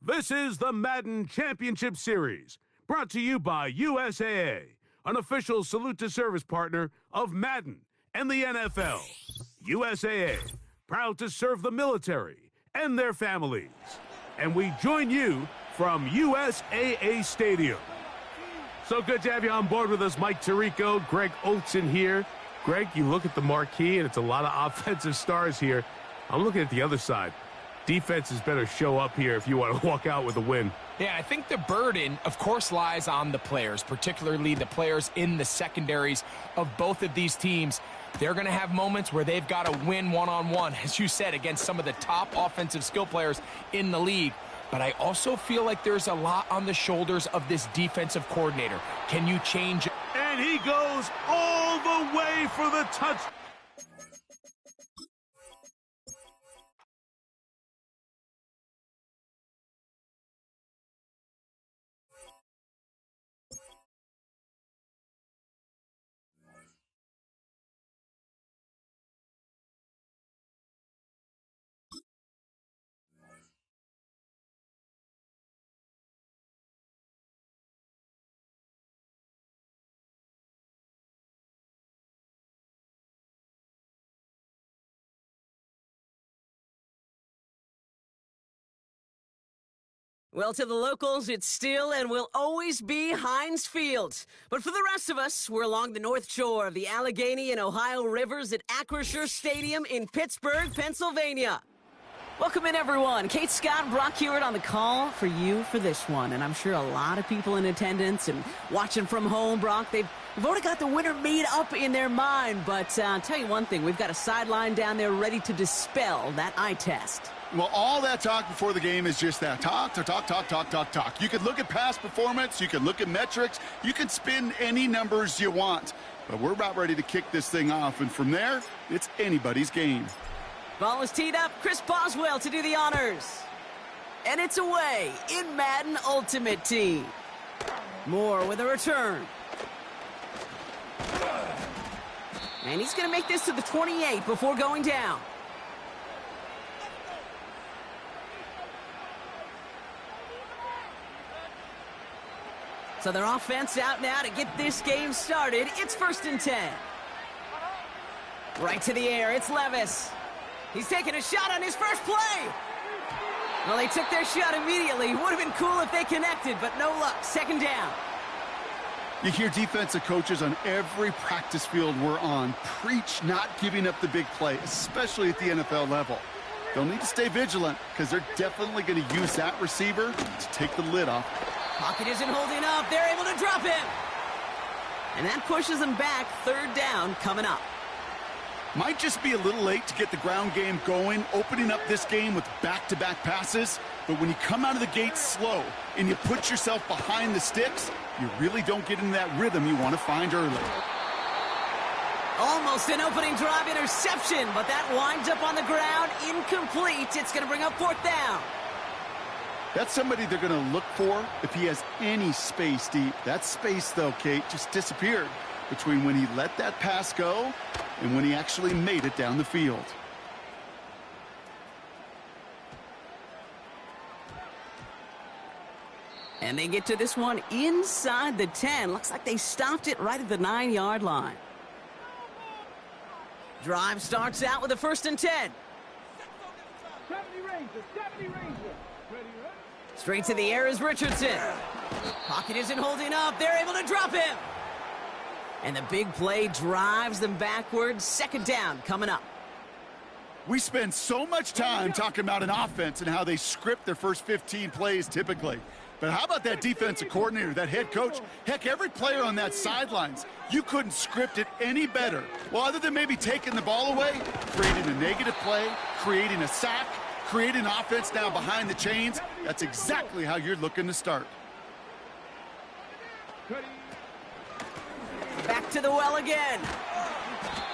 This is the Madden Championship Series, brought to you by USAA, an official salute-to-service partner of Madden and the NFL. USAA, proud to serve the military and their families. And we join you from USAA Stadium. So good to have you on board with us, Mike Tirico, Greg Olson here. Greg, you look at the marquee, and it's a lot of offensive stars here. I'm looking at the other side. Defenses better show up here if you want to walk out with a win. Yeah, I think the burden, of course, lies on the players, particularly the players in the secondaries of both of these teams. They're going to have moments where they've got to win one-on-one, as you said, against some of the top offensive skill players in the league. But I also feel like there's a lot on the shoulders of this defensive coordinator. Can you change it? And he goes all the way for the touch. Well, to the locals, it's still and will always be Heinz Field. But for the rest of us, we're along the north shore of the Allegheny and Ohio rivers at Acrisure Stadium in Pittsburgh, Pennsylvania. Welcome in, everyone. Kate Scott, Brock Hewitt on the call for you for this one. And I'm sure a lot of people in attendance and watching from home, Brock, they've already got the winner made up in their mind. But I'll tell you one thing, we've got a sideline down there ready to dispel that eye test. Well, all that talk before the game is just that. Talk. You could look at past performance. You could look at metrics. You could spin any numbers you want. But we're about ready to kick this thing off. And from there, it's anybody's game. Ball is teed up. Chris Boswell to do the honors. And it's away in Madden Ultimate Team. Moore with a return. And he's going to make this to the 28 before going down. So their offense out now to get this game started. It's 1st and 10. Right to the air, it's Levis. He's taking a shot on his first play. Well, they took their shot immediately. Would have been cool if they connected, but no luck. 2nd down. You hear defensive coaches on every practice field we're on preach not giving up the big play, especially at the NFL level. They'll need to stay vigilant because they're definitely going to use that receiver to take the lid off. Pocket isn't holding up. They're able to drop him. And that pushes them back. 3rd down coming up. Might just be a little late to get the ground game going, opening up this game with back-to-back passes. But when you come out of the gate slow and you put yourself behind the sticks, you really don't get into that rhythm you want to find early. Almost an opening drive interception, but that winds up on the ground. Incomplete. It's going to bring up 4th down. That's somebody they're going to look for if he has any space deep. That space, though, Kate, just disappeared between when he let that pass go and when he actually made it down the field. And they get to this one inside the 10. Looks like they stopped it right at the 9-yard line. Drive starts out with a 1st and 10. 70 Rangers. Straight to the air is Richardson. Pocket isn't holding up. They're able to drop him. And the big play drives them backwards. 2nd down coming up. We spend so much time talking about an offense and how they script their first 15 plays typically. But how about that defensive coordinator, that head coach? Heck, every player on that sidelines, you couldn't script it any better. Well, other than maybe taking the ball away, creating a negative play, creating a sack, creating offense now behind the chains, that's exactly how you're looking to start. Back to the well again.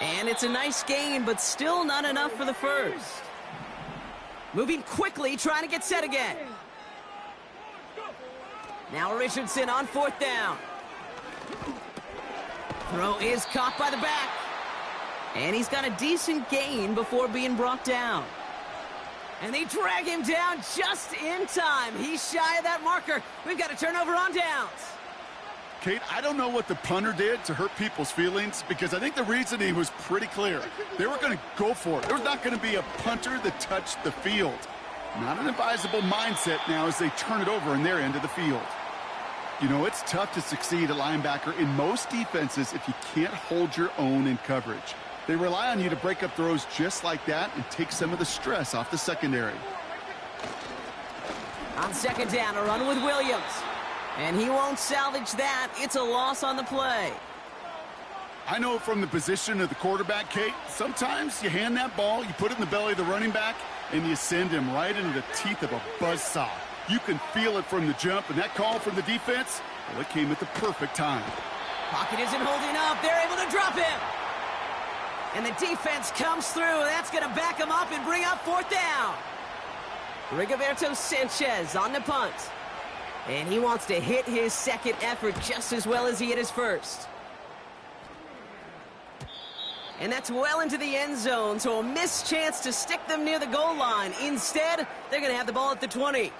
And it's a nice gain, but still not enough for the first. Moving quickly, trying to get set again. Now Richardson on 4th down. Throw is caught by the back. And he's got a decent gain before being brought down. And they drag him down just in time. He's shy of that marker. We've got a turnover on downs. Kate, I don't know what the punter did to hurt people's feelings because I think the reasoning was pretty clear. They were going to go for it. There was not going to be a punter that touched the field. Not an advisable mindset now as they turn it over in their end of the field. You know, it's tough to succeed at linebacker in most defenses if you can't hold your own in coverage. They rely on you to break up throws just like that and take some of the stress off the secondary. On second down, a run with Williams. And he won't salvage that. It's a loss on the play. I know from the position of the quarterback, Kate, sometimes you hand that ball, you put it in the belly of the running back, and you send him right into the teeth of a buzzsaw. You can feel it from the jump, and that call from the defense, well, it came at the perfect time. Pocket isn't holding up. They're able to drop him. And the defense comes through. That's going to back him up and bring up fourth down. Rigoberto Sanchez on the punt. And he wants to hit his second effort just as well as he hit his first. And that's well into the end zone, so a missed chance to stick them near the goal line. Instead, they're going to have the ball at the 20.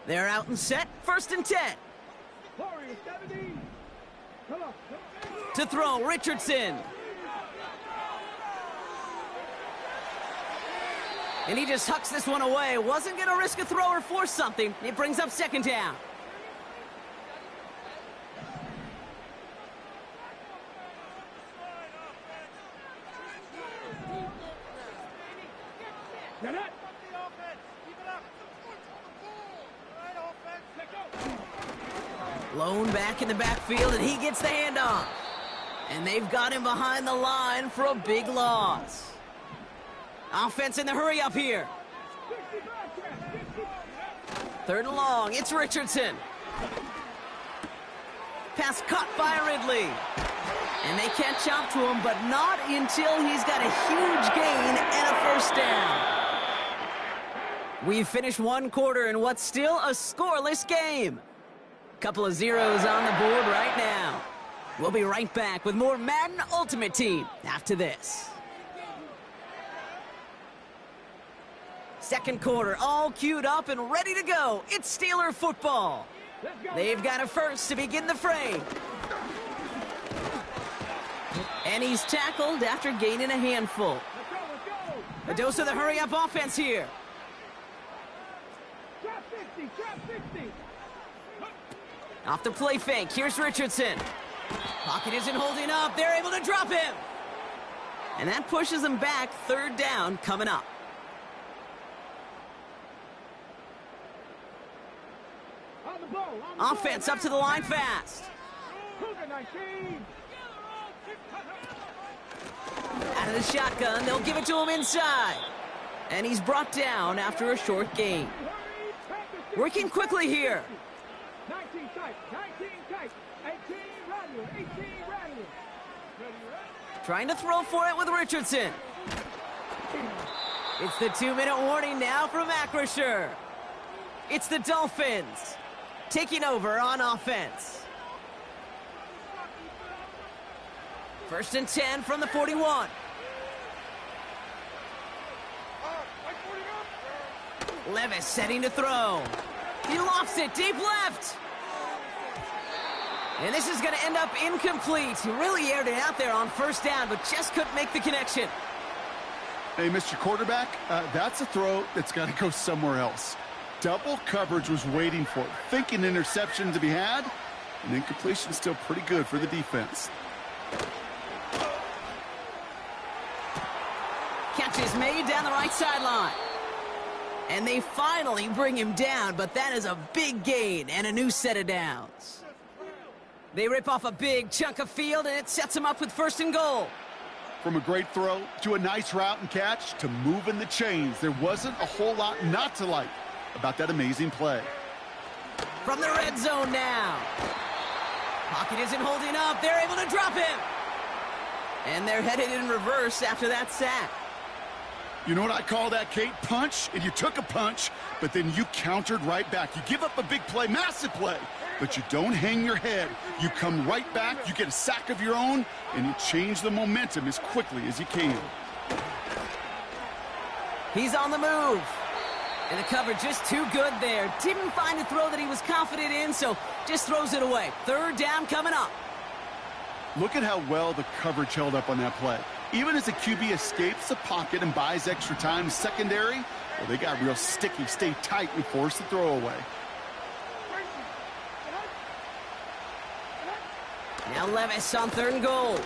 They're out and set, 1st and 10. To throw, Richardson. And he just hucks this one away. Wasn't going to risk a throw or force something. It brings up second down. Lone back in the backfield, and he gets the handoff. And they've got him behind the line for a big loss. Offense in the hurry up here. 3rd and long, it's Richardson. Pass caught by Ridley. And they catch up to him, but not until he's got a huge gain and a 1st down. We've finished 1 quarter in what's still a scoreless game. Couple of zeros on the board right now. We'll be right back with more Madden Ultimate Team after this. 2nd quarter, all queued up and ready to go. It's Steeler football. They've got a first to begin the frame. And he's tackled after gaining a handful. A dose of the hurry-up offense here. Off the play fake, here's Richardson. Pocket isn't holding up, they're able to drop him. And that pushes them back, 3rd down coming up. Offense up to the line fast. Out of the shotgun, they'll give it to him inside. And he's brought down after a short gain. Working quickly here. Trying to throw for it with Richardson. It's the 2-minute warning now from Acrisure. It's the Dolphins taking over on offense. 1st and 10 from the 41. Levis setting to throw. He lofts it deep left. And this is going to end up incomplete. He really aired it out there on 1st down, but just couldn't make the connection. Hey, Mr. Quarterback, that's a throw that's got to go somewhere else. Double coverage was waiting for it. Thinking interception to be had, and incompletion still pretty good for the defense. Catch is made down the right sideline. And they finally bring him down, but that is a big gain and a new set of downs. They rip off a big chunk of field, and it sets them up with 1st and goal. From a great throw to a nice route and catch to moving the chains, there wasn't a whole lot not to like about that amazing play. From the red zone now. Pocket isn't holding up. They're able to drop him. And they're headed in reverse after that sack. You know what I call that, Kate? Punch, and you took a punch, but then you countered right back. You give up a big play, massive play, but you don't hang your head. You come right back, you get a sack of your own, and you change the momentum as quickly as you can. He's on the move. And the cover just too good there. Didn't find a throw that he was confident in, so just throws it away. Third down coming up. Look at how well the coverage held up on that play. Even as the QB escapes the pocket and buys extra time, secondary, well, they got real sticky. Stay tight and force the throw away. Now Levis on 3rd and goal.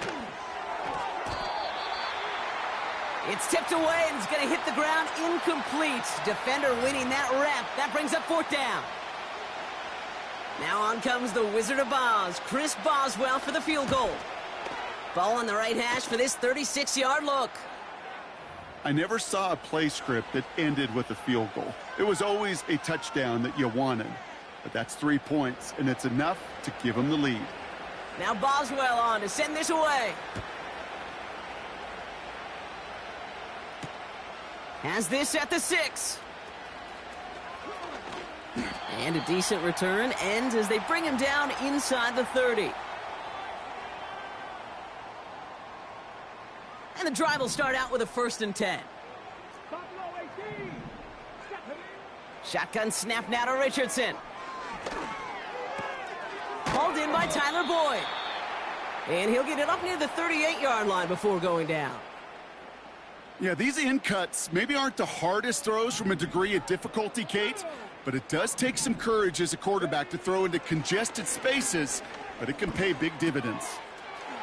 It's tipped away and it's going to hit the ground incomplete. Defender winning that rep. That brings up 4th down. Now on comes the Wizard of Oz, Chris Boswell for the field goal. Ball on the right hash for this 36-yard look. I never saw a play script that ended with a field goal. It was always a touchdown that you wanted. But that's 3 points, and it's enough to give them the lead. Now Boswell on to send this away. Has this at the 6. And a decent return ends as they bring him down inside the 30. And the drive will start out with a 1st and 10. Shotgun snap now to Richardson. Hauled in by Tyler Boyd. And he'll get it up near the 38-yard line before going down. Yeah, these in cuts maybe aren't the hardest throws from a degree of difficulty, Kate, but it does take some courage as a quarterback to throw into congested spaces, but it can pay big dividends.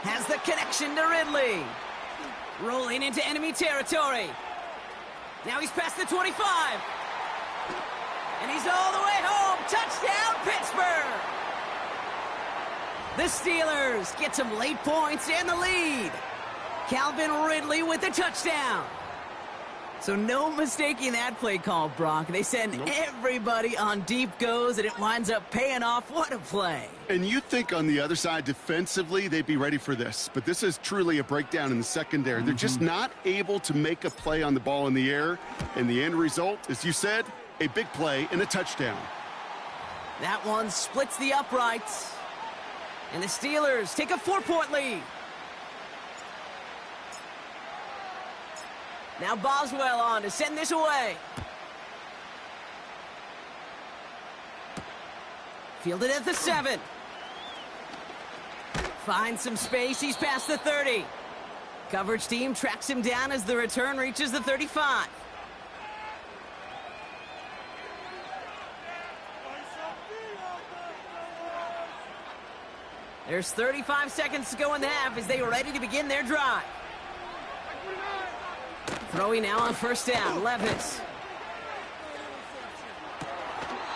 Has the connection to Ridley. Rolling into enemy territory. Now he's past the 25. And he's all the way home. Touchdown, Pittsburgh! The Steelers get some late points and the lead. Calvin Ridley with the touchdown. So no mistaking that play call, Brock. They send everybody on deep goes, and it winds up paying off. What a play. And you think on the other side defensively they'd be ready for this, but this is truly a breakdown in the secondary. They're just not able to make a play on the ball in the air, and the end result, as you said, a big play and a touchdown. That one splits the uprights, and the Steelers take a 4-point lead. Now Boswell on to send this away. Fielded at the 7. Finds some space. He's past the 30. Coverage team tracks him down as the return reaches the 35. There's 35 seconds to go in the half as they are ready to begin their drive. Throwing now on 1st down, Levis.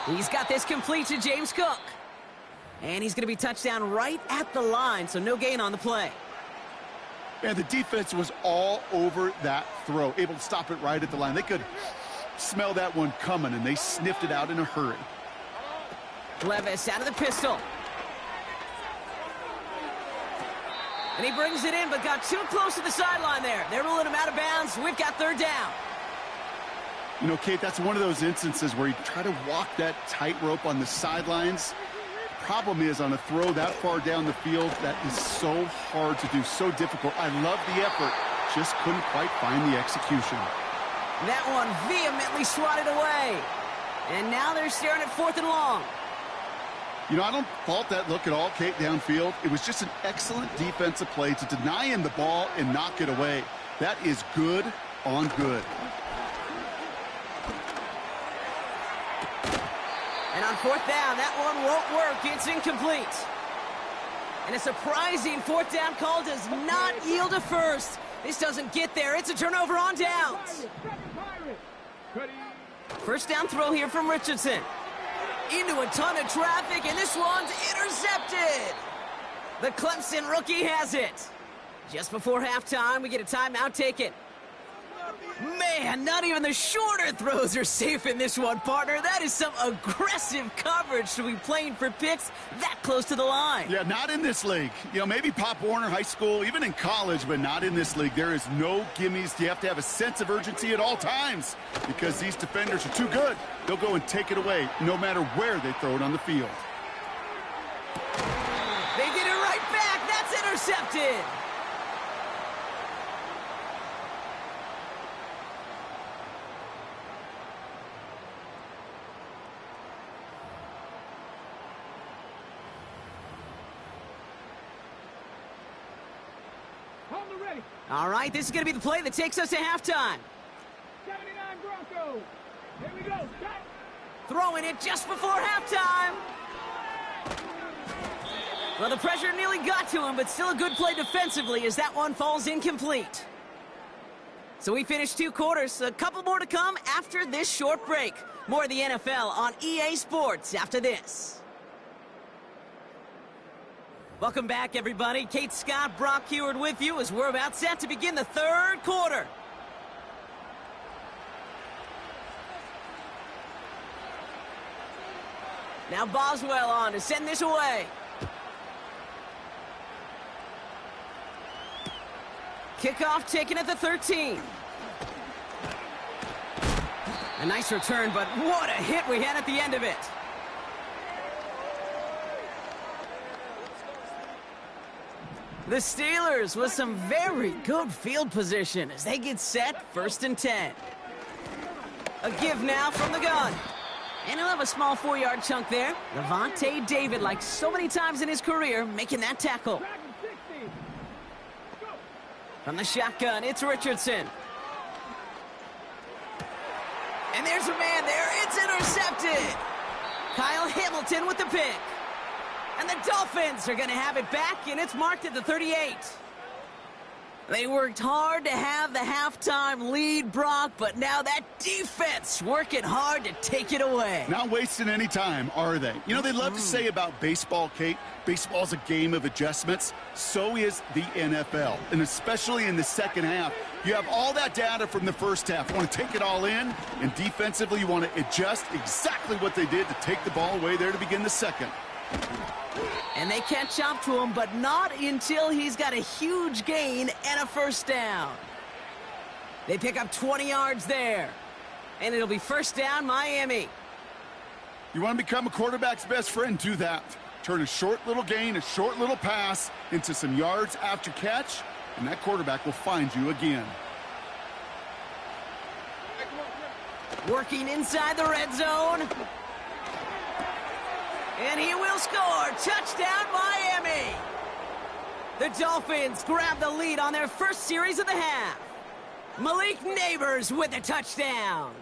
He's got this complete to James Cook. And he's going to be touchdown right at the line, so no gain on the play. And the defense was all over that throw, able to stop it right at the line. They could smell that one coming, and they sniffed it out in a hurry. Levis out of the pistol. And he brings it in, but got too close to the sideline there. They're ruling him out of bounds. We've got 3rd down. You know, Kate, that's one of those instances where you try to walk that tightrope on the sidelines. Problem is, on a throw that far down the field, that is so hard to do, so difficult. I love the effort, just couldn't quite find the execution. That one vehemently swatted away. And now they're staring at 4th and long. You know, I don't fault that look at all, Kate, downfield. It was just an excellent defensive play to deny him the ball and knock it away. That is good on good. And on 4th down, that one won't work. It's incomplete. And a surprising 4th down call does not yield a first. This doesn't get there. It's a turnover on downs. 1st down throw here from Richardson. Into a ton of traffic, and this one's intercepted. The Clemson rookie has it. Just before halftime, we get a timeout taken. Man, not even the shorter throws are safe in this one, partner. That is some aggressive coverage to be playing for picks that close to the line. Yeah, not in this league. You know, maybe Pop Warner High School, even in college, but not in this league. There is no gimmies. You have to have a sense of urgency at all times because these defenders are too good. They'll go and take it away no matter where they throw it on the field. They get it right back. That's intercepted. All right, this is going to be the play that takes us to halftime. 79 Broncos. Here we go. Stop. Throwing it just before halftime. Well, the pressure nearly got to him, but still a good play defensively as that one falls incomplete. So we finished 2 quarters. A couple more to come after this short break. More of the NFL on EA Sports after this. Welcome back, everybody. Kate Scott, Brock Heward with you as we're about set to begin the 3rd quarter. Now Boswell on to send this away. Kickoff taken at the 13. A nice return, but what a hit we had at the end of it. The Steelers with some very good field position as they get set 1st and 10. A give now from the gun. And he'll have a small 4-yard chunk there. Levante David, like so many times in his career, making that tackle. From the shotgun, it's Richardson. And there's a man there. It's intercepted. Kyle Hamilton with the pick. And the Dolphins are going to have it back, and it's marked at the 38. They worked hard to have the halftime lead, Brock, but now that defense working hard to take it away. Not wasting any time, are they? You know, they love to say about baseball, Kate, baseball's a game of adjustments. So is the NFL, and especially in the second half. You have all that data from the first half. You want to take it all in, and defensively you want to adjust exactly what they did to take the ball away there to begin the second. And they catch up to him, but not until he's got a huge gain and a 1st down. They pick up 20 yards there. And it'll be 1st down, Miami. You want to become a quarterback's best friend, do that. Turn a short little gain, a short little pass into some yards after catch, and that quarterback will find you again. Working inside the red zone. And he will score. Touchdown, Miami. The Dolphins grab the lead on their 1st series of the half. Malik Neighbors with a touchdown.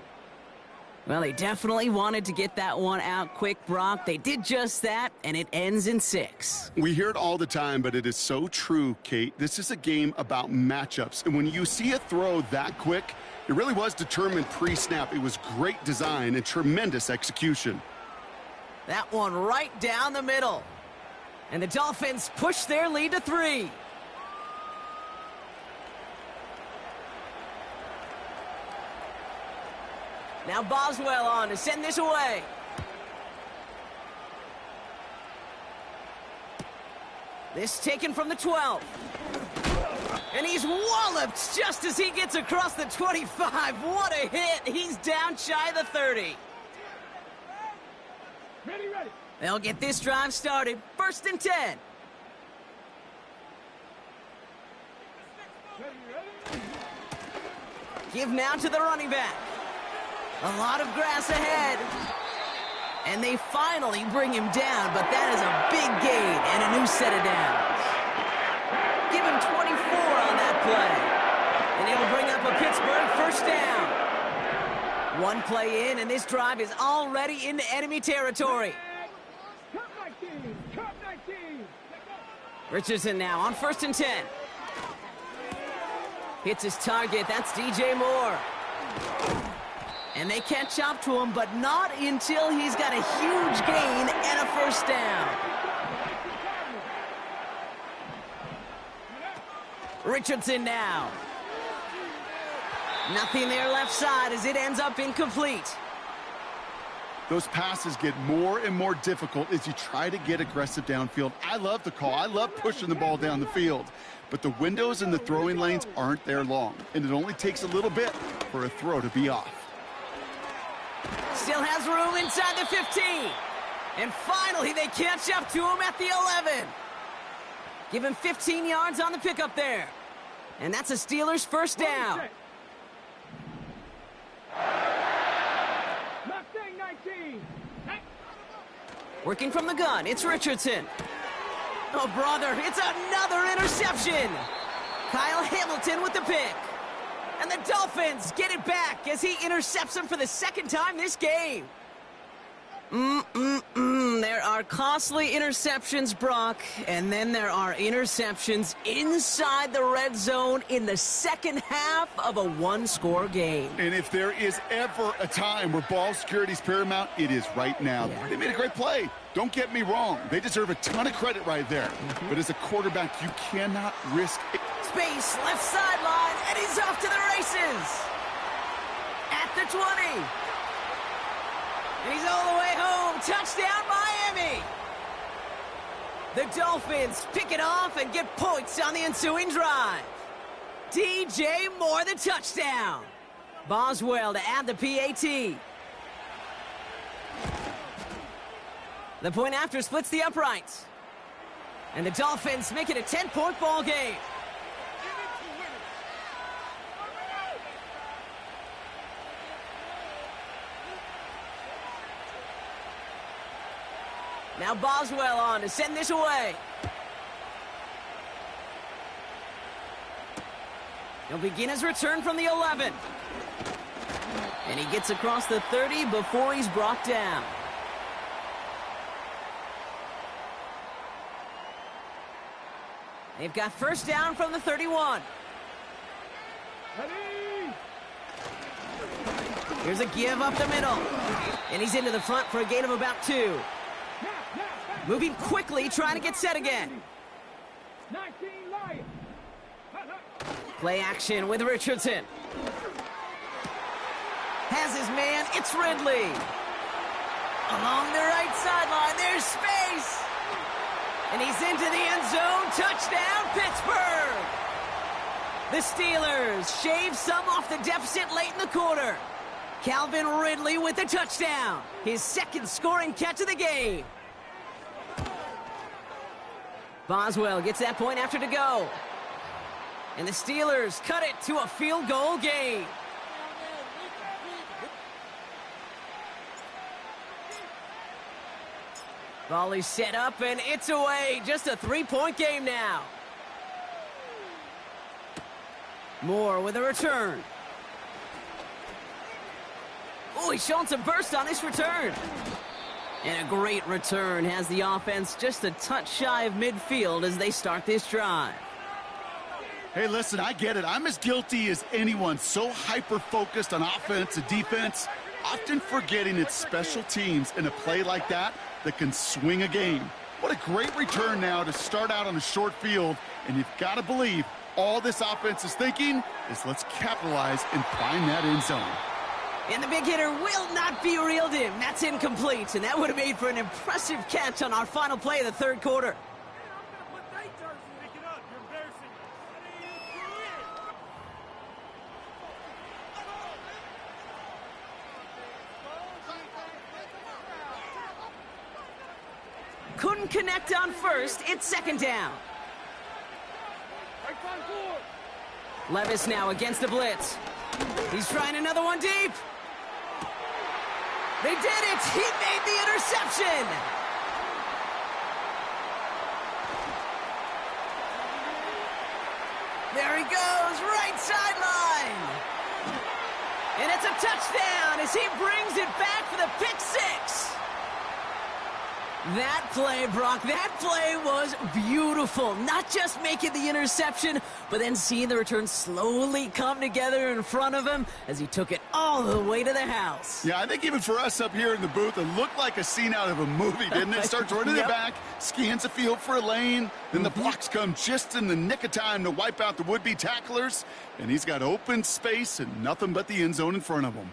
Well, they definitely wanted to get that one out quick, Brock. They did just that, and it ends in 6. We hear it all the time, but it is so true, Kate. This is a game about matchups. And when you see a throw that quick, it really was determined pre-snap. It was great design and tremendous execution. That one right down the middle. And the Dolphins push their lead to 3. Now Boswell on to send this away. This taken from the 12. And he's walloped just as he gets across the 25. What a hit. He's down shy of the 30. Ready. They'll get this drive started. 1st and 10. Give now to the running back. A lot of grass ahead. And they finally bring him down, but that is a big gain and a new set of downs. Give him 24 on that play. And it'll bring up a Pittsburgh 1st down. One play in, and this drive is already into enemy territory. Cut 19. Richardson now on 1st and 10. Hits his target. That's DJ Moore. And they catch up to him, but not until he's got a huge gain and a 1st down. Richardson now. Nothing there left side as it ends up incomplete. Those passes get more and more difficult as you try to get aggressive downfield. I love the call. I love pushing the ball down the field. But the windows in the throwing lanes aren't there long, and it only takes a little bit for a throw to be off. Still has room inside the 15. And finally, they catch up to him at the 11. Give him 15 yards on the pickup there. And that's a Steelers first down. Mustang 19. Working from the gun, it's Richardson. Oh, brother, it's another interception. Kyle Hamilton with the pick. And the Dolphins get it back as he intercepts him for the second time this game. There are costly interceptions, Brock, and then there are interceptions inside the red zone in the second half of a one-score game. And if there is ever a time where ball security is paramount, it is right now. Yeah. They made a great play. Don't get me wrong. They deserve a ton of credit right there. But as a quarterback, you cannot risk it. Space, left sideline, and he's off to the races. At the 20. And he's all the way home. Touchdown, Miami. The Dolphins pick it off and get points on the ensuing drive. DJ Moore, the touchdown. Boswell to add the PAT. The point after splits the uprights. And the Dolphins make it a 10-point ball game. Now Boswell on to send this away. He'll begin his return from the 11. And he gets across the 30 before he's brought down. They've got first down from the 31. Ready. Here's a give up the middle. And he's into the front for a gain of about 2. Moving quickly, trying to get set again. 19 Lions. Play action with Richardson. Has his man, it's Ridley. Along the right sideline, there's space. And he's into the end zone. Touchdown, Pittsburgh. The Steelers shave some off the deficit late in the quarter. Calvin Ridley with the touchdown. His second scoring catch of the game. Boswell gets that point after to go. And the Steelers cut it to a field goal game. Volley set up and it's away. Just a 3-point game now. Moore with a return. Oh, he's showing some burst on this return. And a great return has the offense just a touch shy of midfield as they start this drive. Hey, listen, I get it. I'm as guilty as anyone. So hyper-focused on offense and defense, often forgetting it's special teams in a play like that can swing a game. What a great return now to start out on a short field. And you've got to believe all this offense is thinking is let's capitalize and find that end zone. And the big hitter will not be reeled in. That's incomplete, and that would have made for an impressive catch on our final play of the third quarter. Couldn't connect on first. It's second down. Levis now against the blitz. He's trying another one deep. They did it! He made the interception! There he goes, right sideline! And it's a touchdown as he brings it back for the pick six! That play, Brock, that play was beautiful. Not just making the interception, but then seeing the return slowly come together in front of him as he took it all the way to the house. Yeah, I think even for us up here in the booth, it looked like a scene out of a movie, didn't it? Starts running it back, scans the field for a lane, then the blocks come just in the nick of time to wipe out the would-be tacklers, and he's got open space and nothing but the end zone in front of him.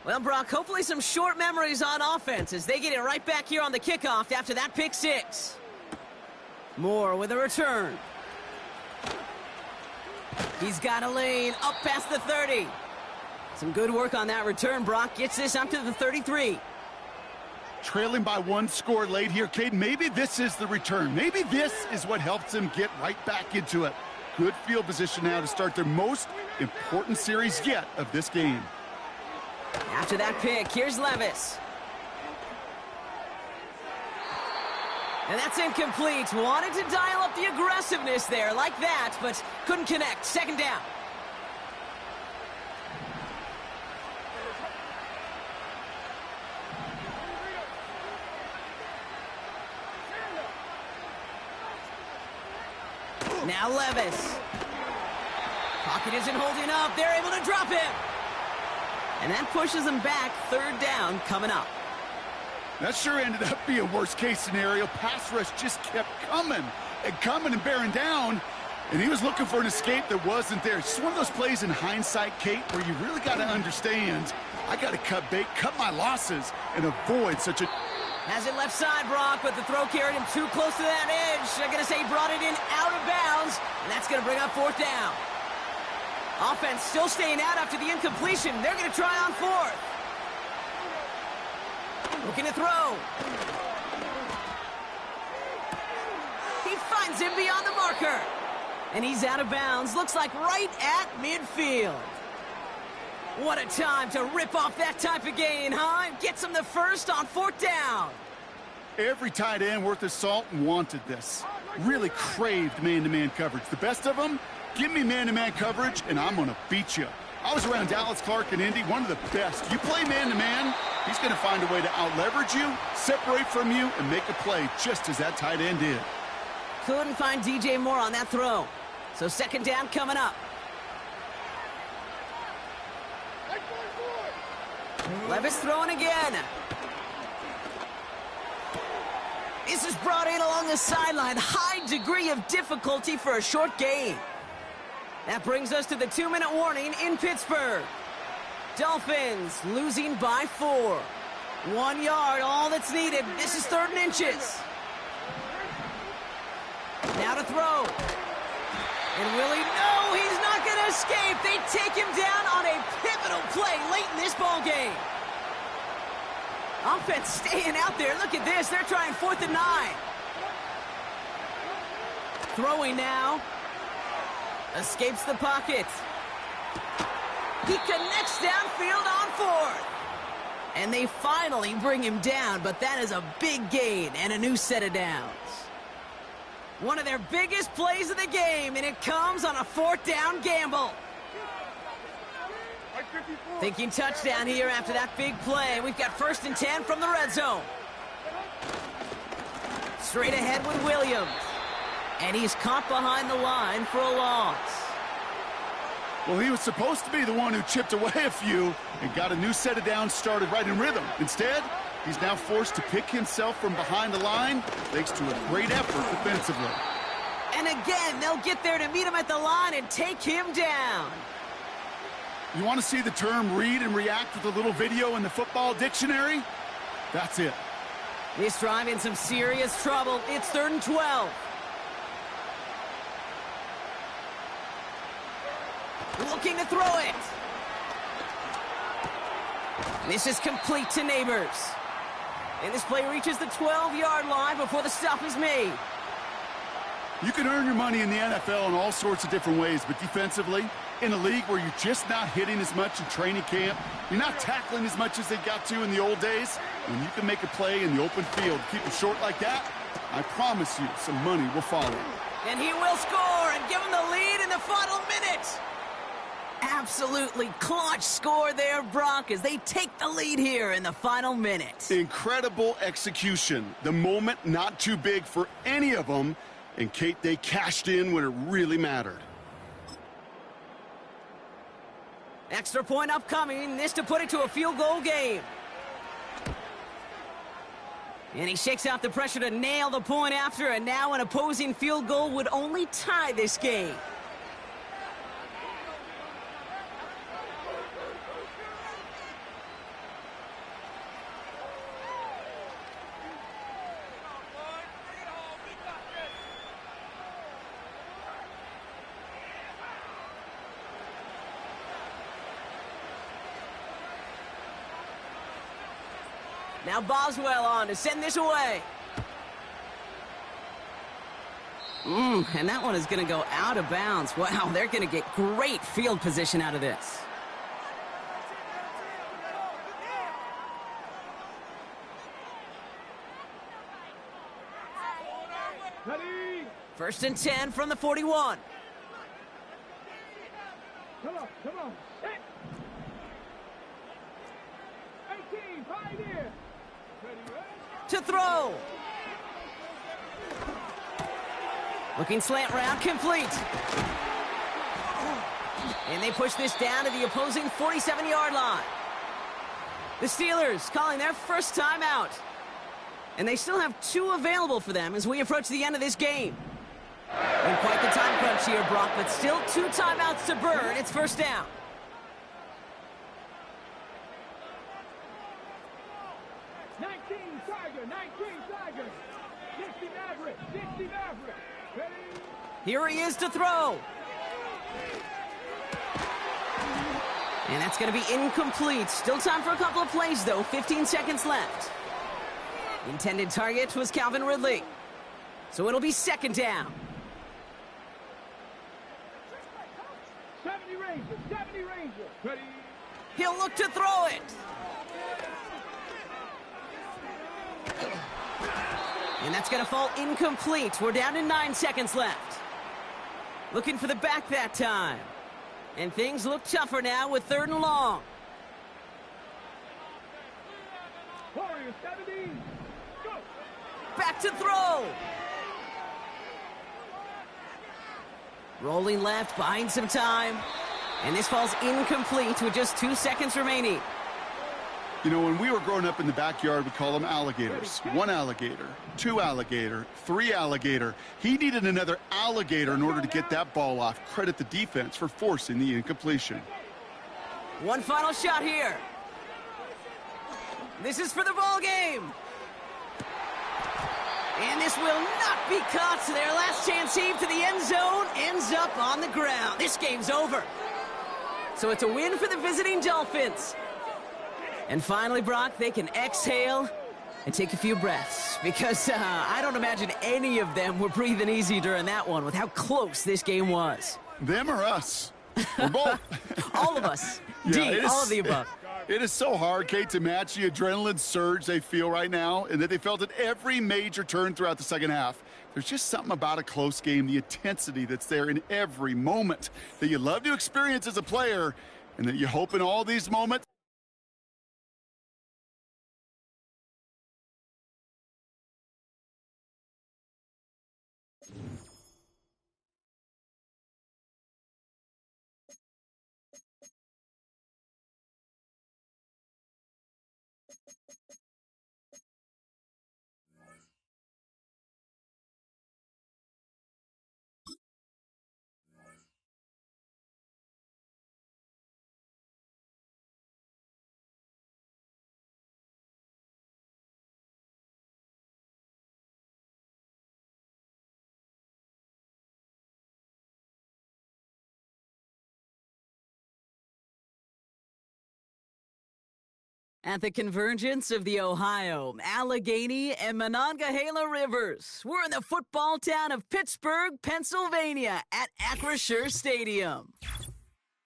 Well, Brock, hopefully some short memories on offense as they get it right back here on the kickoff after that pick six. Moore with a return. He's got a lane up past the 30. Some good work on that return. Brock gets this up to the 33. Trailing by one score late here, Cade. Maybe this is the return. Maybe this is what helps them get right back into it. Good field position now to start their most important series yet of this game. After that pick, here's Levis. And that's incomplete. Wanted to dial up the aggressiveness there like that, but couldn't connect. Second down. Now Levis. Pocket isn't holding up. They're able to drop him. And that pushes them back. Third down coming up. That sure ended up being a worst-case scenario. Pass rush just kept coming and bearing down, and he was looking for an escape that wasn't there. It's just one of those plays in hindsight, Kate, where you really got to understand, I got to cut bait, cut my losses, and avoid such a... Has it left side, Brock, but the throw carried him too close to that edge. I'm going to say he brought it in out of bounds, and that's going to bring up fourth down. Offense still staying out after the incompletion. They're going to try on fourth. Looking to throw. He finds him beyond the marker. And he's out of bounds. Looks like right at midfield. What a time to rip off that type of gain, huh? Gets him the first on fourth down. Every tight end worth his salt wanted this. Really craved man-to-man coverage. The best of them, give me man-to-man coverage, and I'm going to beat you. I was around Dallas Clark and Indy, one of the best. You play man-to-man, he's going to find a way to out-leverage you, separate from you, and make a play just as that tight end did. Couldn't find DJ Moore on that throw. So second down coming up. Levis throwing again. This is brought in along the sideline. High degree of difficulty for a short gain. That brings us to the 2-minute warning in Pittsburgh. Dolphins losing by 4. 1 yard, all that's needed. This is 3rd and inches. Now to throw. And will he? No, he's not going to escape. They take him down on a pivotal play late in this ball game. Offense staying out there. Look at this. They're trying 4th and 9. Throwing now. Escapes the pocket. He connects downfield on 4th. And they finally bring him down, but that is a big gain and a new set of downs. One of their biggest plays of the game, and it comes on a 4th down gamble. Thinking touchdown here after that big play. We've got 1st and 10 from the red zone. Straight ahead with Williams. And he's caught behind the line for a loss. Well, he was supposed to be the one who chipped away a few and got a new set of downs started right in rhythm. Instead, he's now forced to pick himself from behind the line thanks to a great effort defensively. And again, they'll get there to meet him at the line and take him down. You want to see the term read and react with a little video in the football dictionary? That's it. This drive in some serious trouble. It's 3rd and 12. Looking to throw it. This is complete to Neighbors. And this play reaches the 12-yard line before the stop is made. You can earn your money in the NFL in all sorts of different ways, but defensively, in a league where you're just not hitting as much in training camp, you're not tackling as much as they got to in the old days, when you can make a play in the open field, keep it short like that, I promise you some money will follow. And he will score and give him the lead in the final minute. Absolutely clutch score there, Brock, as they take the lead here in the final minute. Incredible execution. The moment not too big for any of them. And, Kate, they cashed in when it really mattered. Extra point upcoming. This to put it to a field goal game. And he shakes out the pressure to nail the point after, and now an opposing field goal would only tie this game. Now Boswell on to send this away. And that one is going to go out of bounds. Wow, they're going to get great field position out of this. Ready? 1st and 10 from the 41. Come on. Hit. 18, pioneer. Ready? To throw. Looking slant route, complete. And they push this down to the opposing 47-yard line. The Steelers calling their first timeout. And they still have 2 available for them as we approach the end of this game. And quite the time crunch here, Brock, but still 2 timeouts to burn. It's first down. Tiger. 60 Maverick. Ready? Here he is to throw. And that's going to be incomplete. Still time for a couple of plays, though. 15 seconds left. Intended target was Calvin Ridley. So it'll be 2nd down. 70 Ranger. Ready? He'll look to throw it. And that's going to fall incomplete. We're down to 9 seconds left. Looking for the back that time. And things look tougher now with 3rd and long. Warriors 70. Go. Back to throw. Rolling left, buying some time. And this falls incomplete with just 2 seconds remaining. You know, when we were growing up in the backyard, we call them alligators. 1 alligator, 2 alligator, 3 alligator. He needed another alligator in order to get that ball off. Credit the defense for forcing the incompletion. One final shot here. This is for the ball game. And this will not be caught. So their last chance heave to the end zone ends up on the ground. This game's over. So it's a win for the visiting Dolphins. And finally, Brock, they can exhale and take a few breaths because I don't imagine any of them were breathing easy during that one with how close this game was. Them or us? We're both. All of us. Yeah, all of the above. It is so hard, Kate, to match the adrenaline surge they feel right now and that they felt at every major turn throughout the second half. There's just something about a close game, the intensity that's there in every moment that you love to experience as a player and that you hope in all these moments. At the convergence of the Ohio, Allegheny, and Monongahela Rivers, we're in the football town of Pittsburgh, Pennsylvania, at Acrisure Stadium.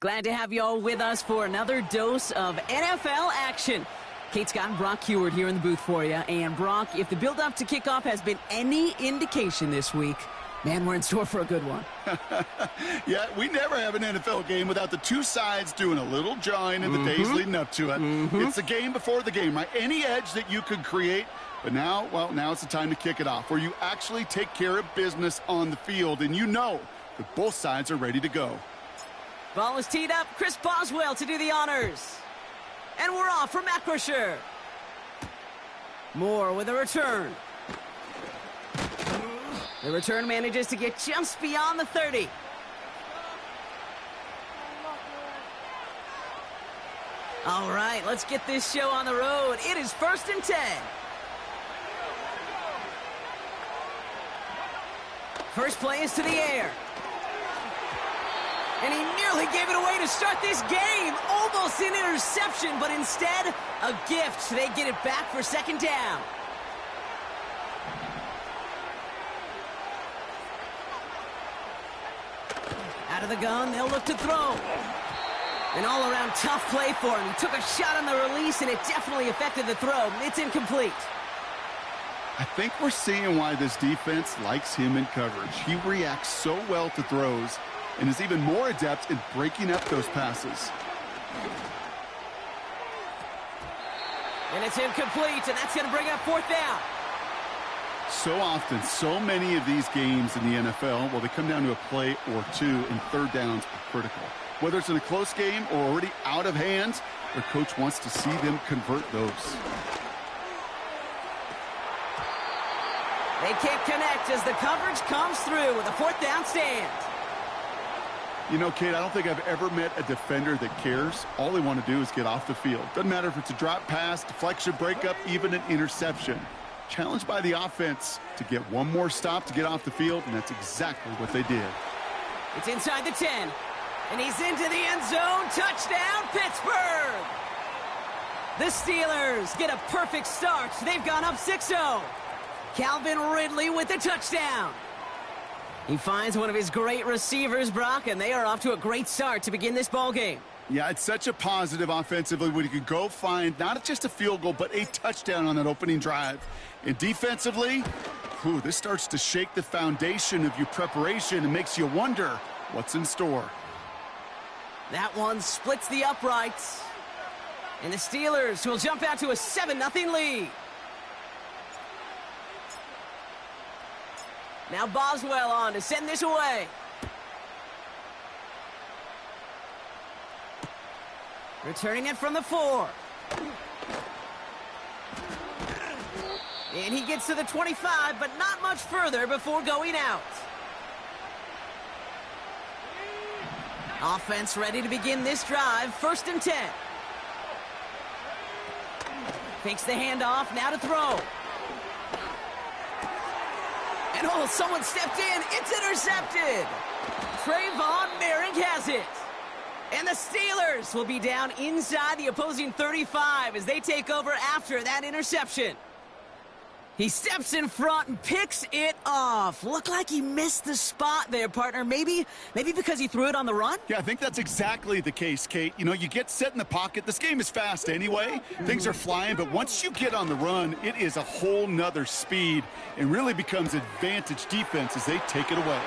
Glad to have you all with us for another dose of NFL action. Kate Scott and Brock Heward here in the booth for you. And Brock, if the build-up to kickoff has been any indication this week, man, we're in store for a good one. Yeah, we never have an NFL game without the two sides doing a little jawing in the days leading up to it. It's the game before the game, right? Any edge that you could create. But now, well, now it's the time to kick it off, where you actually take care of business on the field, and you know that both sides are ready to go. Ball is teed up. Chris Boswell to do the honors. And we're off for Acrisure. Moore with a return. The return manages to get just beyond the 30. All right, let's get this show on the road. It is 1st and 10. First play is to the air. And he nearly gave it away to start this game. Almost an interception, but instead, a gift. They get it back for 2nd down. Out of the gun, they'll look to throw. An all-around tough play for him. He took a shot on the release, and it definitely affected the throw. It's incomplete. I think we're seeing why this defense likes him in coverage. He reacts so well to throws and is even more adept in breaking up those passes. And it's incomplete, and that's going to bring up 4th down. So often, so many of these games in the NFL, well, they come down to a play or two, and 3rd downs are critical. Whether it's in a close game or already out of hand, their coach wants to see them convert those. They can't connect as the coverage comes through with a 4th down stand. You know, Kate, I don't think I've ever met a defender that cares. All they want to do is get off the field. Doesn't matter if it's a drop pass, deflection, breakup, even an interception. Challenged by the offense to get one more stop to get off the field, and that's exactly what they did. It's inside the 10, and he's into the end zone. Touchdown, Pittsburgh! The Steelers get a perfect start. They've gone up 6-0. Calvin Ridley with the touchdown. He finds one of his great receivers, Brock, and they are off to a great start to begin this ball game. Yeah, it's such a positive offensively when you can go find not just a field goal, but a touchdown on that opening drive. And defensively, this starts to shake the foundation of your preparation and makes you wonder what's in store. That one splits the uprights. And the Steelers will jump out to a 7-0 lead. Now Boswell on to send this away. Returning it from the 4. And he gets to the 25, but not much further before going out. Offense ready to begin this drive. 1st and 10. Fakes the handoff, now to throw. And someone stepped in. It's intercepted. Trayvon Merrick has it. And the Steelers will be down inside the opposing 35 as they take over after that interception. He steps in front and picks it off. Looked like he missed the spot there, partner. Maybe because he threw it on the run? Yeah, I think that's exactly the case, Kate. You know, you get set in the pocket. This game is fast anyway. Things are flying, but once you get on the run, it is a whole nother speed and really becomes advantage defense as they take it away.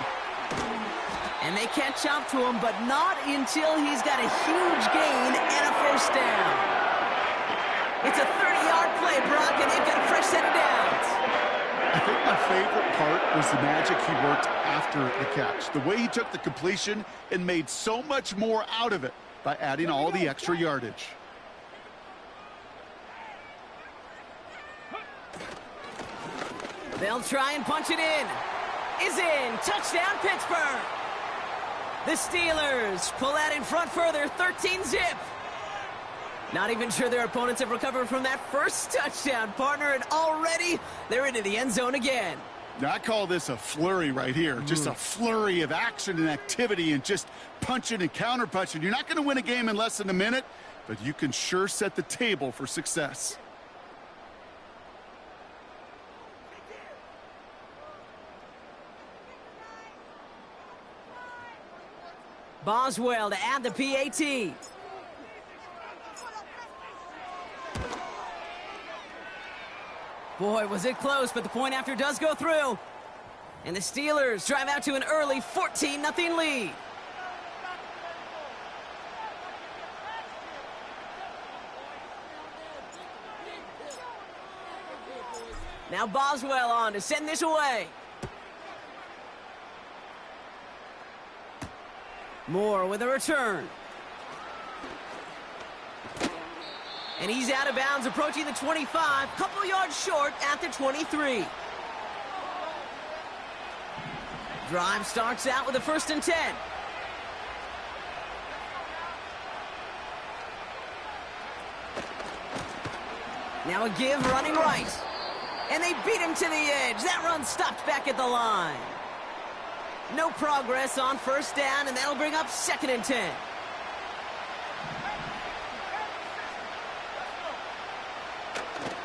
And they catch up to him, but not until he's got a huge gain and a 1st down. It's a 30-yard play, Brock, and they've got a fresh set of downs. I think my favorite part was the magic he worked after the catch. The way he took the completion and made so much more out of it by adding all the extra yardage. They'll try and punch it in. Is in. Touchdown, Pittsburgh. The Steelers pull out in front further, 13-zip. Not even sure their opponents have recovered from that first touchdown, partner, and already they're into the end zone again. Now, I call this a flurry right here. Just a flurry of action and activity and just punching and counter-punching. You're not going to win a game in less than a minute, but you can sure set the table for success. Boswell to add the PAT. Boy, was it close, but the point after does go through. And the Steelers drive out to an early 14-0 lead. Now Boswell on to send this away. Moore with a return. And he's out of bounds, approaching the 25, couple yards short at the 23. Drive starts out with a 1st and 10. Now a give running right. And they beat him to the edge. That run stopped back at the line. No progress on 1st down, and that'll bring up 2nd and 10.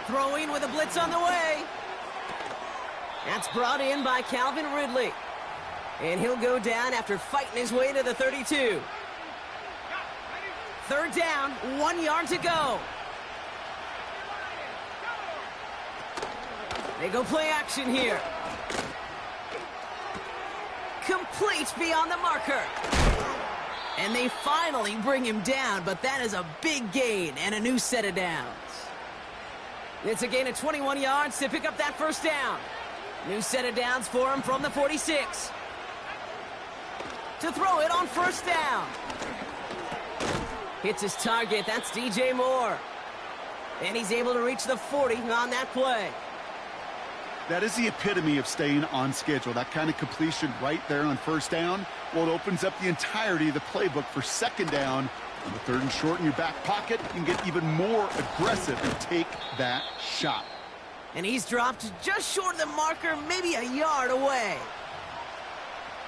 Throwing with a blitz on the way. That's brought in by Calvin Ridley. And he'll go down after fighting his way to the 32. 3rd down, 1 yard to go. They go play action here. Complete beyond the marker. And they finally bring him down, but that is a big gain and a new set of downs. It's a gain of 21 yards to pick up that 1st down. New set of downs for him from the 46. To throw it on 1st down. Hits his target. That's DJ Moore. And he's able to reach the 40 on that play. That is the epitome of staying on schedule. That kind of completion right there on 1st down. Well, it opens up the entirety of the playbook for 2nd down. On the 3rd and short in your back pocket, you can get even more aggressive and take that shot. And he's dropped just short of the marker, maybe a yard away.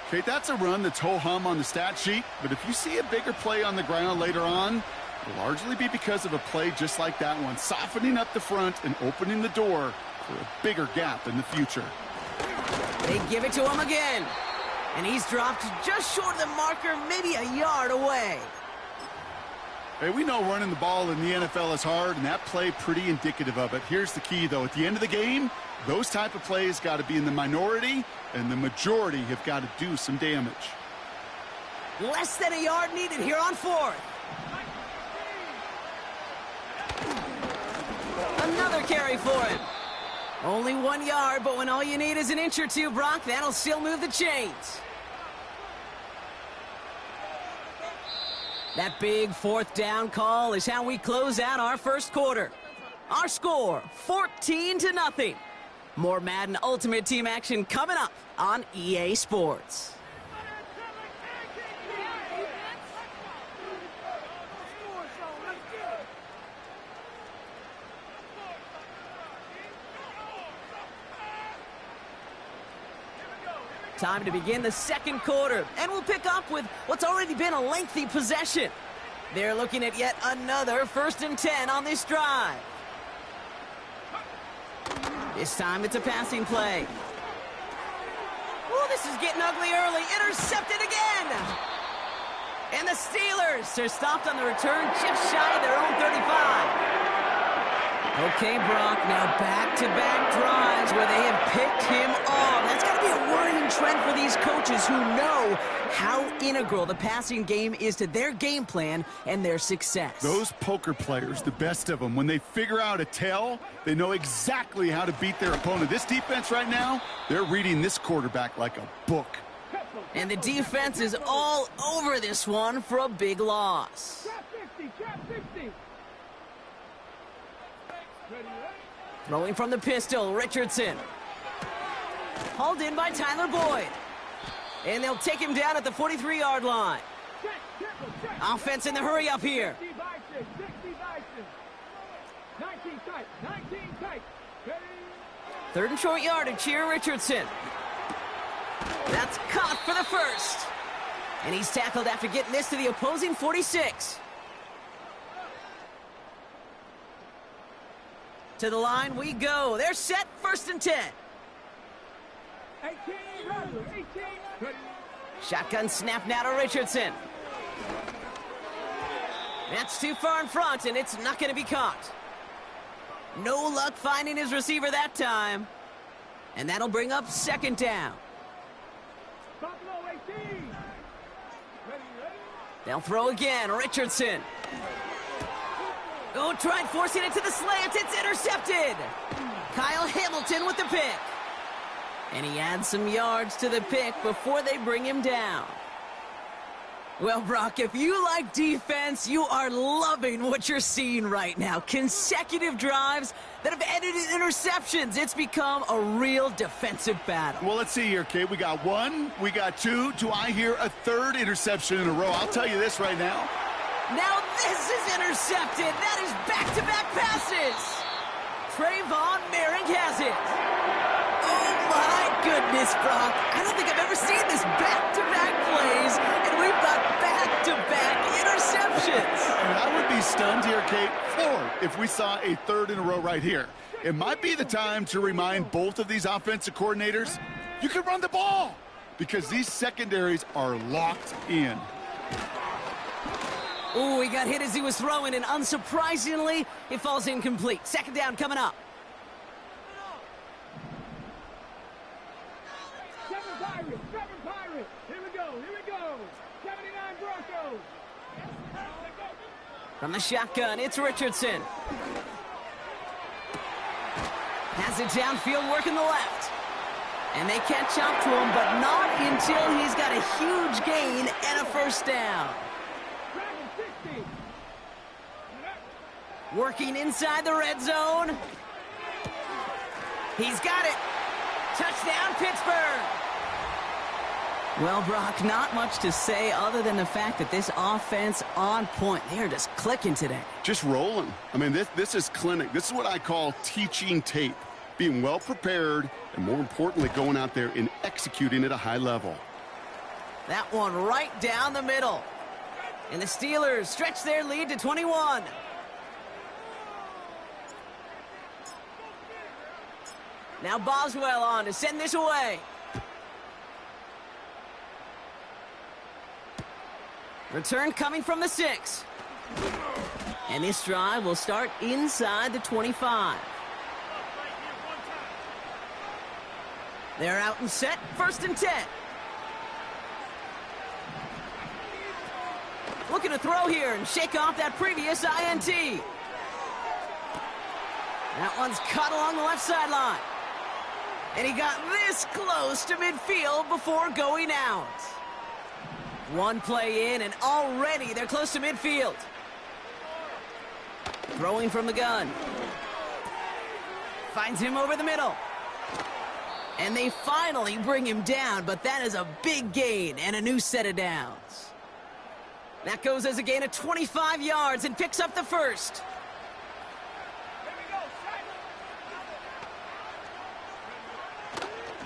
Okay, that's a run that's ho-hum on the stat sheet, but if you see a bigger play on the ground later on, it'll largely be because of a play just like that one, softening up the front and opening the door for a bigger gap in the future. They give it to him again. And he's dropped just short of the marker, maybe a yard away. Hey, we know running the ball in the NFL is hard, and that play pretty indicative of it. Here's the key, though. At the end of the game, those type of plays got to be in the minority, and the majority have got to do some damage. Less than a yard needed here on 4th. Another carry for him. Only 1 yard, but when all you need is an inch or two, Brock, that'll still move the chains. That big 4th down call is how we close out our 1st quarter. Our score, 14-0. More Madden Ultimate Team action coming up on EA Sports. Time to begin the 2nd quarter, and we'll pick up with what's already been a lengthy possession. They're looking at yet another 1st and 10 on this drive. This time it's a passing play. Oh, this is getting ugly early. Intercepted again. And the Steelers are stopped on the return just shy of their own 35. Okay, Brock, now back-to-back drives where they have picked him off. That's got to be a worrying trend for these coaches who know how integral the passing game is to their game plan and their success. Those poker players, the best of them, when they figure out a tell, they know exactly how to beat their opponent. This defense right now, they're reading this quarterback like a book. And the defense is all over this one for a big loss. Trap 60. Throwing from the pistol, Richardson. Hauled in by Tyler Boyd. And they'll take him down at the 43-yard line. Offense in the hurry up here. 19 tight. 3rd and short yardage here, Richardson. That's caught for the 1st. And he's tackled after getting this to the opposing 46. To the line we go. They're set, 1st and 10. 18. Shotgun snap now to Richardson. That's too far in front, and it's not going to be caught. No luck finding his receiver that time. And that'll bring up 2nd down. Buffalo 18. They'll throw again, Richardson. Oh, trying forcing it to the slant. It's intercepted. Kyle Hamilton with the pick. And he adds some yards to the pick before they bring him down. Well, Brock, if you like defense, you are loving what you're seeing right now. Consecutive drives that have ended in interceptions. It's become a real defensive battle. Well, let's see here, Kate. We got one, we got two. Do I hear a third interception in a row? I'll tell you this right now. Now this is intercepted. That is back-to-back passes. Trayvon Merrick has it. Oh, my goodness, Brock. I don't think I've ever seen this back-to-back plays, and we've got back-to-back interceptions. And I would be stunned here, Kate, if we saw a third in a row right here. It might be the time to remind both of these offensive coordinators, you can run the ball, because these secondaries are locked in. Ooh, he got hit as he was throwing, and unsurprisingly, it falls incomplete. Second down coming up. Seven Pirates. Here we go. 79 Broncos. From the shotgun, it's Richardson. Has it downfield, working the left. And they catch up to him, but not until he's got a huge gain and a first down. Working inside the red zone. He's got it. Touchdown, Pittsburgh. Well, Brock, not much to say other than the fact that this offense on point. They're just clicking today. Just rolling. I mean, this is clinic. This is what I call teaching tape. Being well prepared, and more importantly, going out there and executing at a high level. That one right down the middle. And the Steelers stretch their lead to 21. Now Boswell on to send this away. Return coming from the 6. And this drive will start inside the 25. They're out and set, 1st and 10. Looking to throw here and shake off that previous INT. That one's cut along the left sideline. And he got this close to midfield before going out. One play in, and already they're close to midfield. Throwing from the gun. Finds him over the middle. And they finally bring him down, but that is a big gain and a new set of downs. That goes as a gain of 25 yards and picks up the first.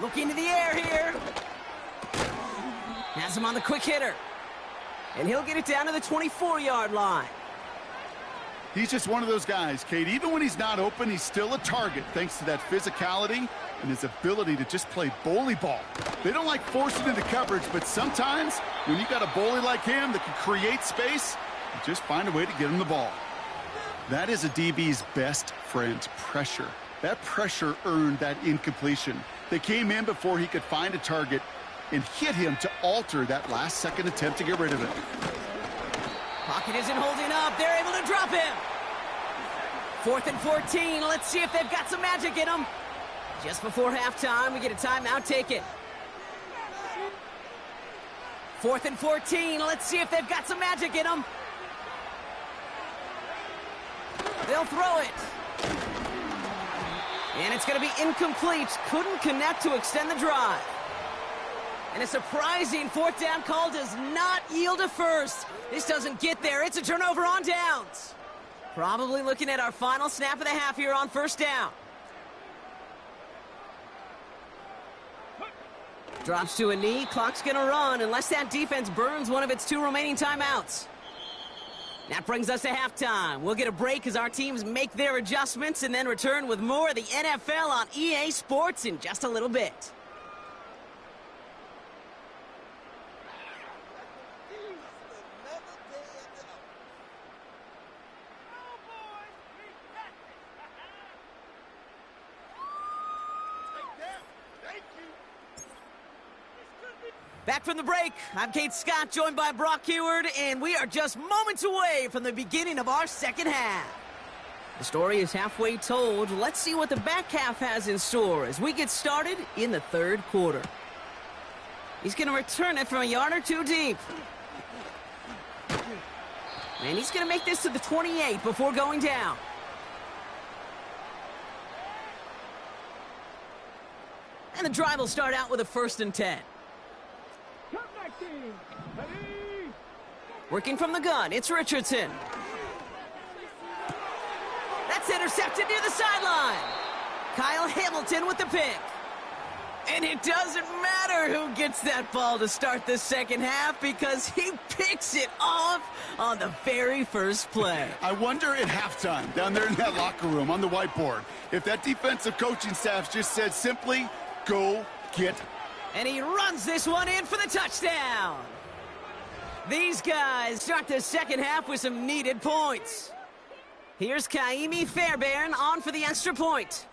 Looking to the air here. Has him on the quick hitter. And he'll get it down to the 24-yard line. He's just one of those guys, Kate. Even when he's not open, he's still a target thanks to that physicality and his ability to just play bully ball. They don't like forcing into coverage, but sometimes when you got a bully like him that can create space, you just find a way to get him the ball. That is a DB's best friend, pressure. That pressure earned that incompletion. They came in before he could find a target and hit him to alter that last-second attempt to get rid of it. Pocket isn't holding up. They're able to drop him. 4th and 14. Let's see if they've got some magic in them. Just before halftime, we get a timeout. Take it. 4th and 14. Let's see if they've got some magic in them. They'll throw it. And it's going to be incomplete. Couldn't connect to extend the drive. And a surprising 4th down call does not yield a first. This doesn't get there. It's a turnover on downs. Probably looking at our final snap of the half here on 1st down. Drops to a knee. Clock's going to run unless that defense burns one of its 2 remaining timeouts. That brings us to halftime. We'll get a break as our teams make their adjustments and then return with more of the NFL on EA Sports in just a little bit. Back from the break, I'm Kate Scott, joined by Brock Heward, and we are just moments away from the beginning of our second half. The story is halfway told. Let's see what the back half has in store as we get started in the 3rd quarter. He's going to return it from a yard or 2 deep. And he's going to make this to the 28 before going down. And the drive will start out with a 1st and 10. Working from the gun, it's Richardson. That's intercepted near the sideline. Kyle Hamilton with the pick. And it doesn't matter who gets that ball to start the second half because he picks it off on the very first play. I wonder at halftime, down there in that locker room on the whiteboard, if that defensive coaching staff just said simply, go get. And he runs this one in for the touchdown. These guys start the second half with some needed points. Here's Kaimi Fairbairn on for the extra point.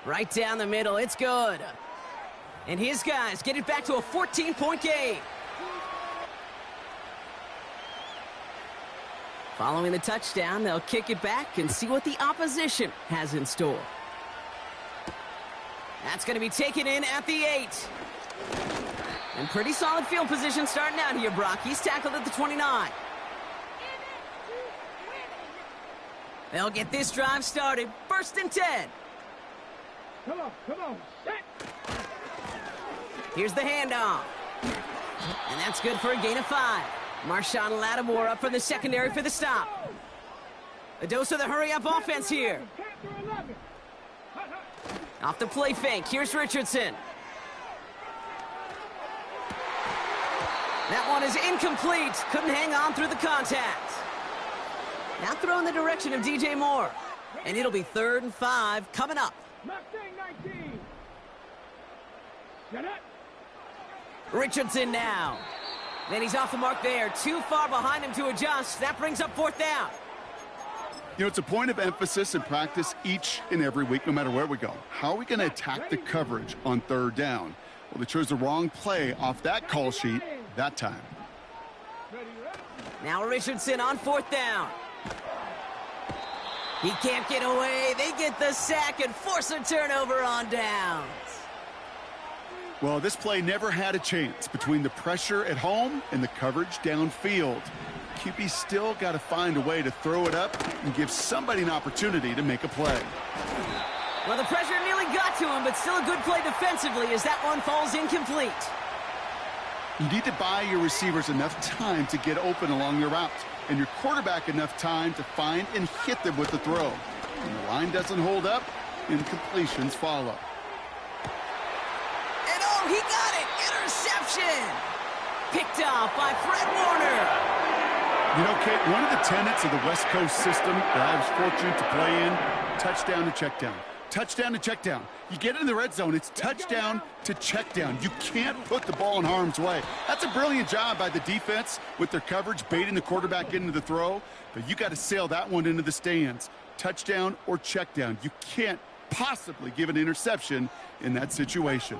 Right down the middle, it's good. And his guys get it back to a 14-point game. Following the touchdown, they'll kick it back and see what the opposition has in store. That's going to be taken in at the 8. And pretty solid field position starting out here, Brock. He's tackled at the 29. They'll get this drive started. 1st and 10. Come on, set. Here's the handoff. And that's good for a gain of 5. Marshawn Lattimore up from the secondary for the stop. A dose of the hurry-up offense here. Off the play fake, here's Richardson. That one is incomplete. Couldn't hang on through the contact. Now throw in the direction of DJ Moore. And it'll be 3rd and 5 coming up. Mustang 19. Get it. Richardson now. Then he's off the mark there. Too far behind him to adjust. That brings up 4th down. You know, it's a point of emphasis in practice each and every week, no matter where we go. How are we going to attack the coverage on 3rd down? Well, they chose the wrong play off that call sheet that time. Now Richardson on 4th down. He can't get away. They get the sack and force a turnover on downs. Well, this play never had a chance between the pressure at home and the coverage downfield. QB still got to find a way to throw it up and give somebody an opportunity to make a play. Well, the pressure nearly got to him, but still a good play defensively as that one falls incomplete. You need to buy your receivers enough time to get open along the route, and your quarterback enough time to find and hit them with the throw. When the line doesn't hold up, incompletions follow. And oh, he got it! Interception! Picked off by Fred Warner. You know, Kate, one of the tenets of the West Coast system that I was fortunate to play in, touchdown to check down. Touchdown to check down. You get in the red zone, it's touchdown to check down. You can't put the ball in harm's way. That's a brilliant job by the defense with their coverage, baiting the quarterback into the throw. But you got to sail that one into the stands. Touchdown or check down. You can't possibly give an interception in that situation.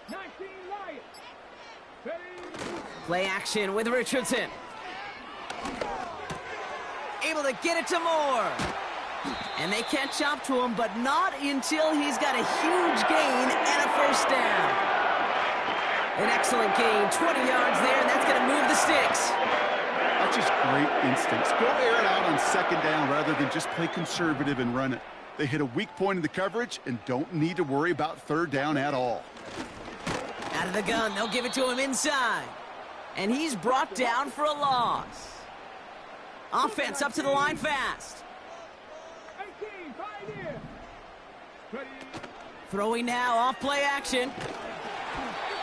19 Lions. Play action with Richardson. Able to get it to Moore. And they catch up to him, but not until he's got a huge gain and a 1st down. An excellent gain, 20 yards there, and that's going to move the sticks. That's just great instincts. Go air it out on 2nd down rather than just play conservative and run it. They hit a weak point in the coverage and don't need to worry about 3rd down at all. Out of the gun, they'll give it to him inside. And he's brought down for a loss. Offense up to the line fast. 18, Pioneer. Ready. Throwing now, off play action.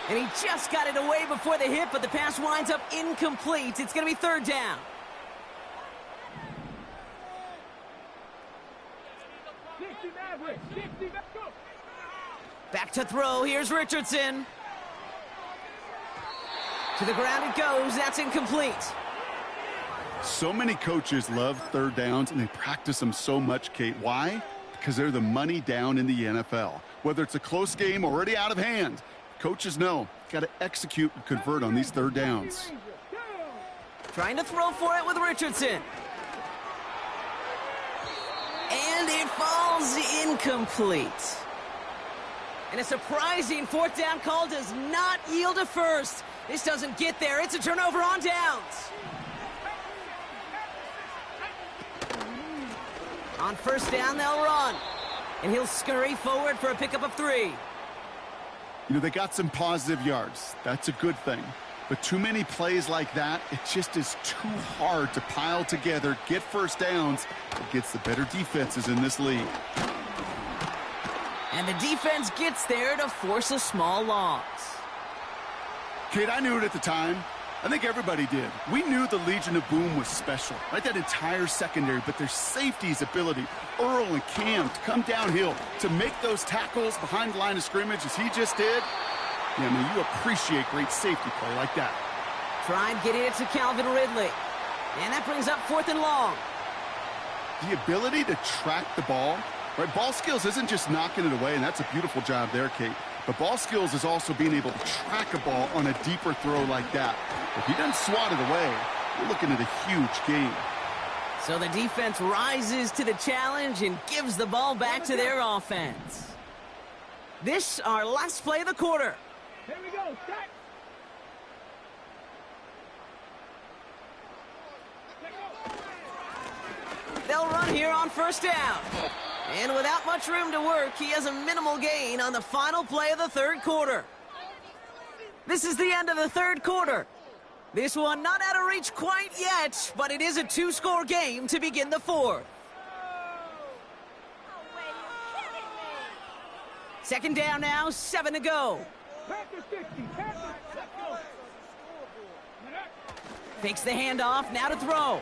And he just got it away before the hit, but the pass winds up incomplete. It's going to be 3rd down. 60 Maverick. 60 Maverick. Go. Back to throw. Here's Richardson. To the ground it goes. That's incomplete. So many coaches love 3rd downs, and they practice them so much, Kate. Why? Because they're the money down in the NFL. Whether it's a close game already out of hand, coaches know got to execute and convert on these 3rd downs. Trying to throw for it with Richardson. And it falls incomplete. And a surprising fourth down call does not yield a first. This doesn't get there. It's a turnover on downs. On first down, they'll run. And he'll scurry forward for a pickup of 3. You know, they got some positive yards. That's a good thing. But too many plays like that, it just is too hard to pile together, get first downs against the better defenses in this league. And the defense gets there to force a small loss. Kate, I knew it at the time. I think everybody did. We knew the Legion of Boom was special, right? That entire secondary, but their safety's ability, Earl and Cam, to come downhill, to make those tackles behind the line of scrimmage as he just did. Yeah, I mean, you appreciate great safety play like that. Tried getting it to Calvin Ridley. And that brings up 4th and long. The ability to track the ball, right? Ball skills isn't just knocking it away, and that's a beautiful job there, Kate. But ball skills is also being able to track a ball on a deeper throw like that. If he doesn't swat it away, you're looking at a huge game. So the defense rises to the challenge and gives the ball back to their offense. This, our last play of the quarter. Here we go, set. They'll run here on first down. And without much room to work, he has a minimal gain on the final play of the third quarter. This is the end of the third quarter. This one not out of reach quite yet, but it is a 2-score game to begin the fourth. Second down now, 7 to go. Packers 60. Packers. Let's go. Fakes the handoff, now to throw.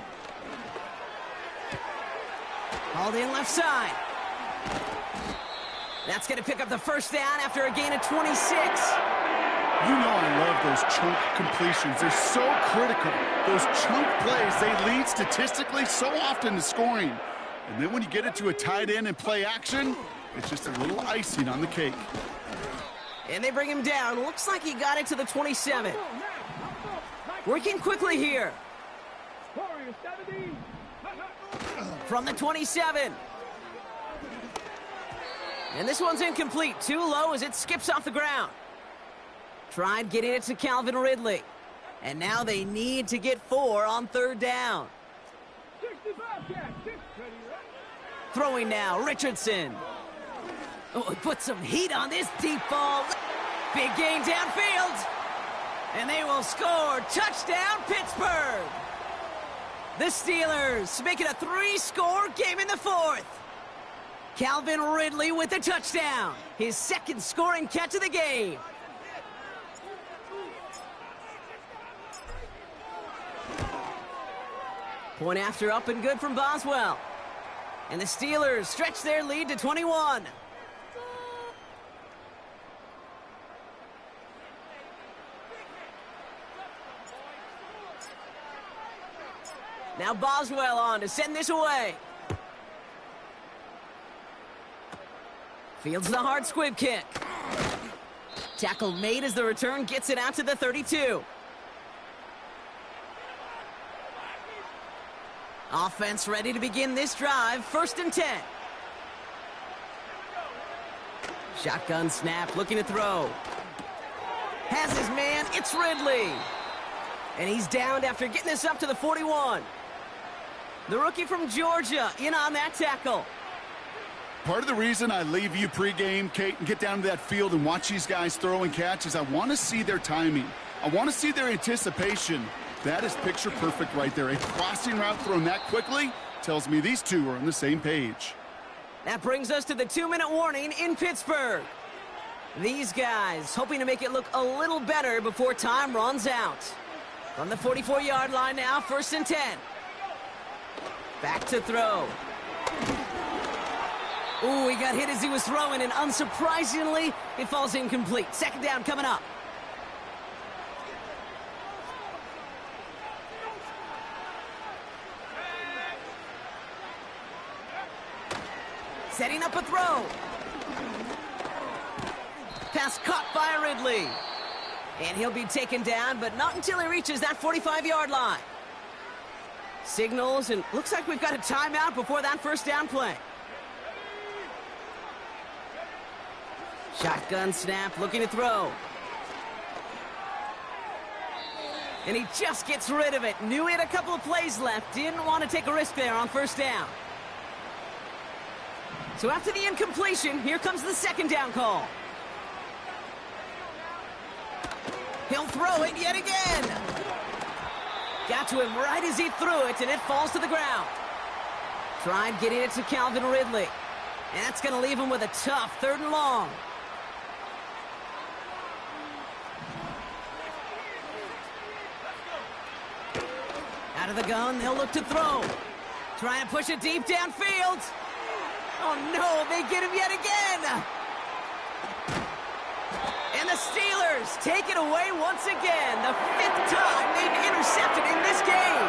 Hauled in left side. That's going to pick up the first down after a gain of 26. You know I love those chunk completions. They're so critical. Those chunk plays, they lead statistically so often to scoring. And then when you get it to a tight end and play action, it's just a little icing on the cake. And they bring him down. Looks like he got it to the 27. Working quickly here. Warriors 70. From the 27. And this one's incomplete. Too low as it skips off the ground. Tried getting it to Calvin Ridley. And now they need to get 4 on third down. 65 catch. Throwing now, Richardson. Oh, he put some heat on this deep ball. Big gain downfield. And they will score. Touchdown, Pittsburgh. The Steelers make it a 3-score game in the fourth. Calvin Ridley with the touchdown. His second scoring catch of the game. Point after up and good from Boswell. And the Steelers stretch their lead to 21. Now Boswell on to send this away. Fields the hard squib kick. Tackle made as the return gets it out to the 32. Offense ready to begin this drive. 1st and 10. Shotgun snap, looking to throw. Has his man, it's Ridley. And he's downed after getting this up to the 41. The rookie from Georgia in on that tackle. Part of the reason I leave you pregame, Kate, and get down to that field and watch these guys throw and catch is I want to see their timing. I want to see their anticipation. That is picture perfect right there. A crossing route thrown that quickly tells me these two are on the same page. That brings us to the 2-minute warning in Pittsburgh. These guys hoping to make it look a little better before time runs out. From the 44-yard line now, 1st and 10. Back to throw. Ooh, he got hit as he was throwing, and unsurprisingly, it falls incomplete. Second down coming up. Setting up a throw. Pass caught by Ridley. And he'll be taken down, but not until he reaches that 45-yard line. Signals, and looks like we've got a timeout before that first down play. Shotgun snap, looking to throw. And he just gets rid of it. Knew he had a couple of plays left. Didn't want to take a risk there on first down. So after the incompletion, here comes the second down call. He'll throw it yet again. Got to him right as he threw it, and it falls to the ground. Tried getting it to Calvin Ridley. And that's going to leave him with a tough 3rd and long. Out of the gun, they'll look to throw. Trying to push it deep downfield. Oh no, they get him yet again. And the Steelers take it away once again. The 5th time they've intercepted in this game.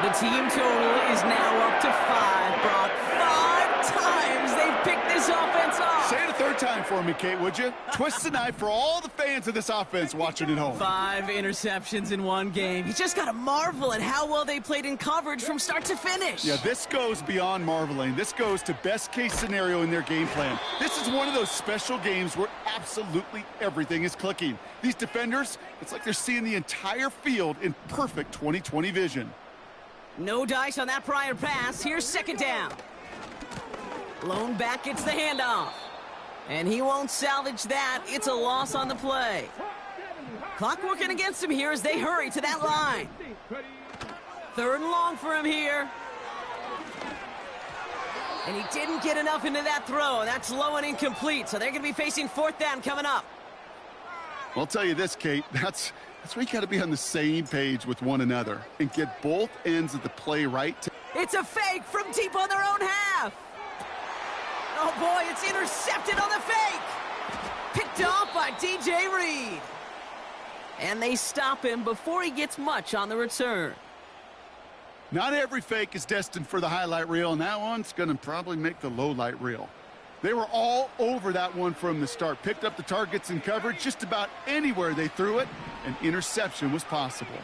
The team total is now up to 5, Brock. 5 times they've picked this offense off. Say it a 3rd time for me, Kate, would you? Twist the knife for all the fans of this offense watching at home. 5 interceptions in one game. You just got to marvel at how well they played in coverage from start to finish. Yeah, this goes beyond marveling. This goes to best-case scenario in their game plan. This is one of those special games where absolutely everything is clicking. These defenders, it's like they're seeing the entire field in perfect 20/20 vision. No dice on that prior pass. Here's second down. Lone back gets the handoff. And he won't salvage that. It's a loss on the play. Clock working against him here as they hurry to that line. 3rd and long for him here. And he didn't get enough into that throw. That's low and incomplete. So they're going to be facing 4th down coming up. I'll tell you this, Kate. That's where you got to be on the same page with one another and get both ends of the play right. It's a fake from deep on their own half. Oh, boy, it's intercepted on the fake. Picked off by DJ Reed. And they stop him before he gets much on the return. Not every fake is destined for the highlight reel, and that one's going to probably make the low light reel. They were all over that one from the start. Picked up the targets and coverage just about anywhere they threw it. An interception was possible.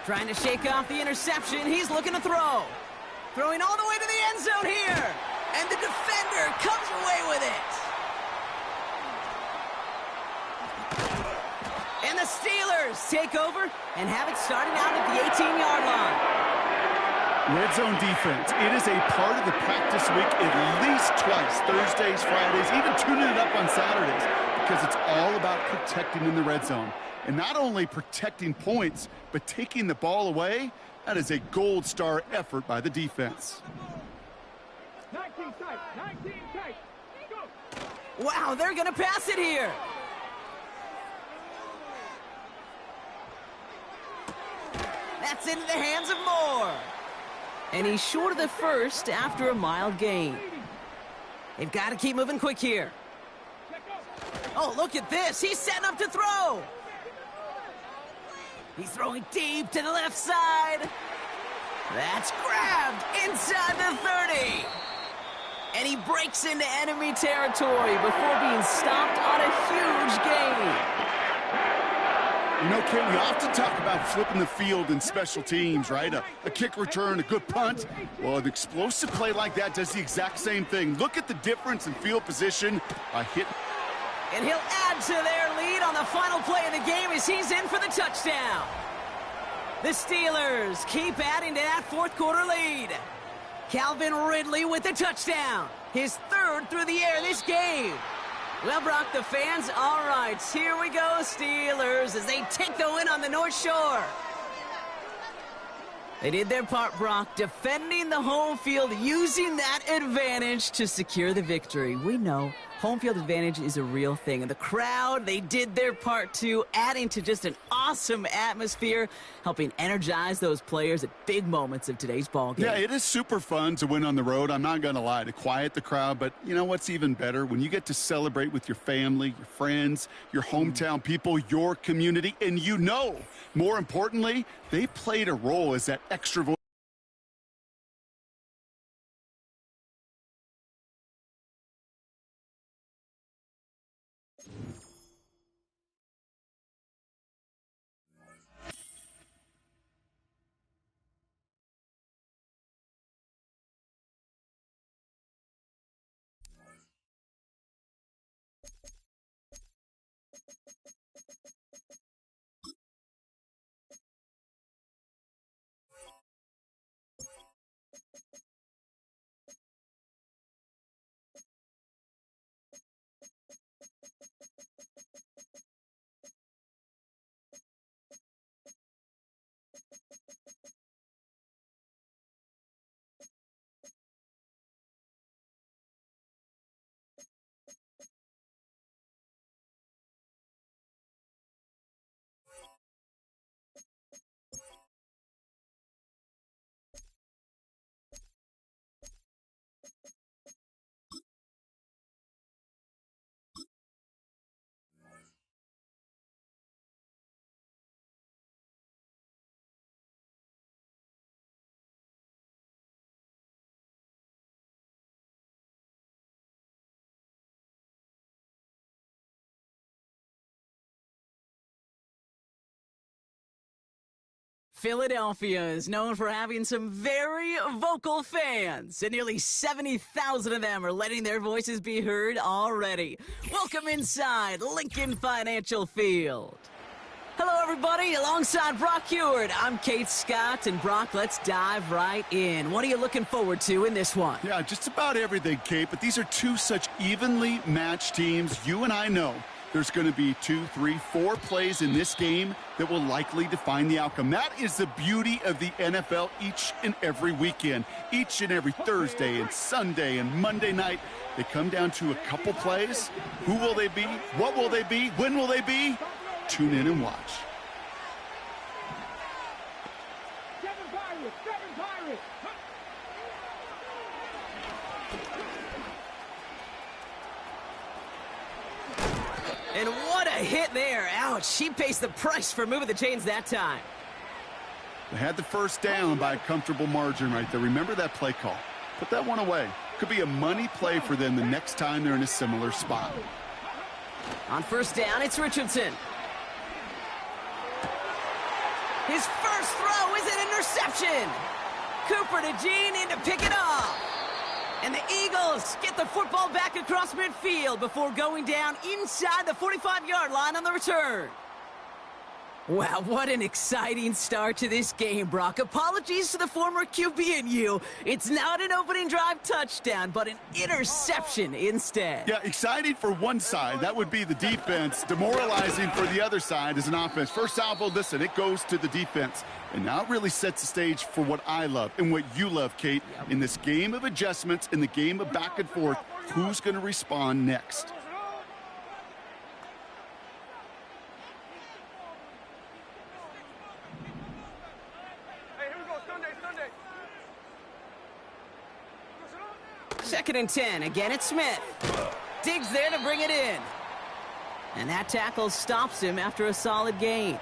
Trying to shake off the interception. He's looking to throw. Throwing all the way to the end zone here. And the defender comes away with it. And the Steelers take over and have it started out at the 18-yard line. Red zone defense. It is a part of the practice week at least twice. Thursdays, Fridays, even tuning it up on Saturdays. Because it's all about protecting in the red zone. And not only protecting points, but taking the ball away. That is a gold star effort by the defense. 19 tight, 19 tight. Go. Wow, they're going to pass it here. That's into the hands of Moore. And he's short of the first after a mild gain. They've got to keep moving quick here. Oh, look at this. He's setting up to throw. He's throwing deep to the left side. That's grabbed inside the 30. And he breaks into enemy territory before being stopped on a huge gain. You know, Kate, we often talk about flipping the field in special teams, right? A kick return, a good punt. Well, an explosive play like that does the exact same thing. Look at the difference in field position by hitting. And he'll add to their lead on the final play of the game as he's in for the touchdown. The Steelers keep adding to that 4th quarter lead. Calvin Ridley with the touchdown. His 3rd through the air this game. Well, Brock, the fans, all right, here we go, Steelers, as they take the win on the North Shore. They did their part, Brock, defending the home field, using that advantage to secure the victory. We know home field advantage is a real thing. And the crowd, they did their part too, adding to just an awesome atmosphere, helping energize those players at big moments of today's ball game. Yeah, it is super fun to win on the road. I'm not going to lie, to quiet the crowd. But you know what's even better? When you get to celebrate with your family, your friends, your hometown people, your community, and you know, more importantly, they played a role as that extra voice. Philadelphia is known for having some very vocal fans, and nearly 70,000 of them are letting their voices be heard already. Welcome inside Lincoln Financial Field. Hello, everybody. Alongside Brock Heward, I'm Kate Scott, and Brock, let's dive right in. What are you looking forward to in this one? Yeah, just about everything, Kate, but these are two such evenly matched teams. You and I know there's going to be 2, 3, 4 plays in this game that will likely define the outcome. That is the beauty of the NFL each and every weekend. Each and every Thursday and Sunday and Monday night, they come down to a couple plays. Who will they be? What will they be? When will they be? Tune in and watch. Seven Pirates. And what a hit there. Ouch, she pays the price for moving the chains that time. They had the first down by a comfortable margin right there. Remember that play call. Put that one away. Could be a money play for them the next time they're in a similar spot. On first down, it's Richardson. His first throw is an interception. Cooper to Jean in to pick it off. And the Eagles get the football back across midfield before going down inside the 45-yard line on the return. Wow, what an exciting start to this game, Brock. Apologies to the former QB and you. It's not an opening drive touchdown, but an interception instead. Yeah, exciting for one side. That would be the defense. Demoralizing for the other side as an offense. First salvo, listen, it goes to the defense. And now it really sets the stage for what I love and what you love, Kate. In this game of adjustments, in the game of back and forth, who's going to respond next? Second and 10. Again, it's Smith. Digs there to bring it in. And that tackle stops him after a solid gain.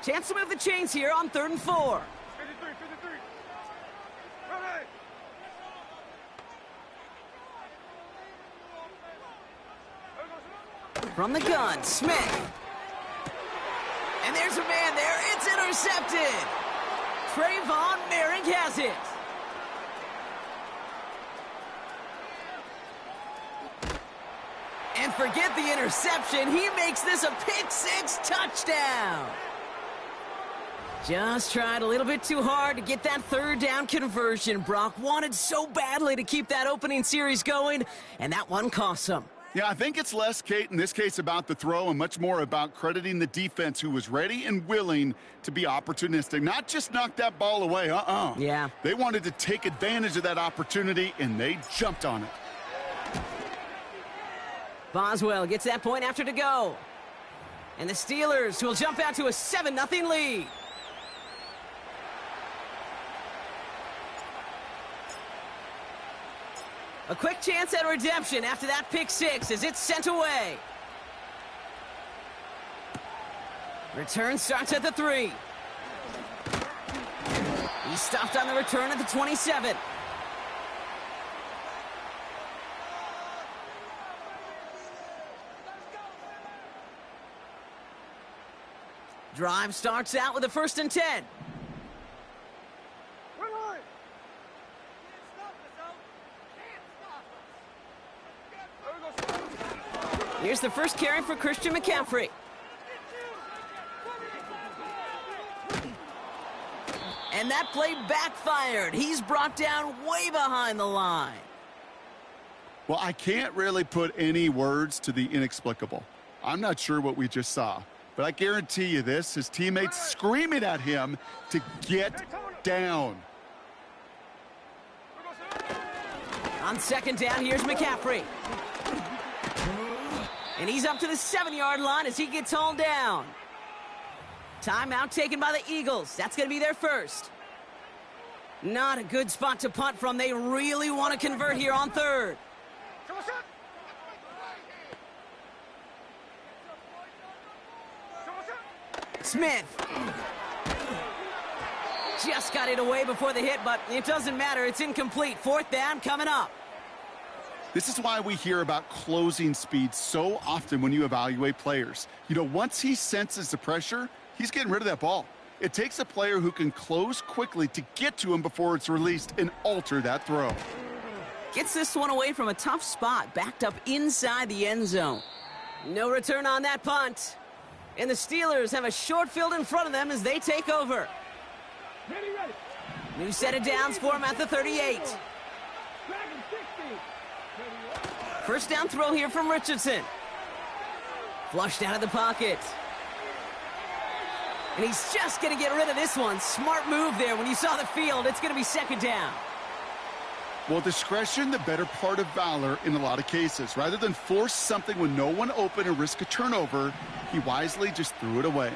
Chance to move the chains here on 3rd and 4. 53. Ready. From the gun, Smith. And there's a man there. It's intercepted. Trayvon Merrick has it. And forget the interception. He makes this a pick-6 touchdown. Just tried a little bit too hard to get that 3rd down conversion. Brock wanted so badly to keep that opening series going, and that one cost him. Yeah, I think it's less, Kate, in this case about the throw and much more about crediting the defense who was ready and willing to be opportunistic. Not just knock that ball away, Yeah. They wanted to take advantage of that opportunity, and they jumped on it. Boswell gets that point after to go. And the Steelers will jump out to a 7-0 lead. A quick chance at redemption after that pick-6 as it's sent away. Return starts at the 3. He stopped on the return at the 27. Drive starts out with a 1st and 10. Here's the first carry for Christian McCaffrey. And that play backfired. He's brought down way behind the line. Well, I can't really put any words to the inexplicable. I'm not sure what we just saw. But I guarantee you this, his teammates screaming at him to get down. On 2nd down, here's McCaffrey. And he's up to the 7-yard line as he gets hauled down. Timeout taken by the Eagles. That's going to be their first. Not a good spot to punt from. They really want to convert here on 3rd. Smith. Just got it away before the hit, but it doesn't matter. It's incomplete. 4th down coming up. This is why we hear about closing speed so often when you evaluate players. You know, once he senses the pressure, he's getting rid of that ball. It takes a player who can close quickly to get to him before it's released and alter that throw. Gets this one away from a tough spot, backed up inside the end zone. No return on that punt. And the Steelers have a short field in front of them as they take over. Ready. New set of downs for him at the 38. First down throw here from Richardson. Flushed out of the pocket. And he's just going to get rid of this one. Smart move there. When you saw the field, it's going to be second down. Well, discretion, the better part of valor in a lot of cases. Rather than force something with no one open and risk a turnover, he wisely just threw it away.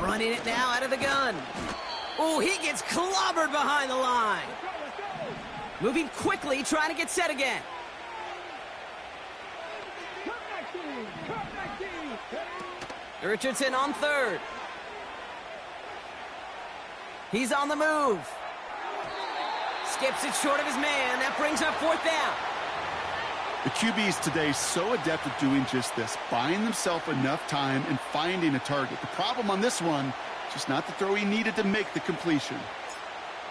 Running it now out of the gun. Oh, he gets clobbered behind the line. Moving quickly, trying to get set again. Richardson on third. He's on the move. Skips it short of his man. That brings up fourth down. The QBs today so adept at doing just this, buying themselves enough time and finding a target. The problem on this one, just not the throw he needed to make the completion.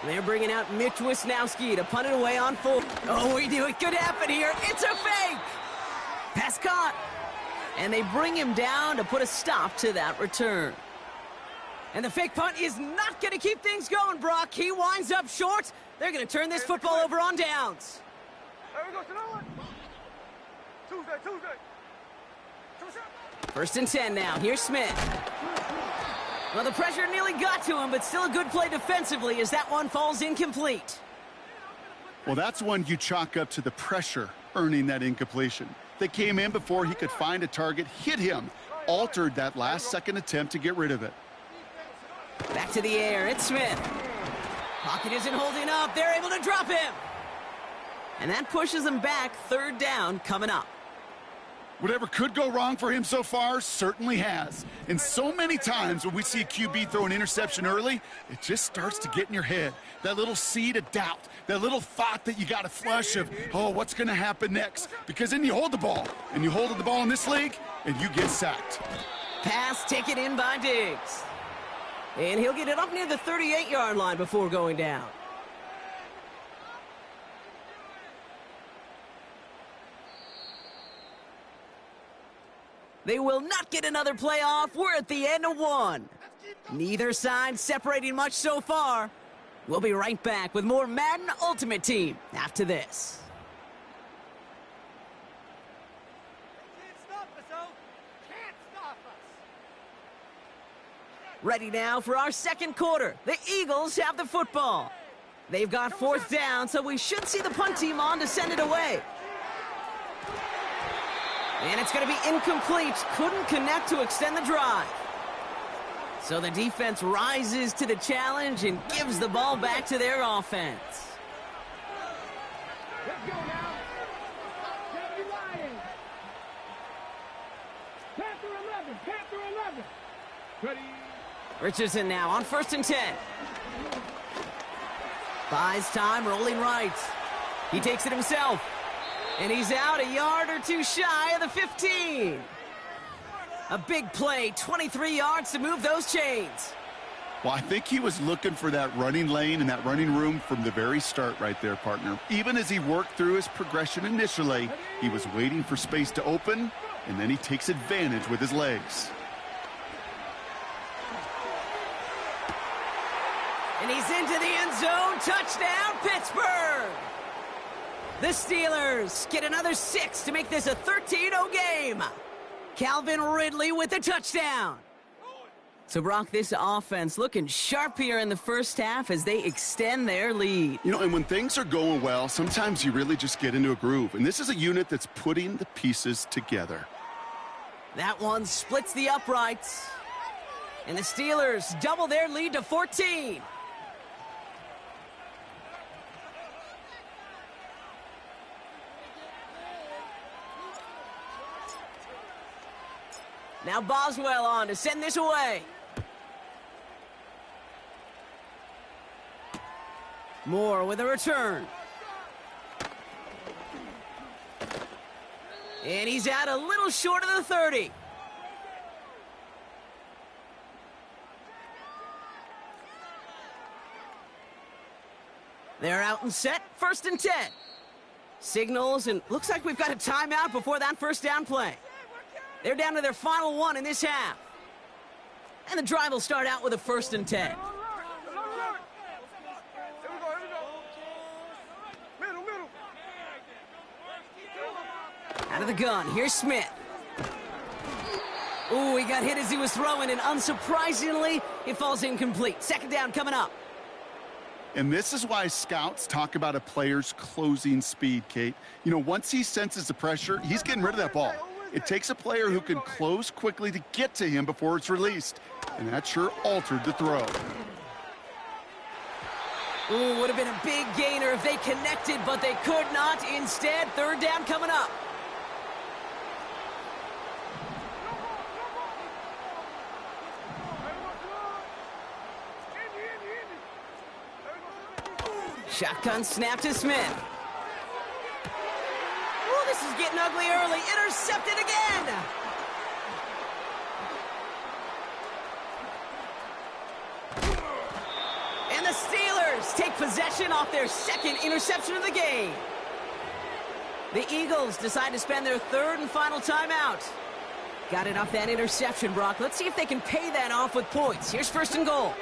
They're bringing out Mitch Wisnowski to punt it away on fourth. Oh, we knew it could happen here. It's a fake. Pass caught. And they bring him down to put a stop to that return. And the fake punt is not going to keep things going, Brock. He winds up short. They're going to turn this football over on downs. There we go. Tuesday. First and 10 now. Here's Smith. Well, the pressure nearly got to him, but still a good play defensively as that one falls incomplete. Well, that's one you chalk up to the pressure earning that incompletion. They came in before he could find a target, hit him, altered that last-second attempt to get rid of it. Back to the air. It's Smith. Pocket isn't holding up. They're able to drop him. And that pushes him back. Third down coming up. Whatever could go wrong for him so far certainly has. And so many times when we see a QB throw an interception early, it just starts to get in your head. That little seed of doubt, that little thought that you got to flush of, oh, what's going to happen next? Because then you hold the ball, and you hold the ball in this league, and you get sacked. Pass taken in by Diggs. And he'll get it up near the 38-yard line before going down. They will not get another play off. We're at the end of one. Neither side separating much so far. We'll be right back with more Madden Ultimate Team after this. Can't stop us, O. Can't stop us. Ready now for our second quarter. The Eagles have the football. They've got fourth down, so we should see the punt team on to send it away. And it's going to be incomplete. Couldn't connect to extend the drive. So the defense rises to the challenge and gives the ball back to their offense. Let's go now. Deputy Lions. Panther 11. Ready. Richardson now on first and 10. Buys time, rolling right. He takes it himself. And he's out a yard or two shy of the 15. A big play, 23 yards to move those chains. Well, I think he was looking for that running lane and that running room from the very start right there, partner. Even as he worked through his progression initially, he was waiting for space to open, and then he takes advantage with his legs. And he's into the end zone. Touchdown, Pittsburgh! The Steelers get another 6 to make this a 13-0 game. Calvin Ridley with a touchdown. So, Brock, this offense looking sharp here in the first half as they extend their lead. You know, and when things are going well, sometimes you really just get into a groove. And this is a unit that's putting the pieces together. That one splits the uprights. And the Steelers double their lead to 14. Now Boswell on to send this away. Moore with a return. And he's out a little short of the 30. They're out and set, 1st and 10. Signals, and looks like we've got a timeout before that first down play. They're down to their final one in this half. And the drive will start out with a 1st and 10. Out of the gun, here's Smith. Ooh, he got hit as he was throwing, and unsurprisingly, it falls incomplete. 2nd down coming up. And this is why scouts talk about a player's closing speed, Kate. You know, once he senses the pressure, he's getting rid of that ball. It takes a player who can close quickly to get to him before it's released. And that sure altered the throw. Ooh, would have been a big gainer if they connected, but they could not. Instead, 3rd down coming up. Shotgun snap to Smith. Ooh, this is getting ugly early. Intercepted again. And the Steelers take possession off their 2nd interception of the game. The Eagles decide to spend their 3rd and final timeout. Got it off that interception, Brock. Let's see if they can pay that off with points. Here's 1st and goal.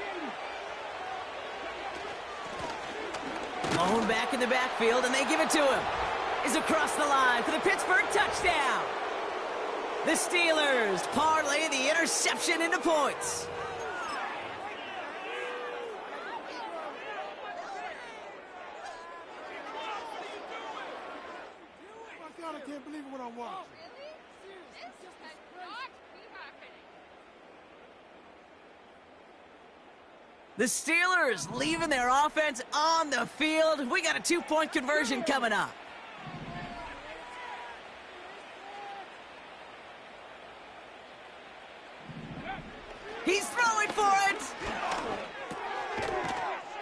Owned back in the backfield, and they give it to him. Is across the line for the Pittsburgh touchdown. The Steelers parlay the interception into points. God, I can't believe what I'm watching. The Steelers leaving their offense on the field. We got a 2-point conversion coming up. He's throwing for it.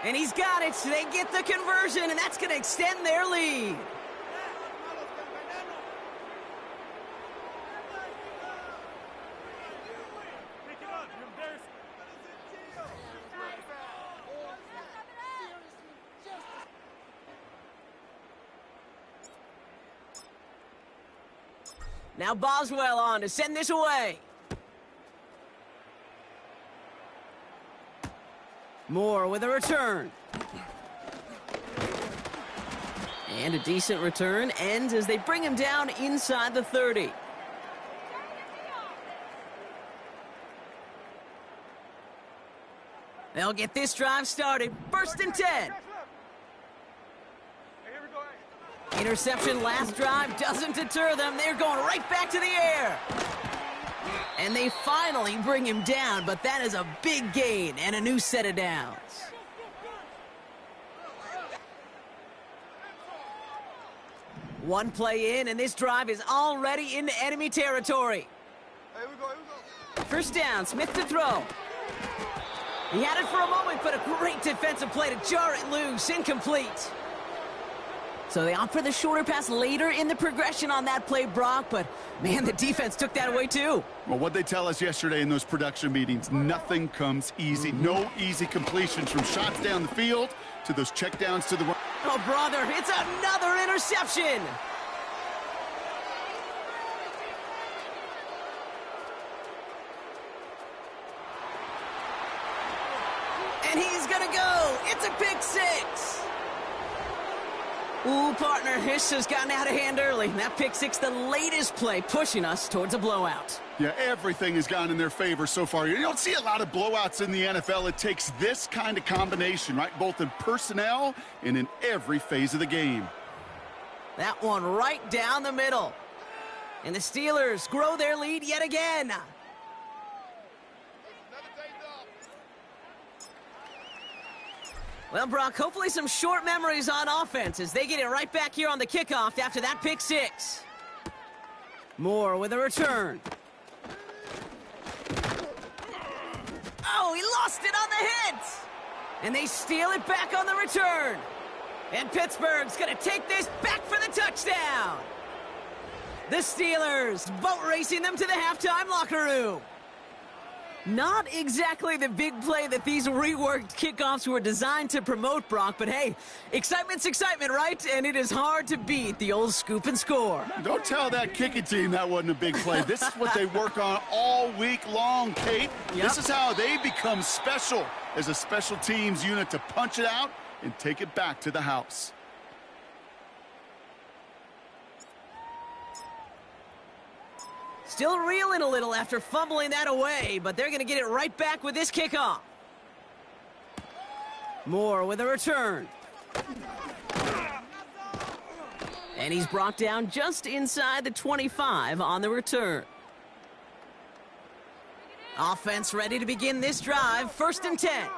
And he's got it. So they get the conversion, and that's going to extend their lead. Now Boswell on to send this away. Moore with a return. And a decent return ends as they bring him down inside the 30. They'll get this drive started. 1st and 10. Interception last drive doesn't deter them. They're going right back to the air. And they finally bring him down, but that is a big gain and a new set of downs. One play in, and this drive is already into enemy territory. Here we go. 1st down, Smith to throw. He had it for a moment, but a great defensive play to jar it loose. Incomplete. So they opt for the shorter pass later in the progression on that play, Brock, but man, the defense took that away too. Well, what they tell us yesterday in those production meetings, nothing comes easy. No easy completions from shots down the field to those checkdowns to the run. Oh, brother, it's another interception. And he's gonna go. It's a pick 6. Ooh, partner, this has gotten out of hand early. That pick 6, the latest play, pushing us towards a blowout. Yeah, everything has gone in their favor so far. You don't see a lot of blowouts in the NFL. It takes this kind of combination, right? Both in personnel and in every phase of the game. That one right down the middle. And the Steelers grow their lead yet again. Well, Brock, hopefully some short memories on offense as they get it right back here on the kickoff after that pick 6. Moore with a return. Oh, he lost it on the hit! And they steal it back on the return. And Pittsburgh's going to take this back for the touchdown. The Steelers boat racing them to the halftime locker room. Not exactly the big play that these reworked kickoffs were designed to promote, Brock, but hey, excitement's excitement, right? And it is hard to beat the old scoop and score. Don't tell that kicking team that wasn't a big play. This is what they work on all week long, Kate. Yep. This is how they become special as a special teams unit to punch it out and take it back to the house. Still reeling a little after fumbling that away, but they're going to get it right back with this kickoff. Moore with a return. And he's brought down just inside the 25 on the return. Offense ready to begin this drive. 1st and 10.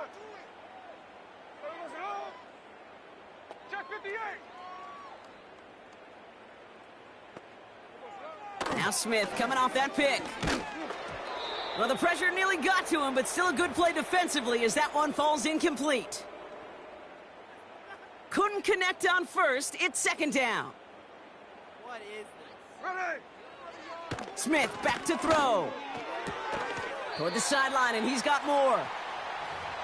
Check 58. Now Smith coming off that pick. Well, the pressure nearly got to him, but still a good play defensively as that one falls incomplete. Couldn't connect on 1st. It's 2nd down. What is this? Ready. Smith back to throw. Toward the sideline, and he's got more.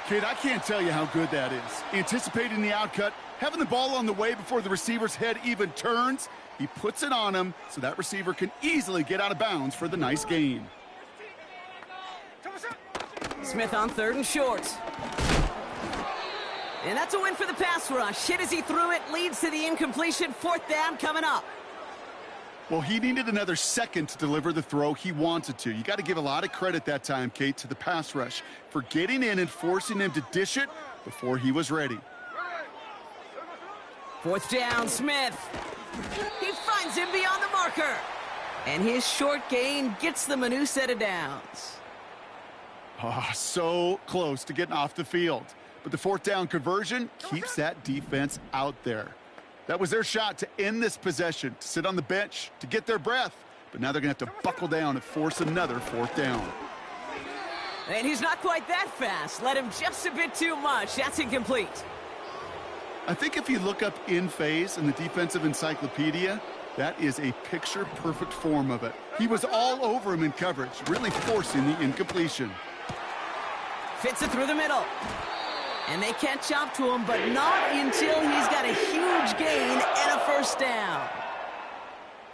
Kate, I can't tell you how good that is. Anticipating the outcut, having the ball on the way before the receiver's head even turns. He puts it on him so that receiver can easily get out of bounds for the nice gain. Smith on 3rd and short. And that's a win for the pass rush. Hit as he threw it, leads to the incompletion. 4th down coming up. Well, he needed another second to deliver the throw he wanted to. You got to give a lot of credit that time, Kate, to the pass rush for getting in and forcing him to dish it before he was ready. 4th down, Smith. He finds him beyond the marker. And his short gain gets them a new set of downs. Oh, so close to getting off the field. But the 4th down conversion keeps that defense out there. That was their shot to end this possession, to sit on the bench, to get their breath. But now they're going to have to buckle down and force another 4th down. And he's not quite that fast. Let him just a bit too much. That's incomplete. I think if you look up in phase in the defensive encyclopedia, that is a picture-perfect form of it. He was all over him in coverage, really forcing the incompletion. Fits it through the middle. And they catch up to him, but not until he's got a huge gain and a 1st down.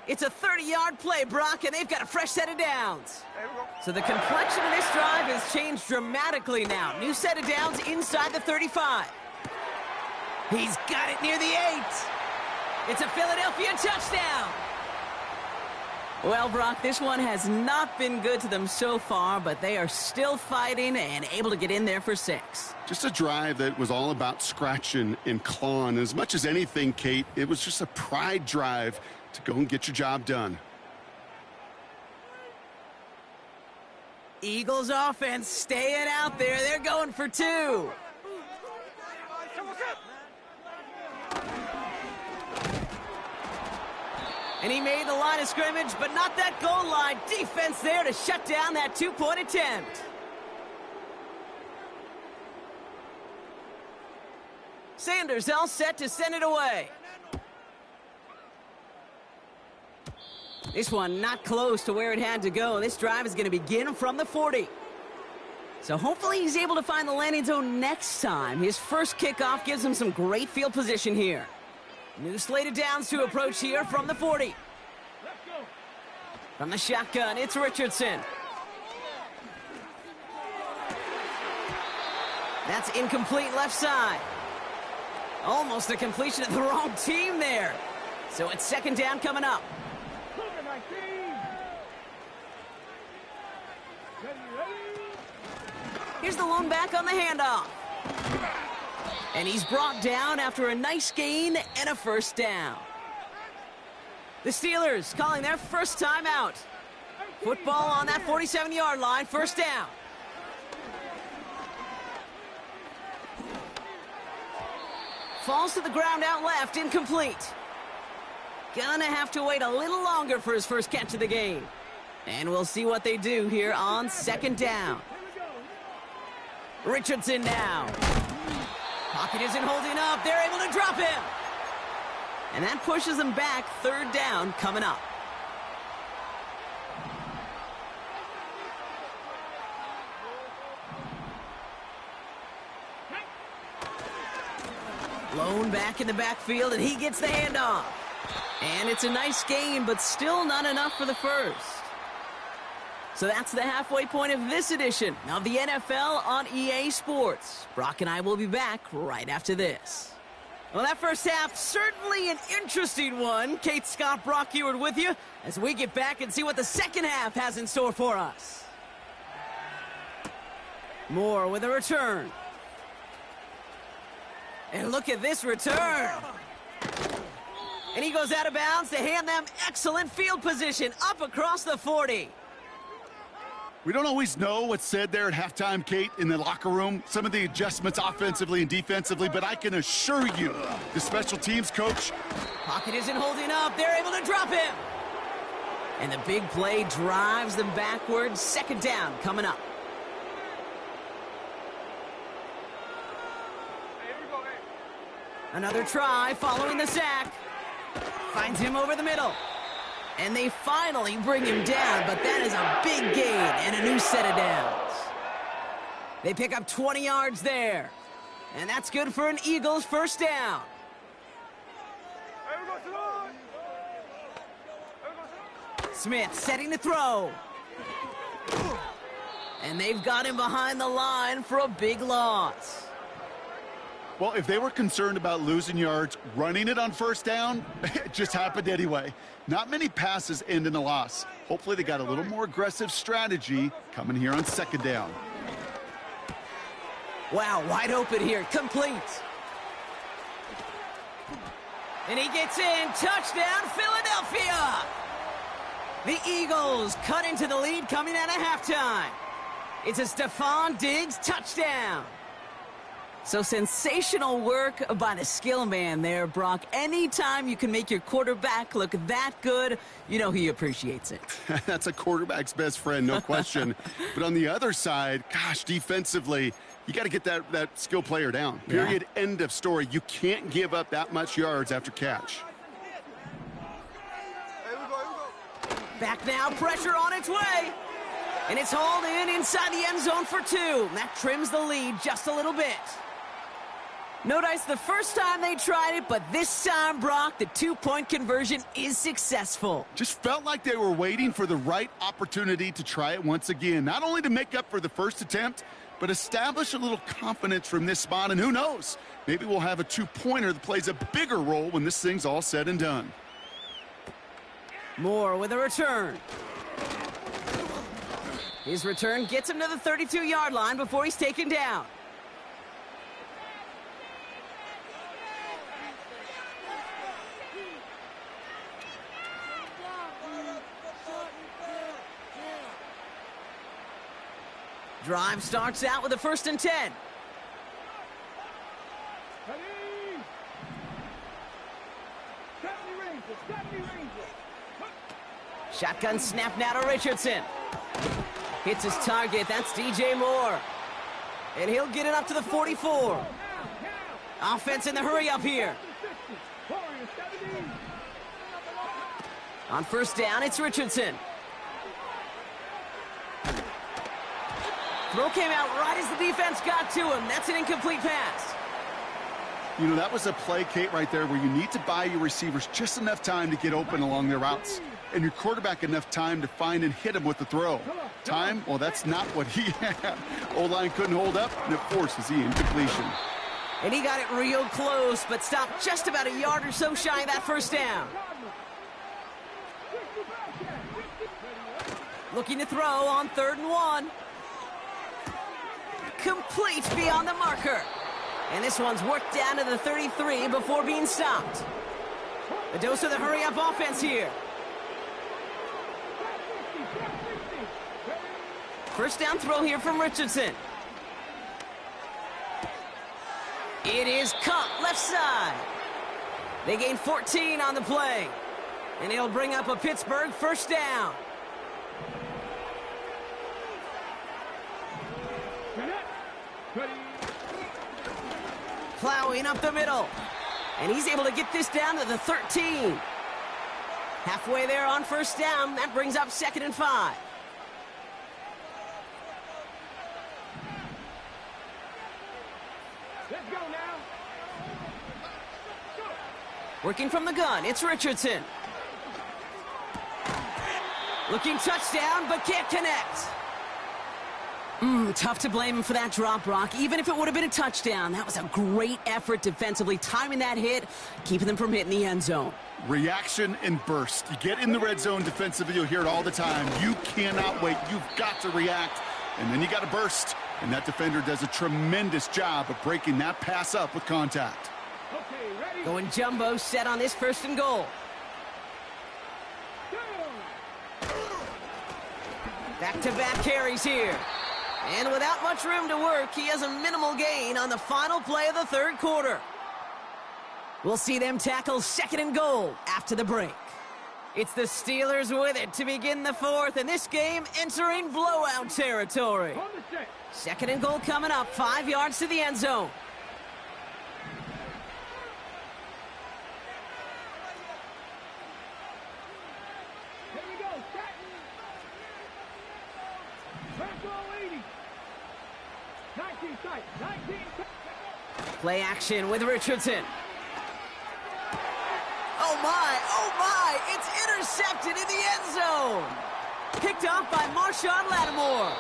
It's a 30-yard play, Brock, and they've got a fresh set of downs. So the complexion of this drive has changed dramatically now. New set of downs inside the 35. He's got it near the 8. It's a Philadelphia touchdown. Well, Brock, this one has not been good to them so far, but they are still fighting and able to get in there for 6. Just a drive that was all about scratching and clawing. As much as anything, Kate, it was just a pride drive to go and get your job done. Eagles offense staying out there. They're going for 2. And he made the line of scrimmage, but not that goal line. Defense there to shut down that 2-point attempt. Sanders all set to send it away. This one not close to where it had to go. This drive is going to begin from the 40. So hopefully he's able to find the landing zone next time. His first kickoff gives him some great field position here. New slate of downs to approach here from the 40. From the shotgun, it's Richardson. That's incomplete left side. Almost a completion of the wrong team there. So it's 2nd down coming up. Here's the lone back on the handoff. And he's brought down after a nice gain and a 1st down. The Steelers calling their first timeout. Football on that 47-yard line, 1st down. Falls to the ground out left, incomplete. Gonna have to wait a little longer for his first catch of the game. And we'll see what they do here on 2nd down. Richardson now. Pocket isn't holding up. They're able to drop him. And that pushes them back. 3rd down coming up. Blown back in the backfield, and he gets the handoff. And it's a nice gain, but still not enough for the first. So that's the halfway point of this edition of the NFL on EA Sports. Brock and I will be back right after this. Well, that first half, certainly an interesting one. Kate, Scott, Brock Ewart with you as we get back and see what the second half has in store for us. Moore with a return. And look at this return. And he goes out of bounds to hand them excellent field position up across the 40. We don't always know what's said there at halftime, Kate, in the locker room. Some of the adjustments offensively and defensively, but I can assure you, the special teams coach. Pocket isn't holding up. They're able to drop him. And the big play drives them backwards. Second down coming up. Another try following the sack. Finds him over the middle. And they finally bring him down, but that is a big gain and a new set of downs. They pick up 20 yards there. And that's good for an Eagles first down. Smith setting the throw. And they've got him behind the line for a big loss. Well, if they were concerned about losing yards, running it on first down, it just happened anyway. Not many passes end in a loss. Hopefully they got a little more aggressive strategy coming here on second down. Wow, wide open here, complete. And he gets in, touchdown, Philadelphia! The Eagles cut into the lead coming out of halftime. It's a Stephon Diggs touchdown. So sensational work by the skill man there, Brock. Anytime you can make your quarterback look that good, you know he appreciates it. That's a quarterback's best friend, no question. But on the other side, gosh, defensively, you got to get that skill player down. Period, end of story. You can't give up that much yards after catch. Back now, pressure on its way. And it's hauled in inside the end zone for 2. That trims the lead just a little bit. No dice the first time they tried it, but this time, Brock, the 2-point conversion is successful. Just felt like they were waiting for the right opportunity to try it once again. Not only to make up for the first attempt, but establish a little confidence from this spot. And who knows, maybe we'll have a 2-pointer that plays a bigger role when this thing's all said and done. Moore with a return. His return gets him to the 32-yard line before he's taken down. Drive starts out with a 1st and 10. Shotgun snap now to Richardson. Hits his target. That's DJ Moore. And he'll get it up to the 44. Offense in the hurry up here. On first down, it's Richardson. Throw came out right as the defense got to him. That's an incomplete pass. You know, that was a play, Kate, right there where you need to buy your receivers just enough time to get open along their routes. And your quarterback enough time to find and hit him with the throw. Time? Well, that's not what he had. O-line couldn't hold up, and it forces the incompletion. And he got it real close, but stopped just about a yard or so shy of that first down. Looking to throw on 3rd and 1. Complete beyond the marker. And this one's worked down to the 33 before being stopped. A dose of the hurry-up offense here. First down throw here from Richardson. It is caught left side. They gain 14 on the play. And it'll bring up a Pittsburgh first down. Plowing up the middle. And he's able to get this down to the 13. Halfway there on first down. That brings up 2nd and 5. Let's go now. Working from the gun, it's Richardson. Looking touchdown, but can't connect. Tough to blame him for that drop, Brock. Even if it would have been a touchdown, that was a great effort defensively, timing that hit, keeping them from hitting the end zone. Reaction and burst. You get in the red zone defensively, you'll hear it all the time. You cannot wait. You've got to react, and then you got to burst. And that defender does a tremendous job of breaking that pass up with contact. Going jumbo set on this 1st and goal. Back-to-back carries here. And without much room to work, he has a minimal gain on the final play of the 3rd quarter. We'll see them tackle 2nd and goal after the break. It's the Steelers with it to begin the 4th, and this game entering blowout territory. 2nd and goal coming up, 5 yards to the end zone. Play action with Richardson. Oh my, it's intercepted in the end zone. Picked off by Marshawn Lattimore.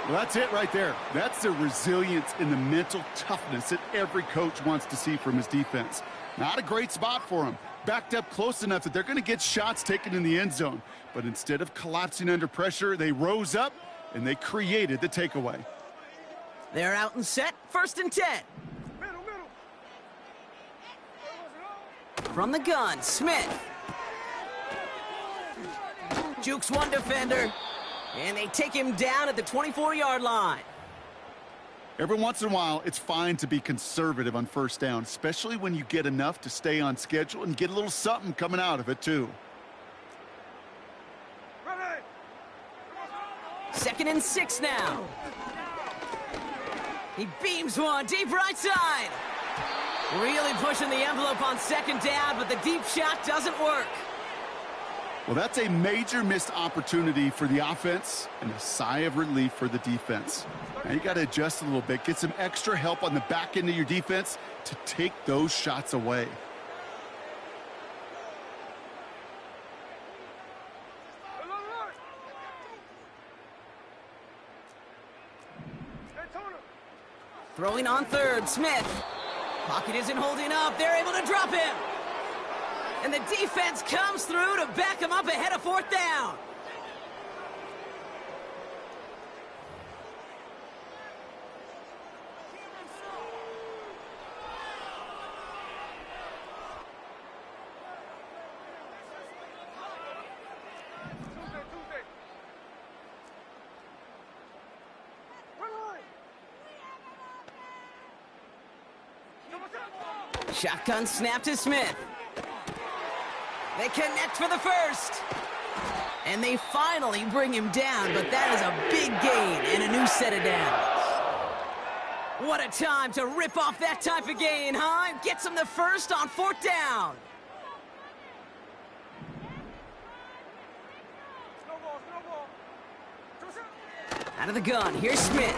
Well, that's it right there. That's the resilience and the mental toughness that every coach wants to see from his defense. Not a great spot for him. Backed up close enough that they're going to get shots taken in the end zone. But instead of collapsing under pressure, they rose up and they created the takeaway. They're out and set, 1st and 10. From the gun, Smith. Jukes one defender, and they take him down at the 24-yard line. Every once in a while, it's fine to be conservative on 1st down, especially when you get enough to stay on schedule and get a little something coming out of it, too. 2nd and 6 now. He beams one deep right side. Really pushing the envelope on 2nd down, but the deep shot doesn't work. Well, that's a major missed opportunity for the offense and a sigh of relief for the defense. Now you got to adjust a little bit, get some extra help on the back end of your defense to take those shots away. Throwing on 3rd, Smith. Pocket isn't holding up. They're able to drop him. And the defense comes through to back him up ahead of 4th down. Shotgun snap to Smith. They connect for the 1st. And they finally bring him down, but that is a big gain and a new set of downs. What a time to rip off that type of gain, huh? Gets him the 1st on 4th down. Out of the gun, here's Smith.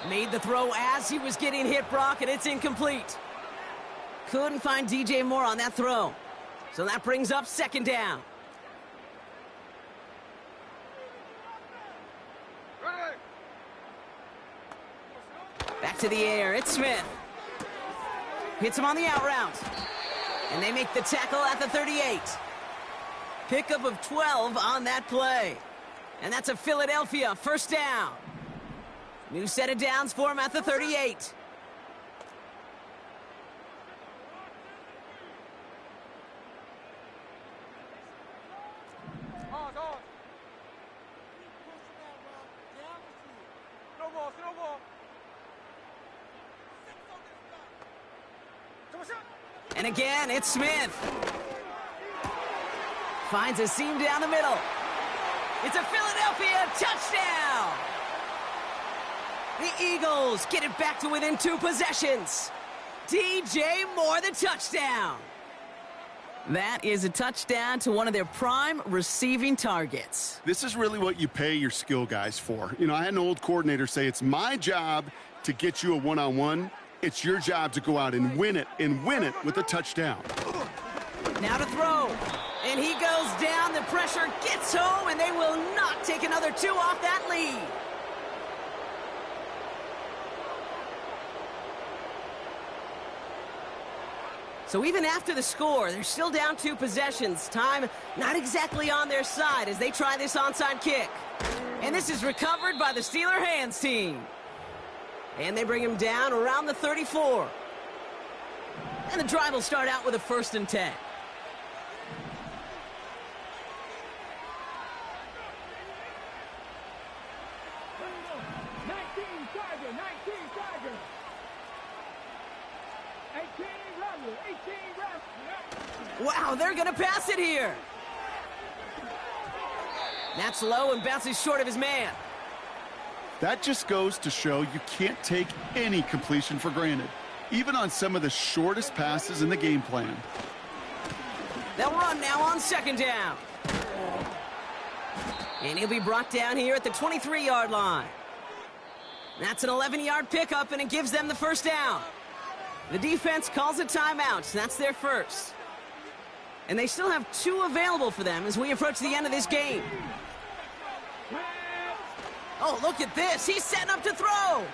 Made the throw as he was getting hit, Brock, and it's incomplete. Couldn't find DJ Moore on that throw. So that brings up 2nd down. Back to the air, it's Smith. Hits him on the out route. And they make the tackle at the 38. Pickup of 12 on that play. And that's a Philadelphia 1st down. New set of downs for him at the 38. And again, it's Smith. Finds a seam down the middle. It's a Philadelphia touchdown! The Eagles get it back to within 2 possessions. DJ Moore, the touchdown. That is a touchdown to one of their prime receiving targets. This is really what you pay your skill guys for. You know, I had an old coordinator say it's my job to get you a one-on-one, It's your job to go out and win it with a touchdown. Now to throw. And he goes down. The pressure gets home, and they will not take another 2 off that lead. So even after the score, they're still down 2 possessions. Time not exactly on their side as they try this onside kick. And this is recovered by the Steeler hands team. And they bring him down around the 34. And the drive will start out with a 1st and 10. Wow, they're going to pass it here. That's low and bounces short of his man. That just goes to show you can't take any completion for granted, even on some of the shortest passes in the game plan. They'll run now on 2nd down. And he'll be brought down here at the 23-yard line. That's an 11-yard pickup, and it gives them the 1st down. The defense calls a timeout. That's their first. And they still have 2 available for them as we approach the end of this game. Oh, look at this. He's setting up to throw.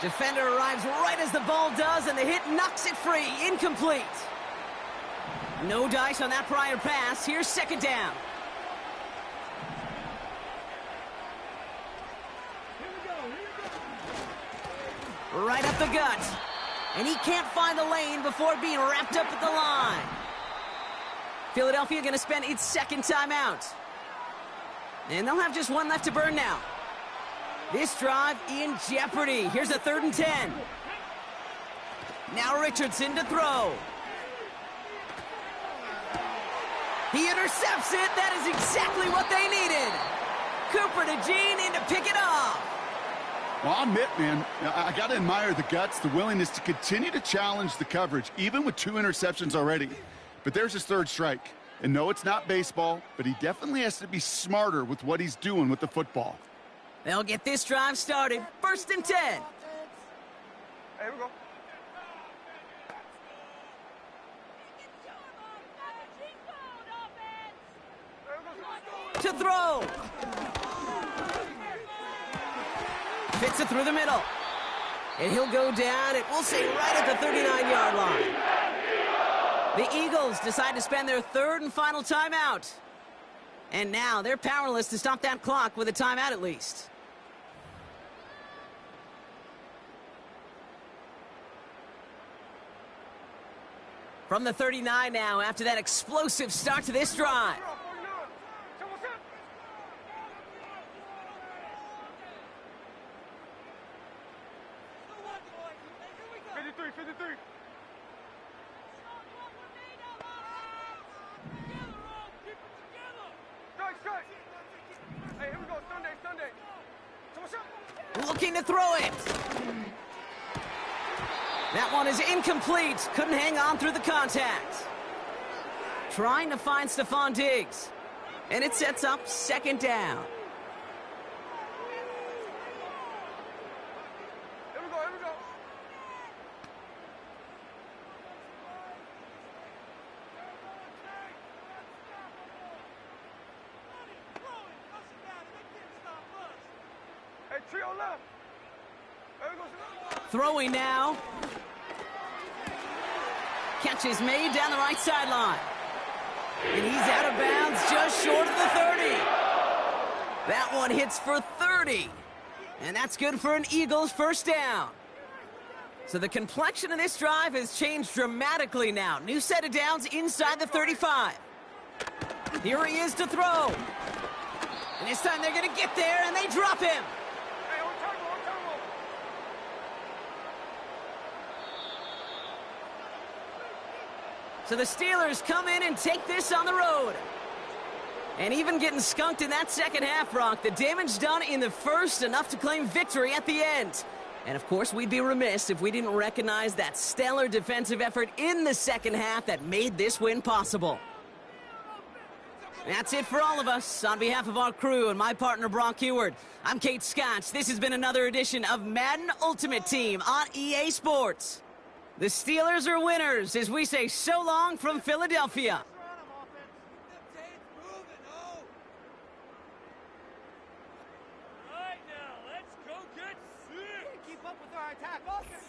Defender arrives right as the ball does, and the hit knocks it free. Incomplete. No dice on that prior pass. Here's 2nd down. Right up the gut. And he can't find the lane before being wrapped up at the line. Philadelphia going to spend its 2nd timeout. And they'll have just 1 left to burn now. This drive in jeopardy. Here's a 3rd and 10. Now Richardson to throw. He intercepts it. That is exactly what they needed. Cooper to Gene in to pick it off. Well, I'll admit, man, I got to admire the guts, the willingness to continue to challenge the coverage, even with 2 interceptions already. But there's his 3rd strike. And no, it's not baseball, but he definitely has to be smarter with what he's doing with the football. They'll get this drive started. 1st and 10. Hey, here we go. To throw. Fits it through the middle. And he'll go down, it will say right at the 39-yard line. The Eagles decide to spend their 3rd and final timeout. And now they're powerless to stop that clock with a timeout at least. From the 39 now, after that explosive start to this drive. Looking to throw it. That one is incomplete. Couldn't hang on through the contact. Trying to find Stephon Diggs. And it sets up 2nd down. Here we go, here we go. Hey, trio left. There we go. Throwing now. Catch is made down the right sideline. And he's out of bounds just short of the 30. That one hits for 30. And that's good for an Eagles 1st down. So the complexion of this drive has changed dramatically now. New set of downs inside the 35. Here he is to throw. And this time they're going to get there, and they drop him. So the Steelers come in and take this on the road. And even getting skunked in that 2nd half, Brock, the damage done in the 1st, enough to claim victory at the end. And, of course, we'd be remiss if we didn't recognize that stellar defensive effort in the 2nd half that made this win possible. That's it for all of us. On behalf of our crew and my partner, Brock Heward, I'm Kate Scott. This has been another edition of Madden Ultimate Team on EA Sports. The Steelers are winners as we say so long from Philadelphia. Run 'em, offense. The tape's moving, oh! All right, now, let's go get sick! Can't keep up with our attack offense.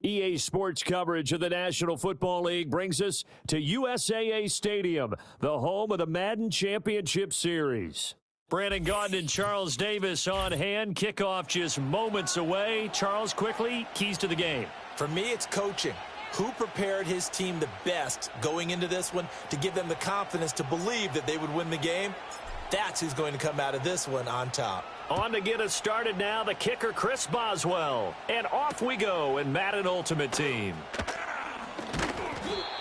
EA Sports coverage of the National Football League brings us to USAA Stadium, the home of the Madden Championship Series. Brandon Gaudin and Charles Davis on hand. Kickoff just moments away. Charles, quickly, keys to the game. For me, it's coaching. Who prepared his team the best going into this one to give them the confidence to believe that they would win the game? That's who's going to come out of this one on top. On to get us started now, the kicker, Chris Boswell. And off we go in Madden Ultimate Team.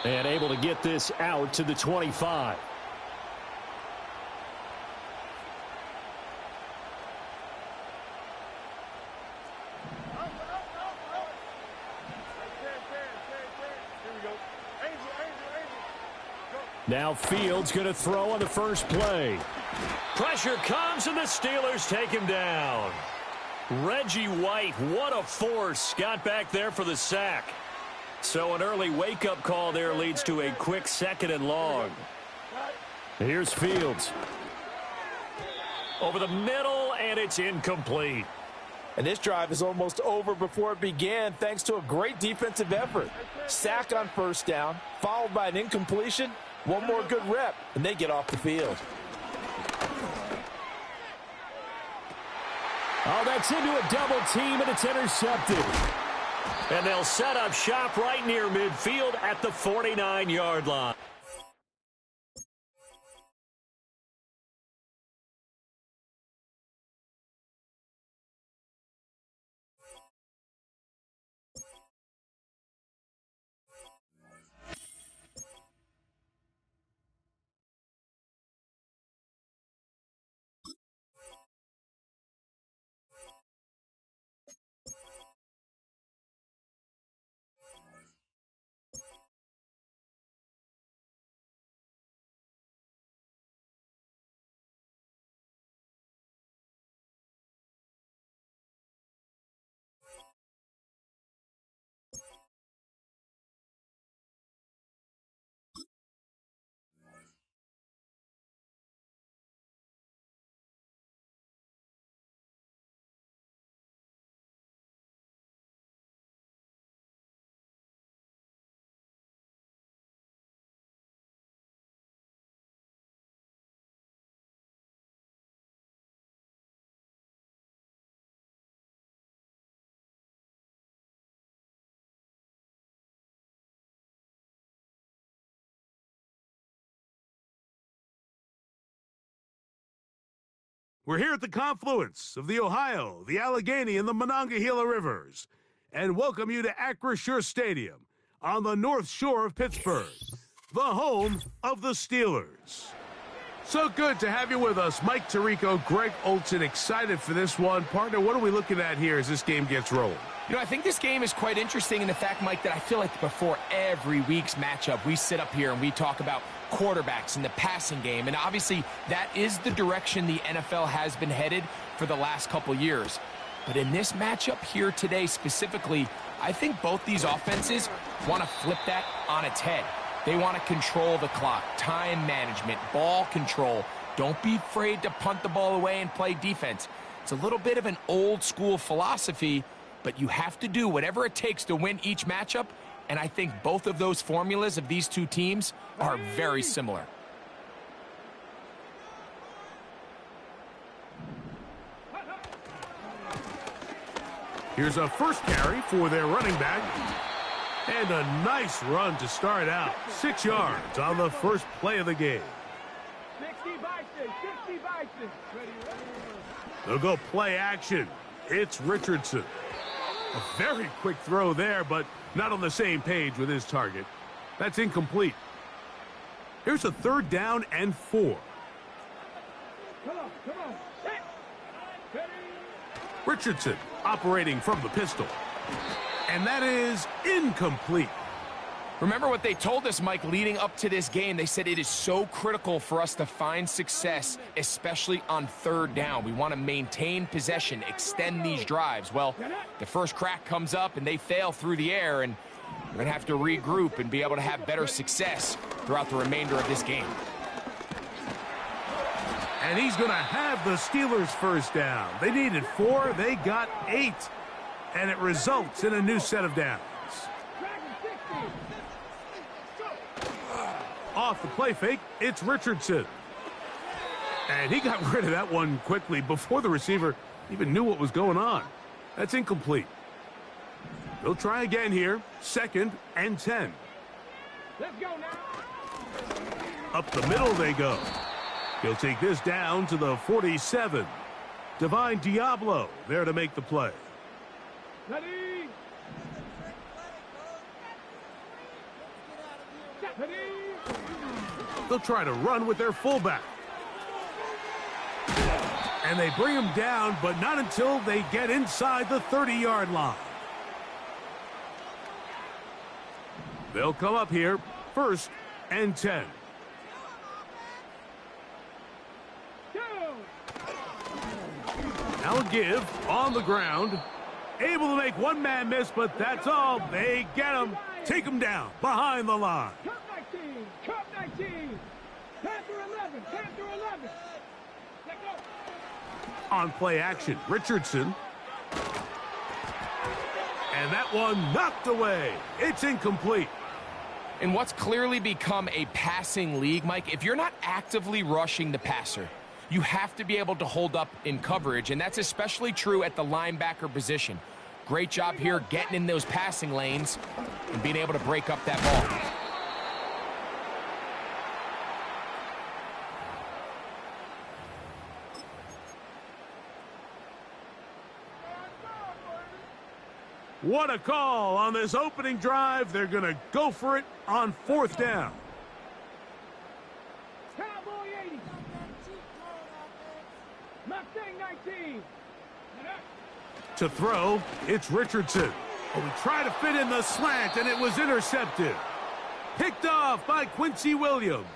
And able to get this out to the 25. Now Fields going to throw on the first play. Pressure comes, and the Steelers take him down. Reggie White, what a force, got back there for the sack. So an early wake-up call there leads to a quick 2nd and long. Here's Fields. Over the middle, and it's incomplete. And this drive is almost over before it began thanks to a great defensive effort. Sack on first down, followed by an incompletion. One more good rep, and they get off the field. Oh, that's into a double team, and it's intercepted. And they'll set up shop right near midfield at the 49-yard line. We're here at the confluence of the Ohio, the Allegheny, and the Monongahela Rivers, and welcome you to Acrisure Stadium on the North Shore of Pittsburgh, the home of the Steelers. So good to have you with us. Mike Tirico, Greg Olson, excited for this one. Partner, what are we looking at here as this game gets rolling? You know, I think this game is quite interesting in the fact, Mike, that I feel like before every week's matchup, we sit up here and we talk about quarterbacks and the passing game. And obviously, that is the direction the NFL has been headed for the last couple years. But in this matchup here today specifically, I think both these offenses want to flip that on its head. They want to control the clock, time management, ball control. Don't be afraid to punt the ball away and play defense. It's a little bit of an old school philosophy, but you have to do whatever it takes to win each matchup, and I think both of those formulas of these two teams are very similar. Here's a first carry for their running back. And a nice run to start out. 6 yards on the first play of the game. 60 Bison. They'll go play action. It's Richardson. A very quick throw there, but not on the same page with his target. That's incomplete. Here's a 3rd down and 4. Come on. Richardson operating from the pistol. And that is incomplete. Remember what they told us, Mike, leading up to this game. They said it is so critical for us to find success, especially on 3rd down. We want to maintain possession, extend these drives. Well, the first crack comes up and they fail through the air, and we're going to have to regroup and be able to have better success throughout the remainder of this game. And he's going to have the Steelers' first down. They needed 4, they got 8. And it results in a new set of downs. Off the play fake, it's Richardson. And he got rid of that one quickly before the receiver even knew what was going on. That's incomplete. They'll try again here. 2nd and 10. Let's go now. Up the middle they go. He'll take this down to the 47. Divine Diablo there to make the play. Ready. They'll try to run with their fullback. And they bring him down, but not until they get inside the 30-yard line. They'll come up here, 1st and 10. Now a give on the ground. Able to make one man miss, but that's all. They get him. Take him down behind the line. Cup 19. Panther 11. Let go. On play action, Richardson. And that one knocked away. It's incomplete. In what's clearly become a passing league, Mike, if you're not actively rushing the passer, you have to be able to hold up in coverage, and that's especially true at the linebacker position. Great job here getting in those passing lanes and being able to break up that ball. What a call on this opening drive. They're going to go for it on 4th down. Cowboy 80. Mustang 19. To throw, it's Richardson. Oh, he tried to fit in the slant, and it was intercepted. Picked off by Quincy Williams.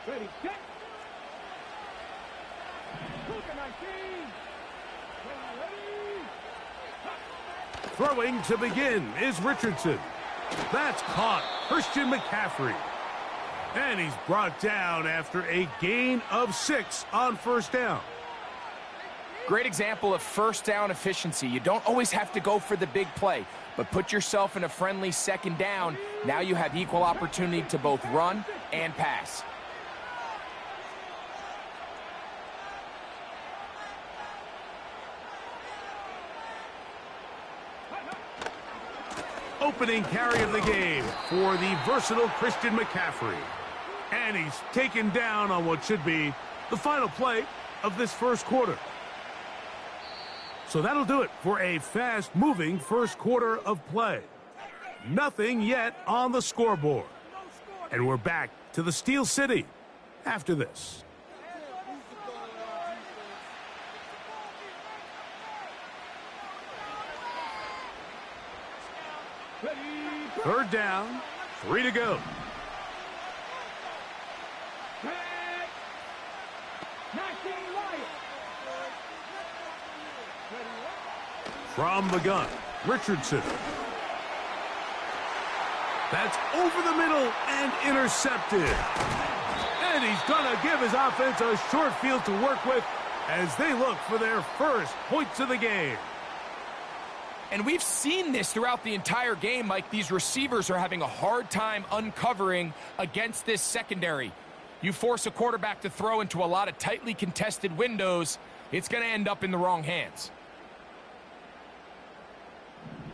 Ready, set. Cougar 19. Ready. Throwing to begin is Richardson. That's caught. Christian McCaffrey. And he's brought down after a gain of 6 on 1st down. Great example of 1st down efficiency. You don't always have to go for the big play, but put yourself in a friendly 2nd down. Now you have equal opportunity to both run and pass. opening carry of the game for the versatile Christian McCaffrey. And he's taken down on what should be the final play of this first quarter. So that'll do it for a fast-moving first quarter of play. Nothing yet on the scoreboard. And we're back to the Steel City after this. Third down, 3 to go. From the gun, Richardson. That's over the middle and intercepted. And he's going to give his offense a short field to work with as they look for their first points of the game. And we've seen this throughout the entire game, Mike. These receivers are having a hard time uncovering against this secondary. You force a quarterback to throw into a lot of tightly contested windows, it's going to end up in the wrong hands.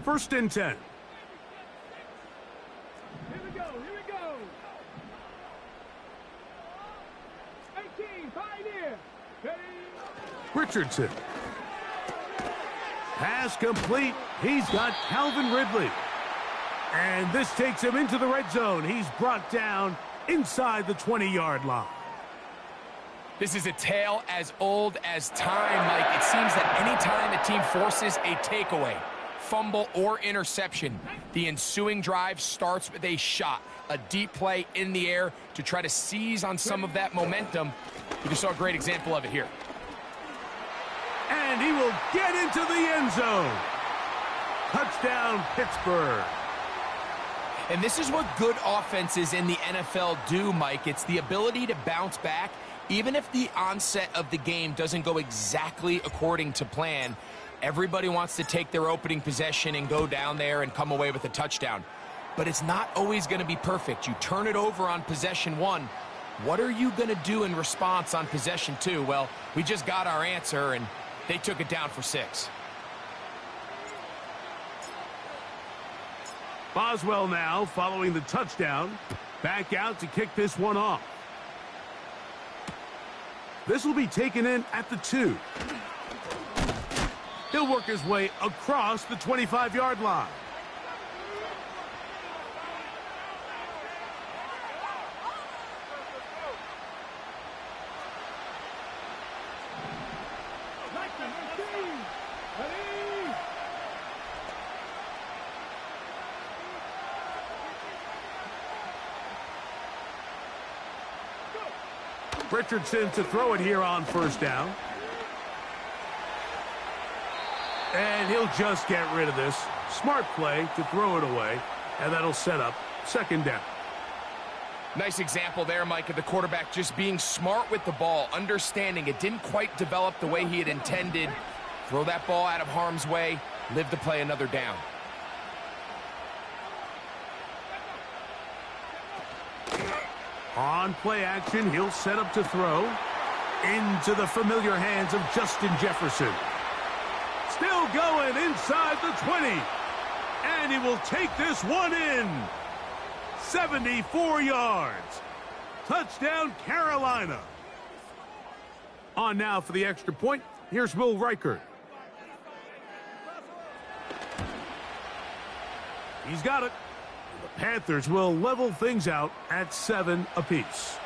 First and 10. Here we go, here we go. 18, Pioneer. Ready? Richardson. Pass complete. He's got Calvin Ridley. And this takes him into the red zone. He's brought down inside the 20-yard line. This is a tale as old as time, Mike. It seems that any time a team forces a takeaway, fumble, or interception, the ensuing drive starts with a shot, a deep play in the air to try to seize on some of that momentum. You just saw a great example of it here. And he will get into the end zone. Touchdown, Pittsburgh. And this is what good offenses in the NFL do, Mike. It's the ability to bounce back, even if the onset of the game doesn't go exactly according to plan. Everybody wants to take their opening possession and go down there and come away with a touchdown. But it's not always going to be perfect. You turn it over on possession 1. What are you going to do in response on possession 2? Well, we just got our answer, and they took it down for 6. Boswell now following the touchdown. Back out to kick this one off. This will be taken in at the 2. He'll work his way across the 25-yard line. Richardson to throw it here on first down. And he'll just get rid of this. Smart play to throw it away, and that'll set up second down. Nice example there, Mike, of the quarterback just being smart with the ball, understanding it didn't quite develop the way he had intended. Throw that ball out of harm's way, live to play another down. On play action, he'll set up to throw into the familiar hands of Justin Jefferson. Still going inside the 20. And he will take this one in. 74 yards. Touchdown, Carolina. On now for the extra point. Here's Will Reichert. He's got it. The Panthers will level things out at 7 apiece.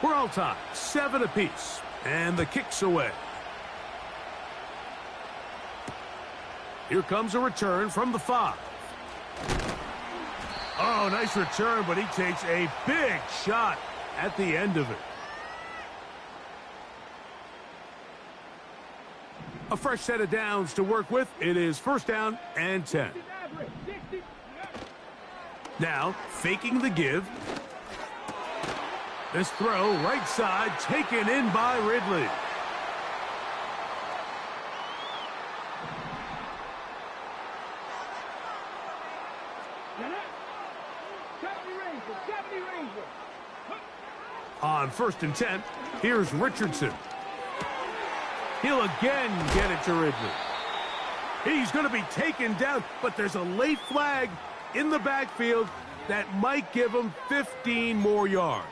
We're all tied, 7 apiece, and the kick's away. Here comes a return from the 5. Oh, nice return, but he takes a big shot at the end of it. A fresh set of downs to work with. It is first down and 10. Now, faking the give. This throw, right side, taken in by Ridley. On 1st and 10. Here's Richardson. He'll again get it to Ridley. He's going to be taken down, but there's a late flag in the backfield that might give him 15 more yards.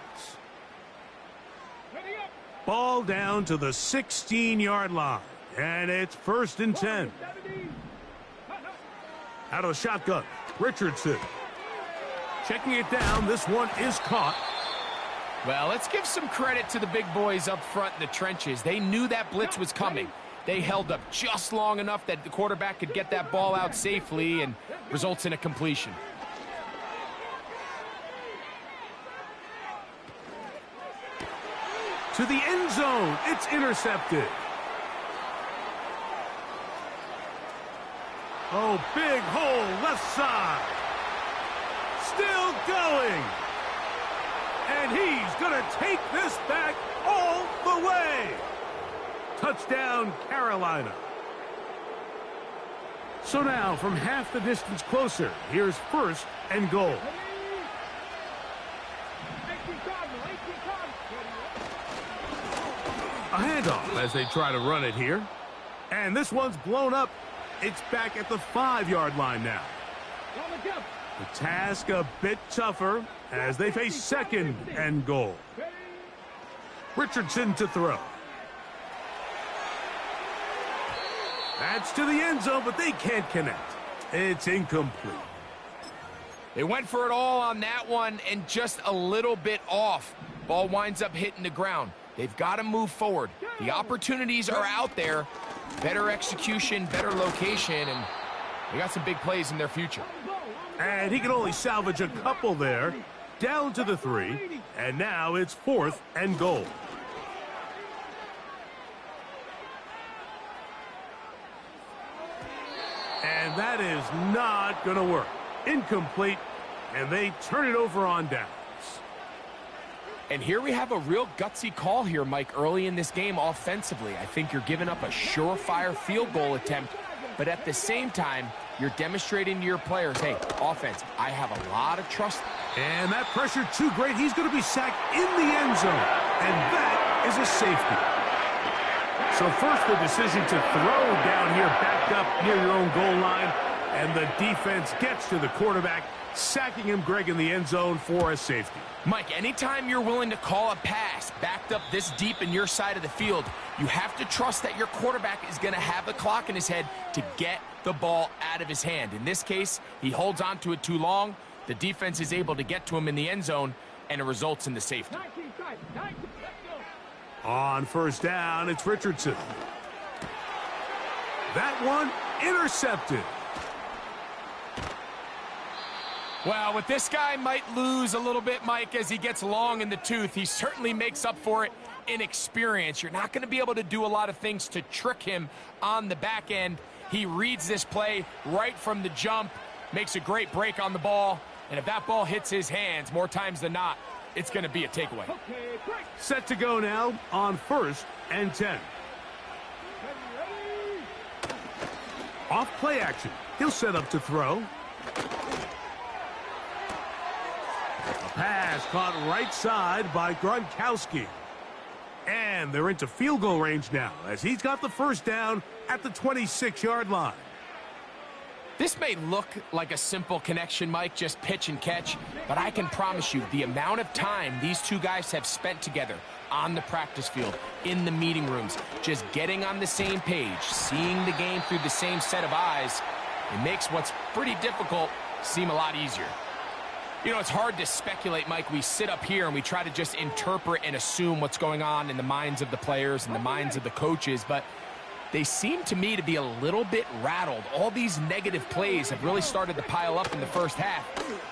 Ball down to the 16-yard line, and it's 1st and 10. Out of the shotgun, Richardson. Checking it down, this one is caught. Well, let's give some credit to the big boys up front in the trenches. They knew that blitz was coming. They held up just long enough that the quarterback could get that ball out safely and results in a completion. To the end zone, it's intercepted. Oh, big hole, left side. Still going. And he's going to take this back all the way. Touchdown, Carolina. So now, from half the distance closer, here's 1st and goal. A handoff as they try to run it here. And this one's blown up. It's back at the 5-yard line now. The task a bit tougher as they face 2nd and goal. Richardson to throw. That's to the end zone, but they can't connect. It's incomplete. They went for it all on that one and just a little bit off. Ball winds up hitting the ground. They've got to move forward. The opportunities are out there. Better execution, better location, and they got some big plays in their future. And he can only salvage a couple there. Down to the 3, and now it's 4th and goal. And that is not going to work. Incomplete, and they turn it over on downs. And here we have a real gutsy call here, Mike, early in this game offensively. I think you're giving up a surefire field goal attempt, but at the same time, you're demonstrating to your players, hey, offense, I have a lot of trust. And that pressure too great. He's going to be sacked in the end zone, and that is a safety. So first, the decision to throw down here, backed up near your own goal line, and the defense gets to the quarterback, sacking him, Greg, in the end zone for a safety. Mike, anytime you're willing to call a pass backed up this deep in your side of the field, you have to trust that your quarterback is going to have the clock in his head to get the ball out of his hand. In this case, he holds on to it too long. The defense is able to get to him in the end zone, and it results in the safety. On 1st down, it's Richardson. That one intercepted. Well, with this guy might lose a little bit, Mike, as he gets long in the tooth. He certainly makes up for it in experience. You're not going to be able to do a lot of things to trick him on the back end. He reads this play right from the jump, makes a great break on the ball, and if that ball hits his hands more times than not, it's going to be a takeaway. Set to go now on 1st and 10. Off play action. He'll set up to throw. A pass caught right side by Gronkowski. And they're into field goal range now as he's got the 1st down at the 26-yard line. This may look like a simple connection, Mike, just pitch and catch, but I can promise you the amount of time these two guys have spent together on the practice field, in the meeting rooms, just getting on the same page, seeing the game through the same set of eyes, it makes what's pretty difficult seem a lot easier. You know, it's hard to speculate, Mike. We sit up here and we try to just interpret and assume what's going on in the minds of the players and the minds of the coaches, but they seem to me to be a little bit rattled. All these negative plays have really started to pile up in the first half.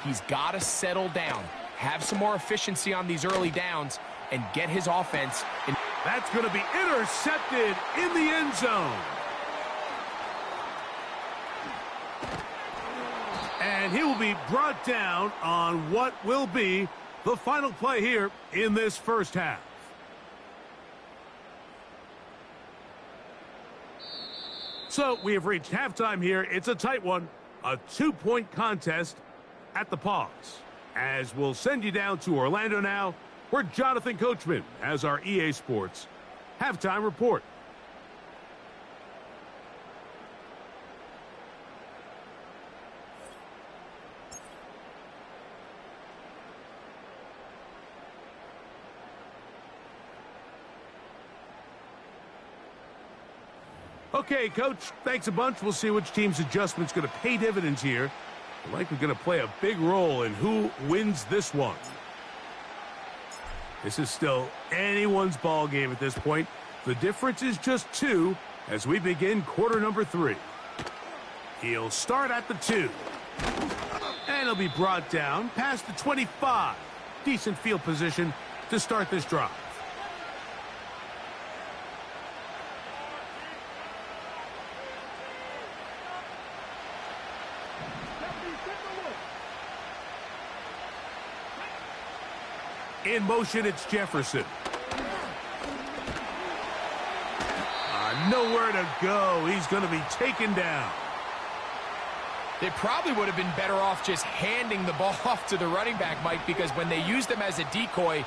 He's got to settle down, have some more efficiency on these early downs, and get his offense in. That's going to be intercepted in the end zone. And he will be brought down on what will be the final play here in this first half. So we have reached halftime here. It's a tight one, a 2-point contest at the pause. As we'll send you down to Orlando now where Jonathan Coachman has our EA Sports halftime report. Okay, Coach, thanks a bunch. We'll see which team's adjustment's going to pay dividends here. We're likely going to play a big role in who wins this one. This is still anyone's ball game at this point. The difference is just 2 as we begin quarter number 3. He'll start at the 2. And he'll be brought down past the 25. Decent field position to start this drive. In motion, it's Jefferson. Nowhere to go. He's going to be taken down. They probably would have been better off just handing the ball off to the running back, Mike, because when they used him as a decoy,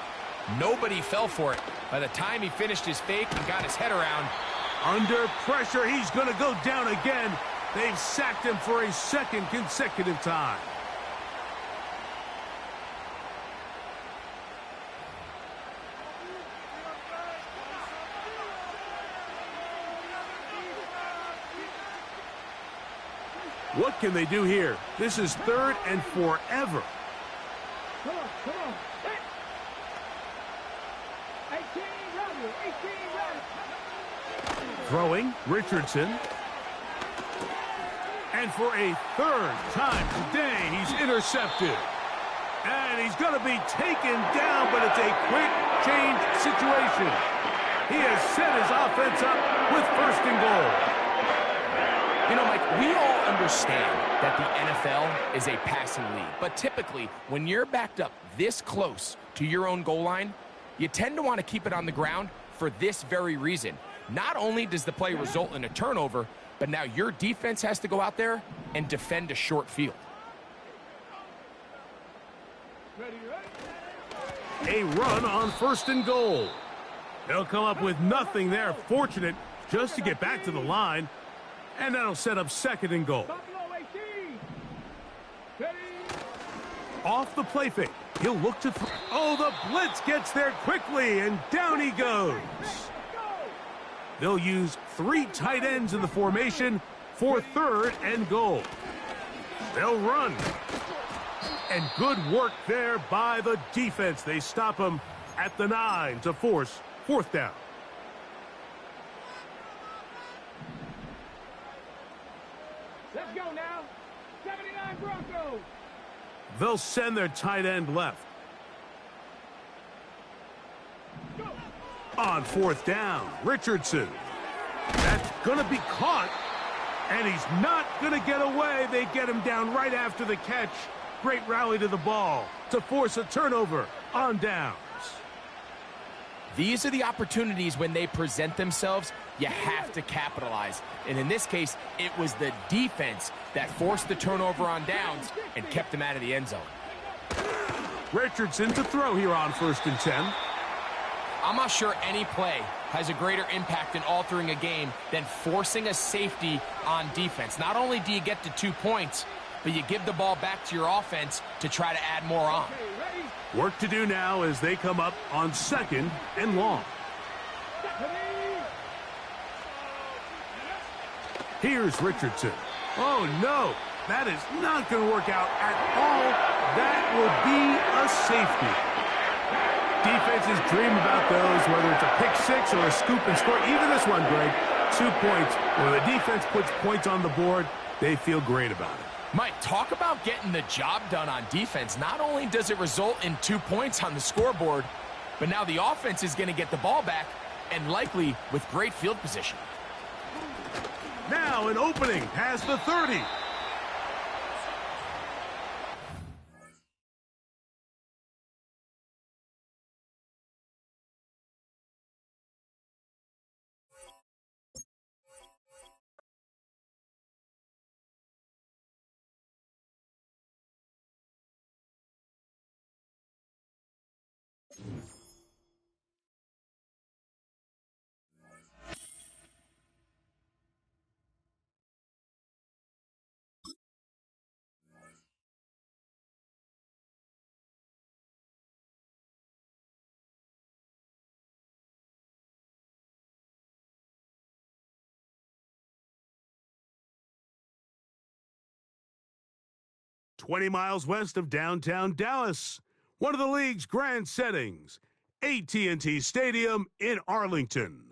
nobody fell for it. By the time he finished his fake and got his head around. Under pressure, he's going to go down again. They've sacked him for a second consecutive time. What can they do here? This is 3rd and forever. Come on. Hey. 18 Throwing, Richardson. And for a 3rd time today, he's intercepted. And he's going to be taken down, but it's a quick change situation. He has set his offense up with 1st and goal. You know, Mike, we all understand that the NFL is a passing league. But typically, when you're backed up this close to your own goal line, you tend to want to keep it on the ground for this very reason. Not only does the play result in a turnover, but now your defense has to go out there and defend a short field. A run on 1st and goal. They'll come up with nothing there. Fortunate just to get back to the line. And that'll set up 2nd and goal. Off the play fake. He'll look to throw. Oh, the blitz gets there quickly, and down he goes. They'll use 3 tight ends in the formation for 3rd and goal. They'll run. And good work there by the defense. They stop him at the 9 to force 4th down. Let's go now. 79 Broncos. They'll send their tight end left. Go. On 4th down, Richardson. That's going to be caught, and he's not going to get away. They get him down right after the catch. Great rally to the ball to force a turnover on downs. These are the opportunities when they present themselves, you have to capitalize. And in this case, it was the defense that forced the turnover on downs and kept them out of the end zone. Richardson to throw here on 1st and 10. I'm not sure any play has a greater impact in altering a game than forcing a safety on defense. Not only do you get the 2 points, but you give the ball back to your offense to try to add more on. Work to do now as they come up on 2nd and long. Here's Richardson. Oh, no. That is not going to work out at all. That will be a safety. Defenses dream about those, whether it's a pick 6 or a scoop and score. Even this one, Greg, 2 points. When the defense puts points on the board, they feel great about it. Mike, talk about getting the job done on defense. Not only does it result in 2 points on the scoreboard, but now the offense is going to get the ball back, and likely with great field position. Now an opening past the 30. 20 miles west of downtown Dallas, one of the league's grand settings, AT&T Stadium in Arlington.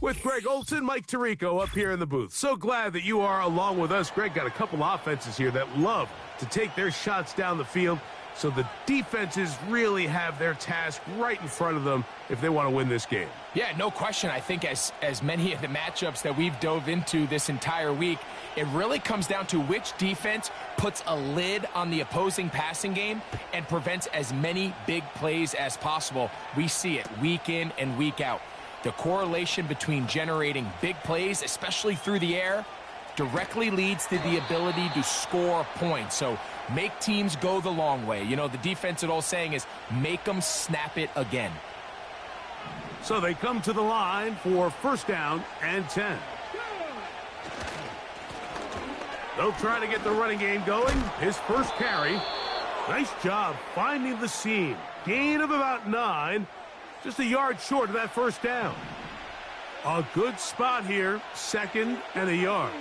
With Greg Olson, Mike Tirico up here in the booth. So glad that you are along with us. Greg got a couple offenses here that love to take their shots down the field, so the defenses really have their task right in front of them if they want to win this game. Yeah, no question. I think as many of the matchups that we've dove into this entire week, it really comes down to which defense puts a lid on the opposing passing game and prevents as many big plays as possible. We see it week in and week out. The correlation between generating big plays, especially through the air, directly leads to the ability to score points. So make teams go the long way. You know, the defensive old saying is make them snap it again. So they come to the line for first down and 10. They'll try to get the running game going. His first carry. Nice job finding the seam. Gain of about 9. Just a yard short of that first down. A good spot here. Second and a yard.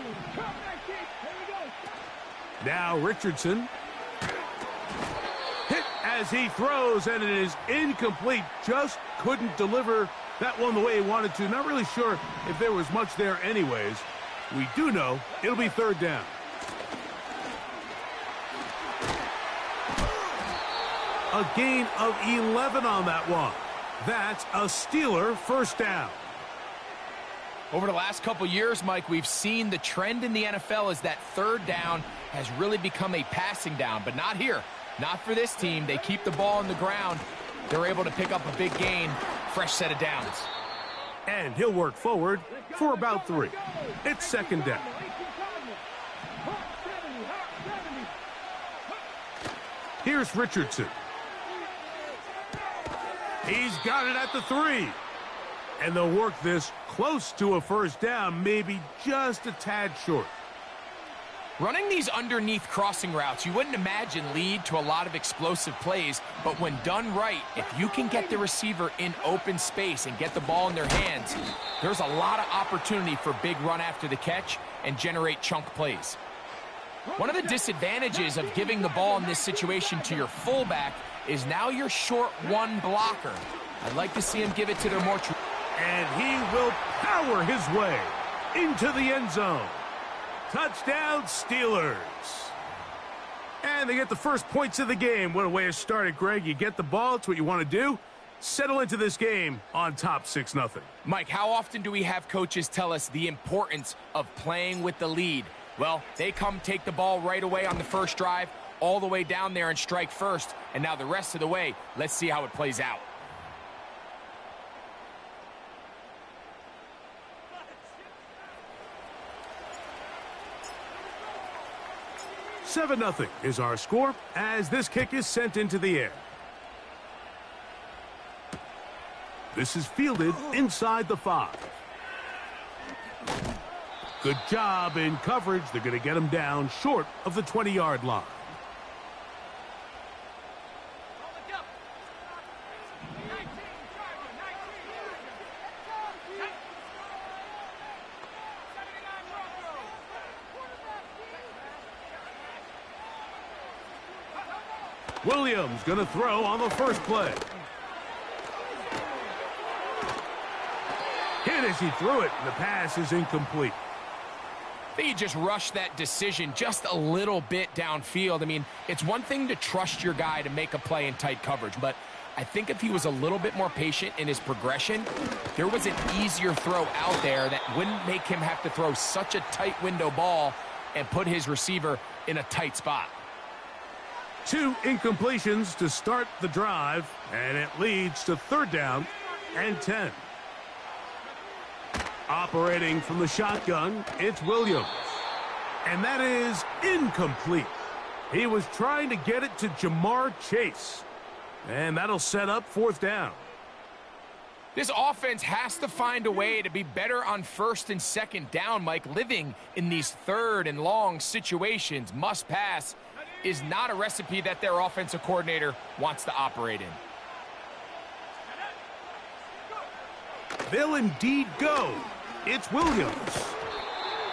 Now Richardson. Hit as he throws, and it is incomplete. Just couldn't deliver that one the way he wanted to. Not really sure if there was much there anyways. We do know it'll be third down. A gain of 11 on that one. That's a Steeler first down. Over the last couple years, Mike, we've seen the trend in the NFL is that third down has really become a passing down, but not here. Not for this team. They keep the ball on the ground. They're able to pick up a big gain. Fresh set of downs. And he'll work forward for about 3. It's second down. Here's Richardson. He's got it at the 3. And they'll work this close to a first down, maybe just a tad short. Running these underneath crossing routes, you wouldn't imagine lead to a lot of explosive plays, but when done right, if you can get the receiver in open space and get the ball in their hands, there's a lot of opportunity for big run after the catch and generate chunk plays. One of the disadvantages of giving the ball in this situation to your fullback is now you're short one blocker. I'd like to see him give it to their more... And he will power his way into the end zone. Touchdown, Steelers. And they get the first points of the game. What a way to start it, Greg. You get the ball. It's what you want to do. Settle into this game on top 6-0. Mike, how often do we have coaches tell us the importance of playing with the lead? Well, they come take the ball right away on the first drive, all the way down there and strike first. And now the rest of the way, let's see how it plays out. 7-0 is our score as this kick is sent into the air. This is fielded inside the 5. Good job in coverage. They're going to get him down short of the 20-yard line. Williams going to throw on the first play. Hit as he threw it, and the pass is incomplete. I think he just rushed that decision just a little bit downfield. I mean, it's one thing to trust your guy to make a play in tight coverage, but I think if he was a little bit more patient in his progression, there was an easier throw out there that wouldn't make him have to throw such a tight window ball and put his receiver in a tight spot. 2 incompletions to start the drive, and it leads to third down and 10. Operating from the shotgun, it's Williams. And that is incomplete. He was trying to get it to Jamar Chase. And that'll set up fourth down. This offense has to find a way to be better on first and second down, Mike. Living in these third and long situations, must pass, is not a recipe that their offensive coordinator wants to operate in. They'll indeed go. It's Williams.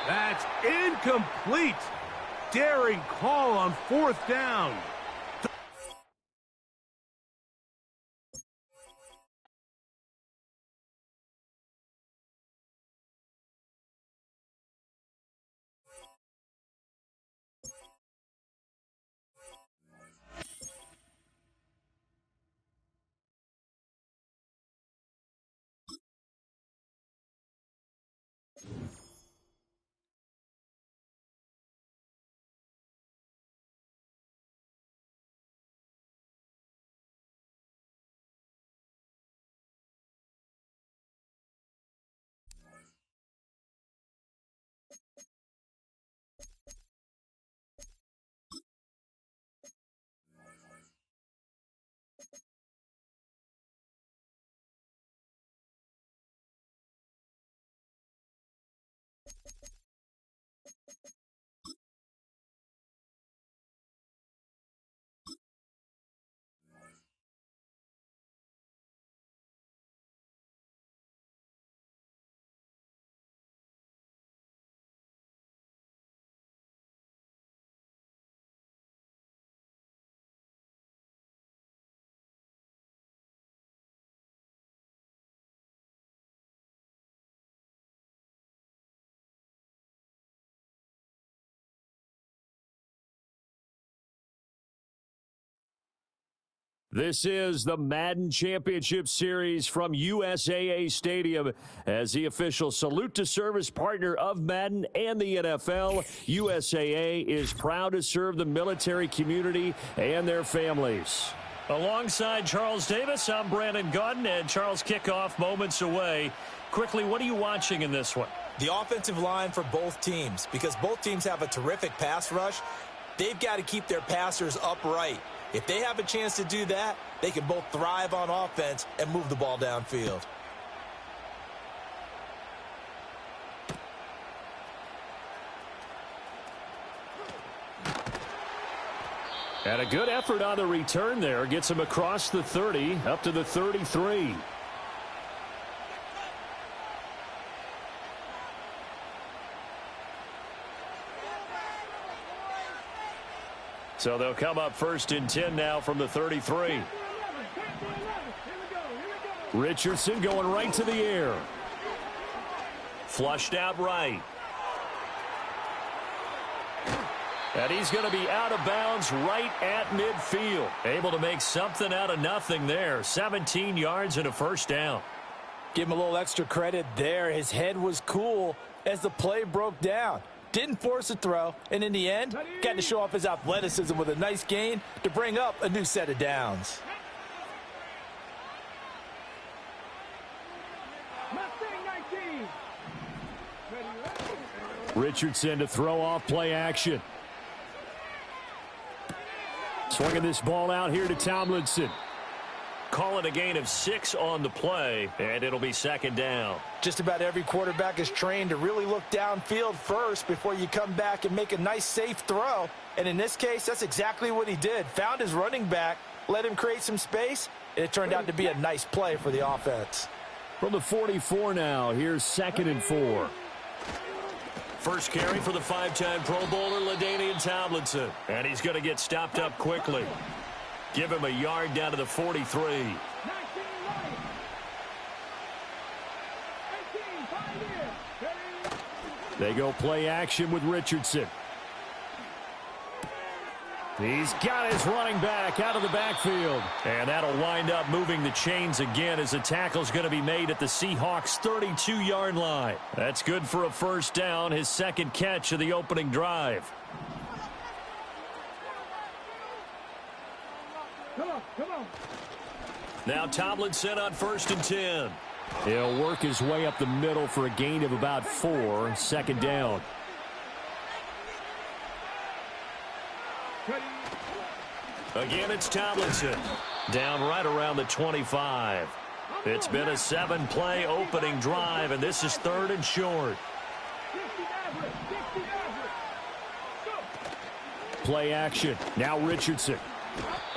That's incomplete. daring call on 4th down. This is the Madden Championship Series from USAA Stadium. As the official salute to service partner of Madden and the NFL, USAA is proud to serve the military community and their families. Alongside Charles Davis, I'm Brandon Gaudin, and Charles, kickoff moments away. Quickly, what are you watching in this one? The offensive line for both teams, because both teams have a terrific pass rush. They've got to keep their passers upright. If they have a chance to do that, they can both thrive on offense and move the ball downfield. And a good effort on the return there. Gets him across the 30, up to the 33. So they'll come up 1st and 10 now from the 33. Richardson going right to the air. Flushed out right. And he's going to be out of bounds right at midfield. Able to make something out of nothing there. 17 yards and a 1st down. Give him a little extra credit there. His head was cool as the play broke down. Didn't force a throw, and in the end, got to show off his athleticism with a nice gain to bring up a new set of downs. Richardson to throw off play action. Swinging this ball out here to Tomlinson. Calling a gain of 6 on the play, and it'll be 2nd down. Just about every quarterback is trained to really look downfield first before you come back and make a nice, safe throw. And in this case, that's exactly what he did. Found his running back, let him create some space, and it turned out to be a nice play for the offense. From the 44 now, here's 2nd and 4. First carry for the 5-time Pro Bowler, LaDainian Tomlinson. And he's going to get stopped up quickly. Give him a yard down to the 43. They go play action with Richardson. He's got his running back out of the backfield. And that'll wind up moving the chains again as the tackle's going to be made at the Seahawks' 32-yard line. That's good for a 1st down, his 2nd catch of the opening drive. Now Tomlinson on 1st and 10. He'll work his way up the middle for a gain of about 4. 2nd down. Again, it's Tomlinson. Down right around the 25. It's been a 7-play opening drive, and this is 3rd and short. Play action. Now Richardson.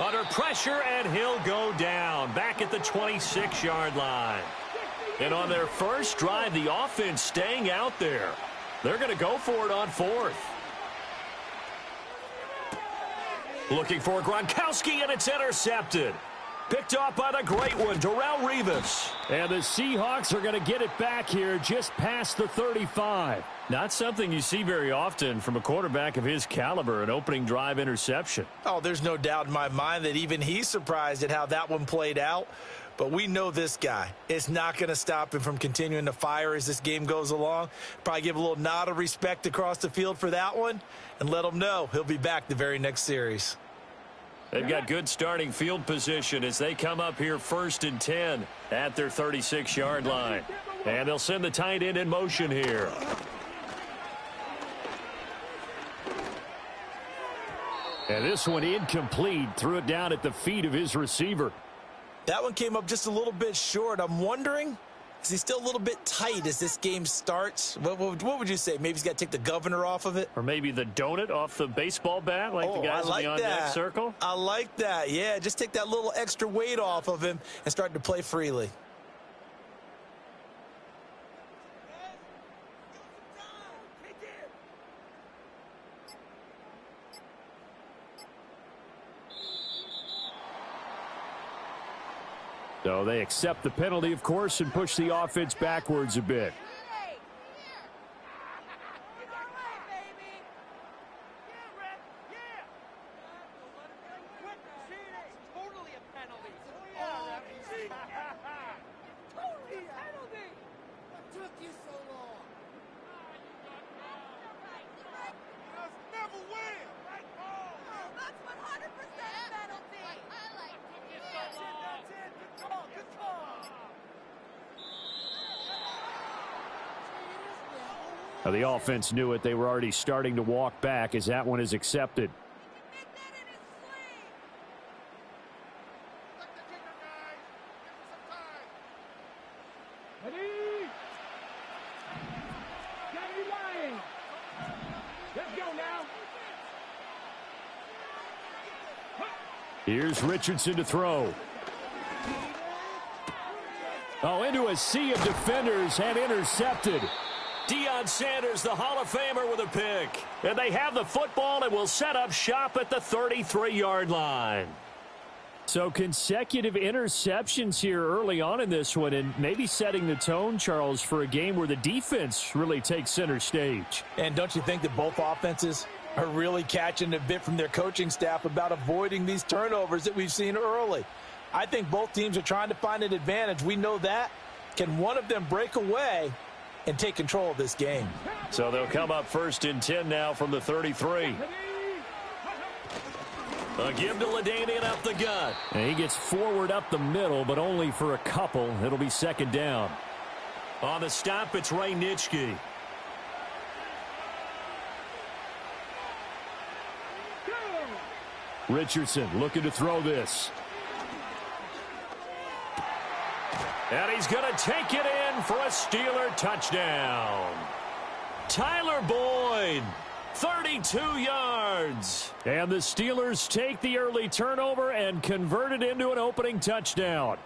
Under pressure, and he'll go down. Back at the 26-yard line. And on their first drive, the offense staying out there. They're going to go for it on 4th. Looking for Gronkowski, and it's intercepted. Picked off by the great one, Darrelle Revis. And the Seahawks are going to get it back here just past the 35. Not something you see very often from a quarterback of his caliber, an opening drive interception. Oh, there's no doubt in my mind that even he's surprised at how that one played out. But we know this guy. It's not going to stop him from continuing to fire as this game goes along. Probably give a little nod of respect across the field for that one and let him know he'll be back the very next series. They've got good starting field position as they come up here 1st and 10 at their 36-yard line. And they'll send the tight end in motion here. And this one incomplete. Threw it down at the feet of his receiver. That one came up just a little bit short. I'm wondering, is he still a little bit tight as this game starts? What would you say? Maybe he's got to take the governor off of it? Or maybe the donut off the baseball bat like the guys in the on-deck circle? I like that. Yeah, just take that little extra weight off of him and start to play freely. So they accept the penalty, of course, and push the offense backwards a bit. Now, the offense knew it. They were already starting to walk back as that one is accepted. Here's Richardson to throw. Oh, into a sea of defenders and intercepted. Deion Sanders, the Hall of Famer, with a pick. And they have the football and will set up shop at the 33-yard line. So consecutive interceptions here early on in this one, and maybe setting the tone, Charles, for a game where the defense really takes center stage. And don't you think that both offenses are really catching a bit from their coaching staff about avoiding these turnovers that we've seen early? I think both teams are trying to find an advantage. We know that. Can one of them break away and take control of this game? So they'll come up 1st and 10 now from the 33. A give to LaDainian up the gut. And he gets forward up the middle, but only for a couple. It'll be 2nd down. On the stop, it's Ray Nitschke. Richardson looking to throw this. And he's going to take it in for a Steeler touchdown. Tyler Boyd, 32 yards. And the Steelers take the early turnover and convert it into an opening touchdown.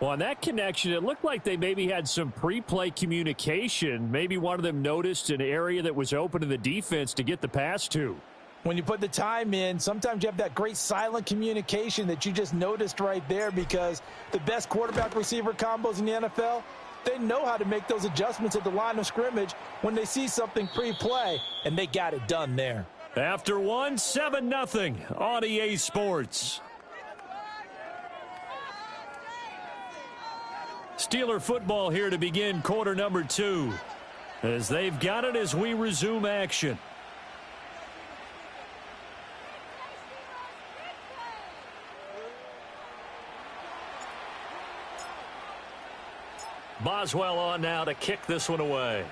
Well, on that connection, it looked like they maybe had some pre-play communication. Maybe one of them noticed an area that was open to the defense to get the pass to. When you put the time in, sometimes you have that great silent communication that you just noticed right there, because the best quarterback-receiver combos in the NFL, they know how to make those adjustments at the line of scrimmage when they see something pre-play, and they got it done there. After one, 7-0 on EA Sports. Steeler football here to begin quarter number 2, as they've got it as we resume action. Boswell on now to kick this one away.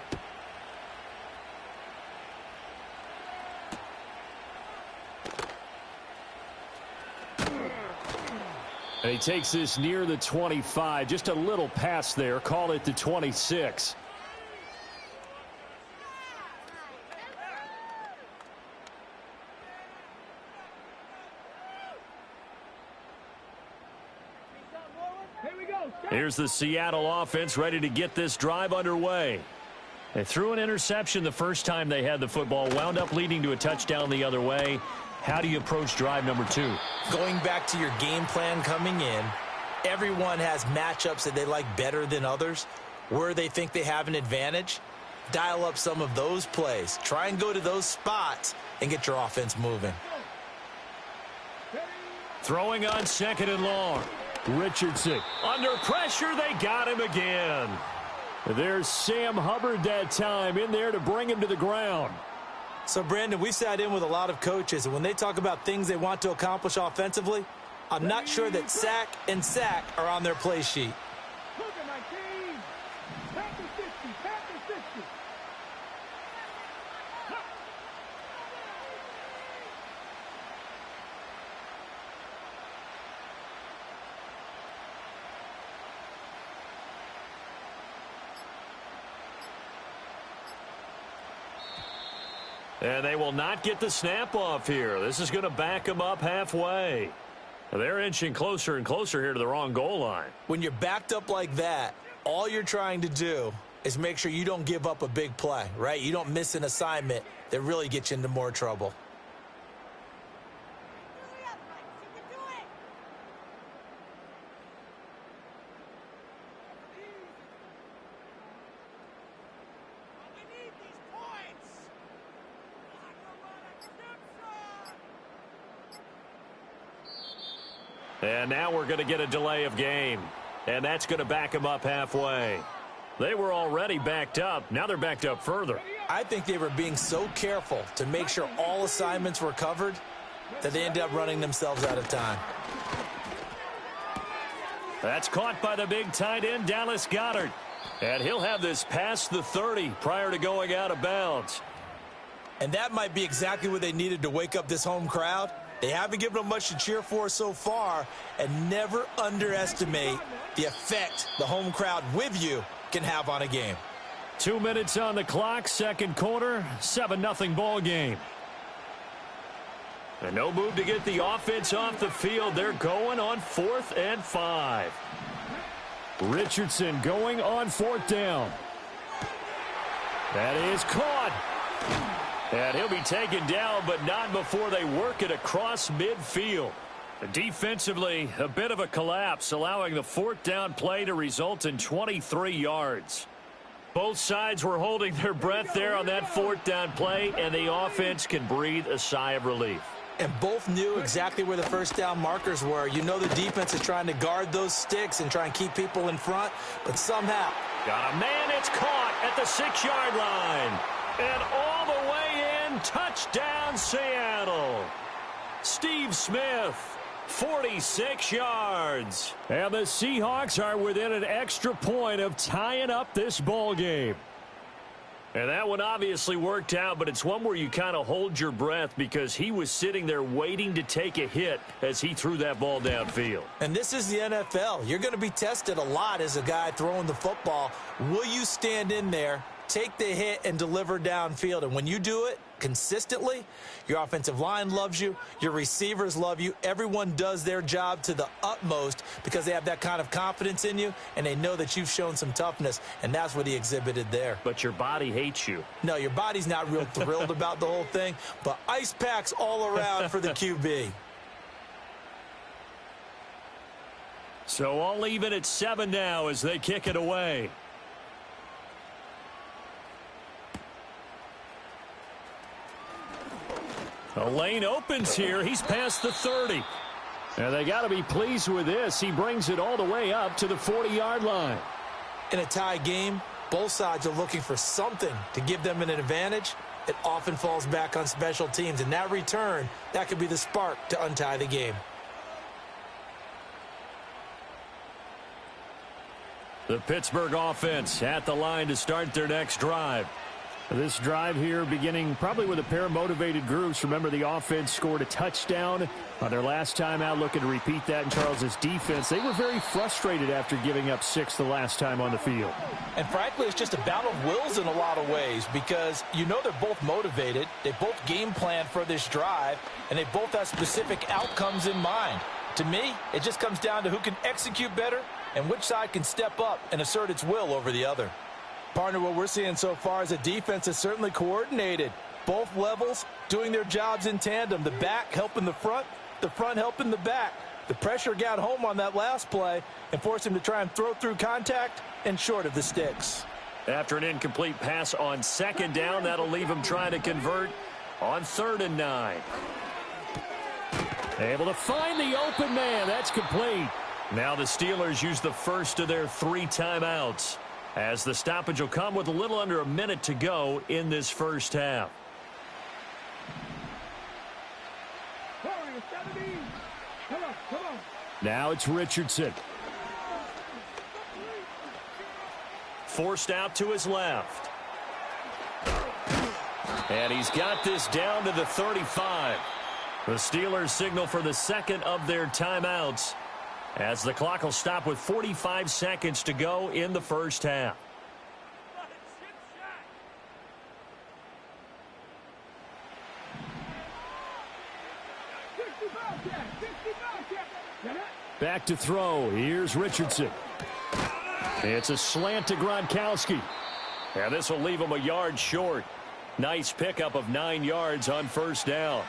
And he takes this near the 25. Just a little pass there. Call it the 26. Here's the Seattle offense ready to get this drive underway. They threw an interception the first time they had the football, wound up leading to a touchdown the other way. How do you approach drive number 2? Going back to your game plan coming in, everyone has matchups that they like better than others. Where they think they have an advantage, dial up some of those plays. Try and go to those spots and get your offense moving. Throwing on 2nd and long. Richardson. Under pressure, they got him again. There's Sam Hubbard that time in there to bring him to the ground. So, Brandon, we sat in with a lot of coaches, and when they talk about things they want to accomplish offensively, I'm not sure that sack and sack are on their play sheet. And they will not get the snap off here. This is going to back them up halfway. They're inching closer and closer here to the wrong goal line. When you're backed up like that, all you're trying to do is make sure you don't give up a big play, right? You don't miss an assignment that really gets you into more trouble. And now we're going to get a delay of game. And that's going to back them up halfway. They were already backed up. Now they're backed up further. I think they were being so careful to make sure all assignments were covered that they ended up running themselves out of time. That's caught by the big tight end, Dallas Goedert. And he'll have this past the 30 prior to going out of bounds. And that might be exactly what they needed to wake up this home crowd. They haven't given them much to cheer for so far, and never underestimate the effect the home crowd with you can have on a game. 2 minutes on the clock, second quarter, 7-0 ball game. And no move to get the offense off the field. They're going on 4th and 5. Richardson going on 4th down. That is caught. And he'll be taken down, but not before they work it across midfield. Defensively, a bit of a collapse, allowing the 4th down play to result in 23 yards. Both sides were holding their breath there on that 4th down play, and the offense can breathe a sigh of relief. And both knew exactly where the first down markers were. You know the defense is trying to guard those sticks and try and keep people in front, but somehow. Got a man, it's caught at the 6-yard line. And all the way in, touchdown Seattle. Steve Smith, 46 yards. And the Seahawks are within an extra point of tying up this ball game. And that one obviously worked out, but it's one where you kind of hold your breath because he was sitting there waiting to take a hit as he threw that ball downfield. And this is the NFL. You're going to be tested a lot as a guy throwing the football. Will you stand in there, take the hit, and deliver downfield? And when you do it consistently, your offensive line loves you, your receivers love you, everyone does their job to the utmost because they have that kind of confidence in you, and they know that you've shown some toughness, and that's what he exhibited there. But your body hates you. No, your body's not real thrilled about the whole thing, but ice packs all around for the QB. So all even at 7 now as they kick it away. The lane opens here. He's past the 30. And they got to be pleased with this. He brings it all the way up to the 40-yard line. In a tie game, both sides are looking for something to give them an advantage. It often falls back on special teams. And that return, that could be the spark to untie the game. The Pittsburgh offense at the line to start their next drive. This drive here beginning probably with a pair of motivated groups. Remember, the offense scored a touchdown on their last time out, looking to repeat that in Charles's defense. They were very frustrated after giving up 6 the last time on the field. And frankly, it's just a battle of wills in a lot of ways because you know they're both motivated. They both game plan for this drive, and they both have specific outcomes in mind. To me, it just comes down to who can execute better and which side can step up and assert its will over the other. Partner, what we're seeing so far is a defense that's certainly coordinated. Both levels doing their jobs in tandem. The back helping the front helping the back. The pressure got home on that last play and forced him to try and throw through contact and short of the sticks. After an incomplete pass on second down, that'll leave him trying to convert on 3rd and 9. Able to find the open man. That's complete. Now the Steelers use the first of their 3 timeouts, as the stoppage will come with a little under a minute to go in this first half. Now it's Richardson. Forced out to his left. And he's got this down to the 35. The Steelers signal for the second of their timeouts, as the clock will stop with 45 seconds to go in the first half. Back to throw. Here's Richardson. It's a slant to Gronkowski. And this will leave him a yard short. Nice pickup of 9 yards on first down.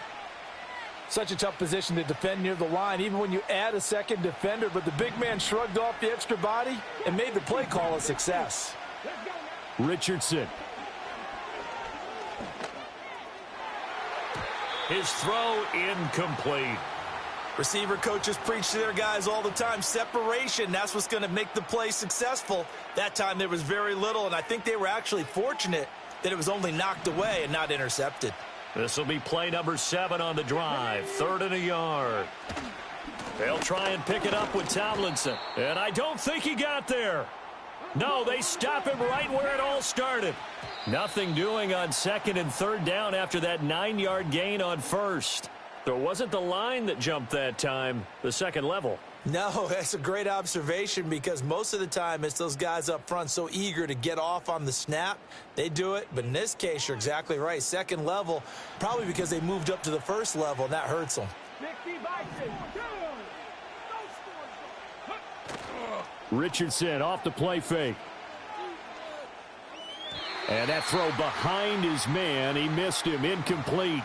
Such a tough position to defend near the line, even when you add a second defender. But the big man shrugged off the extra body and made the play call a success. Richardson. His throw incomplete. Receiver coaches preach to their guys all the time. Separation, that's what's going to make the play successful. That time there was very little, and I think they were actually fortunate that it was only knocked away and not intercepted. This will be play number 7 on the drive. 3rd and a yard. They'll try and pick it up with Tomlinson. And I don't think he got there. No, they stop him right where it all started. Nothing doing on 2nd and 3rd down after that 9-yard gain on 1st. So it wasn't the line that jumped that time, the second level. No, that's a great observation, because most of the time it's those guys up front so eager to get off on the snap. They do it, but in this case, you're exactly right. Second level, probably because they moved up to the first level, and that hurts them. Richardson off the play fake. And that throw behind his man. He missed him. Incomplete.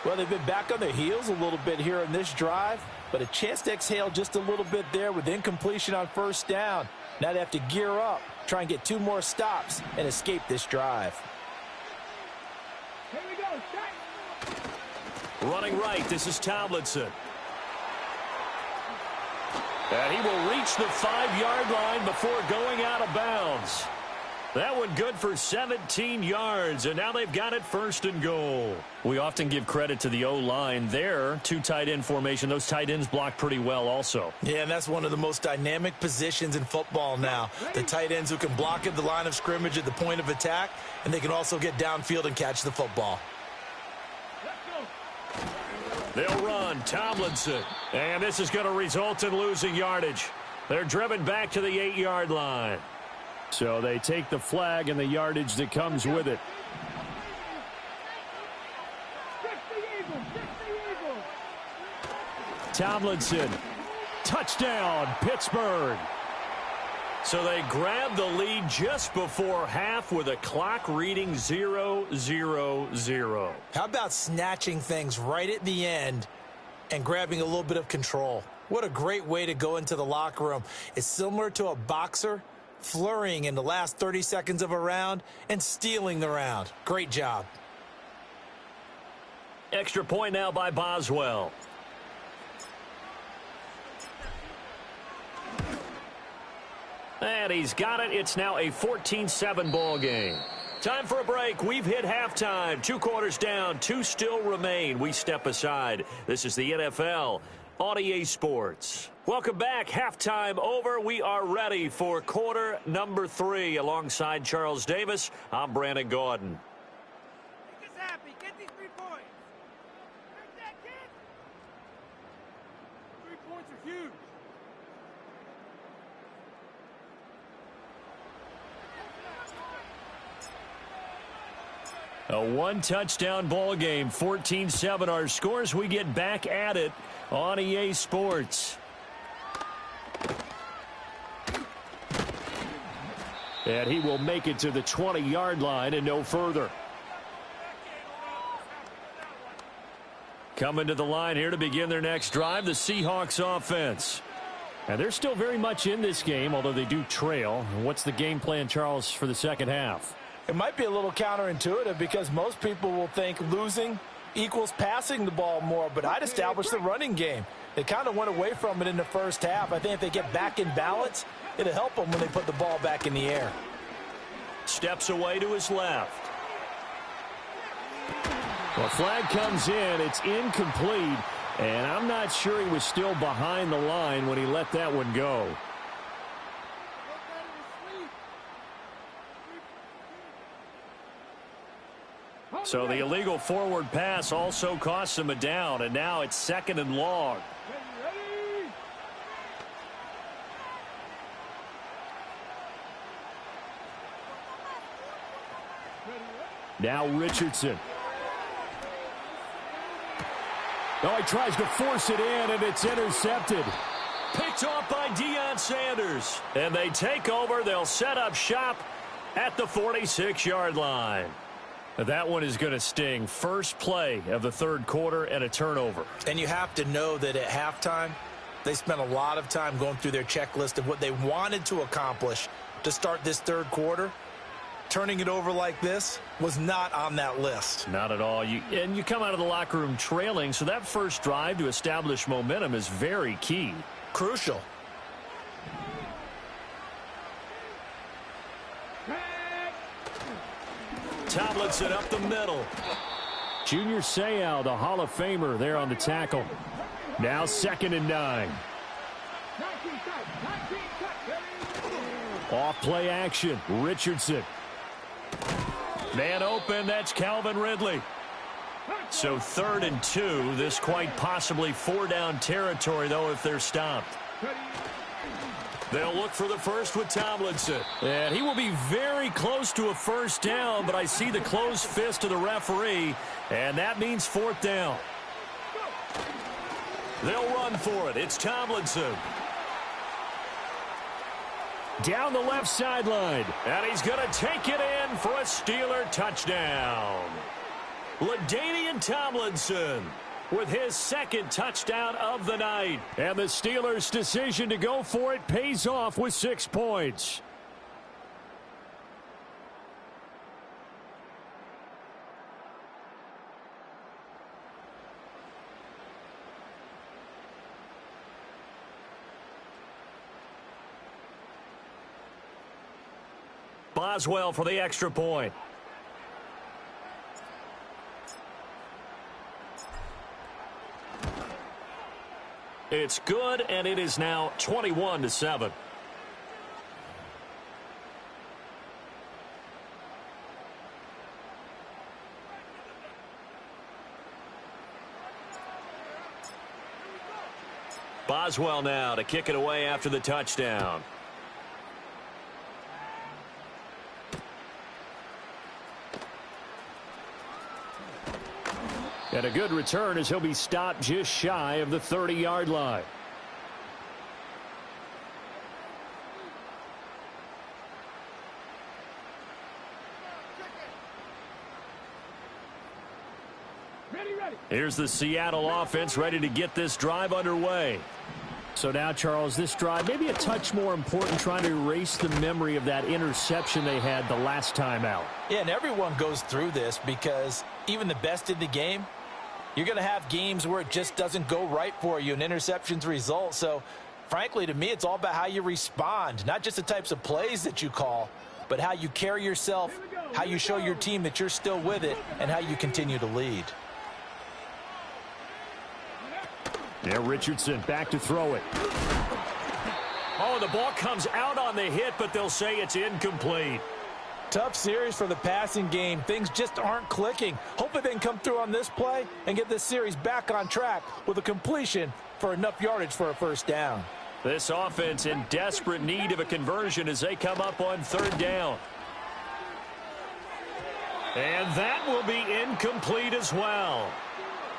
Well, they've been back on their heels a little bit here in this drive, but a chance to exhale just a little bit there with incompletion on first down. Now they have to gear up, try and get 2 more stops, and escape this drive. Here we go, set. Running right, this is Tomlinson. And he will reach the 5-yard line before going out of bounds. That one good for 17 yards, and now they've got it 1st and goal. We often give credit to the O-line there. 2 tight end formation. Those tight ends block pretty well also. Yeah, and that's one of the most dynamic positions in football now. The tight ends who can block at the line of scrimmage at the point of attack, and they can also get downfield and catch the football. They'll run. Tomlinson. And this is going to result in losing yardage. They're driven back to the 8-yard line. So they take the flag and the yardage that comes with it. Tomlinson. Touchdown, Pittsburgh. So they grab the lead just before half with a clock reading 0-0-0. How about snatching things right at the end and grabbing a little bit of control? What a great way to go into the locker room. It's similar to a boxer flurrying in the last 30 seconds of a round and stealing the round. Great job. Extra point now by Boswell. And he's got it. It's now a 14-7 ball game. Time for a break. We've hit halftime. 2 quarters down. 2 still remain. We step aside. This is the NFL on EA Sports. Welcome back. Halftime over. We are ready for quarter number 3. Alongside Charles Davis, I'm Brandon Gordon. Make us happy. Get these 3 points. Take that, kid. 3 points are huge. A 1-touchdown ball game. 14-7 our scores. We get back at it on EA Sports. And he will make it to the 20-yard line and no further. Coming to the line here to begin their next drive, the Seahawks offense. And they're still very much in this game, although they do trail. What's the game plan, Charles, for the second half? It might be a little counterintuitive because most people will think losing equals passing the ball more, but I'd establish the running game. They kind of went away from it in the first half. I think if they get back in balance, it'll help them when they put the ball back in the air. Steps away to his left. Well, flag comes in. It's incomplete, and I'm not sure he was still behind the line when he let that one go. So the illegal forward pass also costs him a down, and now it's 2nd and long. Now Richardson. Oh, he tries to force it in, and it's intercepted. Picked off by Deion Sanders. And they take over. They'll set up shop at the 46-yard line. That one is going to sting. First play of the third quarter and a turnover. And you have to know that at halftime, they spent a lot of time going through their checklist of what they wanted to accomplish to start this third quarter. Turning it over like this was not on that list. Not at all. And you come out of the locker room trailing, so that first drive to establish momentum is very key. Crucial. Tomlinson up the middle. Junior Seau, the Hall of Famer, there on the tackle. Now 2nd and 9. Off play action. Richardson. Man open. That's Calvin Ridley. So 3rd and 2. This quite possibly 4-down territory, though, if they're stopped. They'll look for the first with Tomlinson. And he will be very close to a first down, but I see the closed fist of the referee, and that means 4th down. They'll run for it. It's Tomlinson. Down the left sideline. And he's going to take it in for a Steeler touchdown. LaDainian Tomlinson with his 2nd touchdown of the night. And the Steelers' decision to go for it pays off with 6 points. Boswell for the extra point. It's good, and it is now 21-7. Boswell now to kick it away after the touchdown. And a good return as he'll be stopped just shy of the 30-yard line. Here's the Seattle offense ready to get this drive underway. So now, Charles, this drive maybe a touch more important, trying to erase the memory of that interception they had the last time out. Yeah, and everyone goes through this because even the best in the game, you're going to have games where it just doesn't go right for you and interceptions result. So, frankly, to me, it's all about how you respond, not just the types of plays that you call, but how you carry yourself, how you show your team that you're still with it, and how you continue to lead. Yeah, Richardson back to throw it. Oh, the ball comes out on the hit, but they'll say it's incomplete. Tough series for the passing game. Things just aren't clicking. Hopefully they can come through on this play and get this series back on track with a completion for enough yardage for a first down. This offense in desperate need of a conversion as they come up on 3rd down. And that will be incomplete as well.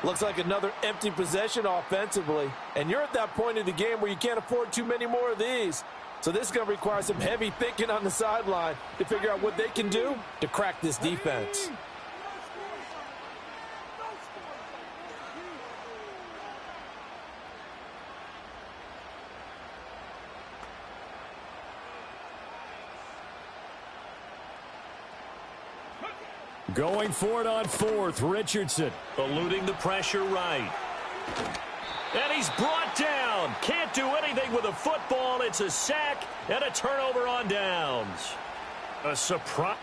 Looks like another empty possession offensively. And you're at that point in the game where you can't afford too many more of these. So this is going to require some heavy thinking on the sideline to figure out what they can do to crack this defense. Going for it on fourth, Richardson. Eluding the pressure right. And he's brought down. Can't do anything with a football. It's a sack and a turnover on downs. A surprise.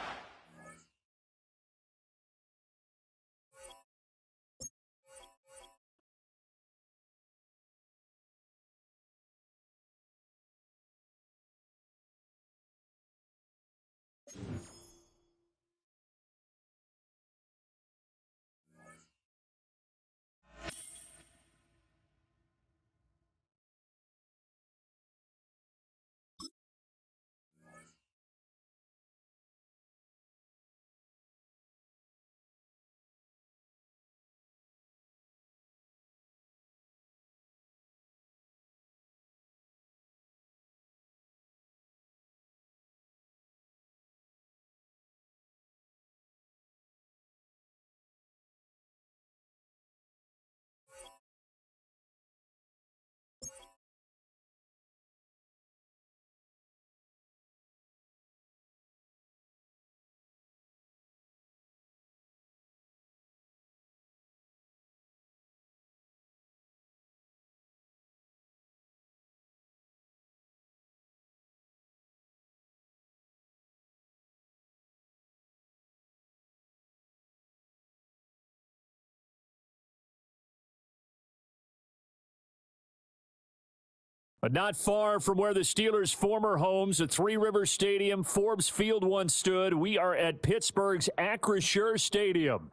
But not far from where the Steelers' former homes at Three Rivers Stadium, Forbes Field once stood, we are at Pittsburgh's Acrisure Stadium.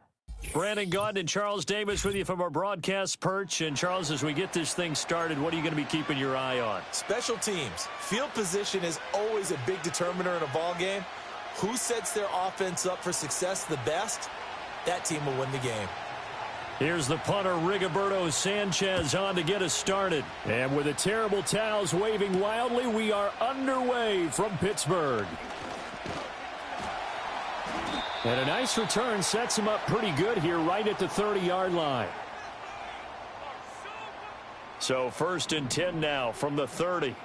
Brandon Gaudin and Charles Davis with you from our broadcast perch. And, Charles, as we get this thing started, what are you going to be keeping your eye on? Special teams. Field position is always a big determiner in a ball game. Who sets their offense up for success the best, that team will win the game. Here's the punter, Rigoberto Sanchez, on to get us started. And with the terrible towels waving wildly, we are underway from Pittsburgh. And a nice return sets him up pretty good here right at the 30-yard line. So 1st and 10 now from the 30. 18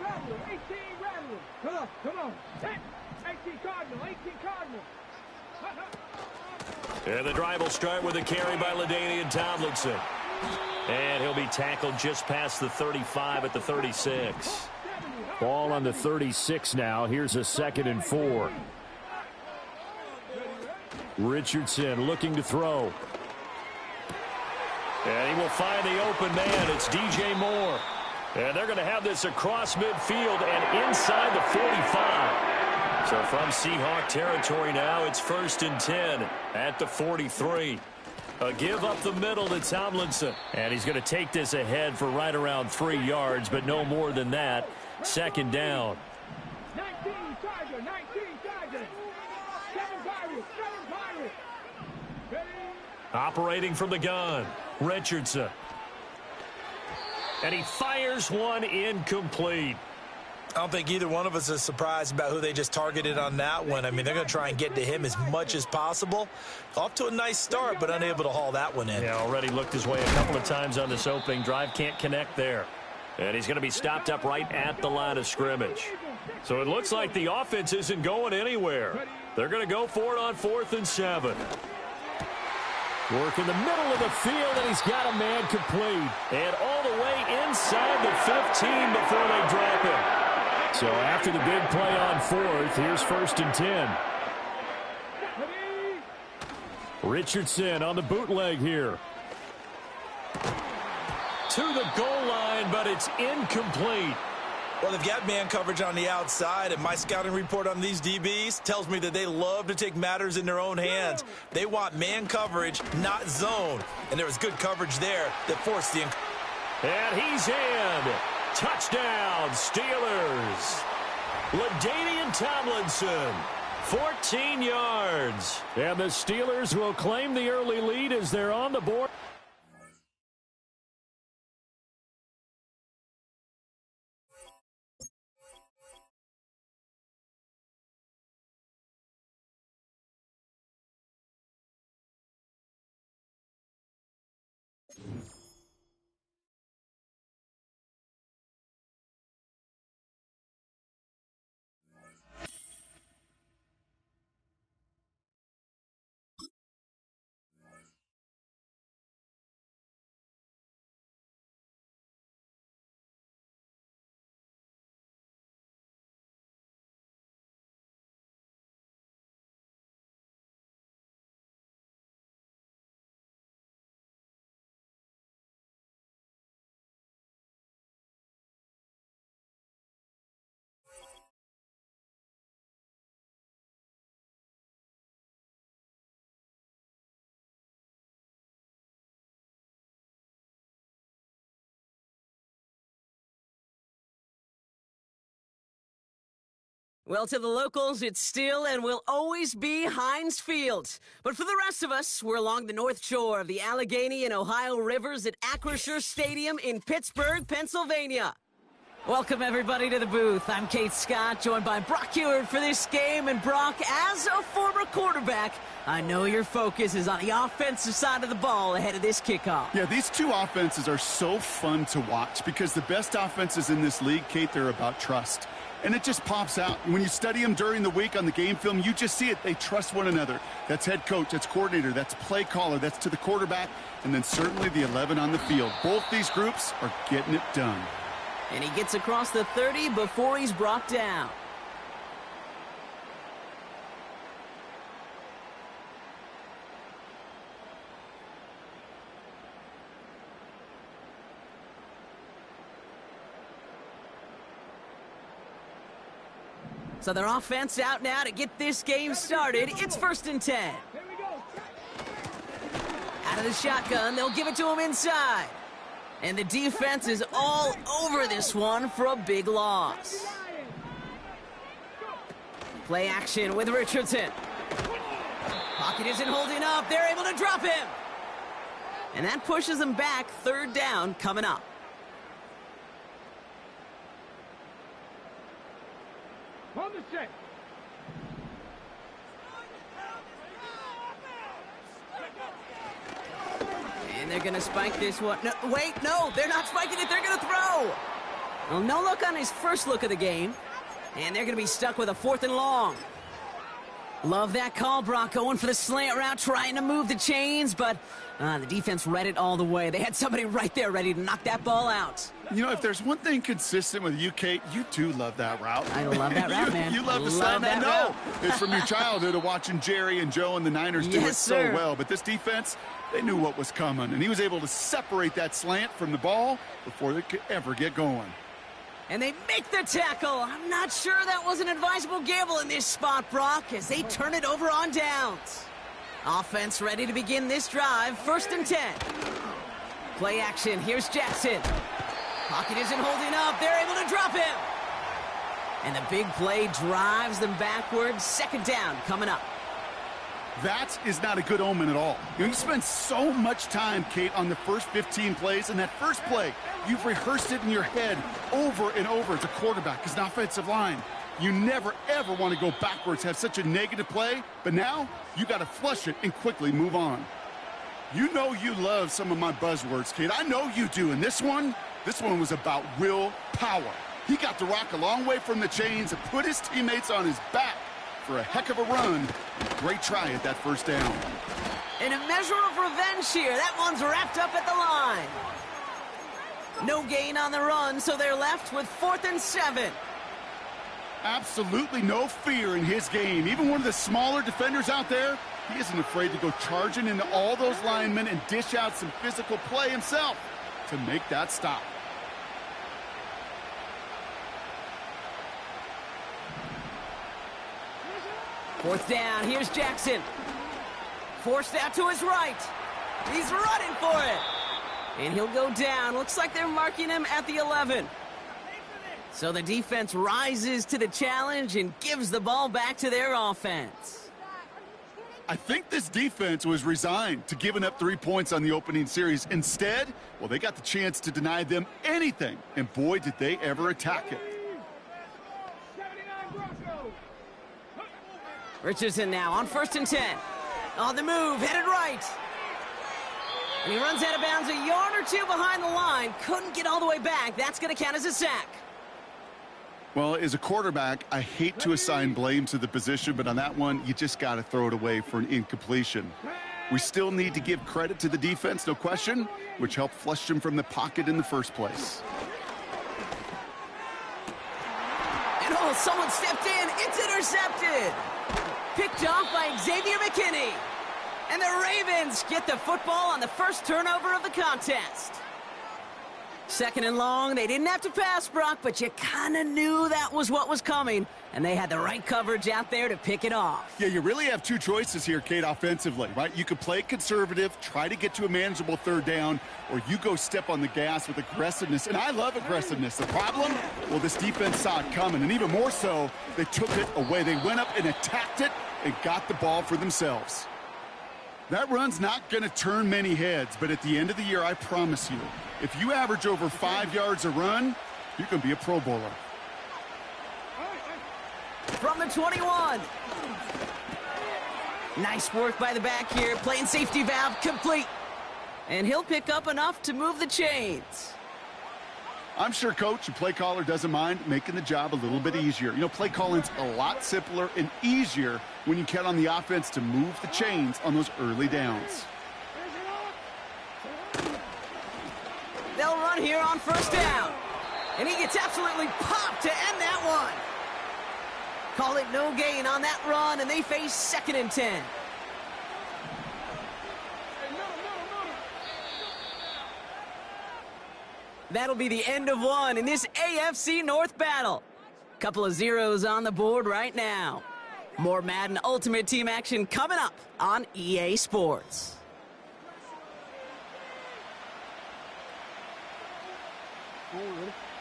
Rattler. Come on. 18 Cardinal. And the drive will start with a carry by LaDainian Tomlinson. And he'll be tackled just past the 35 at the 36. Ball on the 36 now. Here's a 2nd and 4. Richardson looking to throw. And he will find the open man. It's DJ Moore. And they're going to have this across midfield and inside the 45. So from Seahawk territory now, it's 1st and 10 at the 43. A give up the middle to Tomlinson. And he's going to take this ahead for right around 3 yards, but no more than that. 2nd down. 19 Charger. 7 Pirates. Operating from the gun, Richardson. And he fires one incomplete. I don't think either one of us is surprised about who they just targeted on that one. I mean, they're going to try and get to him as much as possible. Off to a nice start, but unable to haul that one in. Yeah, already looked his way a couple of times on this opening drive. Can't connect there. And he's going to be stopped up right at the line of scrimmage. So it looks like the offense isn't going anywhere. They're going to go for it on 4th and 7. Work in the middle of the field, and he's got a man complete. And all the way inside the 15 before they drop him. So after the big play on 4th, here's 1st and 10. Richardson on the bootleg here. To the goal line, but it's incomplete. Well, they've got man coverage on the outside, and my scouting report on these DBs tells me that they love to take matters in their own hands. They want man coverage, not zone. And there was good coverage there that forced the... And he's in. Touchdown, Steelers. LaDainian Tomlinson, 14 yards. And the Steelers will claim the early lead as they're on the board. Well, to the locals, it's still and will always be Heinz Field. But for the rest of us, we're along the north shore of the Allegheny and Ohio rivers at Acrisure Stadium in Pittsburgh, Pennsylvania. Welcome, everybody, to the booth. I'm Kate Scott, joined by Brock Ewert for this game. And Brock, as a former quarterback, I know your focus is on the offensive side of the ball ahead of this kickoff. Yeah, these two offenses are so fun to watch because the best offenses in this league, Kate, they're about trust. And it just pops out. When you study them during the week on the game film, you just see it. They trust one another. That's head coach, that's coordinator, that's play caller, that's to the quarterback, and then certainly the 11 on the field. Both these groups are getting it done. And he gets across the 30 before he's brought down. So their offense out now to get this game started. It's 1st and 10. Out of the shotgun, they'll give it to him inside. And the defense is all over this one for a big loss. Play action with Richardson. Pocket isn't holding up. They're able to drop him. And that pushes them back. 3rd down coming up. On the set. And they're going to spike this one. No, wait, no, they're not spiking it. They're going to throw. Well, no look on his first look of the game. And they're going to be stuck with a 4th and long. Love that call, Brock, going for the slant route, trying to move the chains, but the defense read it all the way. They had somebody right there ready to knock that ball out. You know, if there's one thing consistent with you, Kate, you do love that route. I love that route, man. You love the slant. I know. Route. It's from your childhood of watching Jerry and Joe and the Niners do it so well. But this defense, they knew what was coming, and he was able to separate that slant from the ball before it could ever get going. And they make the tackle. I'm not sure that was an advisable gamble in this spot, Brock, as they turn it over on downs. Offense ready to begin this drive. 1st and 10. Play action. Here's Jackson. Pocket isn't holding up. They're able to drop him. And the big play drives them backwards. 2nd down coming up. That is not a good omen at all. You spend so much time, Kate, on the first 15 plays, and that first play, you've rehearsed it in your head over and over as a quarterback, as an offensive line. You never, ever want to go backwards, have such a negative play, but now you got to flush it and quickly move on. You know you love some of my buzzwords, Kate. I know you do, and this one was about will power. He got the rock a long way from the chains and put his teammates on his back for a heck of a run. Great try at that 1st down. And a measure of revenge here. That one's wrapped up at the line. No gain on the run, so they're left with 4th and 7. Absolutely no fear in his game. Even one of the smaller defenders out there, he isn't afraid to go charging into all those linemen and dish out some physical play himself to make that stop. Fourth down, here's Jackson. Forced out to his right. He's running for it. And he'll go down. Looks like they're marking him at the 11. So the defense rises to the challenge and gives the ball back to their offense. I think this defense was resigned to giving up 3 points on the opening series. Instead, well, they got the chance to deny them anything. And boy, did they ever attack it. Richardson now on 1st and 10. On the move, headed right. And he runs out of bounds a yard or two behind the line. Couldn't get all the way back. That's going to count as a sack. Well, as a quarterback, I hate to assign blame to the position, but on that one, you just got to throw it away for an incompletion. We still need to give credit to the defense, no question, which helped flush him from the pocket in the first place. And oh, someone stepped in. It's intercepted. Picked off by Xavier McKinney. And the Ravens get the football on the first turnover of the contest. Second and long. They didn't have to pass, Brock, but you kind of knew that was what was coming, and they had the right coverage out there to pick it off. Yeah, you really have two choices here, Kate, offensively, right? You could play conservative, try to get to a manageable third down, or you go step on the gas with aggressiveness. And I love aggressiveness. The problem? Well, this defense saw it coming, and even more so, they took it away. They went up and attacked it and got the ball for themselves. That run's not going to turn many heads, but at the end of the year, I promise you, if you average over 5 yards a run, you can be a Pro Bowler. From the 21. Nice work by the back here. Playing safety valve complete. And he'll pick up enough to move the chains. I'm sure coach and play caller doesn't mind making the job a little bit easier. You know, play calling's a lot simpler and easier when you count on the offense to move the chains on those early downs. They'll run here on first down. And he gets absolutely popped to end that one. Call it no gain on that run, and they face 2nd and 10. That'll be the end of one in this AFC North battle. Couple of zeros on the board right now. More Madden Ultimate Team action coming up on EA Sports.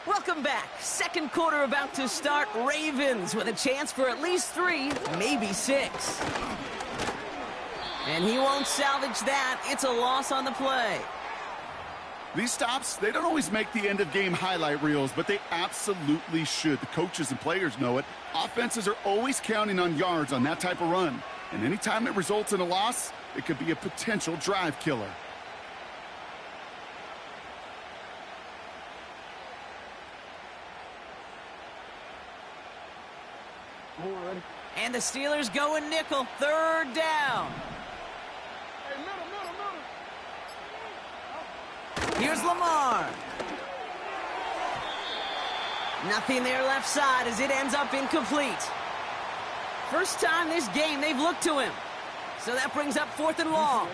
Welcome back. Second quarter about to start. Ravens with a chance for at least 3, maybe 6. And he won't salvage that. It's a loss on the play. These stops, they don't always make the end-of-game highlight reels, but they absolutely should. The coaches and players know it. Offenses are always counting on yards on that type of run. And anytime it results in a loss, it could be a potential drive killer. And the Steelers go in nickel. 3rd down. Here's Lamar. Nothing there left side as it ends up incomplete. First time this game they've looked to him. So that brings up 4th and long.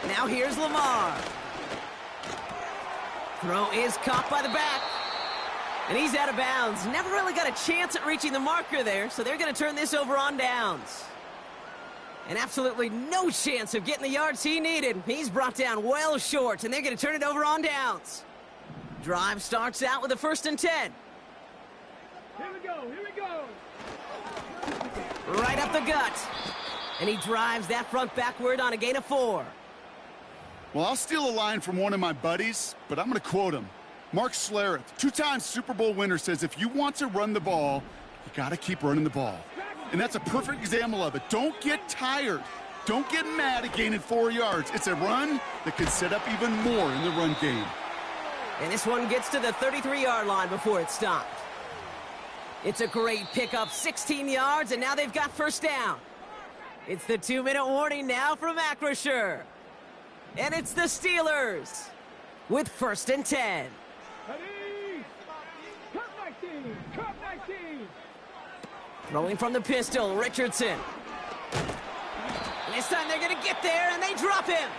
Now here's Lamar. Throw is caught by the back. And he's out of bounds. Never really got a chance at reaching the marker there, so they're going to turn this over on downs. And absolutely no chance of getting the yards he needed. He's brought down well short, and they're going to turn it over on downs. Drive starts out with a 1st and 10. Here we go, here we go. Right up the gut. And he drives that front backward on a gain of 4. Well, I'll steal a line from one of my buddies, but I'm going to quote him. Mark Schlereth, 2-time Super Bowl winner, says if you want to run the ball, you got to keep running the ball. And that's a perfect example of it. Don't get tired. Don't get mad at gaining 4 yards. It's a run that can set up even more in the run game. And this one gets to the 33-yard line before it stopped. It's a great pickup, 16 yards, and now they've got first down. It's the 2-minute warning now from Acrisure. And it's the Steelers with 1st and 10. Ready? Cut 19! Cut 19! Throwing from the pistol, Richardson. And this time they're going to get there, and they drop him.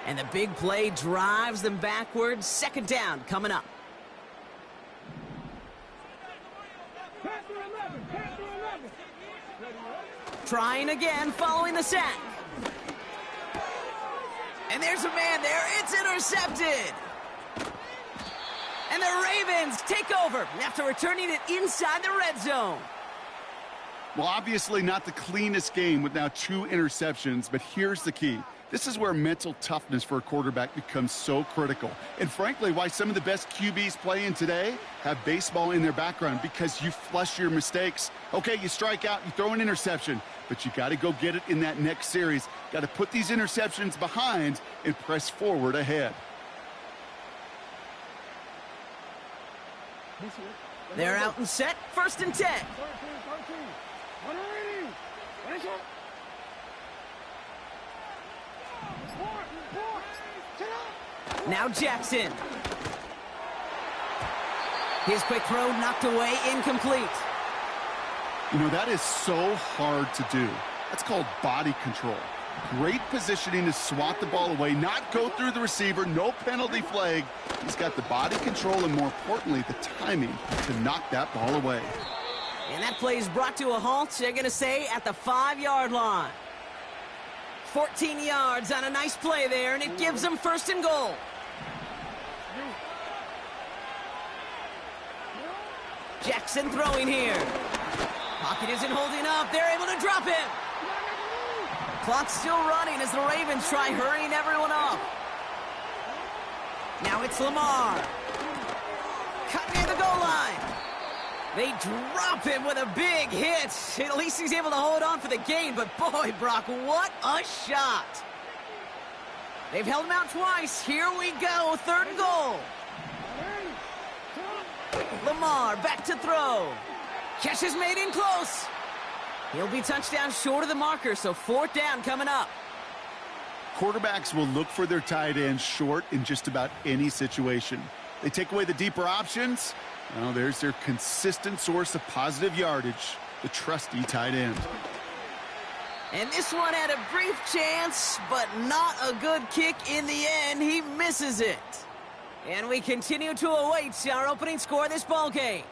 And the big play drives them backwards. 2nd down coming up. Panther 11! Panther 11! Trying again following the sack. And there's a man there. It's intercepted. And the Ravens take over after returning it inside the red zone. Well, obviously not the cleanest game with now 2 interceptions, but here's the key. This is where mental toughness for a quarterback becomes so critical. And frankly, why some of the best QBs playing today have baseball in their background, because you flush your mistakes. Okay, you strike out, you throw an interception, but you got to go get it in that next series. Got to put these interceptions behind and press forward ahead. They're out and set. 1st and 10. 13, 180! Finish it! Now Jackson. His quick throw knocked away, incomplete. You know, that is so hard to do. That's called body control. Great positioning to swat the ball away, not go through the receiver, no penalty flag. He's got the body control and, more importantly, the timing to knock that ball away. And that play is brought to a halt, they're going to say, at the 5-yard line. 14 yards on a nice play there, and it gives them first and goal. Jackson throwing here. Pocket isn't holding up. They're able to drop him. Clock's still running as the Ravens try hurrying everyone up. Now it's Lamar. Cut near the goal line. They drop him with a big hit. At least he's able to hold on for the gain, but boy, Brock, what a shot. They've held him out twice. Here we go, third and goal. Lamar back to throw. Catch is made in close. He'll be touchdown short of the marker, so fourth down coming up. Quarterbacks will look for their tight end short in just about any situation. They take away the deeper options. Well, there's their consistent source of positive yardage, the trusty tight end. And this one had a brief chance, but not a good kick in the end. He misses it. And we continue to await our opening score of this ball game.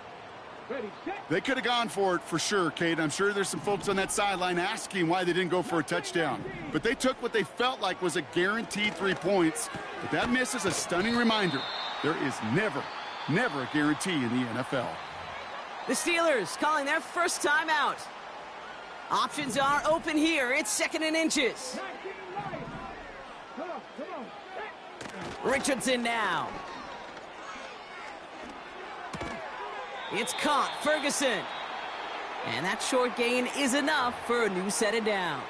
They could have gone for it for sure, Kate. I'm sure there's some folks on that sideline asking why they didn't go for a touchdown. But they took what they felt like was a guaranteed 3 points. But that miss is a stunning reminder. There is never a guarantee in the NFL. The Steelers calling their first timeout. Options are open here. It's second and inches. Richardson now. It's caught. Ferguson. And that short gain is enough for a new set of downs.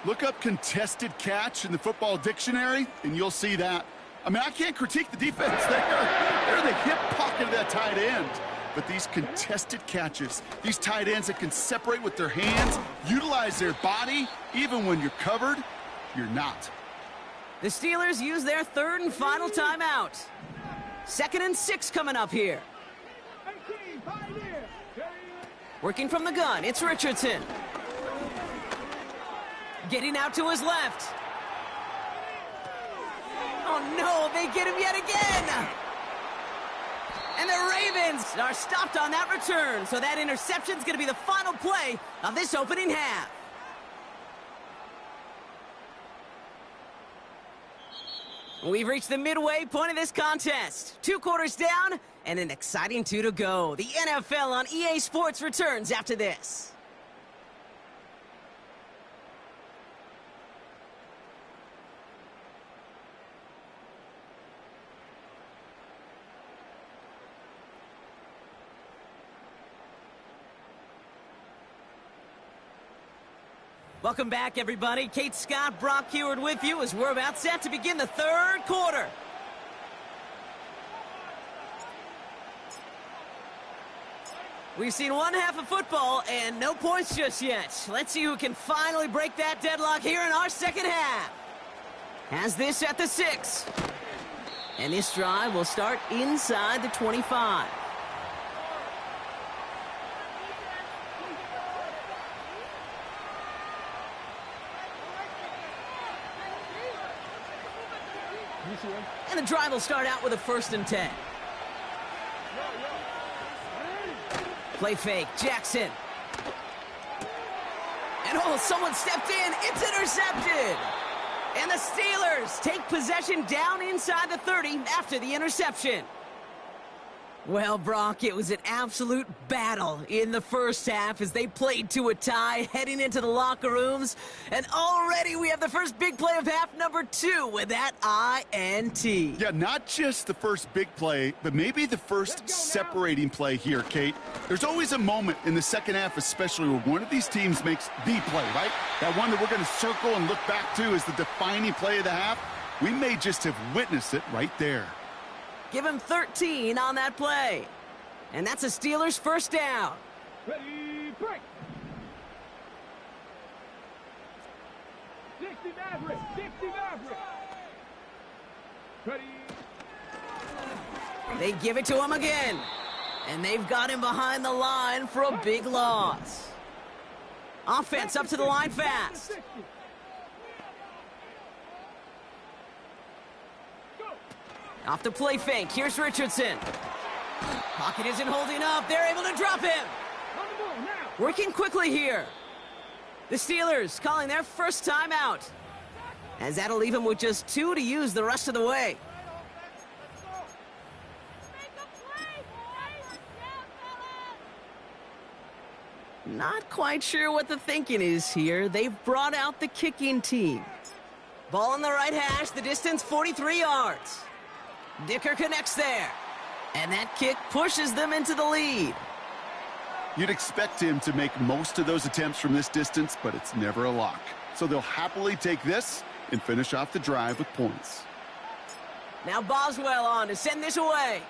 Look up contested catch in the football dictionary, and you'll see that. I mean, I can't critique the defense there. They're in the hip pocket of that tight end. But these contested catches, these tight ends that can separate with their hands, utilize their body, even when you're covered, you're not. The Steelers use their third and final timeout. 2nd and 6 coming up here. Working from the gun, it's Richardson. Getting out to his left. Oh no, they get him yet again! And the Ravens are stopped on that return, so that interception's going to be the final play of this opening half. We've reached the midway point of this contest. 2 quarters down and an exciting 2 to go. The NFL on EA Sports returns after this. Welcome back, everybody. Kate Scott, Brock Heward with you as we're about set to begin the third quarter. We've seen one half of football and no points just yet. Let's see who can finally break that deadlock here in our second half. Has this at the 6. And this drive will start inside the 25. And the drive will start out with a 1st and 10. Play fake, Jackson. And oh, someone stepped in. It's intercepted. And the Steelers take possession down inside the 30 after the interception. Well, Brock, it was an absolute battle in the first half as they played to a tie heading into the locker rooms. And already we have the first big play of half number 2 with that INT. Yeah, not just the first big play, but maybe the first separating play here, Kate. There's always a moment in the second half, especially where one of these teams makes the play, right? That one that we're going to circle and look back to as the defining play of the half. We may just have witnessed it right there. Give him 13 on that play. And that's a Steelers first down. Ready, break. 60 Maverick, 60 Maverick. Ready. They give it to him again. And they've got him behind the line for a big loss. Offense up to the line fast. Off the play fake. Here's Richardson. Pocket isn't holding up. They're able to drop him. Working quickly here. The Steelers calling their first timeout, as that'll leave him with just 2 to use the rest of the way. Not quite sure what the thinking is here. They've brought out the kicking team. Ball on the right hash, the distance 43 yards. Dicker connects there. And that kick pushes them into the lead. You'd expect him to make most of those attempts from this distance, but it's never a lock. So they'll happily take this and finish off the drive with points. Now Boswell on to send this away.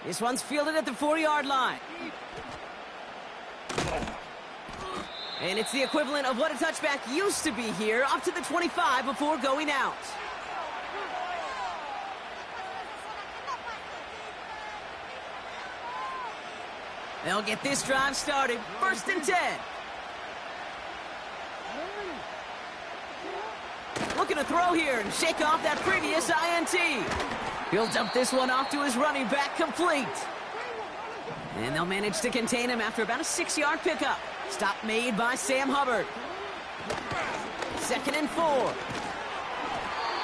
This one's fielded at the 4-yard line. And it's the equivalent of what a touchback used to be here, up to the 25 before going out. They'll get this drive started. 1st and 10. Looking to throw here and shake off that previous INT. He'll dump this one off to his running back, complete. And they'll manage to contain him after about a 6-yard pickup. Stop made by Sam Hubbard. 2nd and 4.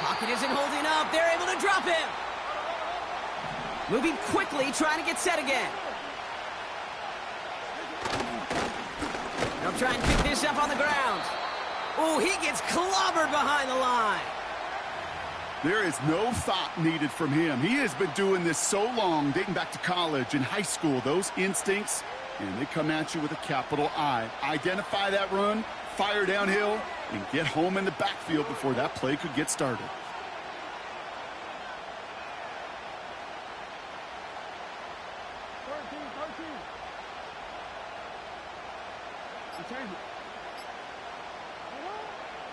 Pocket isn't holding up. They're able to drop him. Moving quickly, trying to get set again. They'll try and pick this up on the ground. Oh, he gets clobbered behind the line. There is no thought needed from him. He has been doing this so long, dating back to college and high school. Those instincts, and they come at you with a capital I. Identify that run, fire downhill, and get home in the backfield before that play could get started.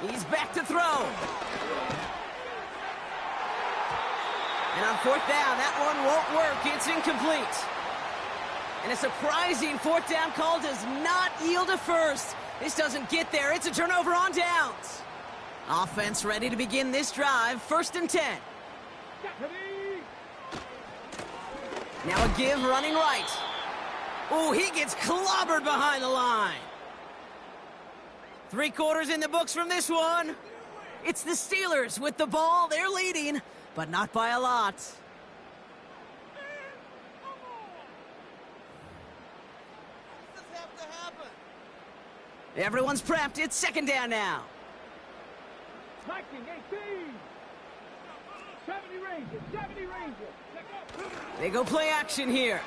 He's back to throw. And on 4th down, that one won't work. It's incomplete. And a surprising 4th down call does not yield a first. This doesn't get there. It's a turnover on downs. Offense ready to begin this drive. 1st and 10. Now a give running right. Oh, he gets clobbered behind the line. 3 quarters in the books from this one. It's the Steelers with the ball. They're leading, but not by a lot. Everyone's prepped. It's 2nd down now. 18. 70 Rangers. They go play action here.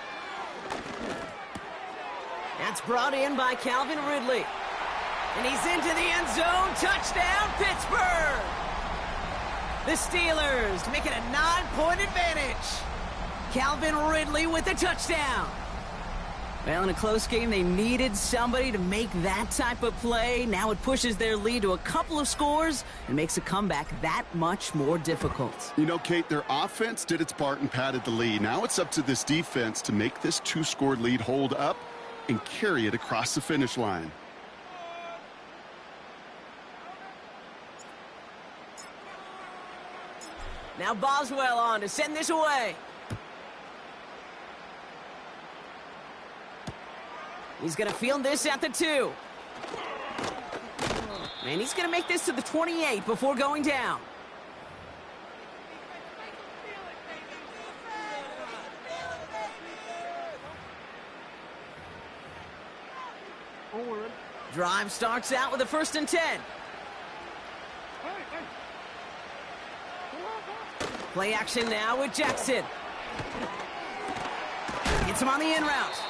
That's brought in by Calvin Ridley. And he's into the end zone. Touchdown, Pittsburgh! The Steelers make it a 9-point advantage. Calvin Ridley with the touchdown. Well, in a close game, they needed somebody to make that type of play. Now it pushes their lead to a couple of scores and makes a comeback that much more difficult. You know, Kate, their offense did its part and padded the lead. Now it's up to this defense to make this 2-score lead hold up and carry it across the finish line. Now Boswell on to send this away. He's going to field this at the 2. And he's going to make this to the 28 before going down. Drive starts out with a 1st and 10. Play action now with Jackson. Gets him on the in route.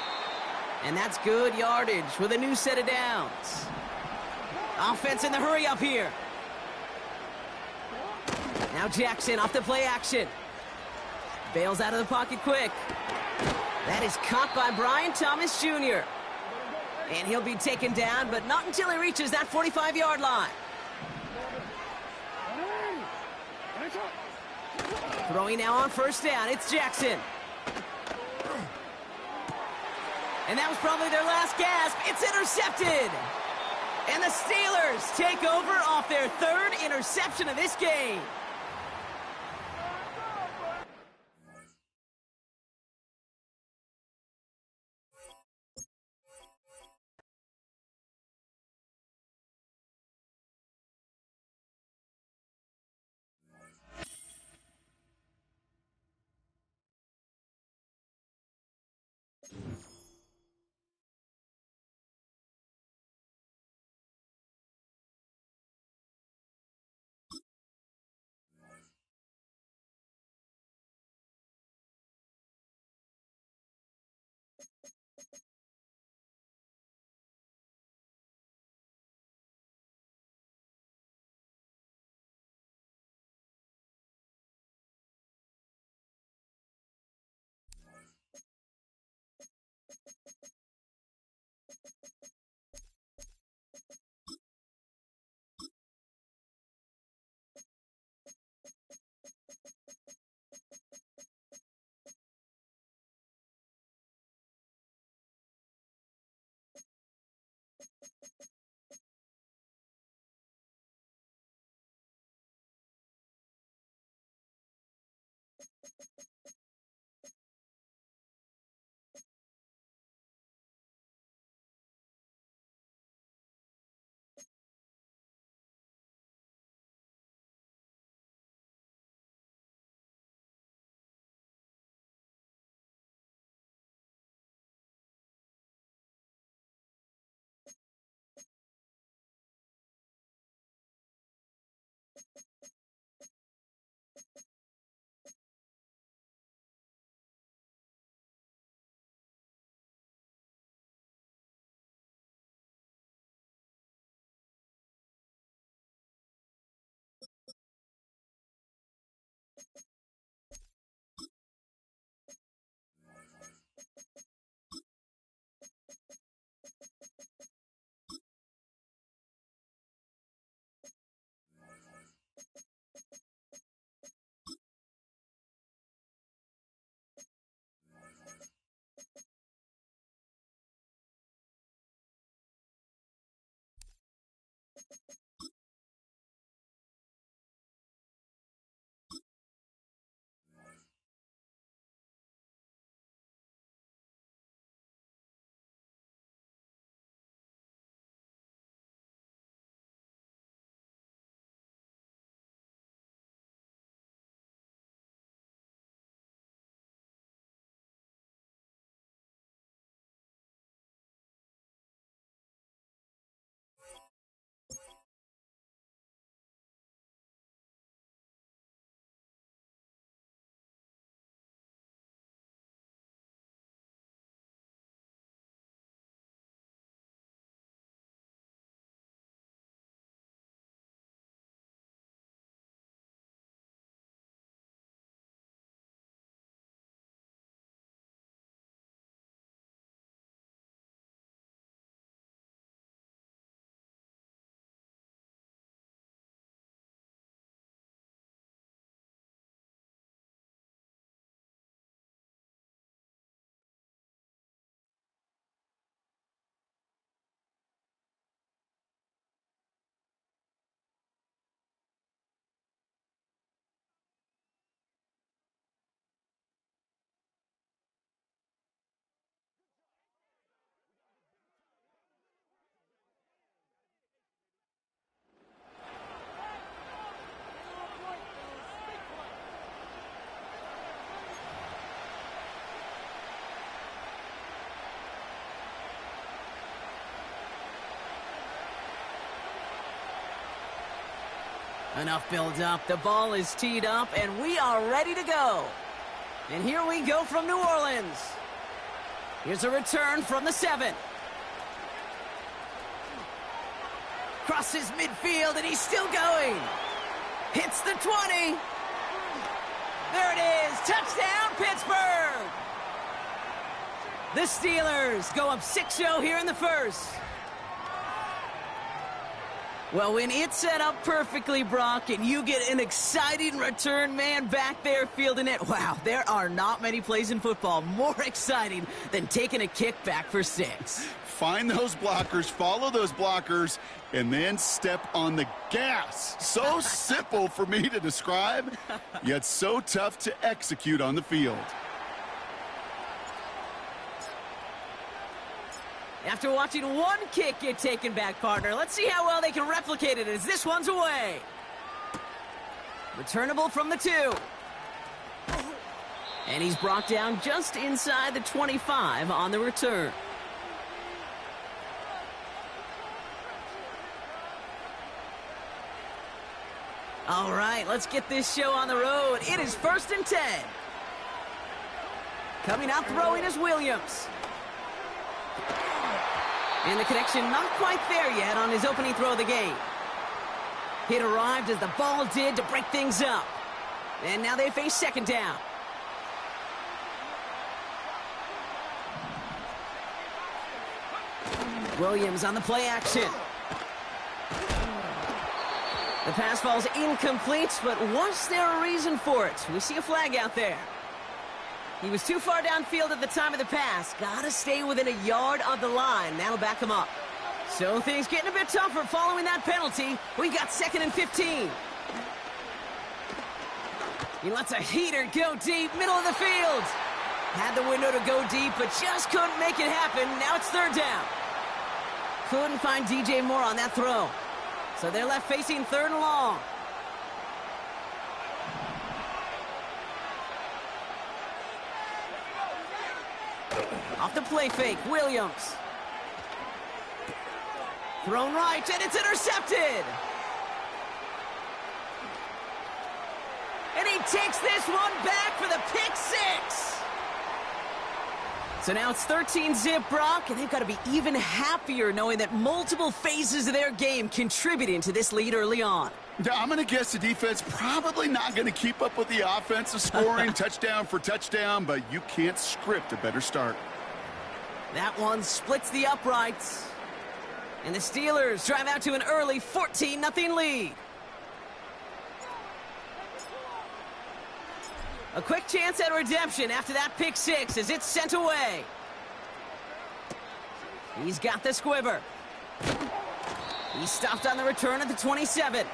And that's good yardage with a new set of downs. Offense in the hurry up here. Now Jackson off the play action. Bails out of the pocket quick. That is caught by Brian Thomas Jr. And he'll be taken down, but not until he reaches that 45-yard line. Throwing now on first down, it's Jackson. And that was probably their last gasp. It's intercepted. And the Steelers take over off their third interception of this game. Enough build up. The ball is teed up, and we are ready to go. And here we go from New Orleans. Here's a return from the 7. Crosses midfield, and he's still going. Hits the 20. There it is. Touchdown, Pittsburgh. The Steelers go up 6-0 here in the first. Well, when it's set up perfectly, Brock, and you get an exciting return man back there fielding it, wow, there are not many plays in football more exciting than taking a kick back for 6. Find those blockers, follow those blockers, and then step on the gas. So simple for me to describe, yet so tough to execute on the field. After watching one kick get taken back, partner, let's see how well they can replicate it as this one's away. Returnable from the 2. And he's brought down just inside the 25 on the return. All right, let's get this show on the road. It is 1st and 10. Coming out throwing is Williams. And the connection not quite there yet on his opening throw of the game. It arrived as the ball did to break things up. And now they face 2nd down. Williams on the play action. The pass falls incomplete, but was there a reason for it? We see a flag out there. He was too far downfield at the time of the pass. Gotta stay within a yard of the line. That'll back him up. So things getting a bit tougher following that penalty. We got 2nd and 15. He lets a heater go deep, middle of the field. Had the window to go deep, but just couldn't make it happen. Now it's 3rd down. Couldn't find DJ Moore on that throw. So they're left facing 3rd and long. Off the play fake, Williams. Thrown right, and it's intercepted. And he takes this one back for the pick 6. So now it's 13-zip, Brock, and they've got to be even happier knowing that multiple phases of their game contributing to this lead early on. Yeah, I'm going to guess the defense probably not going to keep up with the offensive scoring touchdown for touchdown, but you can't script a better start. That one splits the uprights. And the Steelers drive out to an early 14-0 lead. A quick chance at redemption after that pick 6 as it's sent away. He's got the squibber. He stopped on the return at the 27.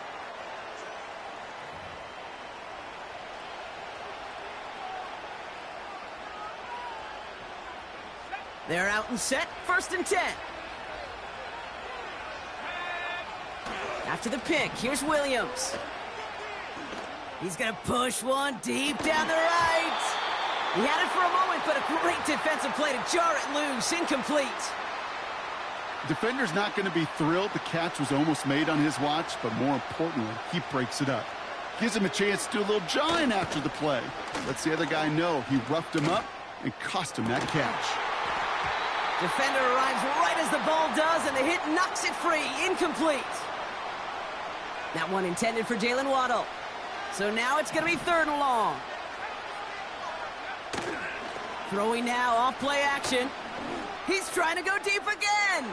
They're out and set, 1st and 10. After the pick, here's Williams. He's going to push one deep down the right. He had it for a moment, but a great defensive play to jar it loose, incomplete. Defender's not going to be thrilled the catch was almost made on his watch, but more importantly, he breaks it up. Gives him a chance to do a little jawing after the play. Lets the other guy know he roughed him up and cost him that catch. Defender arrives right as the ball does, and the hit knocks it free. Incomplete. That one intended for Jalen Waddle. So now it's going to be 3rd and long. Throwing now off play action. He's trying to go deep again.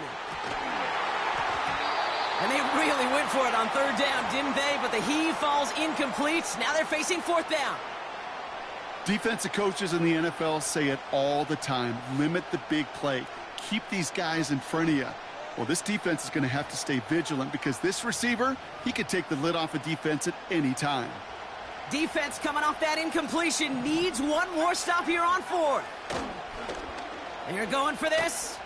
And they really went for it on 3rd down, didn't they? But the heave falls incomplete. Now they're facing 4th down. Defensive coaches in the NFL say it all the time. Limit the big play. Keep these guys in front of you. Well, this defense is going to have to stay vigilant because this receiver, he could take the lid off a defense at any time. Defense coming off that incompletion needs one more stop here on 4th. They're going for this.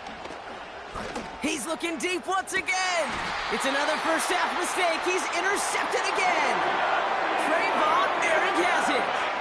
He's looking deep once again. It's another first half mistake. He's intercepted again. Trayvon Merrick has it.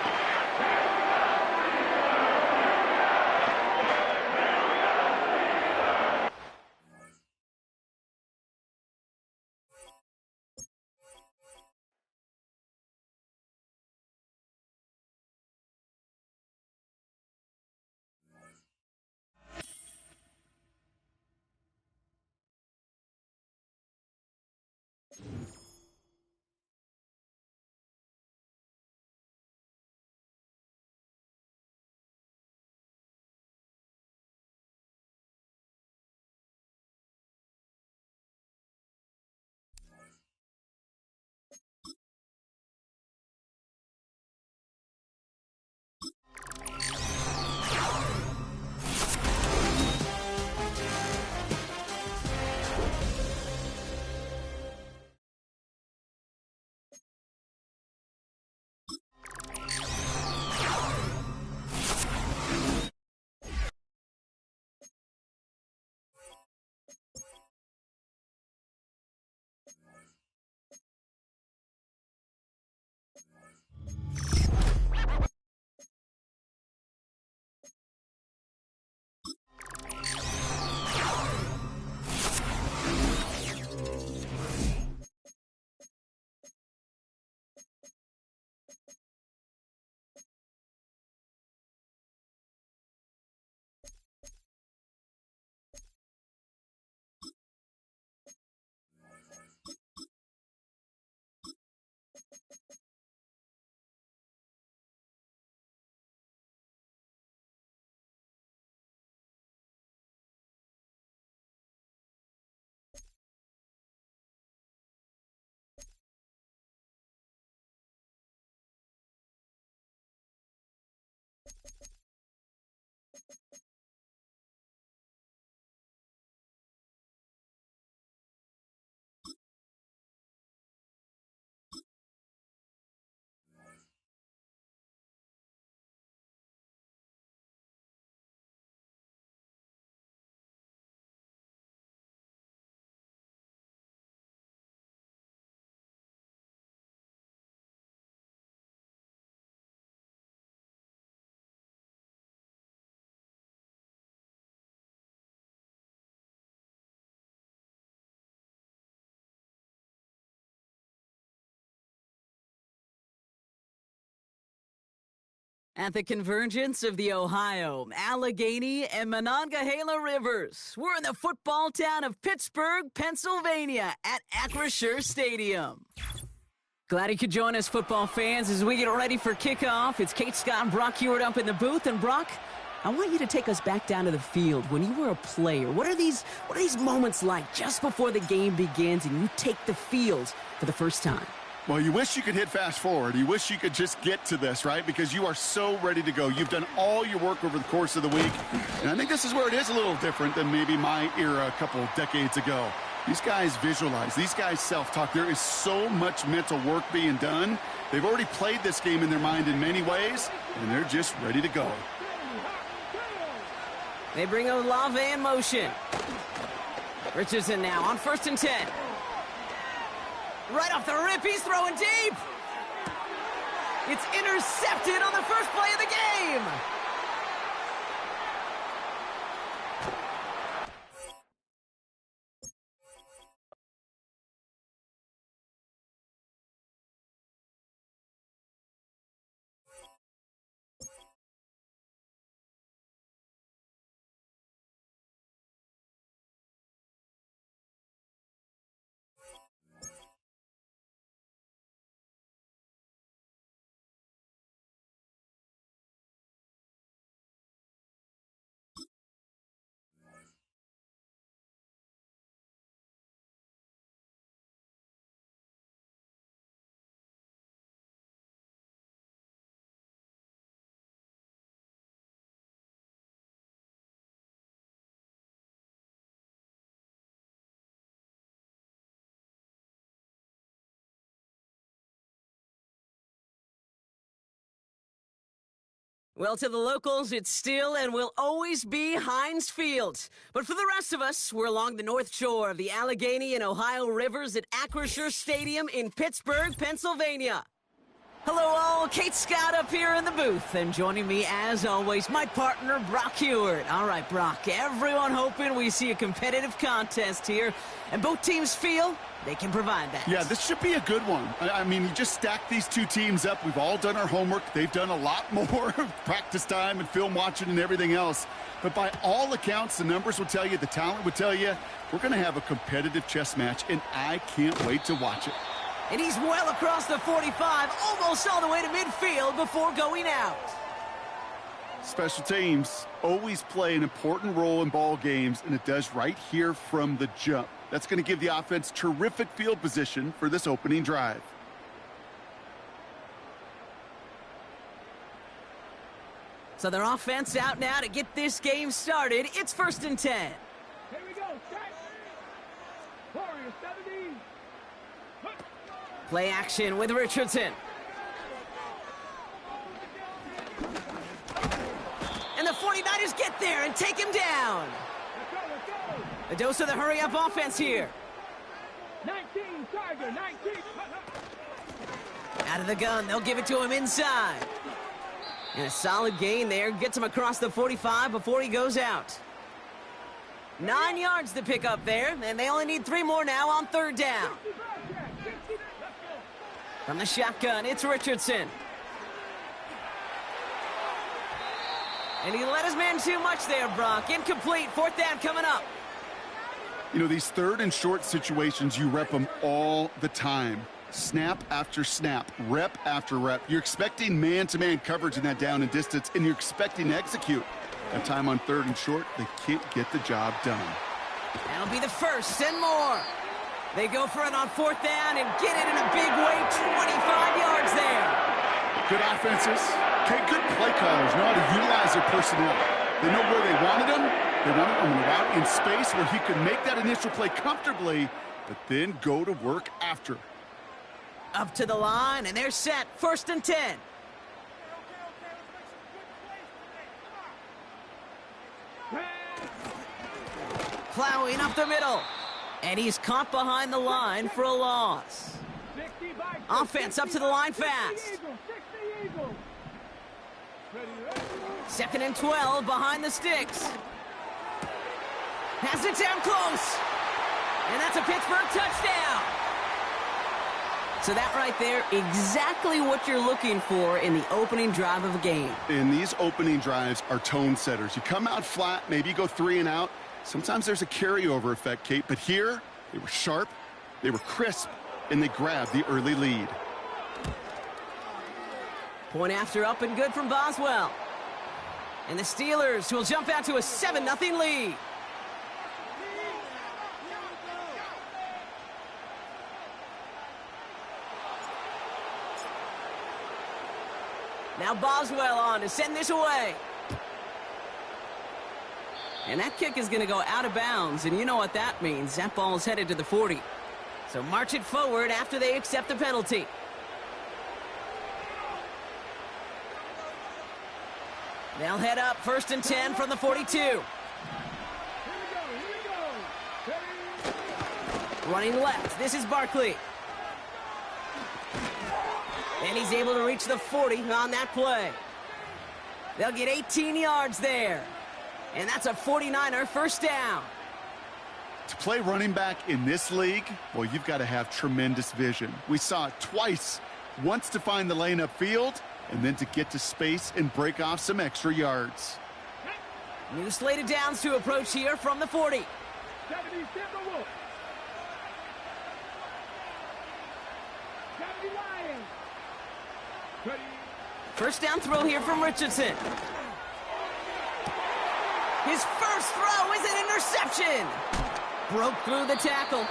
At the convergence of the Ohio, Allegheny, and Monongahela Rivers, we're in the football town of Pittsburgh, Pennsylvania, at Acrisure Stadium. Glad you could join us, football fans, as we get ready for kickoff. It's Kate Scott and Brock Heward up in the booth. And Brock, I want you to take us back down to the field when you were a player. What are these moments like just before the game begins and you take the field for the first time? Well, you wish you could hit fast forward. You wish you could just get to this, right? Because you are so ready to go. You've done all your work over the course of the week. And I think this is where it is a little different than maybe my era a couple decades ago. These guys visualize. These guys self-talk. There is so much mental work being done. They've already played this game in their mind in many ways, and they're just ready to go. They bring Olave in motion. Richardson now on 1st and 10. Right off the rip, he's throwing deep. It's intercepted on the first play of the game. Well, to the locals, it's still and will always be Heinz Field. But for the rest of us, we're along the north shore of the Allegheny and Ohio Rivers at Acrisure Stadium in Pittsburgh, Pennsylvania. Hello all, Kate Scott up here in the booth, and joining me as always, my partner, Brock Heward. All right, Brock, everyone hoping we see a competitive contest here, and both teams feel they can provide that. Yeah, this should be a good one. I mean, you just stack these two teams up. We've all done our homework. They've done a lot more practice time and film watching and everything else. But by all accounts, the numbers will tell you, the talent would tell you, we're going to have a competitive chess match, and I can't wait to watch it. And he's well across the 45, almost all the way to midfield before going out. Special teams always play an important role in ball games, and it does right here from the jump. That's going to give the offense terrific field position for this opening drive. So their offense out now to get this game started. It's 1st and 10. Here we go. Warrior 17. Play action with Richardson. And the 49ers get there and take him down. Let's go. A dose of the hurry-up offense here. 19, Tiger, 19. Out of the gun, they'll give it to him inside. And a solid gain there. Gets him across the 45 before he goes out. 9 yards to pick up there, and they only need 3 more now on 3rd down. From the shotgun, it's Richardson. And he let his man too much there, Brock. Incomplete. 4th down coming up. You know, these 3rd and short situations, you rep them all the time. Snap after snap, rep after rep. You're expecting man-to-man coverage in that down and distance, and you're expecting to execute. That time on 3rd and short, they can't get the job done. That'll be the first and more. They go for it on 4th down and get it in a big way, 25 yards there. Good offenses. Okay, good play callers know how to utilize their personnel. They know where they wanted them. They wanted them out in space where he could make that initial play comfortably, but then go to work after. Up to the line, and they're set. 1st and 10. Plowing up the middle. And he's caught behind the line for a loss. Offense up to the line fast. 2nd and 12 behind the sticks. Has it down close. And that's a Pittsburgh touchdown. So that right there, exactly what you're looking for in the opening drive of a game. And these opening drives are tone setters. You come out flat, maybe you go 3 and out. Sometimes there's a carryover effect, Kate, but here they were sharp, they were crisp, and they grabbed the early lead. Point after up and good from Boswell. And the Steelers will jump out to a 7-0 lead. Now Boswell on to send this away. And that kick is going to go out of bounds, and you know what that means. That ball is headed to the 40. So march it forward after they accept the penalty. They'll head up 1st and 10 from the 42. Running left, this is Barkley. And he's able to reach the 40 on that play. They'll get 18 yards there. And that's a 49er first down. To play running back in this league, well, you've got to have tremendous vision. We saw it twice. Once to find the lane upfield, and then to get to space and break off some extra yards. New slate of downs to approach here from the 40. First down throw here from Richardson. His first throw is an interception. Broke through the tackle.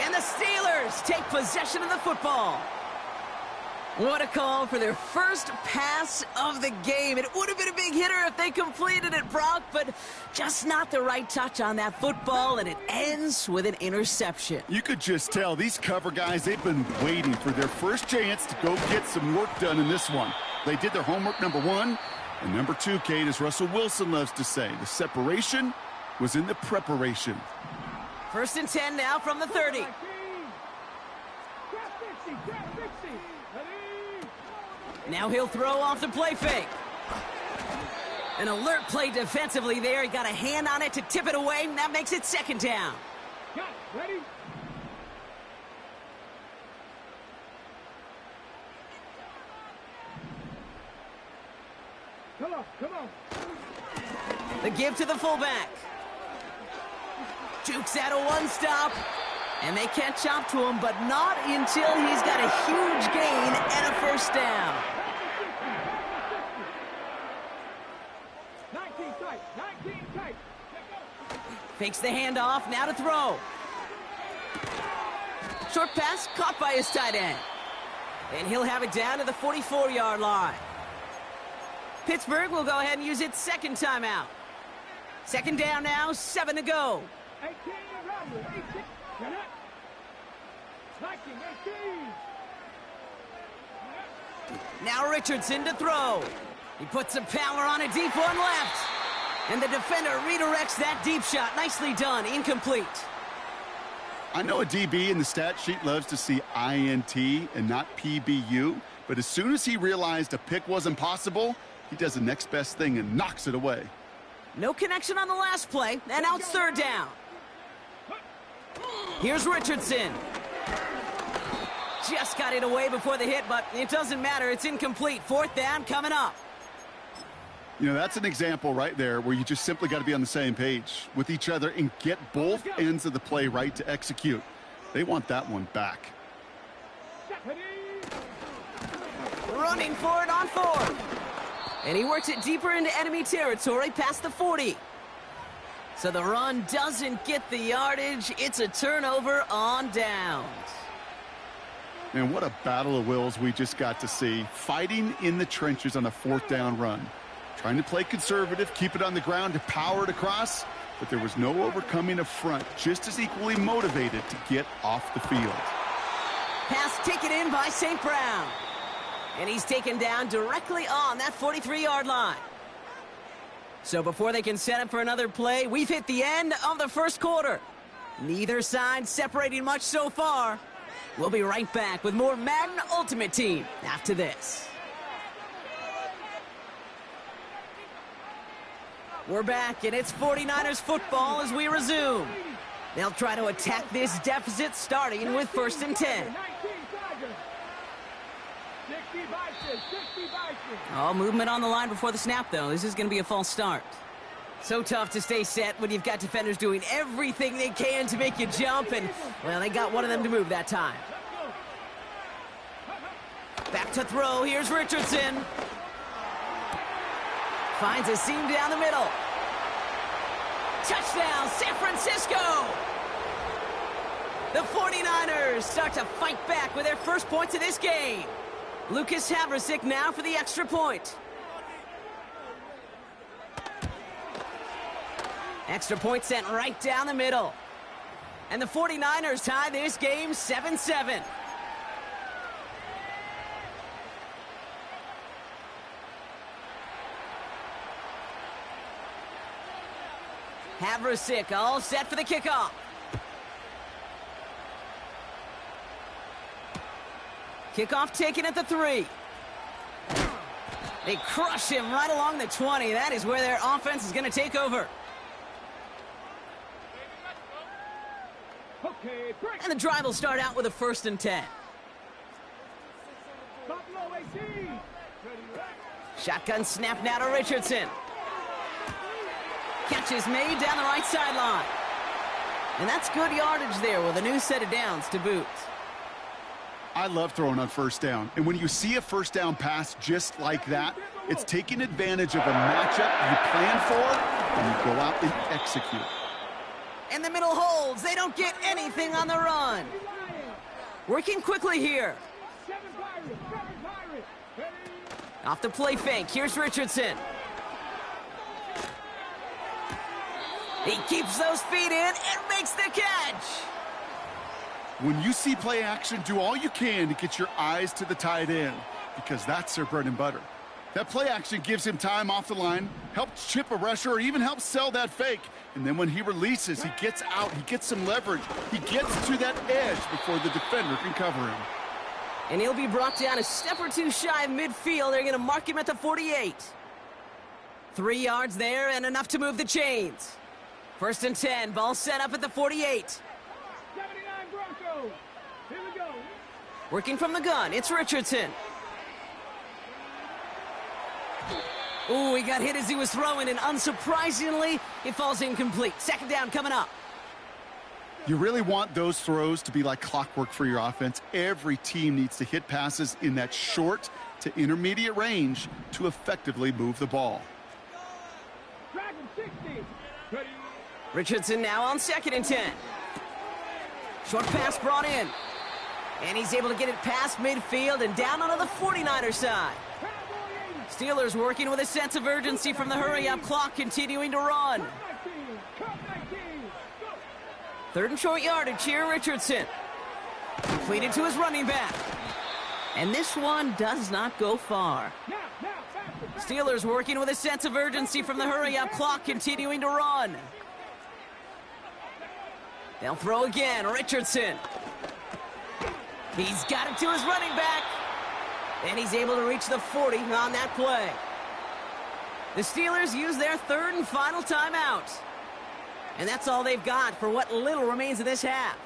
And the Steelers take possession of the football. What a call for their first pass of the game. It would have been a big hitter if they completed it, Brock, but just not the right touch on that football, and it ends with an interception. You could just tell these cover guys, they've been waiting for their first chance to go get some work done in this one. They did their homework, number one. And number two, Kate, as Russell Wilson loves to say, the separation was in the preparation. 1st and 10 now from the 30. Now he'll throw off the play fake. An alert play defensively there. He got a hand on it to tip it away, and that makes it 2nd down. Ready? Come on. The give to the fullback. Jukes out a one-stop. And they catch up to him, but not until he's got a huge gain and a first down. 19 tight. Fakes the handoff, now to throw. Short pass caught by his tight end. And he'll have it down to the 44-yard line. Pittsburgh will go ahead and use its 2nd timeout. 2nd down now, 7 to go. 18 around 18. Now Richardson to throw. He puts some power on a deep one left. And the defender redirects that deep shot. Nicely done. Incomplete. I know a DB in the stat sheet loves to see INT and not PBU, but as soon as he realized a pick wasn't possible, he does the next best thing and knocks it away. No connection on the last play, and now it's 3rd down. Here's Richardson. Just got it away before the hit, but it doesn't matter. It's incomplete. 4th down coming up. You know, that's an example right there where you just simply got to be on the same page with each other and get both ends of the play right to execute. They want that one back. Running for it on 4th. And he works it deeper into enemy territory past the 40. So the run doesn't get the yardage. It's a turnover on downs. And what a battle of wills we just got to see. Fighting in the trenches on a 4th down run. Trying to play conservative, keep it on the ground to power it across. But there was no overcoming a front. Just as equally motivated to get off the field. Pass taken in by St. Brown. And he's taken down directly on that 43-yard line. So before they can set up for another play, we've hit the end of the 1st quarter. Neither side separating much so far. We'll be right back with more Madden Ultimate Team after this. We're back, and it's 49ers football as we resume. They'll try to attack this deficit starting with 1st and 10. Oh, movement on the line before the snap, though. This is going to be a false start. So tough to stay set when you've got defenders doing everything they can to make you jump, and, well, they got one of them to move that time. Back to throw. Here's Richardson. Finds a seam down the middle. Touchdown, San Francisco! The 49ers start to fight back with their first points of this game. Lucas Havrasik now for the extra point. Extra point sent right down the middle. And the 49ers tie this game 7-7. Havrasik all set for the kickoff. Kickoff taken at the 3. They crush him right along the 20. That is where their offense is going to take over. And the drive will start out with a 1st and 10. Shotgun snap now to Richardson. Catch is made down the right sideline. And that's good yardage there with a new set of downs to boot. I love throwing on 1st down. And when you see a 1st down pass just like that, it's taking advantage of a matchup you plan for, and you go out and execute. And the middle holds. They don't get anything on the run. Working quickly here. Off the play fake. Here's Richardson. He keeps those feet in and makes the catch. When you see play action, do all you can to get your eyes to the tight end, because that's their bread and butter. That play action gives him time off the line, helps chip a rusher, or even helps sell that fake. And then when he releases, he gets out, he gets some leverage. He gets to that edge before the defender can cover him. And he'll be brought down a step or two shy of midfield. They're going to mark him at the 48. 3 yards there and enough to move the chains. 1st and 10, ball set up at the 48. Working from the gun, it's Richardson. Ooh, he got hit as he was throwing, and unsurprisingly, it falls incomplete. 2nd down coming up. You really want those throws to be like clockwork for your offense. Every team needs to hit passes in that short to intermediate range to effectively move the ball. Richardson now on 2nd and 10. Short pass brought in. And he's able to get it past midfield and down onto the 49er side. Steelers working with a sense of urgency from the hurry-up clock, continuing to run. 3rd and short yardage here, Richardson. Completed to his running back. And this one does not go far. Steelers working with a sense of urgency from the hurry-up clock, continuing to run. They'll throw again, Richardson. He's got it to his running back. And he's able to reach the 40 on that play. The Steelers use their 3rd and final timeout. And that's all they've got for what little remains of this half.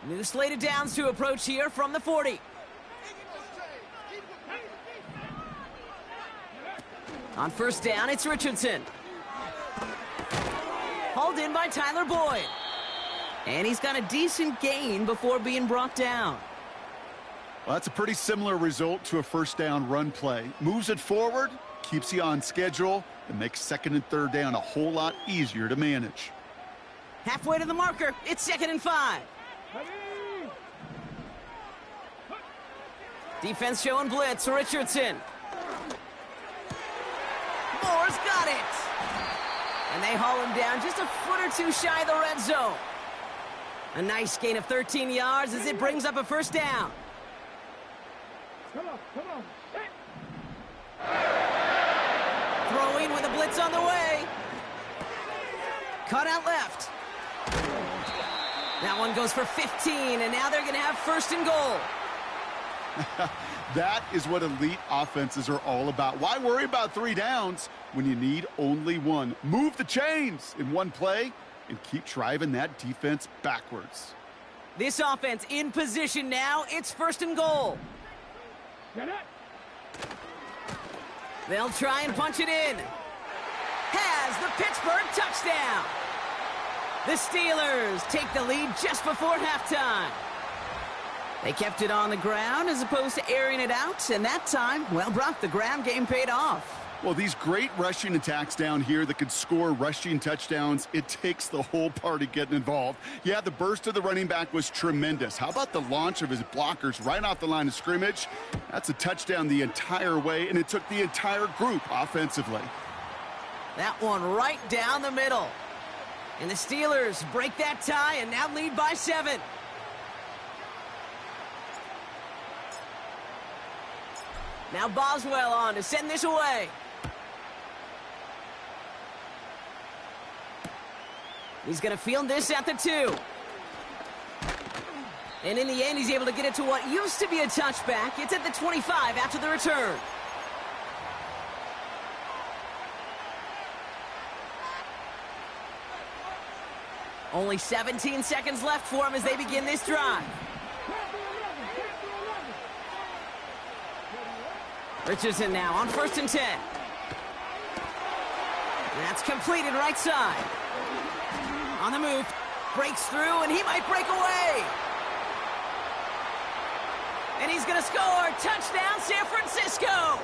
New slate of downs to approach here from the 40. On 1st down, it's Richardson. Hauled in by Tyler Boyd. And he's got a decent gain before being brought down. Well, that's a pretty similar result to a 1st down run play. Moves it forward, keeps you on schedule, and makes 2nd and 3rd down a whole lot easier to manage. Halfway to the marker, it's 2nd and 5. Defense showing blitz, Richardson. Moore's got it. And they haul him down just a foot or two shy of the red zone. A nice gain of 13 yards as it brings up a 1st down. Throwing with a blitz on the way. Cut out left. That one goes for 15, and now they're going to have 1st and goal. That is what elite offenses are all about. Why worry about 3 downs when you need only 1? Move the chains in one play, and keep driving that defense backwards. This offense in position now. It's 1st and goal. They'll try and punch it in. Has the Pittsburgh touchdown. The Steelers take the lead just before halftime. They kept it on the ground as opposed to airing it out, and that time, well, Brock, the ground game paid off. Well, these great rushing attacks down here that could score rushing touchdowns, it takes the whole party getting involved. Yeah, the burst of the running back was tremendous. How about the launch of his blockers right off the line of scrimmage? That's a touchdown the entire way, and it took the entire group offensively. That one right down the middle. And the Steelers break that tie and now lead by 7. Now Boswell on to send this away. He's going to field this at the 2. And in the end, he's able to get it to what used to be a touchback. It's at the 25 after the return. Only 17 seconds left for him as they begin this drive. Richardson now on 1st and 10. That's completed right side. On the move, breaks through, and he might break away. And he's going to score. Touchdown, San Francisco.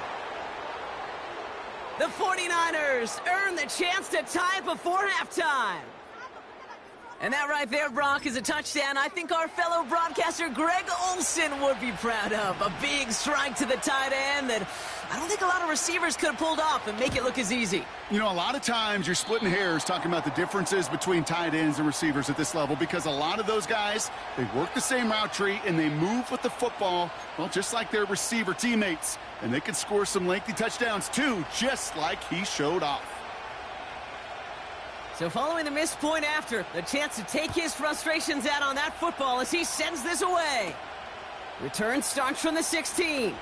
The 49ers earn the chance to tie it before halftime. And that right there, Brock, is a touchdown I think our fellow broadcaster Greg Olsen would be proud of. A big strike to the tight end that I don't think a lot of receivers could have pulled off and make it look as easy. You know, a lot of times you're splitting hairs talking about the differences between tight ends and receivers at this level because a lot of those guys, they work the same route tree and they move with the football, well, just like their receiver teammates. And they can score some lengthy touchdowns too, just like he showed off. So following the missed point after, the chance to take his frustrations out on that football as he sends this away. Return starts from the 16. And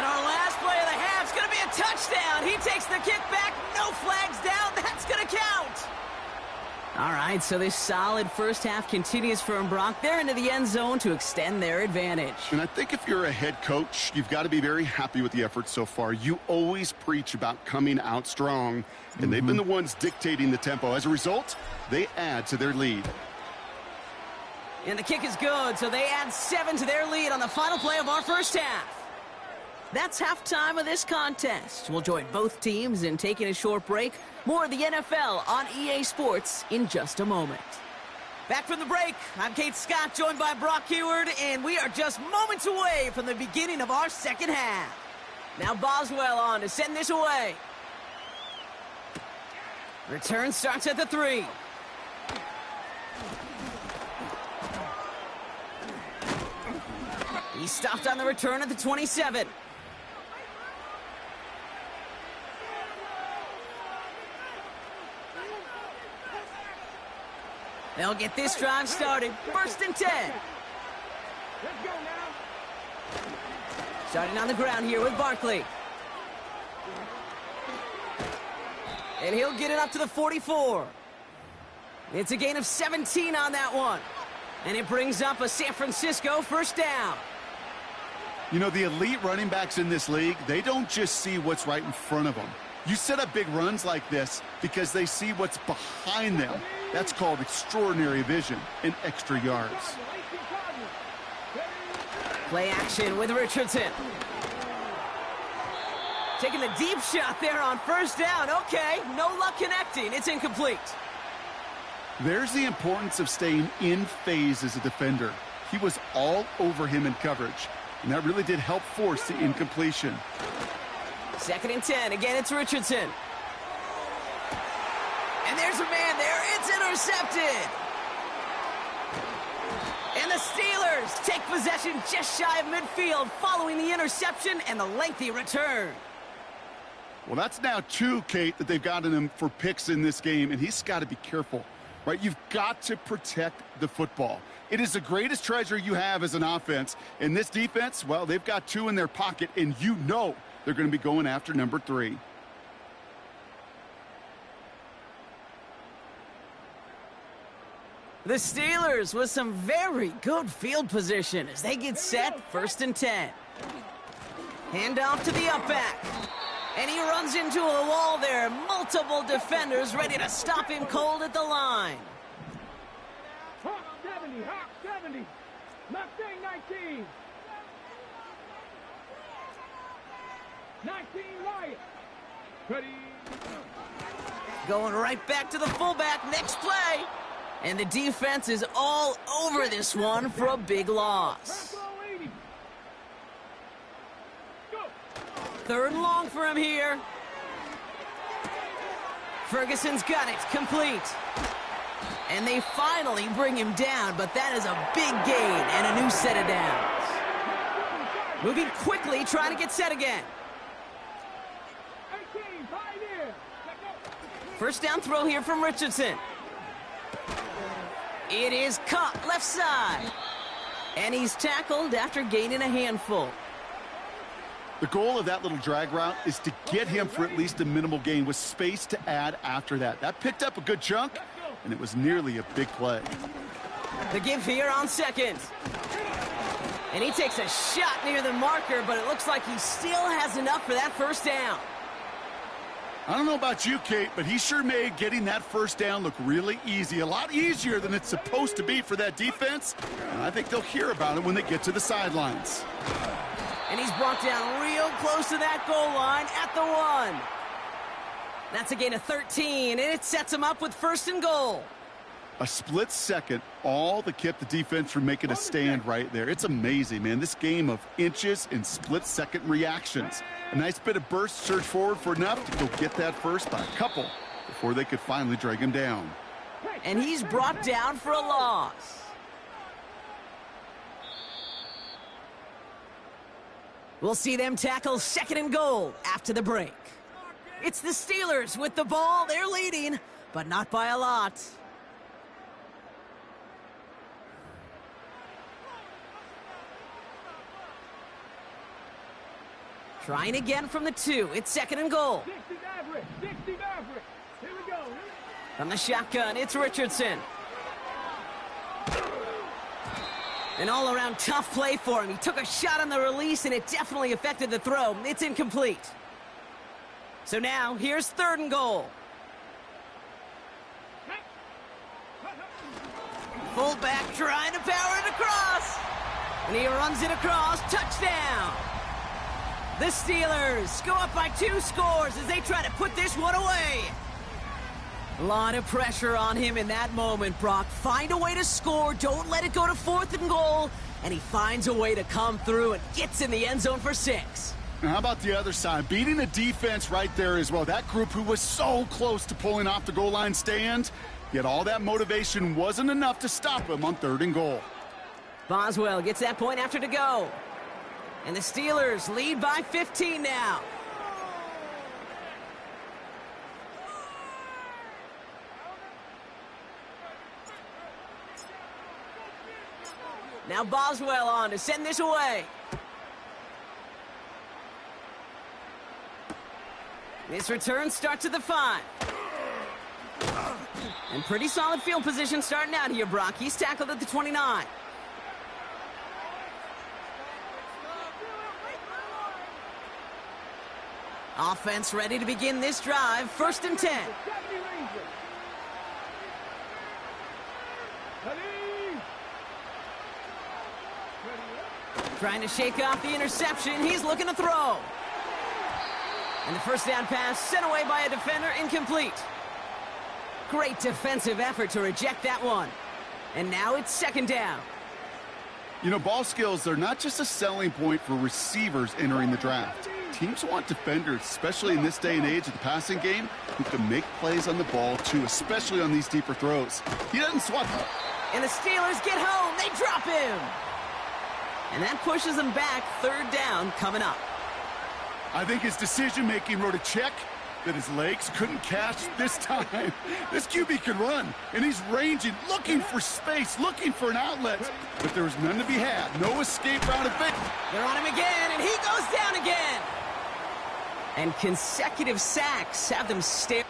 our last play of the half is going to be a touchdown. He takes the kick back, no flags down. That's going to count. All right, so this solid first half continues for Brock. They're into the end zone to extend their advantage. And I think if you're a head coach, you've got to be very happy with the effort so far. You always preach about coming out strong, and they've been the ones dictating the tempo. As a result, they add to their lead. And the kick is good, so they add 7 to their lead on the final play of our first half. That's halftime of this contest. We'll join both teams in taking a short break. More of the NFL on EA Sports in just a moment. Back from the break, I'm Kate Scott, joined by Brock Heward, and we are just moments away from the beginning of our second half. Now Boswell on to send this away. Return starts at the 3. He's stopped on the return at the 27. They'll get this drive started. 1st and 10. Let's go now. Starting on the ground here with Barkley. And he'll get it up to the 44. It's a gain of 17 on that one. And it brings up a San Francisco first down. You know, the elite running backs in this league, they don't just see what's right in front of them. You set up big runs like this because they see what's behind them. That's called extraordinary vision and extra yards. Play action with Richardson. Taking the deep shot there on first down. Okay, no luck connecting. It's incomplete. There's the importance of staying in phase as a defender. He was all over him in coverage, and that really did help force the incompletion. 2nd and 10. Again, it's Richardson. And there's a man there. It's intercepted. And the Steelers take possession just shy of midfield following the interception and the lengthy return. Well, that's now 2, Kate, that they've gotten him for picks in this game, and he's got to be careful. right? You've got to protect the football. It is the greatest treasure you have as an offense. And this defense, well, they've got 2 in their pocket, and you know they're going to be going after number 3. The Steelers with some very good field position as they get set, 1st and 10. Hand off to the up back. And he runs into a wall there. Multiple defenders ready to stop him cold at the line. Hawk 70, Hawk 70. Mustang 19. 19 Wyatt. Ready. Going right back to the fullback. Next play. And the defense is all over this one for a big loss. 3rd and long for him here. Ferguson's got it, complete. And they finally bring him down, but that is a big gain and a new set of downs. Moving quickly, trying to get set again. 1st down throw here from Richardson. It is caught left side. And he's tackled after gaining a handful. The goal of that little drag route is to get him for at least a minimal gain with space to add after that. That picked up a good chunk, and it was nearly a big play. The give here on 2nd. And he takes a shot near the marker, but it looks like he still has enough for that 1st down. I don't know about you, Kate, but he sure made getting that 1st down look really easy. A lot easier than it's supposed to be for that defense. And I think they'll hear about it when they get to the sidelines. And he's brought down real close to that goal line at the 1. That's a gain of 13, and it sets him up with 1st and goal. A split second, all that kept the defense from making a stand right there. It's amazing, man. This game of inches and split-second reactions. A nice bit of burst, surge forward for enough to go get that 1st by a couple before they could finally drag him down. And he's brought down for a loss. We'll see them tackle 2nd and goal after the break. It's the Steelers with the ball. They're leading, but not by a lot. Trying again from the 2. It's 2nd and goal. 60 Maverick. 60 Maverick. Here we go. From the shotgun, it's Richardson. An all-around tough play for him. He took a shot on the release, and it definitely affected the throw. It's incomplete. So now, here's 3rd and goal. Fullback trying to power it across. And he runs it across. Touchdown. The Steelers go up by 2 scores as they try to put this one away. A lot of pressure on him in that moment, Brock. Find a way to score. Don't let it go to 4th and goal. And he finds a way to come through and gets in the end zone for 6. Now, how about the other side? Beating the defense right there as well. That group who was so close to pulling off the goal line stand, yet all that motivation wasn't enough to stop him on 3rd and goal. Boswell gets that point after to go. And the Steelers lead by 15 now. Now Boswell on to send this away. This return starts at the 5. And pretty solid field position starting out here, Brock. He's tackled at the 29. Offense ready to begin this drive. 1st and 10. Trying to shake off the interception. He's looking to throw. And the 1st down pass sent away by a defender, incomplete. Great defensive effort to reject that one. And now it's 2nd down. You know, ball skills are not just a selling point for receivers entering the draft. Teams want defenders, especially in this day and age of the passing game, who can make plays on the ball, too, especially on these deeper throws. He doesn't swat them. And the Steelers get home. They drop him. And that pushes them back. 3rd down coming up. I think his decision-making wrote a check that his legs couldn't catch this time. This QB can run, and he's ranging, looking for space, looking for an outlet. But there was none to be had. No escape route of it. They're on him again, and he goes down again. And consecutive sacks have them stare.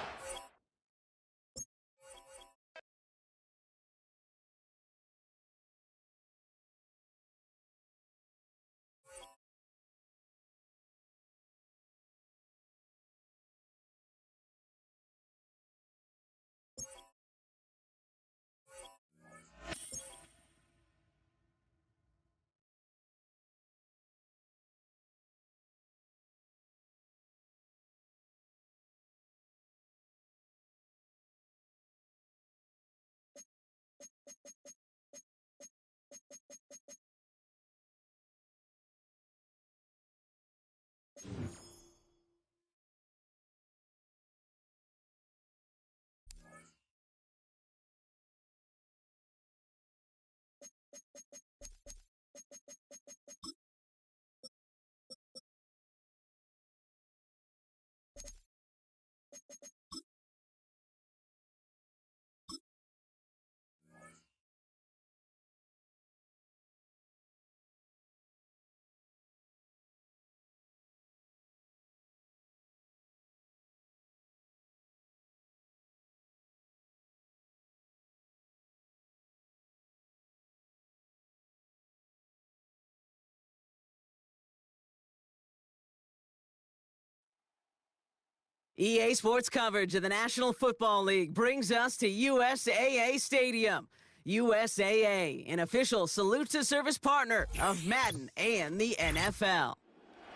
EA Sports coverage of the National Football League brings us to USAA Stadium. USAA, an official salute-to-service partner of Madden and the NFL.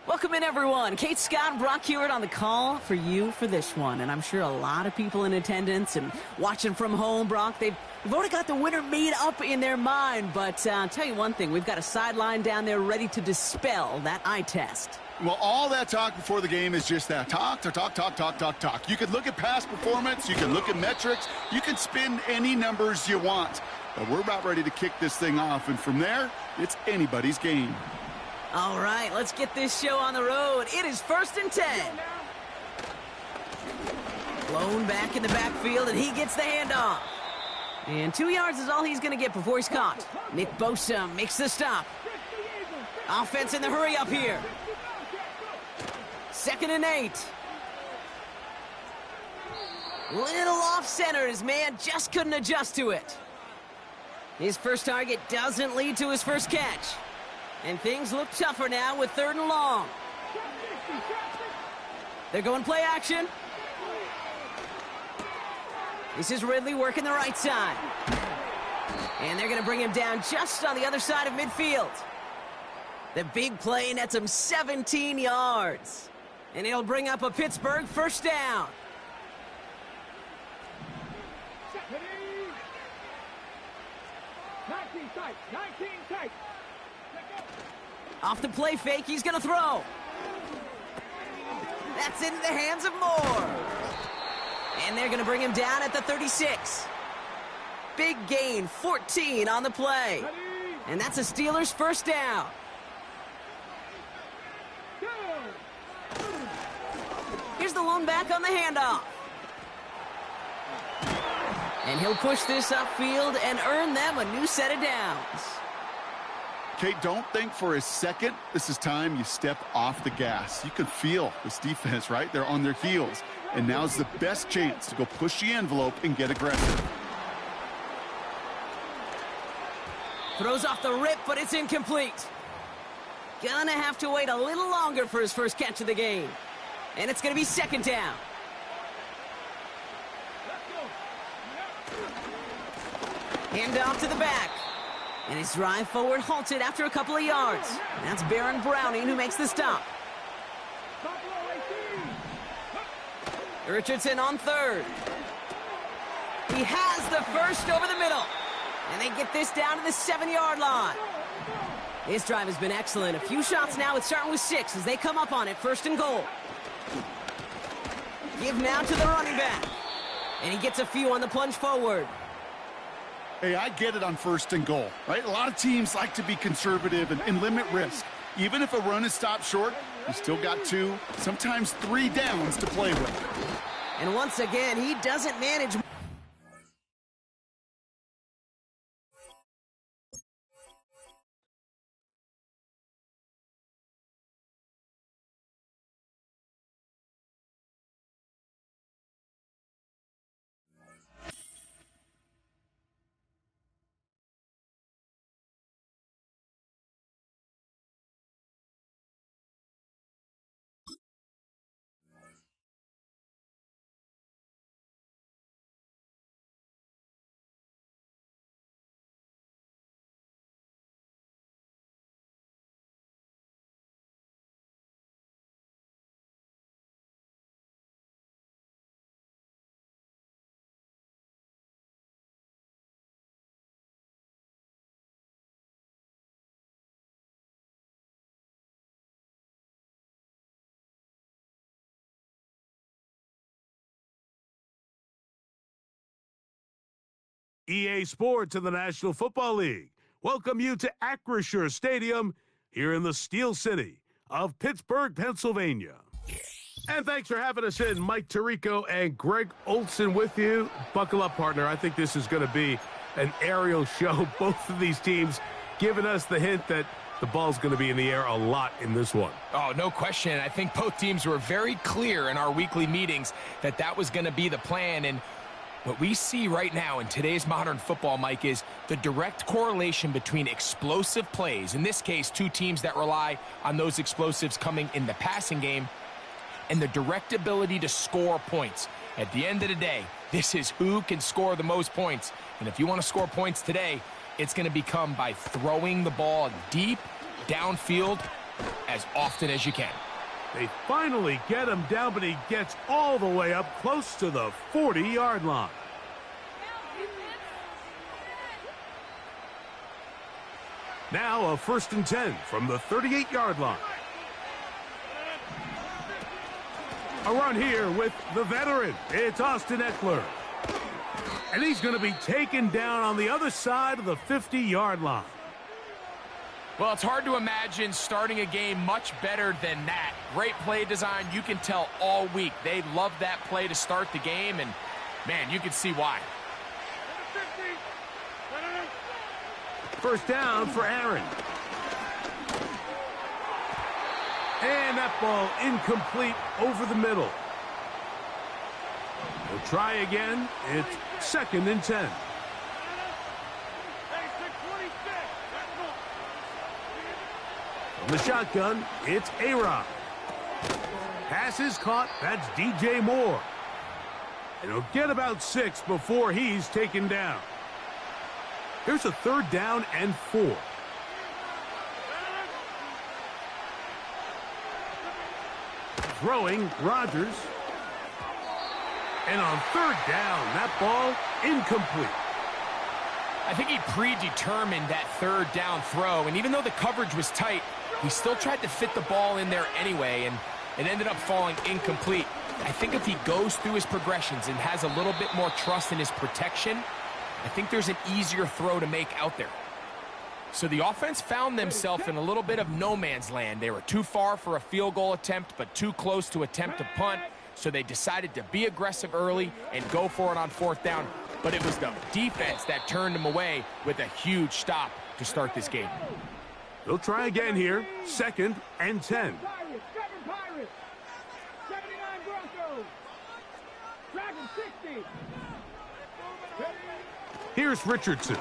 Welcome in, everyone. Kate Scott and Brock Hewitt on the call for you for this one. And I'm sure a lot of people in attendance and watching from home, Brock, they've already got the winner made up in their mind. But I'll tell you one thing, we've got a sideline down there ready to dispel that eye test. Well, all that talk before the game is just that. Talk. You can look at past performance. You can look at metrics. You can spin any numbers you want. But we're about ready to kick this thing off. And from there, it's anybody's game. All right, let's get this show on the road. It is 1st and 10. Blown back in the backfield, and he gets the handoff. And 2 yards is all he's going to get before he's caught. Nick Bosa makes the stop. Offense in the hurry up here. 2nd and 8. Little off-center. His man just couldn't adjust to it. His first target doesn't lead to his first catch. And things look tougher now with 3rd and long. They're going play action. This is Ridley working the right side. And they're going to bring him down just on the other side of midfield. The big play nets him 17 yards. And it'll bring up a Pittsburgh first down. Off the play fake, he's going to throw. That's into the hands of Moore. And they're going to bring him down at the 36. Big gain, 14 on the play. And that's a Steelers first down. Here's the lone back on the handoff. And he'll push this upfield and earn them a new set of downs. Kate, don't think for a second this is time you step off the gas. You can feel this defense, right? They're on their heels. And now's the best chance to go push the envelope and get aggressive. Throws off the rip, but it's incomplete. Gonna have to wait a little longer for his first catch of the game. And it's gonna be 2nd down. Hand off to the back. And his drive forward halted after a couple of yards. That's Baron Browning who makes the stop. Richardson on 3rd. He has the first over the middle. And they get this down to the 7-yard line. This drive has been excellent. A few shots now. It's starting with 6 as they come up on it. 1st and goal. Give now to the running back. And he gets a few on the plunge forward. Hey, I get it on 1st and goal, right? A lot of teams like to be conservative and limit risk. Even if a run is stopped short, you still got 2, sometimes 3 downs to play with. And once again, he doesn't manage. EA Sports and the National Football League welcome you to Acrisure Stadium here in the Steel City of Pittsburgh, Pennsylvania. And thanks for having us in. Mike Tirico and Greg Olson with you. Buckle up, partner. I think this is going to be an aerial show. Both of these teams giving us the hint that the ball's going to be in the air a lot in this one. Oh, no question. I think both teams were very clear in our weekly meetings that that was going to be the plan. And what we see right now in today's modern football, Mike, is the direct correlation between explosive plays, in this case, two teams that rely on those explosives coming in the passing game, and the direct ability to score points. At the end of the day, this is who can score the most points. And if you want to score points today, it's going to become by throwing the ball deep downfield as often as you can. They finally get him down, but he gets all the way up close to the 40-yard line. Now a 1st and 10 from the 38-yard line. A run here with the veteran. It's Austin Eckler. And he's going to be taken down on the other side of the 50-yard line. Well, it's hard to imagine starting a game much better than that. Great play design. You can tell all week they love that play to start the game, and, man, you can see why. 1st down for Aaron. And that ball incomplete over the middle. We'll try again. It's 2nd and 10. From the shotgun, it's A-Rod. Pass is caught. That's DJ Moore. And he'll get about 6 before he's taken down. Here's a 3rd down and 4. Throwing, Rodgers. And on 3rd down, that ball incomplete. I think he predetermined that 3rd down throw, and even though the coverage was tight, he still tried to fit the ball in there anyway, and it ended up falling incomplete. I think if he goes through his progressions and has a little bit more trust in his protection, I think there's an easier throw to make out there. So the offense found themselves in a little bit of no man's land. They were too far for a field goal attempt, but too close to attempt a punt, so they decided to be aggressive early and go for it on 4th down. But it was the defense that turned them away with a huge stop to start this game. They'll try again here. 2nd and 10. Here's Richardson.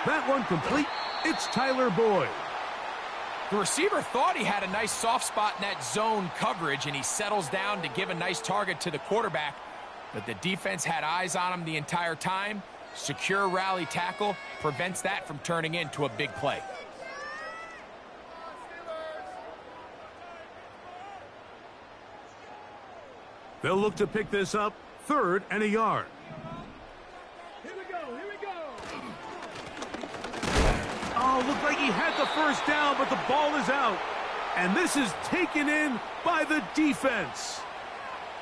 That one complete. It's Tyler Boyd. The receiver thought he had a nice soft spot in that zone coverage, and he settles down to give a nice target to the quarterback. But the defense had eyes on him the entire time. Secure rally tackle prevents that from turning into a big play. They'll look to pick this up. 3rd and a yard. Here we go, here we go. Oh, looked like he had the 1st down, but the ball is out. And this is taken in by the defense.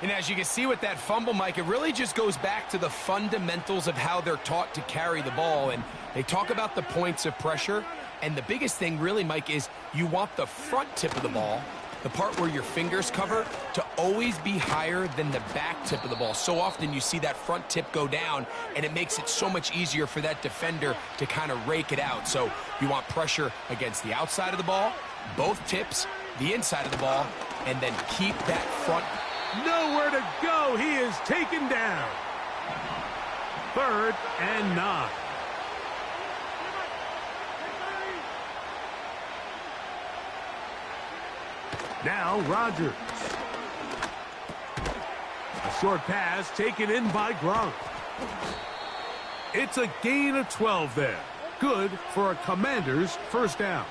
And as you can see with that fumble, Mike, it really just goes back to the fundamentals of how they're taught to carry the ball. And they talk about the points of pressure. And the biggest thing really, Mike, is you want the front tip of the ball the part where your fingers cover, to always be higher than the back tip of the ball. So often you see that front tip go down, and it makes it so much easier for that defender to kind of rake it out. So you want pressure against the outside of the ball, both tips, the inside of the ball, and then keep that front. Nowhere to go. He is taken down. 3rd and 9. Now Rodgers. A short pass taken in by Gronk. It's a gain of 12 there. Good for a Commanders' first down.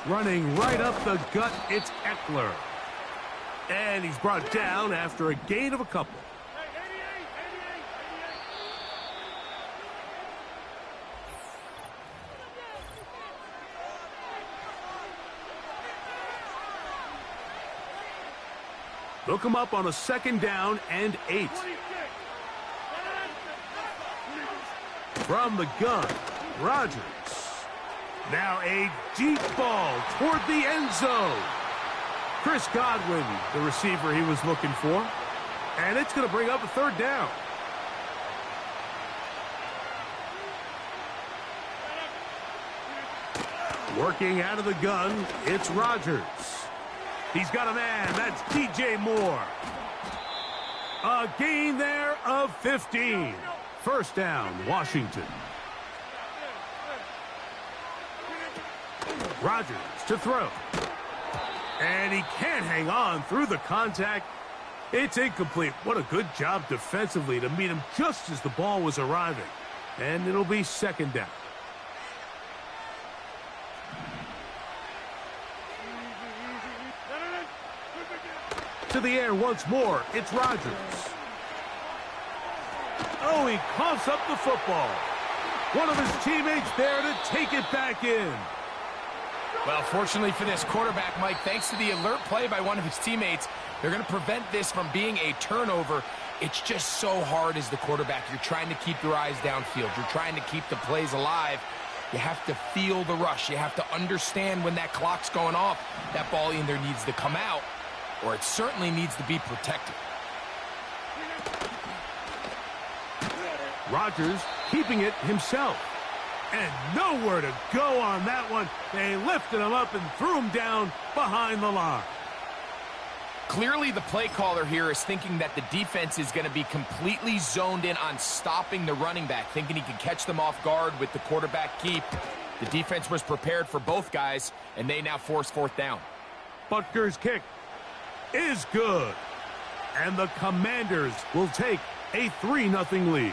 Running right up the gut, it's Eckler. And he's brought down after a gain of a couple. They'll come up on a 2nd down and 8. From the gun, Rodgers. Now a deep ball toward the end zone. Chris Godwin, the receiver he was looking for. And it's going to bring up a 3rd down. Working out of the gun, it's Rodgers. He's got a man. That's DJ Moore. A gain there of 15. First down, Washington. Rodgers to throw. And he can't hang on through the contact. It's incomplete. What a good job defensively to meet him just as the ball was arriving. And it'll be 2nd down. To the air once more. It's Rodgers. Oh, he coughs up the football. One of his teammates there to take it back in. Well, fortunately for this quarterback, Mike, thanks to the alert play by one of his teammates, they're going to prevent this from being a turnover. It's just so hard as the quarterback. You're trying to keep your eyes downfield. You're trying to keep the plays alive. You have to feel the rush. You have to understand when that clock's going off. That ball either needs to come out or it certainly needs to be protected. Rodgers keeping it himself. And nowhere to go on that one. They lifted him up and threw him down behind the line. Clearly, the play caller here is thinking that the defense is going to be completely zoned in on stopping the running back, thinking he can catch them off guard with the quarterback keep. The defense was prepared for both guys, and they now force 4th down. Butker's kick is good. And the Commanders will take a 3-0 lead.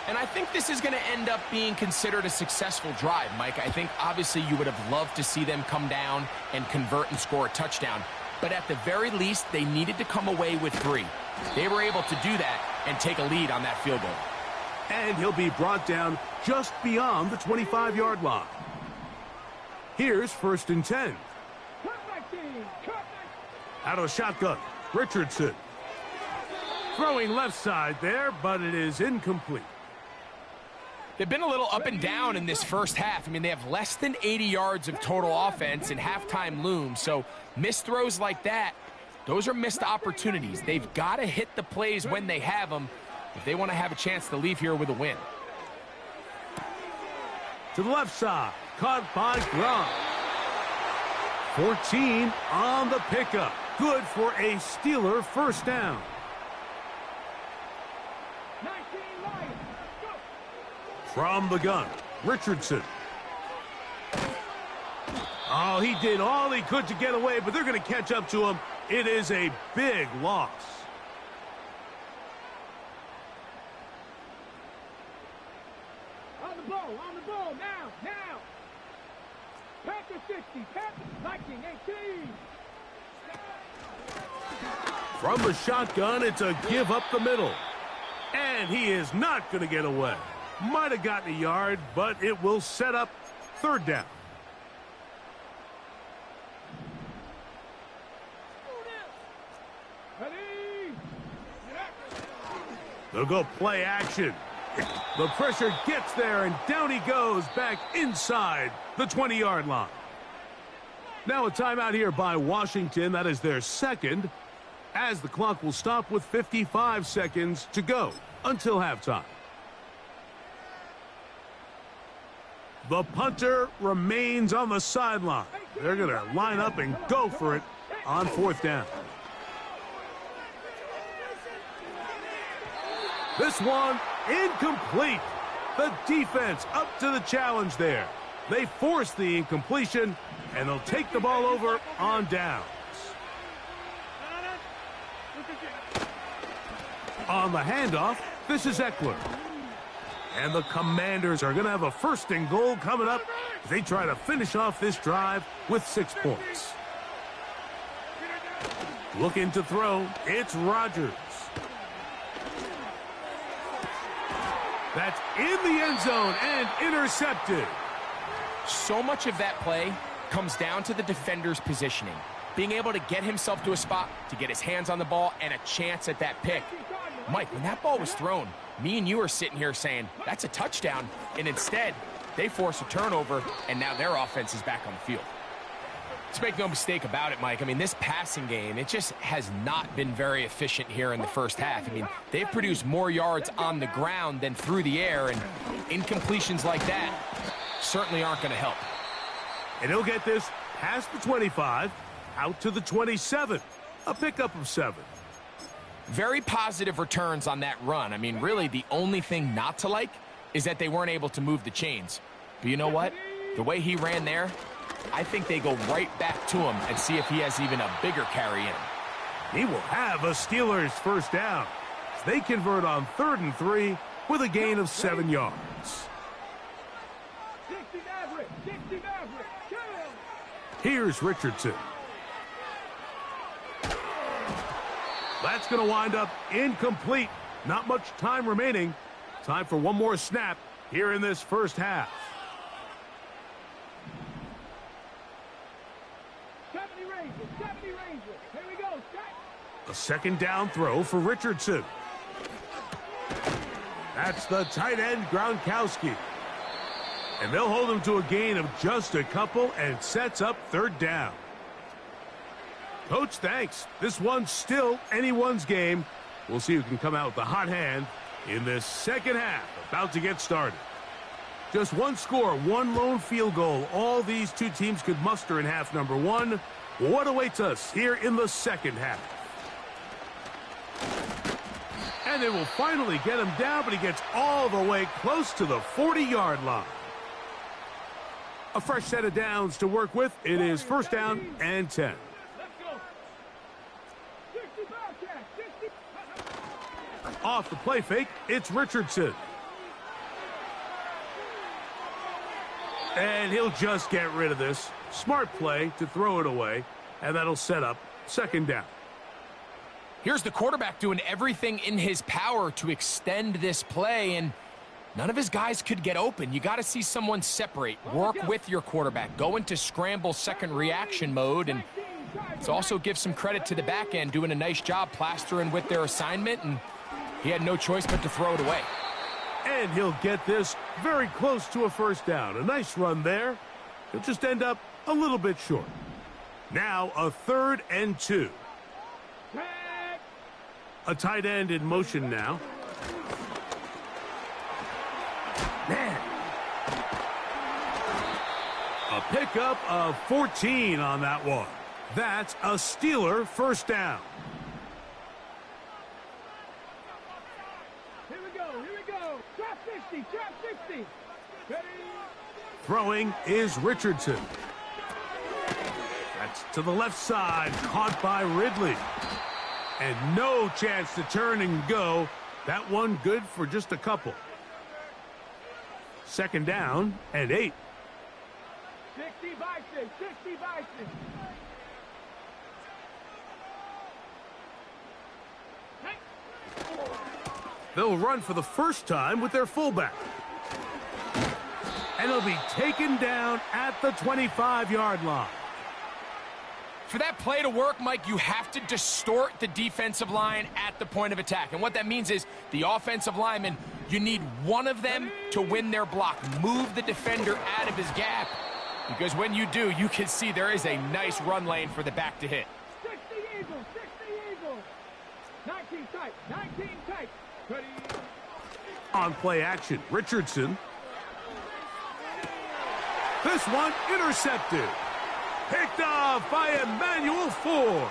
And I think this is going to end up being considered a successful drive, Mike. I think obviously you would have loved to see them come down and convert and score a touchdown. But at the very least, they needed to come away with 3. They were able to do that and take a lead on that field goal. And he'll be brought down just beyond the 25-yard line. Here's 1st and 10. Out of the shotgun, Richardson. Throwing left side there, but it is incomplete. They've been a little up and down in this first half. I mean, they have less than 80 yards of total offense and halftime looms. So missed throws like that, those are missed opportunities. They've got to hit the plays when they have them if they want to have a chance to leave here with a win. To the left side, caught by Gronk. 14 on the pickup. Good for a Steeler first down. From the gun, Richardson. Oh, he did all he could to get away, but they're going to catch up to him. It is a big loss. On the ball, now. Panther 60, Panther Viking 18. From the shotgun, it's a give up the middle. And he is not going to get away. Might have gotten a yard, but it will set up 3rd down. They'll go play action. The pressure gets there, and down he goes back inside the 20-yard line. Now a timeout here by Washington. That is their second, as the clock will stop with 55 seconds to go until halftime. The punter remains on the sideline. They're going to line up and go for it on fourth down. This one incomplete. The defense up to the challenge there. They force the incompletion, and they'll take the ball over on downs. On the handoff, this is Eckler. And the Commanders are going to have a first and goal coming up as they try to finish off this drive with 6 points. Looking to throw, it's Rodgers. That's in the end zone and intercepted. So much of that play comes down to the defender's positioning. Being able to get himself to a spot, to get his hands on the ball, and a chance at that pick. Mike, when that ball was thrown, me and you are sitting here saying, that's a touchdown. And instead, they force a turnover, and now their offense is back on the field. Let's make no mistake about it, Mike. I mean, this passing game, it just has not been very efficient here in the first half. I mean, they've produced more yards on the ground than through the air, and incompletions like that certainly aren't going to help. And he'll get this past the 25, out to the 27. A pickup of 7. Very positive returns on that run. I mean, really, the only thing not to like is that they weren't able to move the chains. But you know what? The way he ran there, I think they go right back to him and see if he has even a bigger carry in him. He will have a Steelers first down. They convert on 3rd and 3 with a gain of 7 yards. Here's Richardson. That's going to wind up incomplete. Not much time remaining. Time for one more snap here in this first half. A second down throw for Richardson. That's the tight end, Gronkowski. And they'll hold him to a gain of just a couple and sets up 3rd down. Coach, thanks. This one's still anyone's game. We'll see who can come out with the hot hand in this second half. About to get started. Just one score, one lone field goal. All these two teams could muster in half number 1. What awaits us here in the second half? And they will finally get him down, but he gets all the way close to the 40-yard line. A fresh set of downs to work with. It is first down and 10. Off the play fake, it's Richardson. And he'll just get rid of this. Smart play to throw it away, and that'll set up 2nd down. Here's the quarterback doing everything in his power to extend this play, and none of his guys could get open. You got to see someone separate, work with your quarterback, go into scramble second reaction mode, and let's also give some credit to the back end doing a nice job plastering with their assignment, and he had no choice but to throw it away. And he'll get this very close to a first down. A nice run there. He'll just end up a little bit short. Now a 3rd and 2. A tight end in motion now. Man. A pickup of 14 on that one. That's a Steeler first down. Here we go. Trap 60. Ready? Throwing is Richardson. That's to the left side, caught by Ridley. And no chance to turn and go. That one good for just a couple. 2nd down and 8. 60 by 6. They'll run for the first time with their fullback. And he'll be taken down at the 25-yard line. For that play to work, Mike, you have to distort the defensive line at the point of attack. And what that means is the offensive linemen You need one of them to win their block. Move the defender out of his gap. Because when you do, you can see there is a nice run lane for the back to hit. 60 Eagles, 60 Eagles. 19 tight, 19 tight. Ready. On play action, Richardson. This one intercepted. Picked off by Emmanuel Forbes.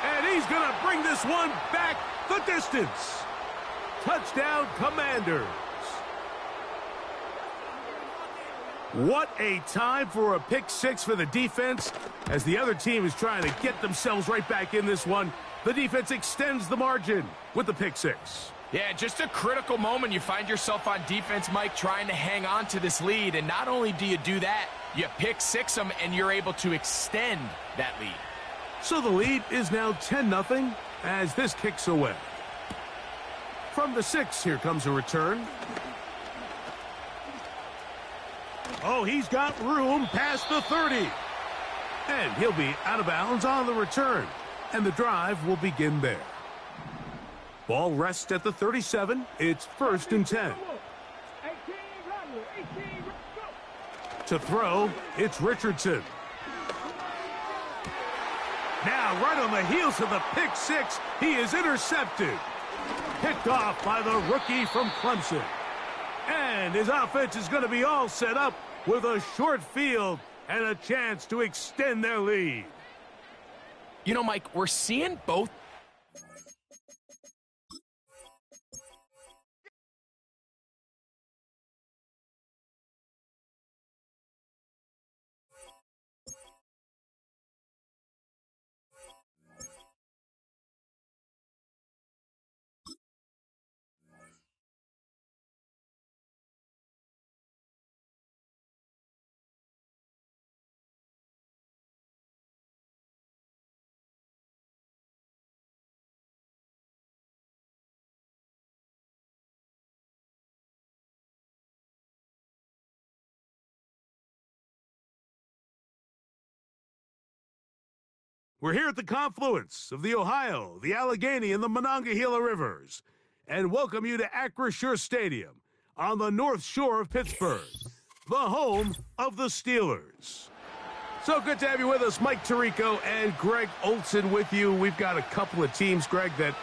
And he's going to bring this one back the distance. Touchdown, Commanders. What a time for a pick six for the defense. As the other team is trying to get themselves right back in this one, the defense extends the margin with the pick six. Yeah, just a critical moment. You find yourself on defense, Mike, trying to hang on to this lead. And not only do you do that, you pick six them, and you're able to extend that lead. So the lead is now 10-0 as this kicks away. From the 6, here comes a return. Oh, he's got room past the 30. And he'll be out of bounds on the return. And the drive will begin there. Ball rests at the 37. It's 1st and 10. To throw, it's Richardson. Now, right on the heels of the pick six, he is intercepted. Picked off by the rookie from Clemson. And his offense is going to be all set up with a short field and a chance to extend their lead. You know, Mike, we're seeing both. We're here at the confluence of the Ohio, the Allegheny, and the Monongahela Rivers, and welcome you to Acrisure Stadium on the north shore of Pittsburgh, the home of the Steelers. So good to have you with us, Mike Tirico and Greg Olson with you. We've got a couple of teams, Greg, that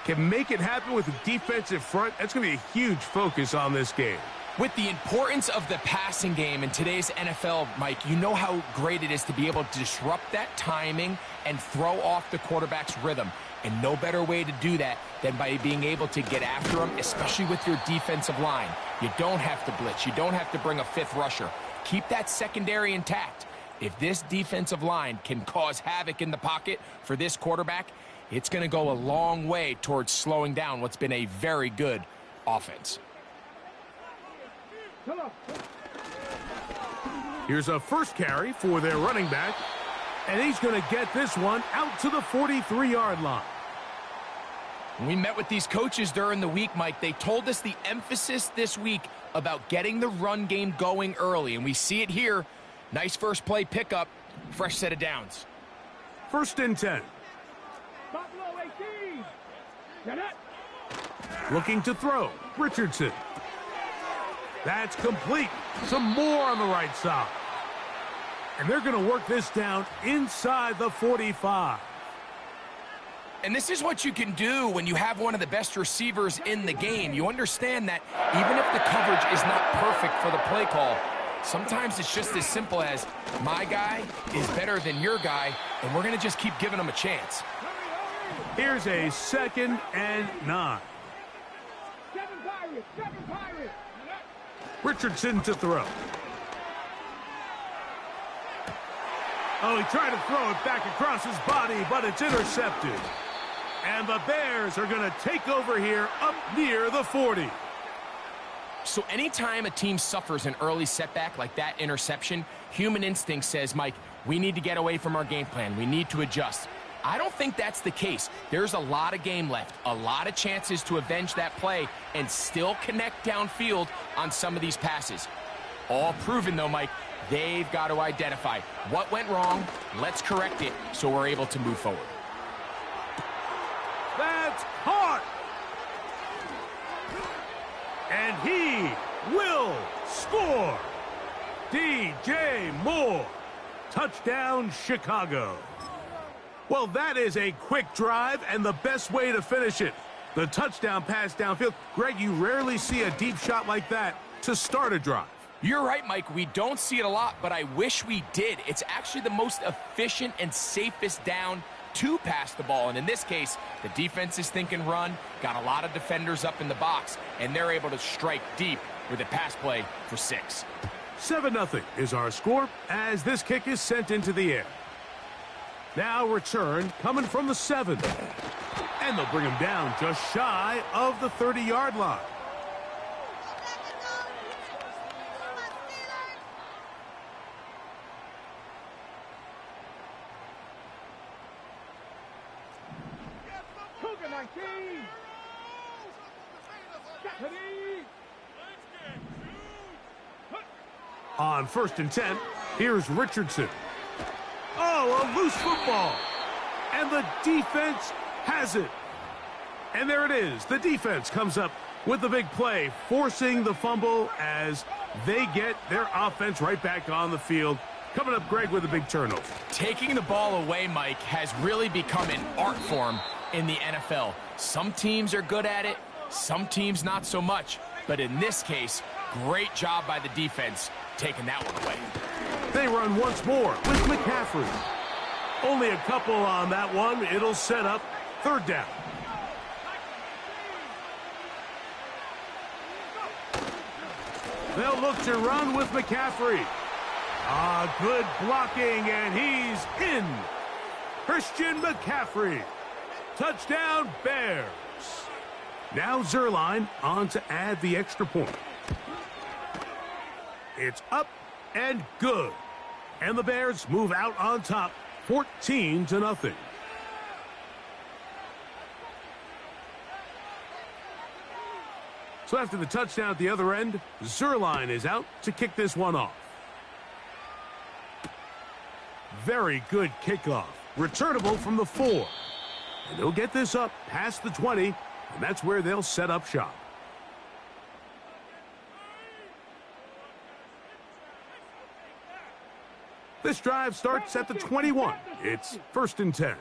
can make it happen with a defensive front. That's going to be a huge focus on this game. With the importance of the passing game in today's NFL, Mike, you know how great it is to be able to disrupt that timing and throw off the quarterback's rhythm. And no better way to do that than by being able to get after them, especially with your defensive line. You don't have to blitz. You don't have to bring a fifth rusher. Keep that secondary intact. If this defensive line can cause havoc in the pocket for this quarterback, it's going to go a long way towards slowing down what's been a very good offense. Here's a first carry for their running back, and he's going to get this one out to the 43-yard line. We met with these coaches during the week, Mike. They told us the emphasis this week about getting the run game going early, and we see it here. Nice first play pickup, fresh set of downs. 1st and 10. Buffalo 18. Get it. Looking to throw, Richardson. That's complete. Some more on the right side. And they're going to work this down inside the 45. And this is what you can do when you have one of the best receivers in the game. You understand that even if the coverage is not perfect for the play call, sometimes it's just as simple as my guy is better than your guy, and we're going to just keep giving him a chance. Here's a 2nd and 9. Seven Pirates. Richardson to throw. Oh, he tried to throw it back across his body, but it's intercepted. And the Bears are going to take over here up near the 40. So anytime a team suffers an early setback like that interception, human instinct says, Mike, we need to get away from our game plan. We need to adjust. I don't think that's the case. There's a lot of game left, a lot of chances to avenge that play and still connect downfield on some of these passes. All proven, though, Mike. They've got to identify what went wrong. Let's correct it so we're able to move forward. That's caught. And he will score. DJ Moore. Touchdown, Chicago. Well, that is a quick drive and the best way to finish it. The touchdown pass downfield. Greg, you rarely see a deep shot like that to start a drive. You're right, Mike. We don't see it a lot, but I wish we did. It's actually the most efficient and safest down to pass the ball. And in this case, the defense is thinking run, got a lot of defenders up in the box, and they're able to strike deep with a pass play for 6. 7-0 is our score as this kick is sent into the air. Now return coming from the 7. And they'll bring him down just shy of the 30-yard line. On 1st and 10, here's Richardson. Oh, a loose football. And the defense has it. And there it is. The defense comes up with the big play, forcing the fumble as they get their offense right back on the field. Coming up, Greg, with a big turnover. Taking the ball away, Mike, has really become an art form in the NFL. Some teams are good at it, some teams not so much. But in this case, great job by the defense taking that one away. They run once more with McCaffrey. Only a couple on that one. It'll set up 3rd down. They'll look to run with McCaffrey. Good blocking, and he's in. Christian McCaffrey. Touchdown, Bears. Now Zerline on to add the extra point. It's up and good. And the Bears move out on top, 14-0. So after the touchdown at the other end, Zerline is out to kick this one off. Very good kickoff. Returnable from the 4. And they'll get this up past the 20, and that's where they'll set up shop. This drive starts at the 21. It's 1st and 10.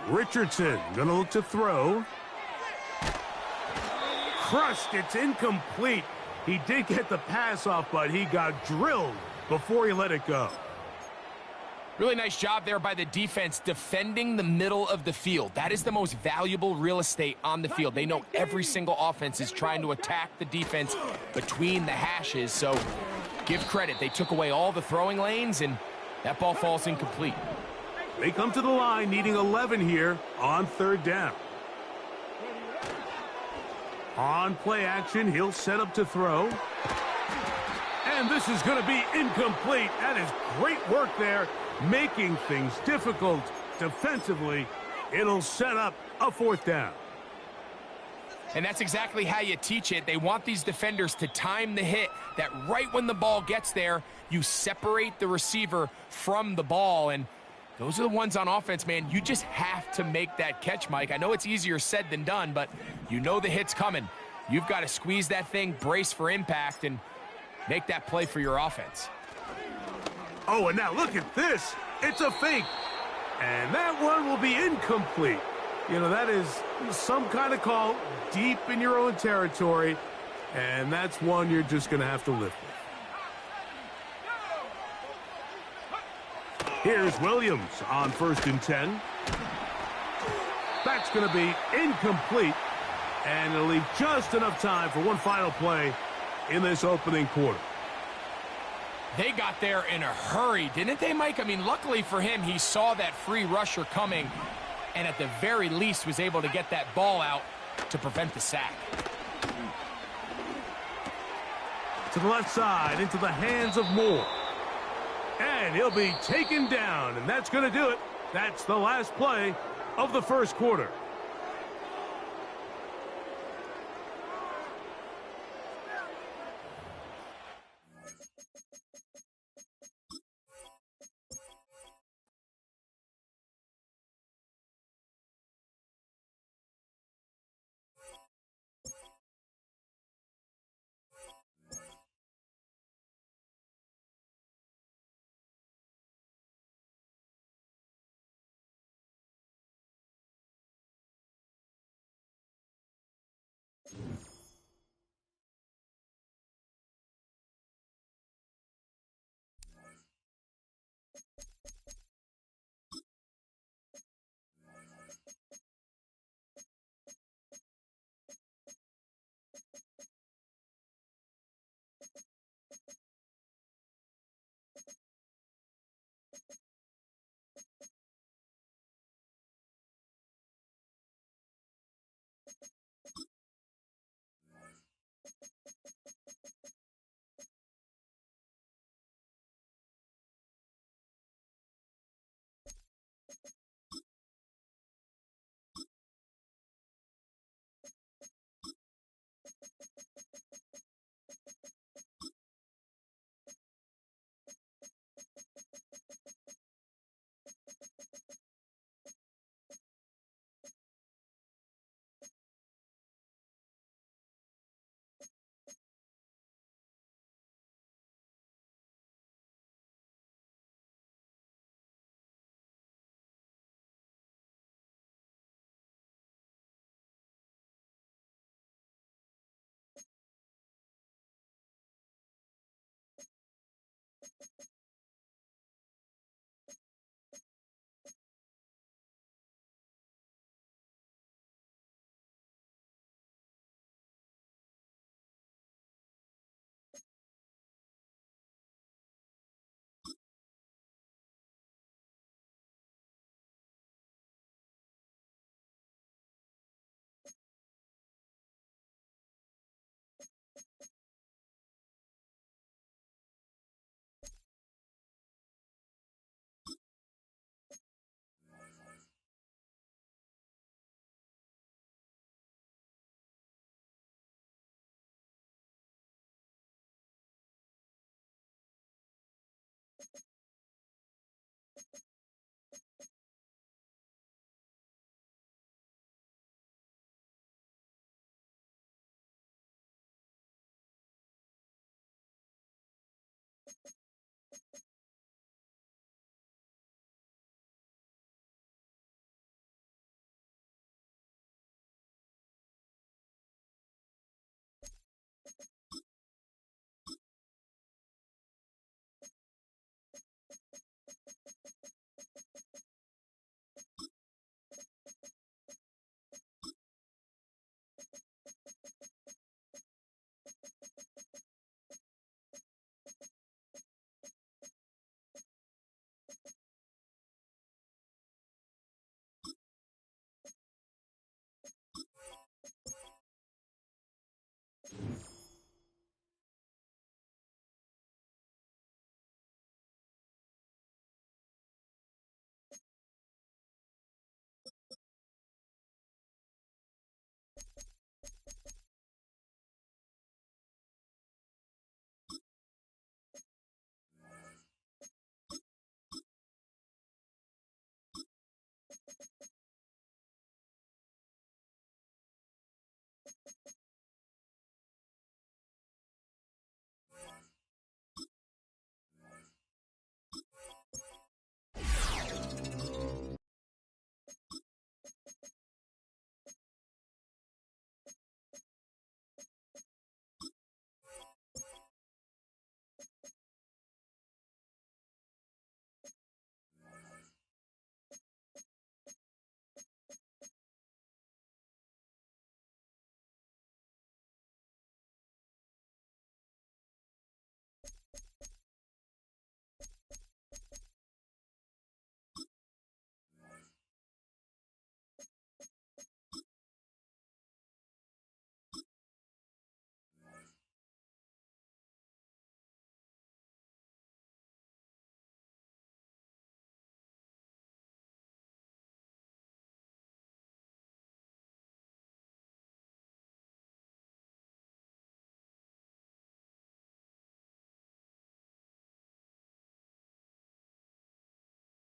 Richardson gonna look to throw. Crushed, it's incomplete. He did get the pass off, but he got drilled before he let it go. Really nice job there by the defense defending the middle of the field. That is the most valuable real estate on the field. They know every single offense is trying to attack the defense between the hashes, so give credit. They took away all the throwing lanes, and that ball falls incomplete. They come to the line needing 11 here on 3rd down. On play action, he'll set up to throw. And this is going to be incomplete. That is great work there, making things difficult defensively. It'll set up a 4th down. And that's exactly how you teach it. They want these defenders to time the hit, that right when the ball gets there, you separate the receiver from the ball. And those are the ones on offense, man. You just have to make that catch, Mike. I know it's easier said than done, but you know the hit's coming. You've got to squeeze that thing, brace for impact, and make that play for your offense. Oh, and now look at this. It's a fake. And that one will be incomplete. You know, that is some kind of call deep in your own territory, and that's one you're just going to have to live with. Here's Williams on 1st and 10. That's going to be incomplete, and it'll leave just enough time for one final play in this opening quarter. They got there in a hurry, didn't they, Mike? I mean, luckily for him, he saw that free rusher coming, and at the very least was able to get that ball out to prevent the sack. To the left side, into the hands of Moore. And he'll be taken down, and that's going to do it. That's the last play of the 1st quarter.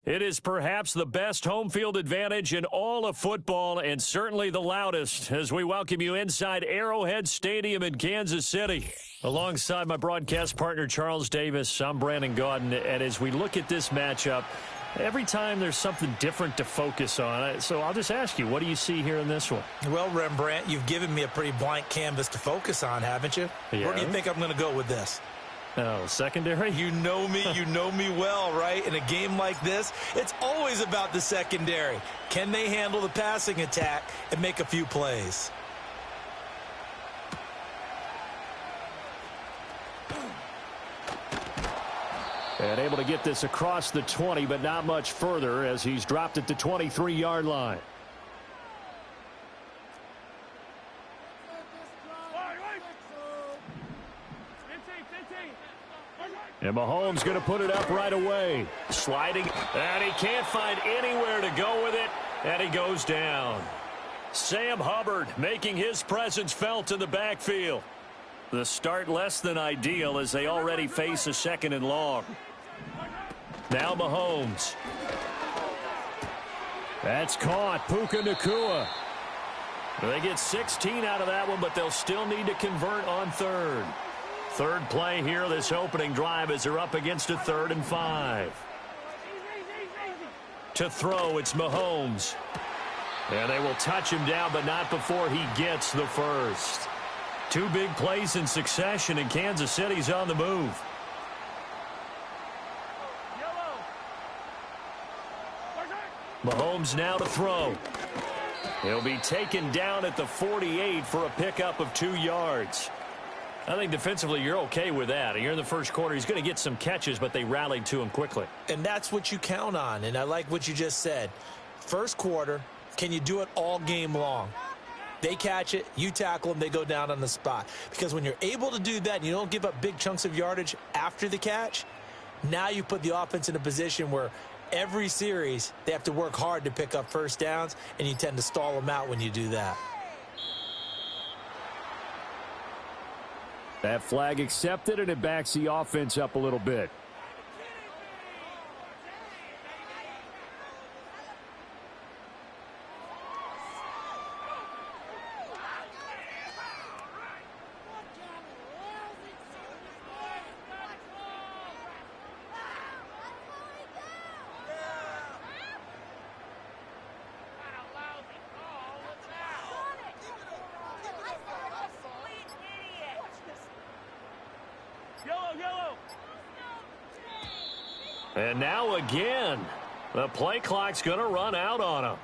It is perhaps the best home field advantage in all of football, and certainly the loudest, as we welcome you inside Arrowhead Stadium in Kansas City. Alongside my broadcast partner, Charles Davis, I'm Brandon Gaudin, and as we look at this matchup, every time there's something different to focus on. So I'll just ask you, what do you see here in this one? Well, Rembrandt, you've given me a pretty blank canvas to focus on, haven't you? Yeah. Where do you think I'm going to go with this? Oh, secondary? You know me well, right? In a game like this, it's always about the secondary. Can they handle the passing attack and make a few plays? And able to get this across the 20, but not much further as he's dropped it to 23-yard line. And Mahomes going to put it up right away. Sliding, and he can't find anywhere to go with it, and he goes down. Sam Hubbard making his presence felt in the backfield. The start less than ideal as they already face a 2nd and long. Now Mahomes. That's caught. Puka Nacua. They get 16 out of that one, but they'll still need to convert on 3rd. Third play here, this opening drive, as they're up against a 3rd and 5. To throw, it's Mahomes. And they will touch him down, but not before he gets the first. 2 big plays in succession, and Kansas City's on the move. Mahomes now to throw. He'll be taken down at the 48 for a pickup of 2 yards. I think defensively you're okay with that. Here in the first quarter, he's going to get some catches, but they rallied to him quickly. And that's what you count on, and I like what you just said. First quarter, can you do it all game long? They catch it, you tackle them, they go down on the spot. Because when you're able to do that and you don't give up big chunks of yardage after the catch, now you put the offense in a position where every series they have to work hard to pick up first downs, and you tend to stall them out when you do that. That flag accepted, and it backs the offense up a little bit. And now again, the play clock's going to run out on him.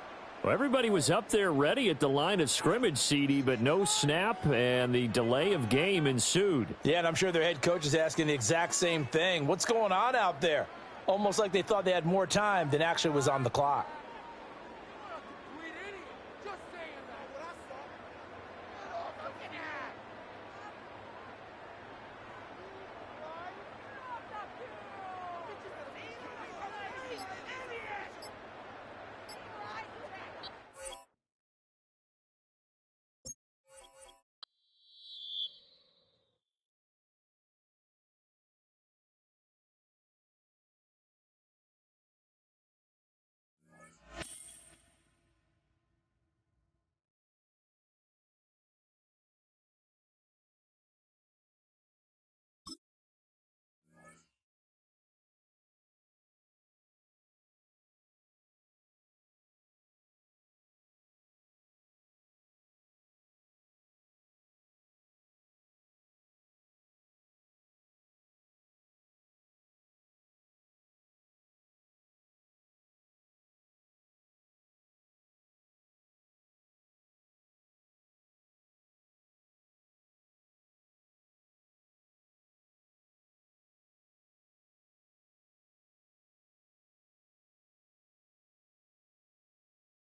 Well, everybody was up there ready at the line of scrimmage, CD, but no snap, and the delay of game ensued. Yeah, and I'm sure their head coach is asking the exact same thing. What's going on out there? Almost like they thought they had more time than actually was on the clock.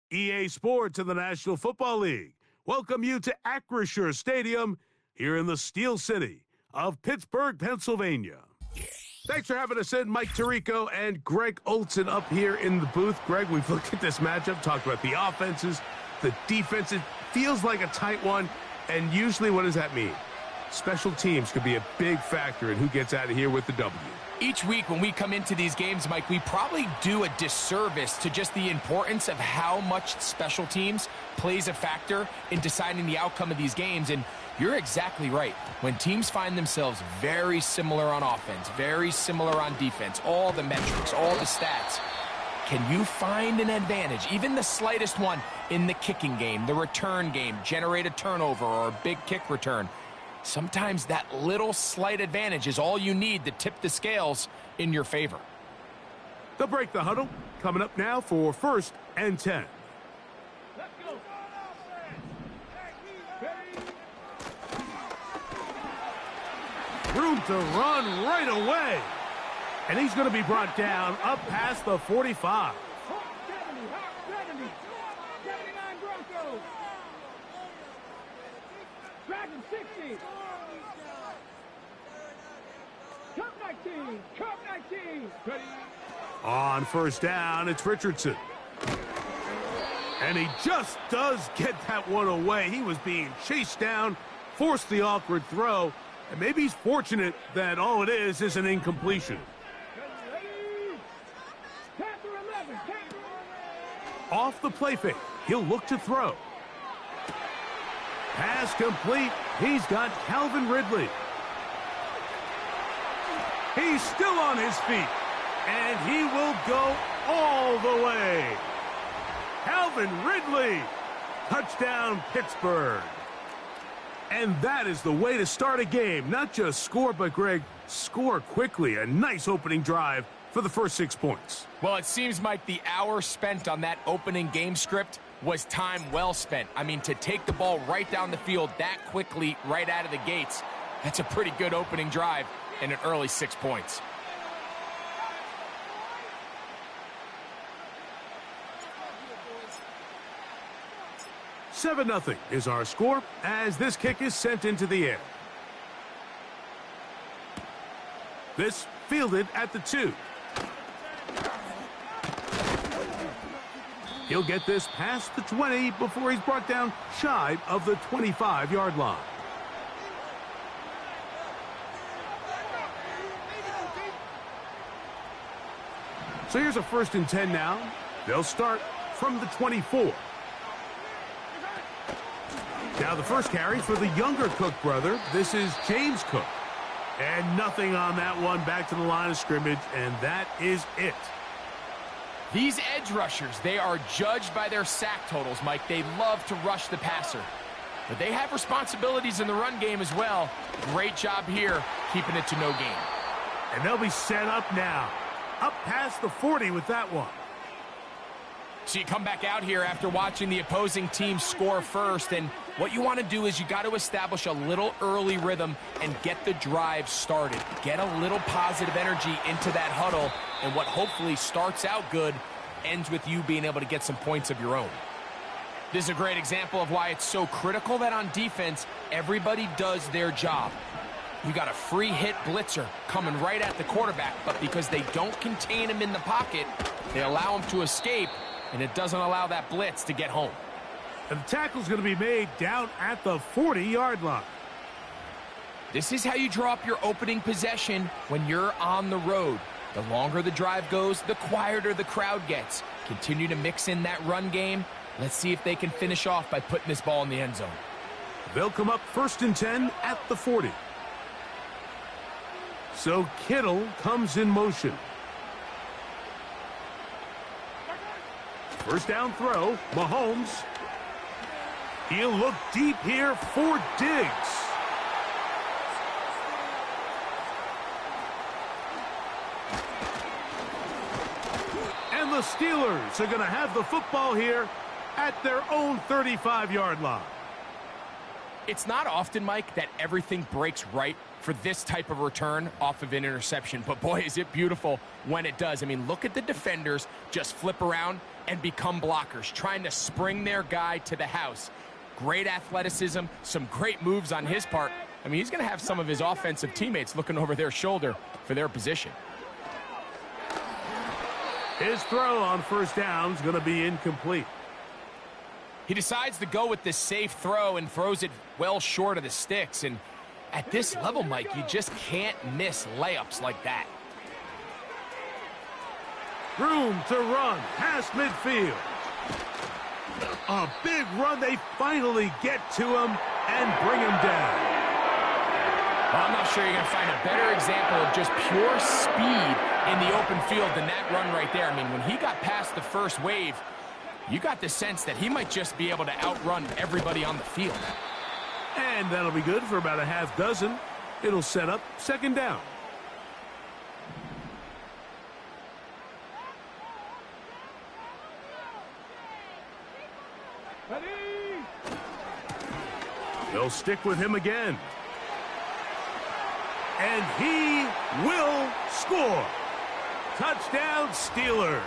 EA Sports and the National Football League welcome you to Acrisure Stadium here in the Steel City of Pittsburgh, Pennsylvania. Thanks for having us in, Mike Tirico and Greg Olson up here in the booth. Greg, we've looked at this matchup, talked about the offenses, the defense. It feels like a tight one, and usually what does that mean? Special teams could be a big factor in who gets out of here with the W. Each week when we come into these games, Mike, we probably do a disservice to just the importance of how much special teams plays a factor in deciding the outcome of these games. And you're exactly right. When teams find themselves very similar on offense, very similar on defense, all the metrics, all the stats, can you find an advantage, even the slightest one, in the kicking game, the return game, generate a turnover or a big kick return? Sometimes that little slight advantage is all you need to tip the scales in your favor. They'll break the huddle. Coming up now for 1st and 10. Let's go. Room to run right away. And he's going to be brought down up past the 45. 79 Broncos. Dragon 60. Cup 19. Cup 19. Ready. On 1st down, it's Richardson. And he just does get that one away. He was being chased down, forced the awkward throw, and maybe he's fortunate that all it is an incompletion. Off the play fake, he'll look to throw. Pass complete. He's got Calvin Ridley. He's still on his feet, and he will go all the way. Calvin Ridley, touchdown Pittsburgh. And that is the way to start a game. Not just score, but Greg, score quickly. A nice opening drive for the first 6 points. Well, it seems, Mike, the hour spent on that opening game script was time well spent. I mean, to take the ball right down the field that quickly right out of the gates, that's a pretty good opening drive and an early 6 points. $7-0 is our score as this kick is sent into the air. This fielded at the 2. He'll get this past the 20 before he's brought down shy of the 25-yard line. So here's a 1st and 10 now. They'll start from the 24. Now the first carry for the younger Cook brother. This is James Cook. And nothing on that one, back to the line of scrimmage, and that is it. These edge rushers, they are judged by their sack totals, Mike. They love to rush the passer. But they have responsibilities in the run game as well. Great job here, keeping it to no gain. And they'll be set up now. Up past the 40 with that one. So you come back out here after watching the opposing team score first, and what you want to do is you got to establish a little early rhythm and get the drive started. Get a little positive energy into that huddle, and what hopefully starts out good ends with you being able to get some points of your own. This is a great example of why it's so critical that on defense, everybody does their job. You got a free hit blitzer coming right at the quarterback, but because they don't contain him in the pocket, they allow him to escape, and it doesn't allow that blitz to get home. And the tackle's going to be made down at the 40-yard line. This is how you draw up your opening possession when you're on the road. The longer the drive goes, the quieter the crowd gets. Continue to mix in that run game. Let's see if they can finish off by putting this ball in the end zone. They'll come up 1st and 10 at the 40. So Kittle comes in motion. First down throw, Mahomes. He'll look deep here for Diggs. And the Steelers are going to have the football here at their own 35-yard line. It's not often, Mike, that everything breaks right for this type of return off of an interception. But boy, is it beautiful when it does. I mean, look at the defenders just flip around and become blockers, trying to spring their guy to the house. Great athleticism, some great moves on his part. I mean, he's going to have some of his offensive teammates looking over their shoulder for their position. His throw on first down is going to be incomplete. He decides to go with this safe throw and throws it well short of the sticks. And at this level, Mike, you just can't miss layups like that. Room to run past midfield. A big run. They finally get to him and bring him down. Well, I'm not sure you're going to find a better example of just pure speed in the open field than that run right there. I mean, when he got past the first wave, you got the sense that he might just be able to outrun everybody on the field. And that'll be good for about a half dozen. It'll set up second down. They'll stick with him again. And he will score. Touchdown, Steelers.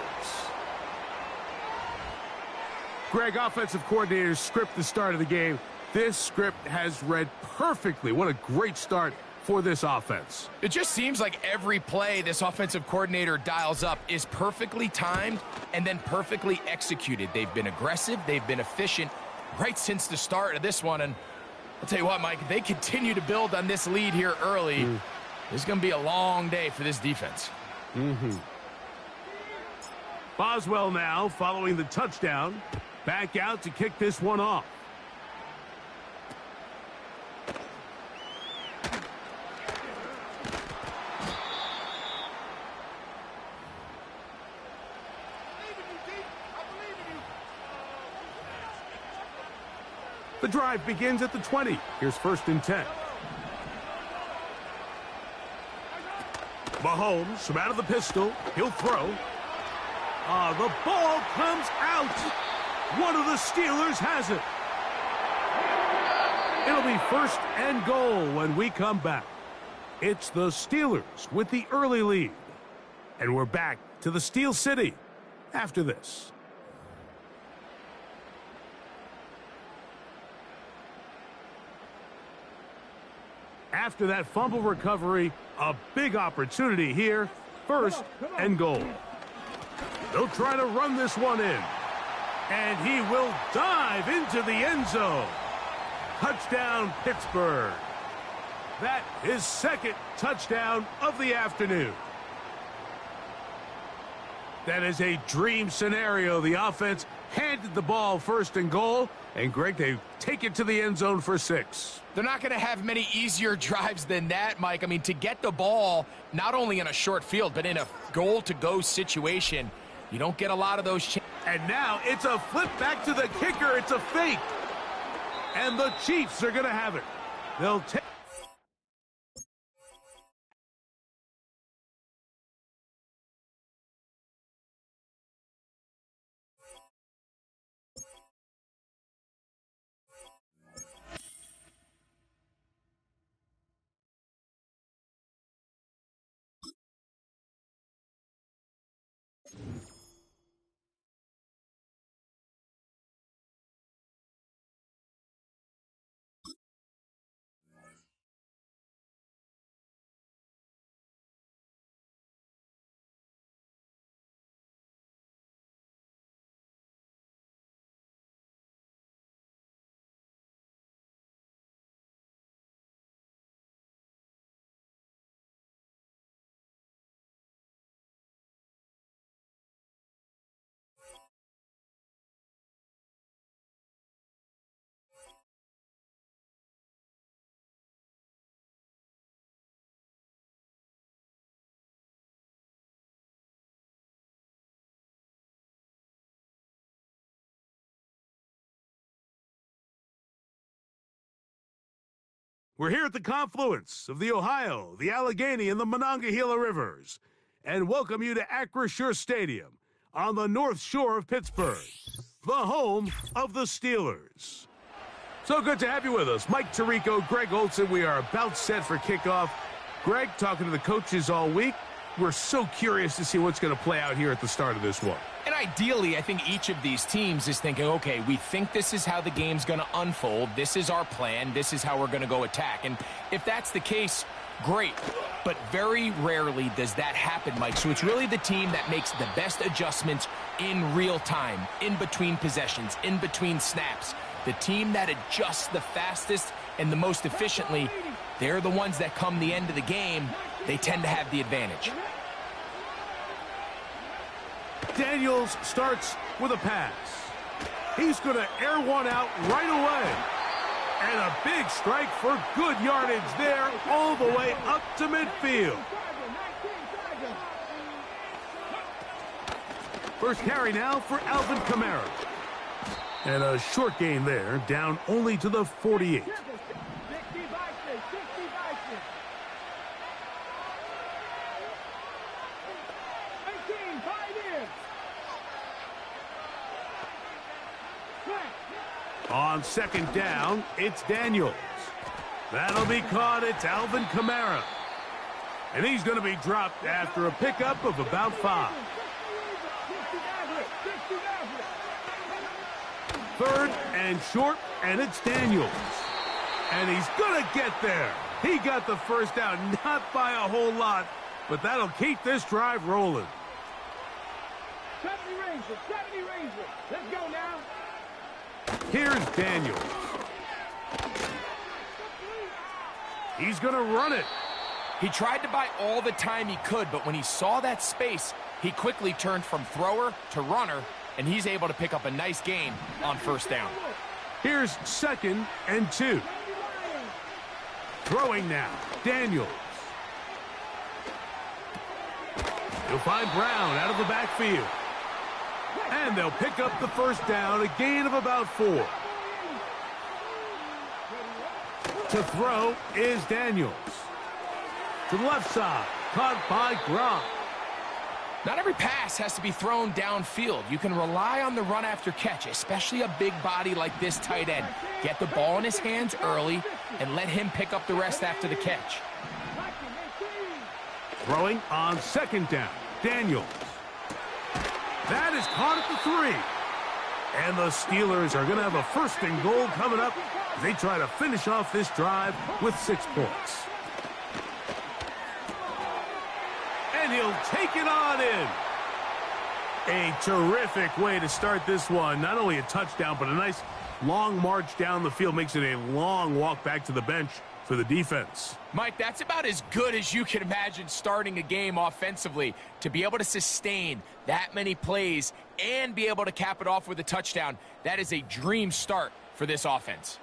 Greg, offensive coordinators script the start of the game. This script has read perfectly. What a great start for this offense. It just seems like every play this offensive coordinator dials up is perfectly timed and then perfectly executed. They've been aggressive. They've been efficient right since the start of this one. And I'll tell you what, Mike, if they continue to build on this lead here early, this is going to be a long day for this defense. Boswell now following the touchdown. Back out to kick this one off. The drive begins at the 20. Here's 1st and 10. Mahomes from out of the pistol. He'll throw. The ball comes out. One of the Steelers has it. It'll be 1st and goal when we come back. It's the Steelers with the early lead. And we're back to the Steel City after this. After that fumble recovery, a big opportunity here. 1st and goal. They'll try to run this one in. And he will dive into the end zone. Touchdown, Pittsburgh. That is 2nd touchdown of the afternoon. That is a dream scenario. The offense handed the ball 1st and goal. And, Greg, they take it to the end zone for 6. They're not going to have many easier drives than that, Mike. I mean, to get the ball, not only in a short field, but in a goal-to-go situation, you don't get a lot of those chances. And now it's a flip back to the kicker. It's a fake. And the Chiefs are going to have it. They'll take. We're here at the confluence of the Ohio, the Allegheny, and the Monongahela Rivers, and welcome you to Acrisure Stadium on the North Shore of Pittsburgh, the home of the Steelers. So good to have you with us. Mike Tirico, Greg Olson. We are about set for kickoff. Greg, talking to the coaches all week. We're so curious to see what's going to play out here at the start of this one. And ideally, I think each of these teams is thinking, okay, we think this is how the game's going to unfold. This is our plan. This is how we're going to go attack. And if that's the case, great. But very rarely does that happen, Mike. So it's really the team that makes the best adjustments in real time, in between possessions, in between snaps. The team that adjusts the fastest and the most efficiently, they're the ones that come the end of the game, they tend to have the advantage. Daniels starts with a pass. He's going to air one out right away. And a big strike for good yardage there all the way up to midfield. First carry now for Alvin Kamara. And a short gain there, down only to the 48. On second down, it's Daniels. That'll be caught. It's Alvin Kamara. And he's going to be dropped after a pickup of about 5. Third and short, and it's Daniels. And he's going to get there. He got the first down, not by a whole lot, but that'll keep this drive rolling. 70 Rangers. Let's go now. Here's Daniels. He's going to run it. He tried to buy all the time he could, but when he saw that space, he quickly turned from thrower to runner, and he's able to pick up a nice gain on first down. Here's 2nd and 2. Throwing now, Daniels. He'll find Brown out of the backfield. And they'll pick up the first down, a gain of about 4. To throw is Daniels. To the left side, caught by Gronk. Not every pass has to be thrown downfield. You can rely on the run after catch, especially a big body like this tight end. Get the ball in his hands early and let him pick up the rest after the catch. Throwing on second down, Daniels. That is caught at the 3. And the Steelers are going to have a 1st and goal coming up as they try to finish off this drive with 6 points. And he'll take it on in. A terrific way to start this one. Not only a touchdown, but a nice long march down the field. Makes it a long walk back to the bench for the defense. Mike, that's about as good as you can imagine starting a game offensively. To be able to sustain that many plays and be able to cap it off with a touchdown, that is a dream start for this offense.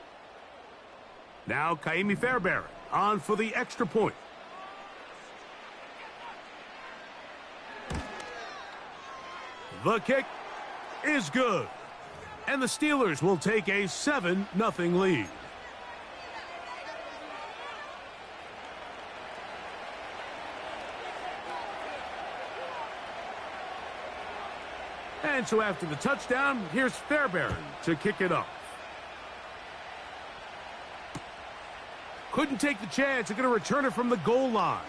Now Kaimi Fairbairn on for the extra point. The kick is good. And the Steelers will take a 7-0 lead. And so after the touchdown, here's Fairbairn to kick it off. Couldn't take the chance. They're going to return it from the goal line.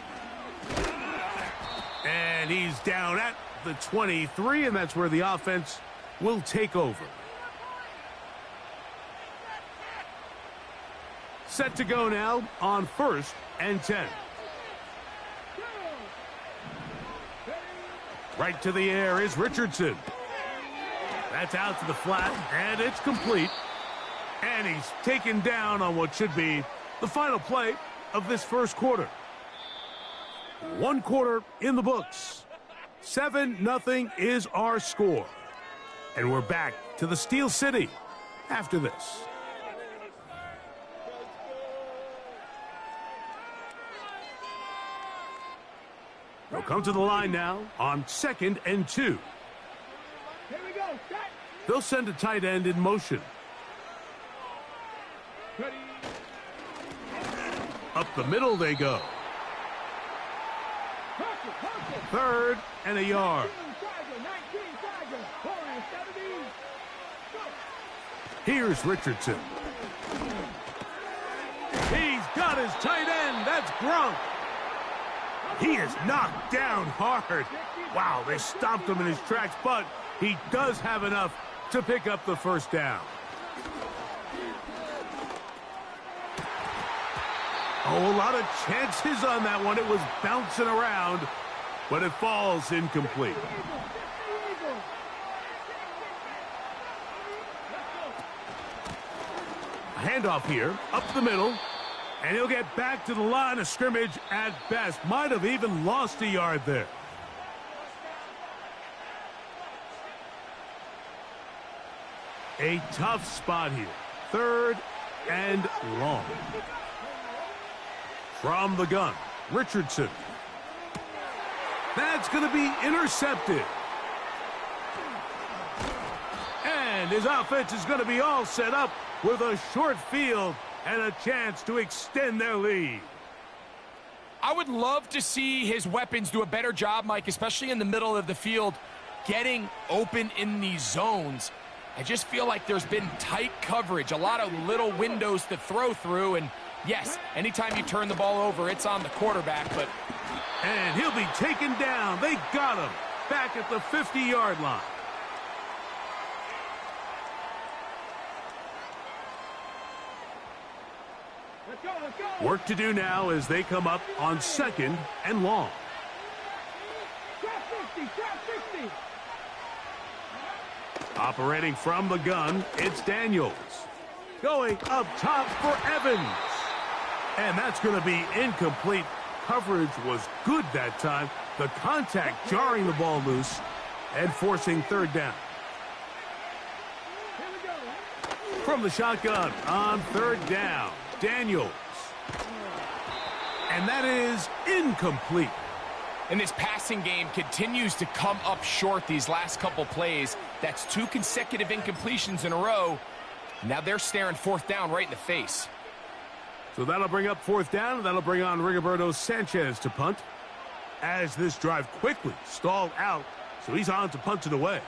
And he's down at the 23, and that's where the offense will take over. Set to go now on 1st and 10. Right to the air is Richardson. That's out to the flat, and it's complete. And he's taken down on what should be the final play of this first quarter. 1 quarter in the books. 7-0 is our score. And we're back to the Steel City after this. They'll come to the line now on 2nd and 2. Here we go. Set. They'll send a tight end in motion. Ready. Up the middle they go. 3rd and a yard. Here's Richardson. He's got his tight end. That's Gronk. He is knocked down hard. Wow, they stopped him in his tracks, but he does have enough to pick up the first down. Oh, a lot of chances on that one. It was bouncing around, but it falls incomplete. A handoff here, up the middle, and he'll get back to the line of scrimmage at best. Might have even lost a yard there. A tough spot here. 3rd and long. From the gun, Richardson. That's going to be intercepted. And his offense is going to be all set up with a short field and a chance to extend their lead. I would love to see his weapons do a better job, Mike, especially in the middle of the field, getting open in these zones. I just feel like there's been tight coverage, a lot of little windows to throw through, and yes, anytime you turn the ball over, it's on the quarterback, but... And he'll be taken down. They got him back at the 50-yard line. Work to do now as they come up on 2nd and long. Operating from the gun, it's Daniels. Going up top for Evans. And that's going to be incomplete. Coverage was good that time. The contact jarring the ball loose and forcing 3rd down. From the shotgun on 3rd down, Daniels. And that is incomplete. And this passing game continues to come up short these last couple plays. That's 2 consecutive incompletions in a row. Now they're staring 4th down right in the face. So that'll bring up 4th down, and that'll bring on Rigoberto Sanchez to punt. As this drive quickly stalled out, so he's on to punt it away.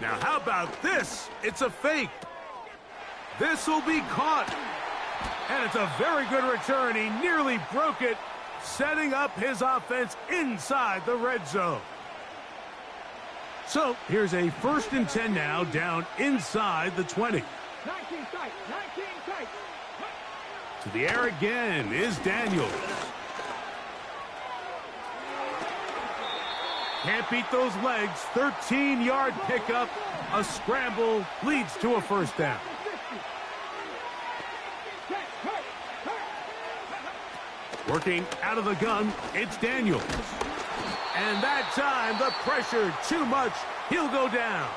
Now how about this? It's a fake. This will be caught. And it's a very good return. He nearly broke it, setting up his offense inside the red zone. So here's a 1st and 10 now, down inside the 20. 19 tight, 19 tight. To the air again is Daniels. Can't beat those legs. 13-yard pickup. A scramble leads to a 1st down. Working out of the gun, it's Daniels. And that time, the pressure too much. He'll go down.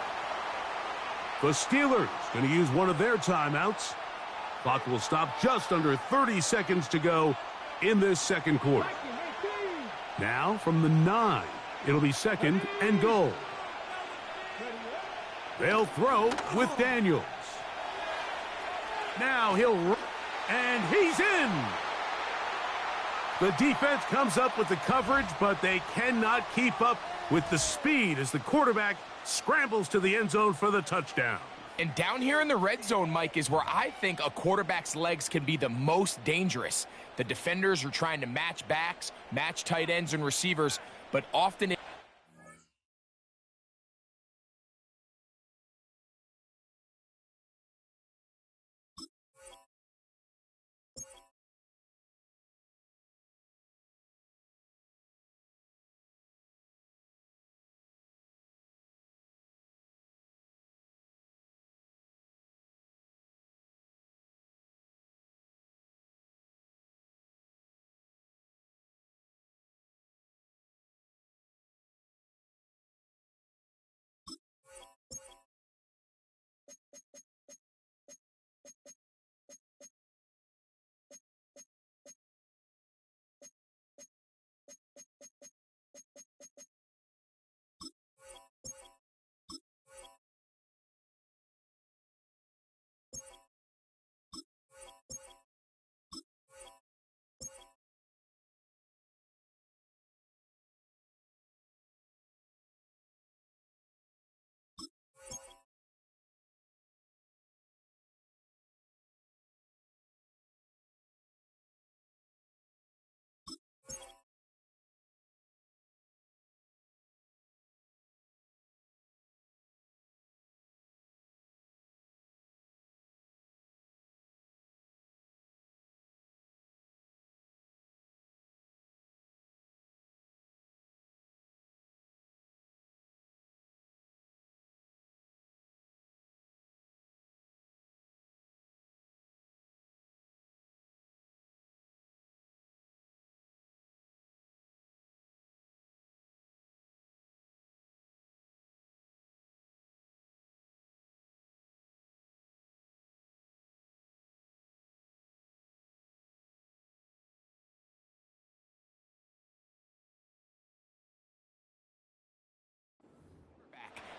The Steelers going to use one of their timeouts. Clock will stop just under 30 seconds to go in this 2nd quarter. Now from the 9, it'll be 2nd and goal. They'll throw with Daniels. Now he'll... And he's in! The defense comes up with the coverage, but they cannot keep up with the speed as the quarterback scrambles to the end zone for the touchdown. And down here in the red zone, Mike, is where I think a quarterback's legs can be the most dangerous. The defenders are trying to match backs, match tight ends and receivers, but often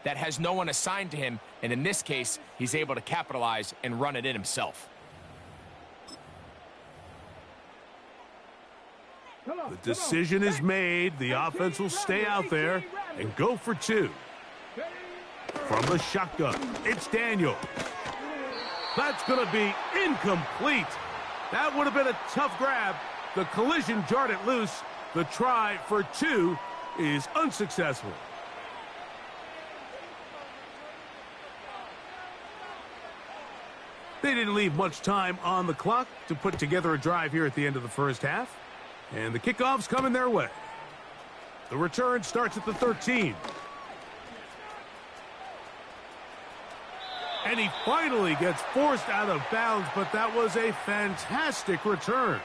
that has no one assigned to him, and in this case, he's able to capitalize and run it in himself. The decision is made. The offense will stay out there and go for two. From the shotgun, it's Daniel. That's going to be incomplete. That would have been a tough grab. The collision jarred it loose. The try for two is unsuccessful. They didn't leave much time on the clock to put together a drive here at the end of the first half. And the kickoff's coming their way. The return starts at the 13. And he finally gets forced out of bounds, but that was a fantastic return.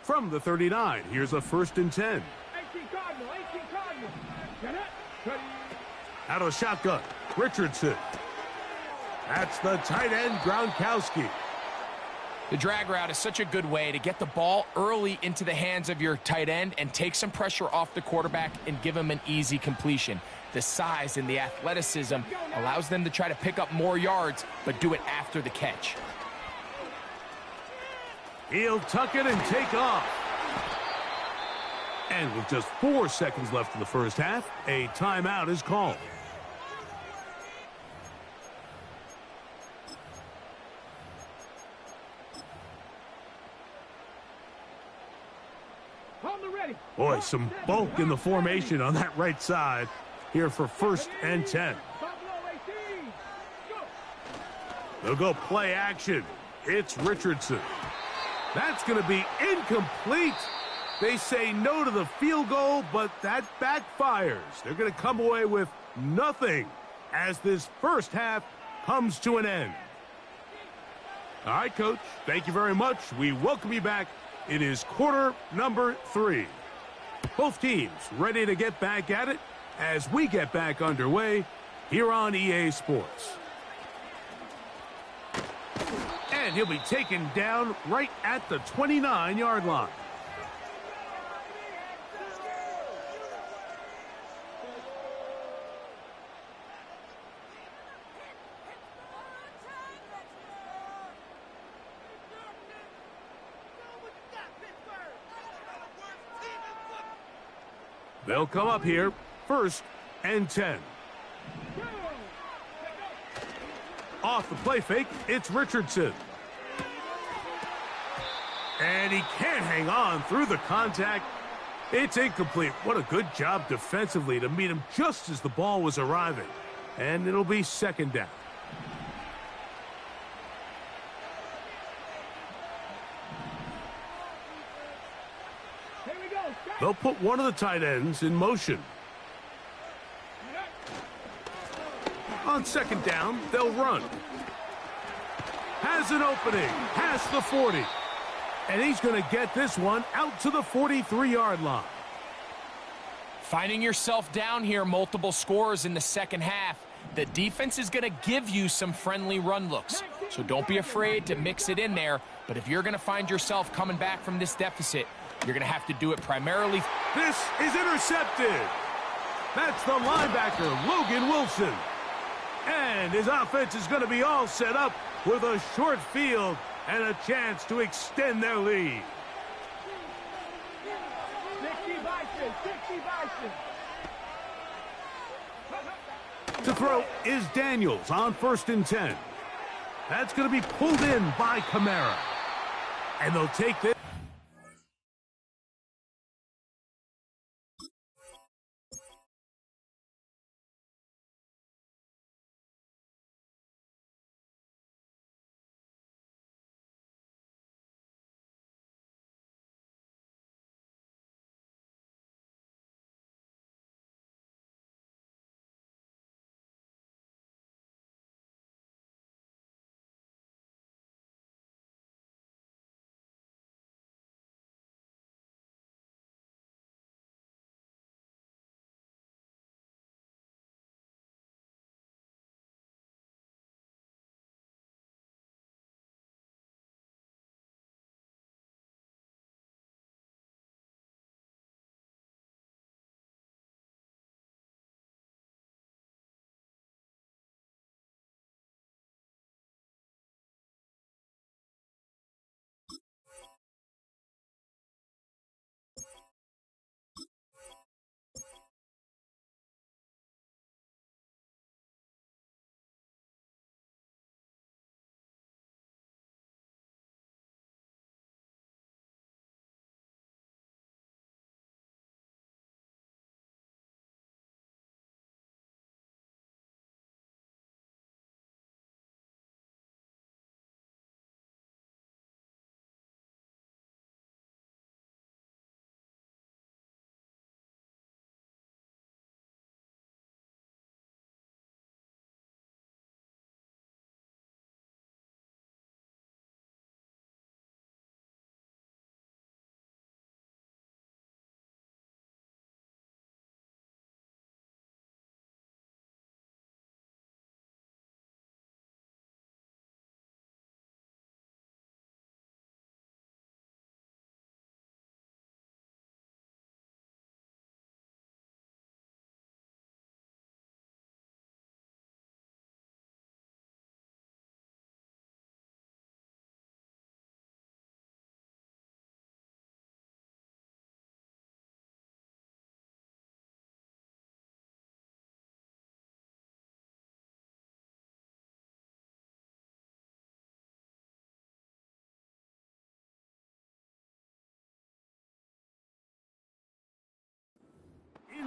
From the 39, here's a 1st and 10. Out of the shotgun, Richardson. That's the tight end, Gronkowski. The drag route is such a good way to get the ball early into the hands of your tight end and take some pressure off the quarterback and give him an easy completion. The size and the athleticism allows them to try to pick up more yards, but do it after the catch. He'll tuck it and take off. And with just 4 seconds left in the first half, a timeout is called. Boy, some bulk in the formation on that right side here for 1st and 10. They'll go play action. It's Richardson. That's going to be incomplete. They say no to the field goal, but that backfires. They're going to come away with nothing as this first half comes to an end. All right, Coach, thank you very much. We welcome you back. It is quarter number 3. Both teams ready to get back at it as we get back underway here on EA Sports. And he'll be taken down right at the 29-yard line. They'll come up here, 1st and 10. Off the play fake, it's Richardson. And he can't hang on through the contact. It's incomplete. What a good job defensively to meet him just as the ball was arriving. And it'll be 2nd down. They'll put one of the tight ends in motion. On 2nd down, they'll run. Has an opening, past the 40. And he's going to get this one out to the 43-yard line. Finding yourself down here, multiple scores in the second half. The defense is going to give you some friendly run looks. So don't be afraid to mix it in there. But if you're going to find yourself coming back from this deficit, you're going to have to do it primarily. This is intercepted. That's the linebacker, Logan Wilson. And his offense is going to be all set up with a short field and a chance to extend their lead. To throw is Daniels on 1st and 10. That's going to be pulled in by Kamara. And they'll take this.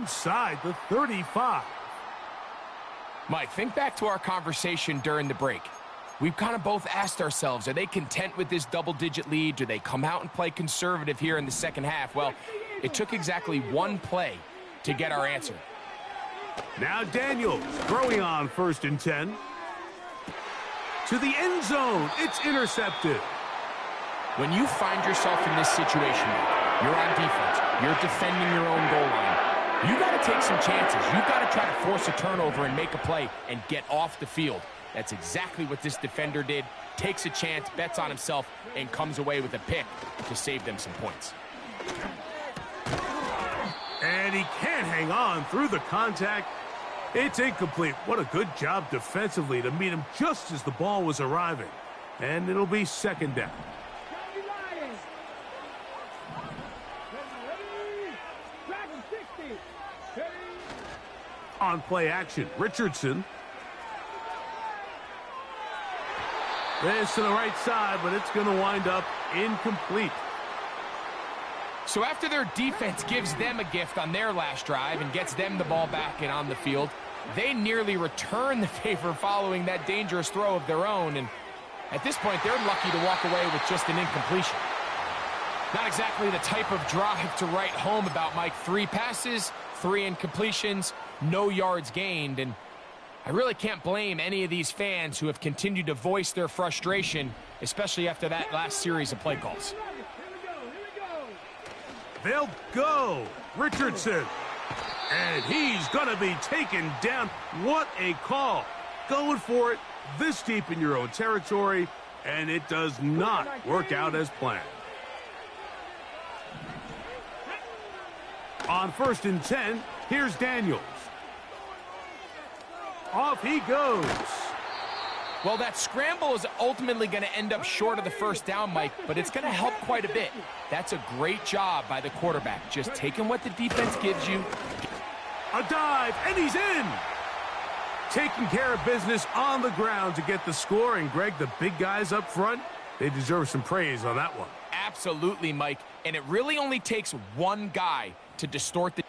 inside the 35. Mike, think back to our conversation during the break. We've kind of both asked ourselves, are they content with this double-digit lead? Do they come out and play conservative here in the second half? Well, it took exactly one play to get our answer. Now Daniels throwing on 1st and 10. To the end zone, it's intercepted. When you find yourself in this situation, you're on defense, you're defending your own goal line, you got to take some chances. You've got to try to force a turnover and make a play and get off the field. That's exactly what this defender did. Takes a chance, bets on himself, and comes away with a pick to save them some points. And he can't hang on through the contact. It's incomplete. What a good job defensively to meet him just as the ball was arriving. And it'll be 2nd down. On play action, Richardson. This to the right side, but it's going to wind up incomplete. So after their defense gives them a gift on their last drive and gets them the ball back and on the field, they nearly return the favor following that dangerous throw of their own. And at this point, they're lucky to walk away with just an incompletion. Not exactly the type of drive to write home about, Mike. 3 passes, 3 incompletions, no yards gained. And I really can't blame any of these fans who have continued to voice their frustration, especially after that last series of play calls. They'll go. Richardson. And he's going to be taken down. What a call. Going for it this deep in your own territory, and it does not work out as planned. On 1st and 10, here's Daniels. Off he goes. Well, that scramble is ultimately going to end up short of the 1st down, Mike, but it's going to help quite a bit. That's a great job by the quarterback, just taking what the defense gives you. A dive, and he's in. Taking care of business on the ground to get the score, and Greg, the big guys up front, they deserve some praise on that one. Absolutely, Mike, and it really only takes one guy to distort the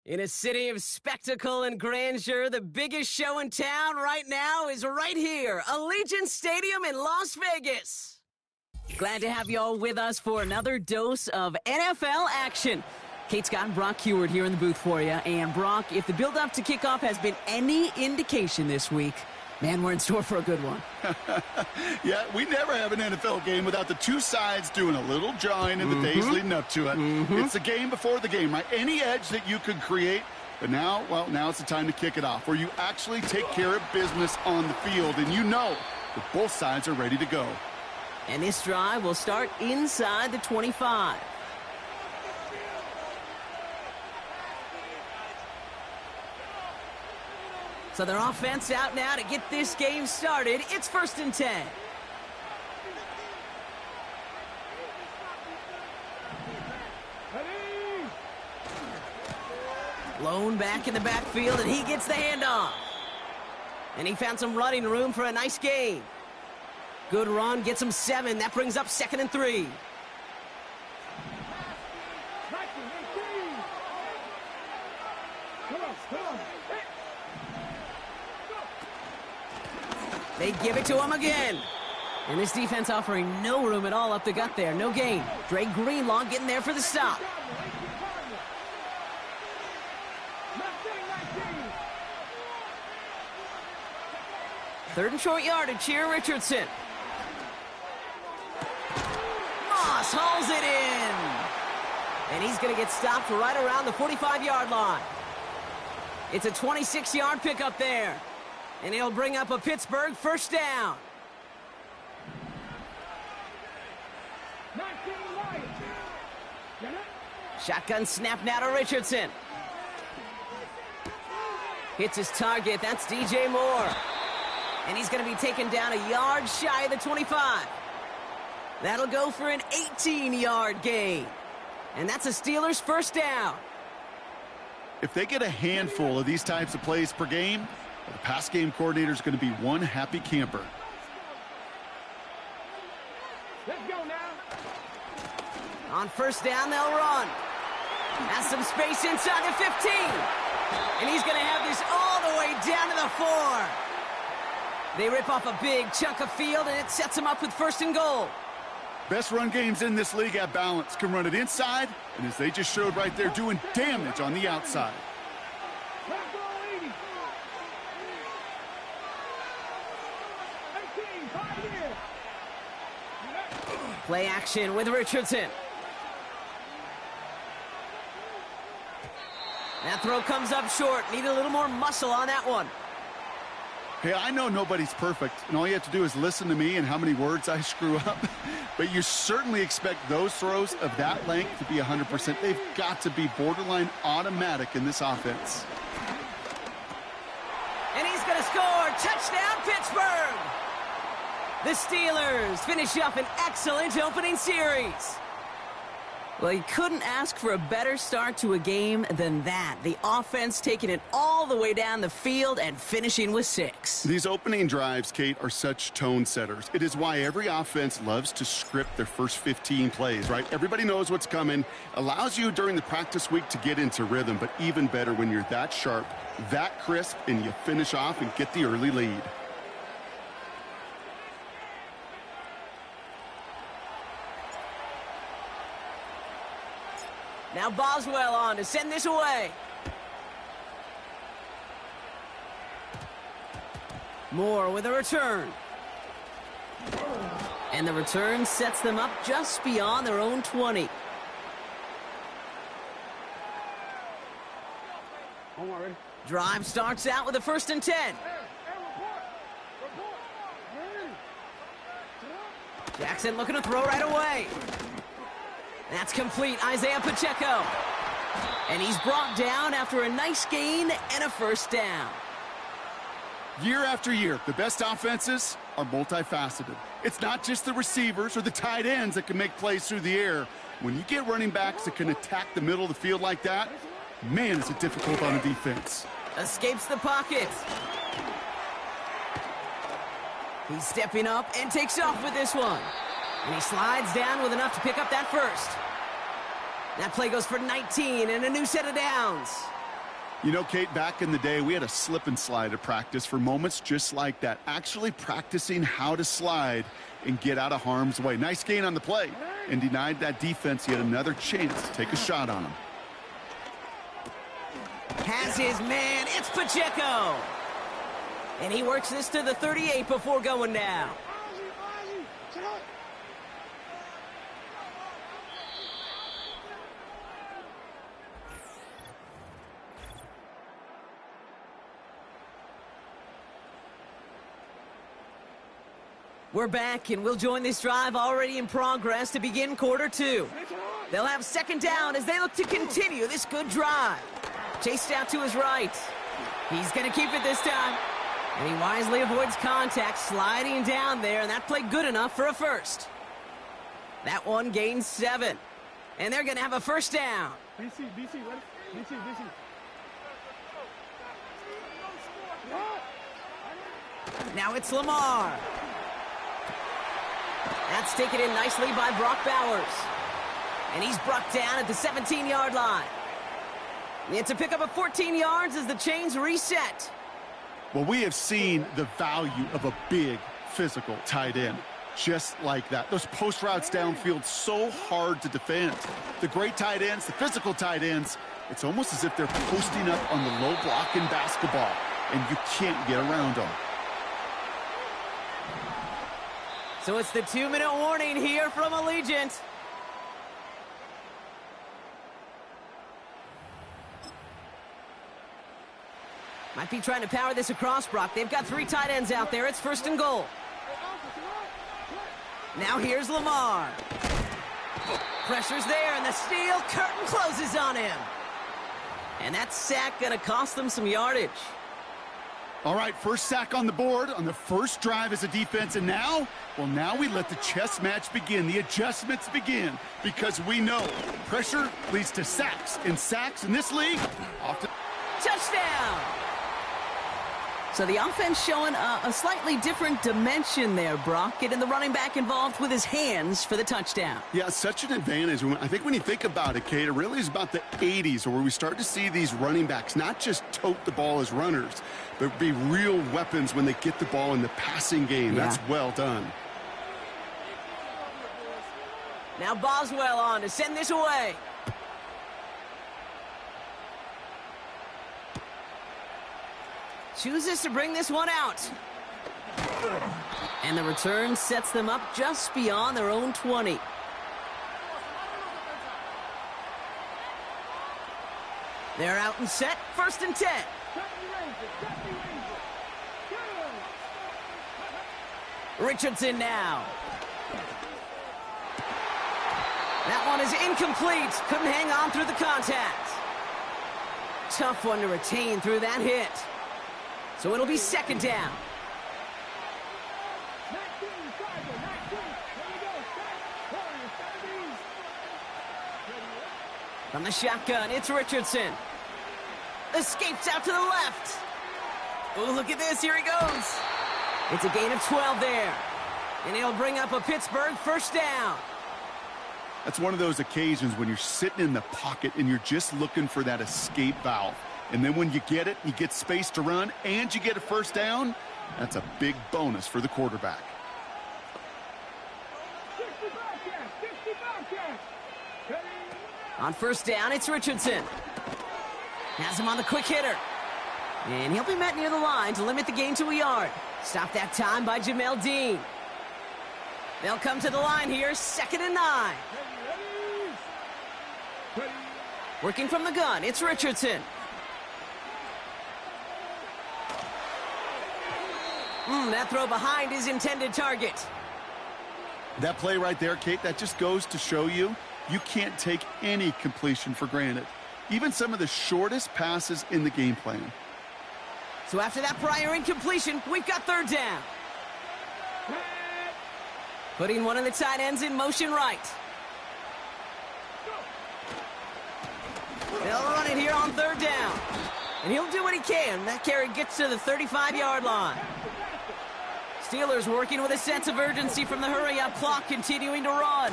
In a city of spectacle and grandeur, the biggest show in town right now is right here, Allegiant Stadium in Las Vegas. Glad to have you all with us for another dose of NFL action. Kate Scott and Brock Heward here in the booth for you. And Brock, if the build-up to kickoff has been any indication this week, man, we're in store for a good one. Yeah, we never have an NFL game without the two sides doing a little jawing in the days leading up to it. It's the game before the game, right? Any edge that you could create. But now, well, now it's the time to kick it off, where you actually take care of business on the field, and you know that both sides are ready to go. And this drive will start inside the 25. So their offense out now to get this game started. It's 1st and 10. Lone back in the backfield, and he gets the handoff. And he found some running room for a nice gain. Good run, gets him 7. That brings up 2nd and 3. They give it to him again. And this defense offering no room at all up the gut there. No gain. Dre Greenlaw getting there for the stop. Third and short yardage here, Richardson. Moss hauls it in. And he's going to get stopped right around the 45-yard line. It's a 26-yard pickup there. And he'll bring up a Pittsburgh first down. Shotgun snap now to Richardson. Hits his target. That's DJ Moore. And he's going to be taken down a yard shy of the 25. That'll go for an 18-yard gain. And that's a Steelers first down. If they get a handful of these types of plays per game, the pass game coordinator is going to be one happy camper. Let's go now. On first down, they'll run. Has some space inside the 15. And he's going to have this all the way down to the 4. They rip off a big chunk of field, and it sets them up with 1st and goal. Best run games in this league at balance. Can run it inside, and as they just showed right there, doing damage on the outside. Play action with Richardson. That throw comes up short. Need a little more muscle on that one. Hey, I know nobody's perfect, and all you have to do is listen to me and how many words I screw up. But you certainly expect those throws of that length to be 100%. They've got to be borderline automatic in this offense. And he's going to score. Touchdown, Pittsburgh! The Steelers finish off an excellent opening series. Well, you couldn't ask for a better start to a game than that. The offense taking it all the way down the field and finishing with 6. These opening drives, Kate, are such tone setters. It is why every offense loves to script their first 15 plays, right? Everybody knows what's coming. Allows you during the practice week to get into rhythm, but even better when you're that sharp, that crisp, and you finish off and get the early lead. Now Boswell on to send this away. Moore with a return. And the return sets them up just beyond their own 20. Drive starts out with a 1st and 10. Jackson looking to throw right away. That's complete, Isaiah Pacheco. And he's brought down after a nice gain and a first down. Year after year, the best offenses are multifaceted. It's not just the receivers or the tight ends that can make plays through the air. When you get running backs that can attack the middle of the field like that, man, is it difficult on a defense. Escapes the pocket. He's stepping up and takes off with this one. And he slides down with enough to pick up that first. That play goes for 19 and a new set of downs. You know, Kate, back in the day, we had a slip and slide at practice for moments just like that. Actually practicing how to slide and get out of harm's way. Nice gain on the play, and denied that defense yet another chance to take a shot on him. Has his man. It's Pacheco. And he works this to the 38 before going down. We're back, and we'll join this drive already in progress to begin quarter two. They'll have second down as they look to continue this good drive. Chased out to his right. He's going to keep it this time. And he wisely avoids contact, sliding down there, and that played good enough for a first. That one gains 7. And they're going to have a first down. BC, BC. Now it's Lamar. That's taken in nicely by Brock Bowers. And he's brought down at the 17-yard line. It's a pickup of 14 yards as the chains reset. Well, we have seen the value of a big, physical tight end. Just like that. Those post routes downfield, so hard to defend. The great tight ends, the physical tight ends, it's almost as if they're posting up on the low block in basketball, and you can't get around them. So it's the 2-minute warning here from Allegiant. Might be trying to power this across, Brock. They've got 3 tight ends out there. It's first and goal. Now here's Lamar. Pressure's there, and the steel curtain closes on him. And that sack going to cost them some yardage. All right, first sack on the board on the first drive as a defense, and now, well, now we let the chess match begin, the adjustments begin, because we know pressure leads to sacks, and sacks in this league often... Touchdown! So the offense showing a slightly different dimension there, Brock, getting the running back involved with his hands for the touchdown. Yeah, such an advantage. I think when you think about it, Kate, it really is about the 80s where we start to see these running backs not just tote the ball as runners, but be real weapons when they get the ball in the passing game. Yeah. That's well done. Now Boswell on to send this away. Chooses to bring this one out. And the return sets them up just beyond their own 20. They're out and set, first and 10. Richardson now. That one is incomplete. Couldn't hang on through the contact. Tough one to retain through that hit. So it'll be second down. From the shotgun, it's Richardson. Escapes out to the left. Oh, look at this. Here he goes. It's a gain of 12 there. And he'll bring up a Pittsburgh first down. That's one of those occasions when you're sitting in the pocket and you're just looking for that escape valve. And then when you get it, you get space to run, and you get a first down, that's a big bonus for the quarterback. On first down, it's Richardson. Has him on the quick hitter. And he'll be met near the line to limit the gain to a yard. Stopped that time by Jamel Dean. They'll come to the line here, 2nd and 9. Working from the gun, it's Richardson. That throw behind his intended target. That play right there, Kate, that just goes to show you can't take any completion for granted. Even some of the shortest passes in the game plan. So after that prior incompletion, we've got third down. Putting one of the tight ends in motion right. They'll run it here on third down. And he'll do what he can. That carry gets to the 35-yard line. Steelers working with a sense of urgency from the hurry-up clock, continuing to run.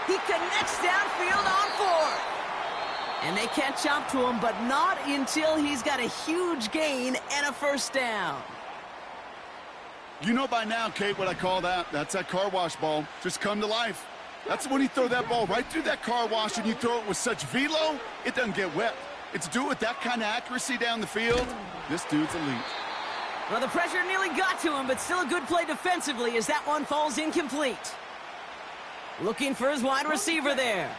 He connects downfield on 4th. And they catch up to him, but not until he's got a huge gain and a first down. You know by now, Kate, what I call that. That's that car wash ball. Just come to life. That's when you throw that ball right through that car wash and you throw it with such velo, it doesn't get wet. It's do it with that kind of accuracy down the field. This dude's elite. Well, the pressure nearly got to him, but still a good play defensively as that one falls incomplete. Looking for his wide receiver there.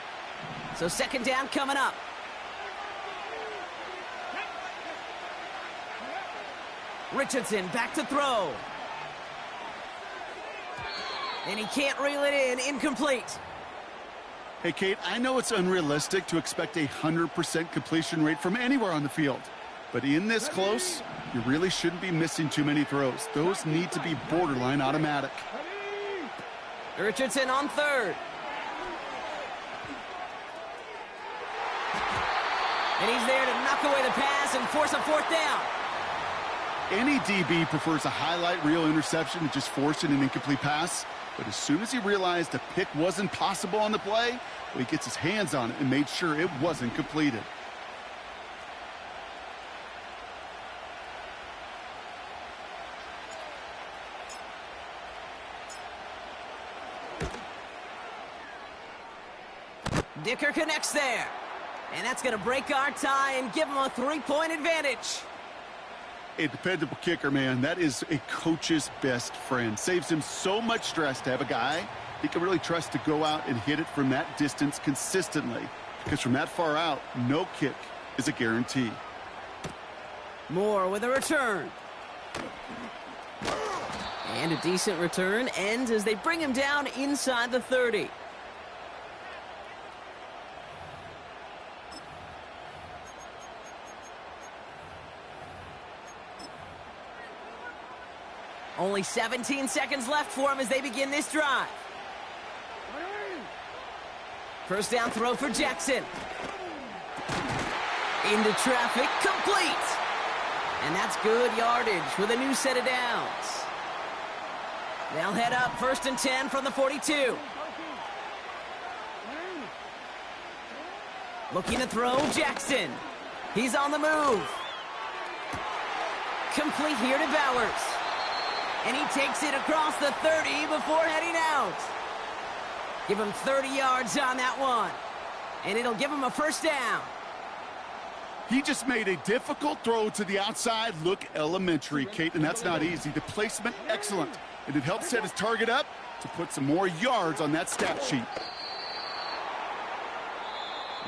So second down coming up. Richardson back to throw. And he can't reel it in. Incomplete. Hey, Kate, I know it's unrealistic to expect a 100% completion rate from anywhere on the field. But in this close, you really shouldn't be missing too many throws. Those need to be borderline automatic. Richardson on 3rd. And he's there to knock away the pass and force a 4th down. Any DB prefers a highlight reel interception to just forcing an incomplete pass. But as soon as he realized a pick wasn't possible on the play, well, he gets his hands on it and made sure it wasn't completed. Dicker connects there. And that's going to break our tie and give him a 3-point advantage. A dependable kicker, man. That is a coach's best friend. Saves him so much stress to have a guy he can really trust to go out and hit it from that distance consistently. Because from that far out, no kick is a guarantee. Moore with a return. And a decent return ends as they bring him down inside the 30. Only 17 seconds left for him as they begin this drive. First down throw for Jackson. Into traffic, complete. And that's good yardage with a new set of downs. They'll head up 1st and 10 from the 42. Looking to throw, Jackson. He's on the move. Complete here to Bowers. And he takes it across the 30 before heading out. Give him 30 yards on that one. And it'll give him a first down. He just made a difficult throw to the outside look elementary, Kate, and that's not easy. The placement, excellent. And it helped set his target up to put some more yards on that stat sheet.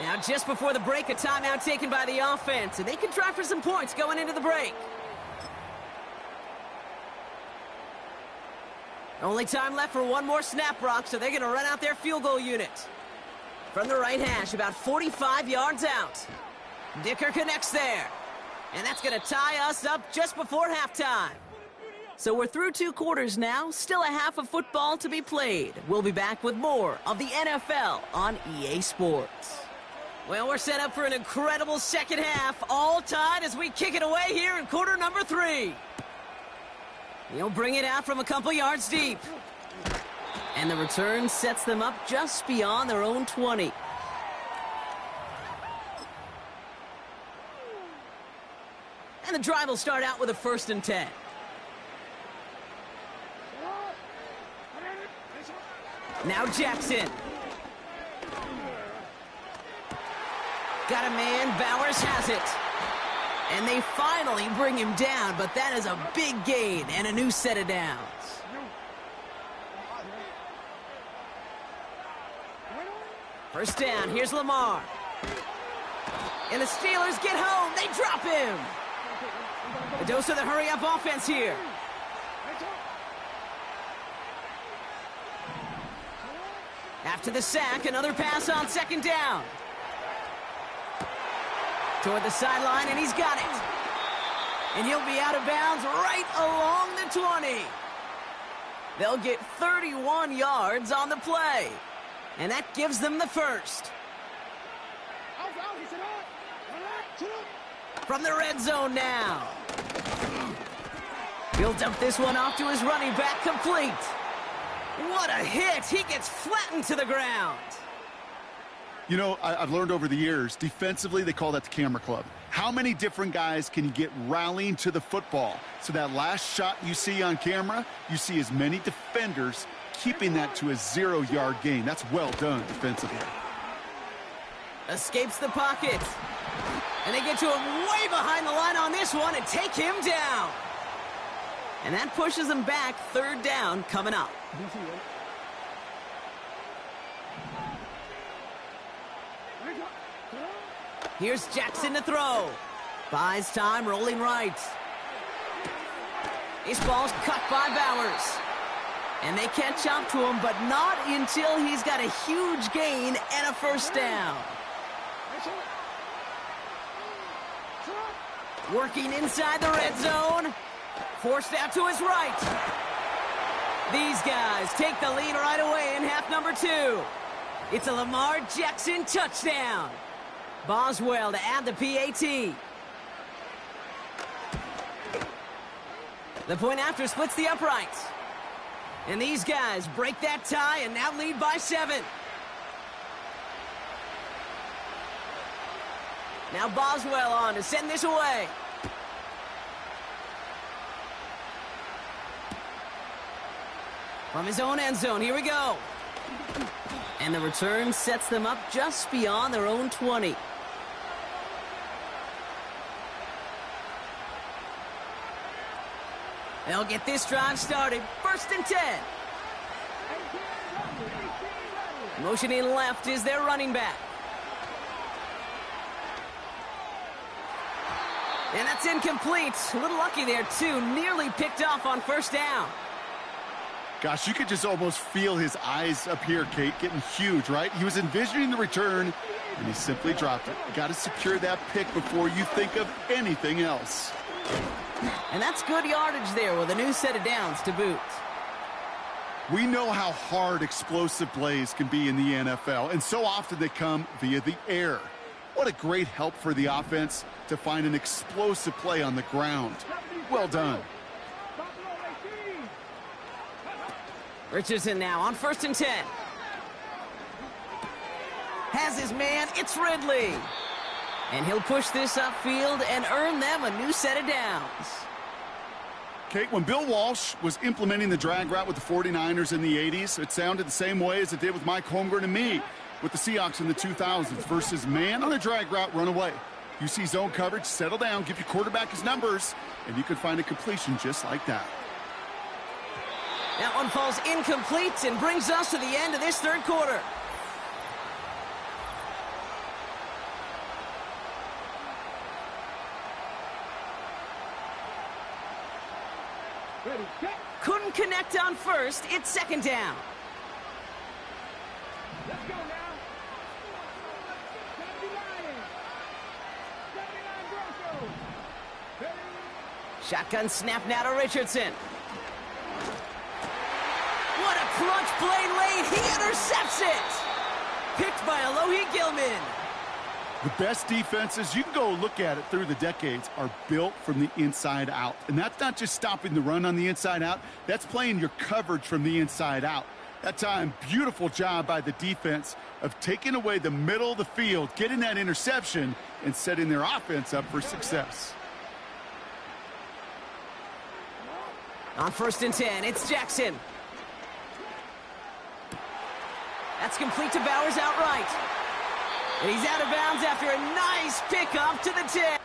Now, just before the break, a timeout taken by the offense, and they can try for some points going into the break. Only time left for one more snap, Brock, so they're going to run out their field goal unit. From the right hash, about 45 yards out. Dicker connects there. And that's going to tie us up just before halftime. So we're through 2 quarters now, still a half of football to be played. We'll be back with more of the NFL on EA Sports. Well, we're set up for an incredible second half, all tied as we kick it away here in quarter number 3. He'll bring it out from a couple yards deep. And the return sets them up just beyond their own 20. And the drive will start out with a 1st and 10. Now Jackson. Got a man, Bowers has it. And they finally bring him down, but that is a big gain and a new set of downs. First down, here's Lamar. And the Steelers get home, they drop him. A dose of the hurry-up offense here. After the sack, another pass on 2nd down. Toward the sideline, and he's got it. And he'll be out of bounds right along the 20. They'll get 31 yards on the play. And that gives them the first. From the red zone now. He'll dump this one off to his running back, complete. What a hit! He gets flattened to the ground. You know, I've learned over the years, defensively, they call that the camera club. How many different guys can you get rallying to the football? So that last shot you see on camera, you see as many defenders keeping that to a 0-yard gain. That's well done defensively. Escapes the pocket. And they get to him way behind the line on this one and take him down. And that pushes them back. Third down coming up. Here's Jackson to throw. Buys time, rolling right. This ball's cut by Bowers. And they catch up to him, but not until he's got a huge gain and a first down. Working inside the red zone. Forced out to his right. These guys take the lead right away in half number 2. It's a Lamar Jackson touchdown. Boswell to add the PAT. The point after splits the uprights. And these guys break that tie and now lead by 7. Now Boswell on to send this away. From his own end zone, here we go. And the return sets them up just beyond their own 20. They'll get this drive started. 1st and 10. Motioning left is their running back. And that's incomplete. A little lucky there, too. Nearly picked off on first down. Gosh, you could just almost feel his eyes up here, Kate, getting huge, right? He was envisioning the return, and he simply dropped it. You got to secure that pick before you think of anything else. And that's good yardage there with a new set of downs to boot. We know how hard explosive plays can be in the NFL, and so often they come via the air. What a great help for the offense to find an explosive play on the ground. Well done. Richardson now on 1st and 10. Has his man, it's Ridley. And he'll push this upfield and earn them a new set of downs. Kate, when Bill Walsh was implementing the drag route with the 49ers in the 80s, it sounded the same way as it did with Mike Holmgren and me with the Seahawks in the 2000s versus man on a drag route, run away. You see zone coverage, settle down, give your quarterback his numbers, and you can find a completion just like that. That one falls incomplete and brings us to the end of this third quarter. Couldn't connect on first. It's 2nd down. Let's go now. Shotgun snap now to Richardson. What a clutch play late. He intercepts it. Picked by Alohi Gilman. The best defenses, you can go look at it through the decades, are built from the inside out. And that's not just stopping the run on the inside out. That's playing your coverage from the inside out. That time, beautiful job by the defense of taking away the middle of the field, getting that interception, and setting their offense up for success. On 1st and 10, it's Jackson. That's complete to Bowers outright. And he's out of bounds after a nice pickoff to the 10.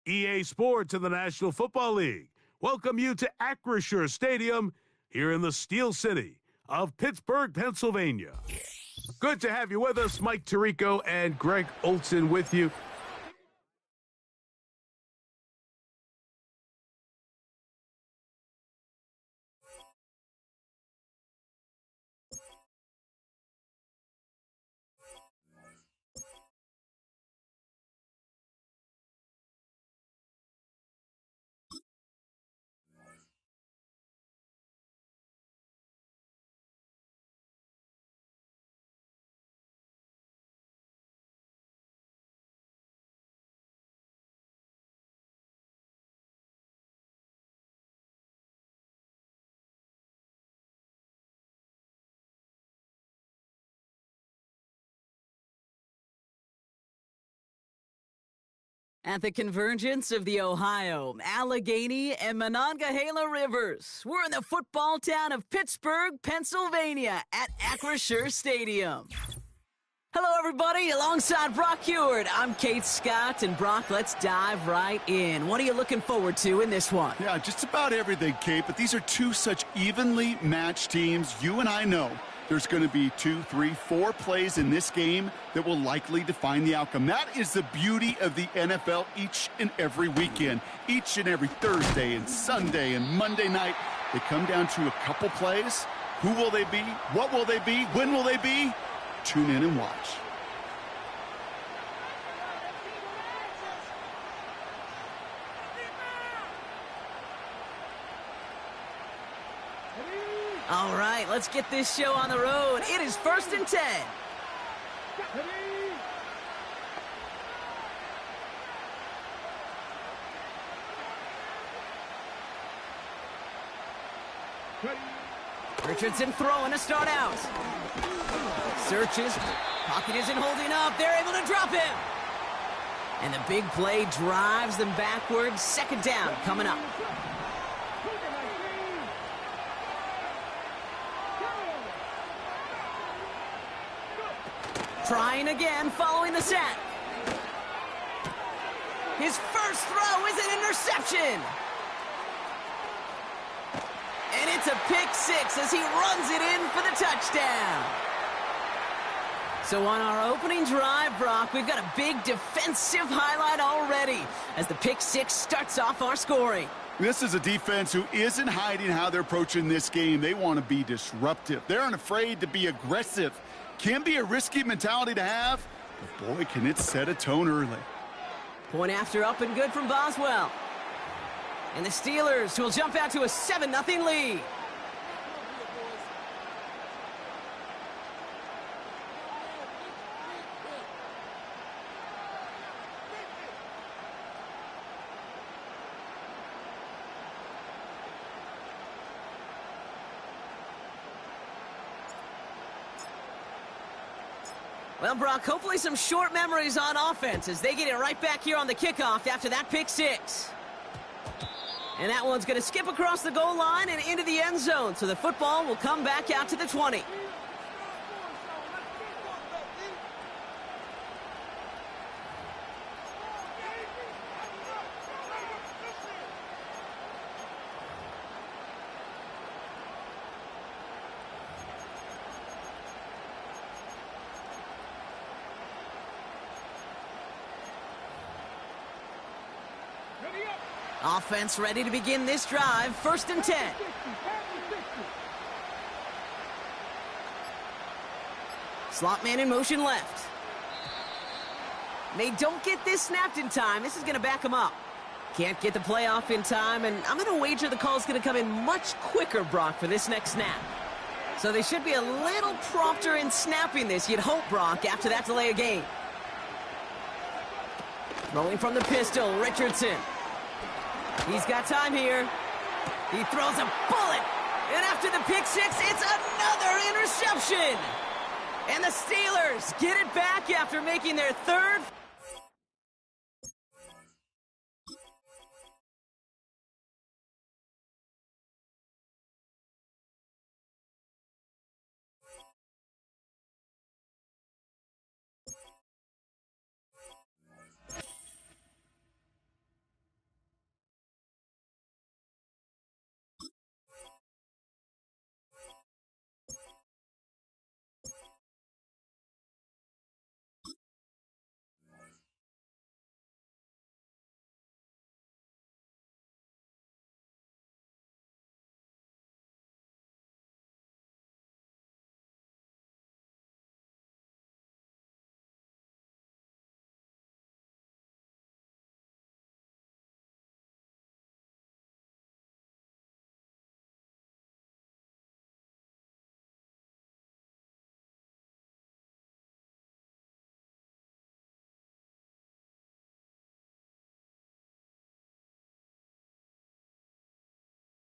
EA Sports and the National Football League welcome you to Acrisure Stadium here in the Steel City of Pittsburgh, Pennsylvania. Good to have you with us. Mike Tirico and Greg Olson with you. At the convergence of the Ohio, Allegheny, and Monongahela Rivers, we're in the football town of Pittsburgh, Pennsylvania, at Acrisure Stadium. Hello, everybody. Alongside Brock Heward, I'm Kate Scott, and Brock, let's dive right in. What are you looking forward to in this one? Yeah, just about everything, Kate, but these are two such evenly matched teams. You and I know there's going to be 2, 3, 4 plays in this game that will likely define the outcome. That is the beauty of the NFL each and every weekend. Each and every Thursday and Sunday and Monday night, they come down to a couple plays. Who will they be? What will they be? When will they be? Tune in and watch. All right, let's get this show on the road. It is 1st and 10. Richardson throwing to start out. Searches. Pocket isn't holding up. They're able to drop him. And the big play drives them backwards. 2nd down coming up. Trying again following the sack. His first throw is an interception. And it's a pick 6 as he runs it in for the touchdown. So on our opening drive, Brock, we've got a big defensive highlight already as the pick 6 starts off our scoring. This is a defense who isn't hiding how they're approaching this game. They want to be disruptive. They're unafraid to be aggressive. Can be a risky mentality to have, but boy, can it set a tone early. Point after up and good from Boswell. And the Steelers will jump out to a 7-0 lead. Well, Brock, hopefully some short memories on offense as they get it right back here on the kickoff after that pick 6. And that one's going to skip across the goal line and into the end zone, so the football will come back out to the 20. Offense ready to begin this drive. 1st and 10. Slot man in motion left. They don't get this snapped in time. This is going to back them up. Can't get the play off in time, and I'm going to wager the call is going to come in much quicker, Brock, for this next snap. So they should be a little prompter in snapping this, you'd hope, Brock, after that delay of game. Throwing from the pistol, Richardson. He's got time here. He throws a bullet. And after the pick 6, it's another interception. And the Steelers get it back after making their 3rd.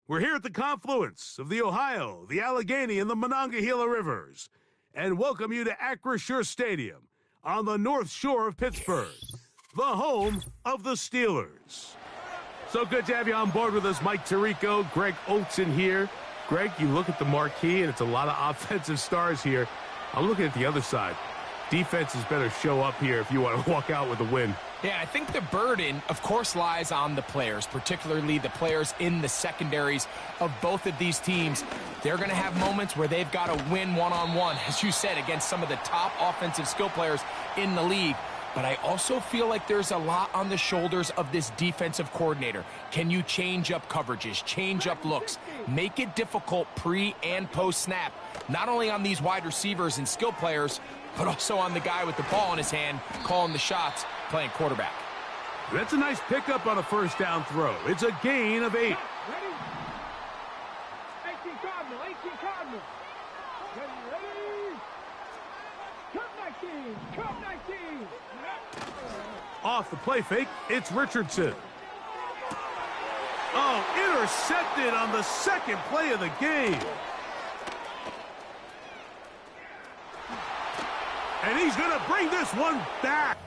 We're here at the confluence of the Ohio, the Allegheny, and the Monongahela Rivers, and welcome you to Acrisure Stadium on the North Shore of Pittsburgh, the home of the Steelers. So good to have you on board with us, Mike Tirico, Greg Olson here. Greg, you look at the marquee, and it's a lot of offensive stars here. I'm looking at the other side. Defenses better show up here if you want to walk out with a win. Yeah, I think the burden, of course, lies on the players, particularly the players in the secondaries of both of these teams. They're going to have moments where they've got to win one-on-one, as you said, against some of the top offensive skill players in the league. But I also feel like there's a lot on the shoulders of this defensive coordinator. Can you change up coverages, change up looks, make it difficult pre- and post-snap, not only on these wide receivers and skill players, but also on the guy with the ball in his hand, calling the shots, playing quarterback. That's a nice pickup on a first down throw. It's a gain of 8. Ready? 18 Cardinal, 18 Cardinal. Ready? Cut 19, cut 19. Off the play fake, it's Richardson. Oh, intercepted on the second play of the game. And he's going to bring this one back.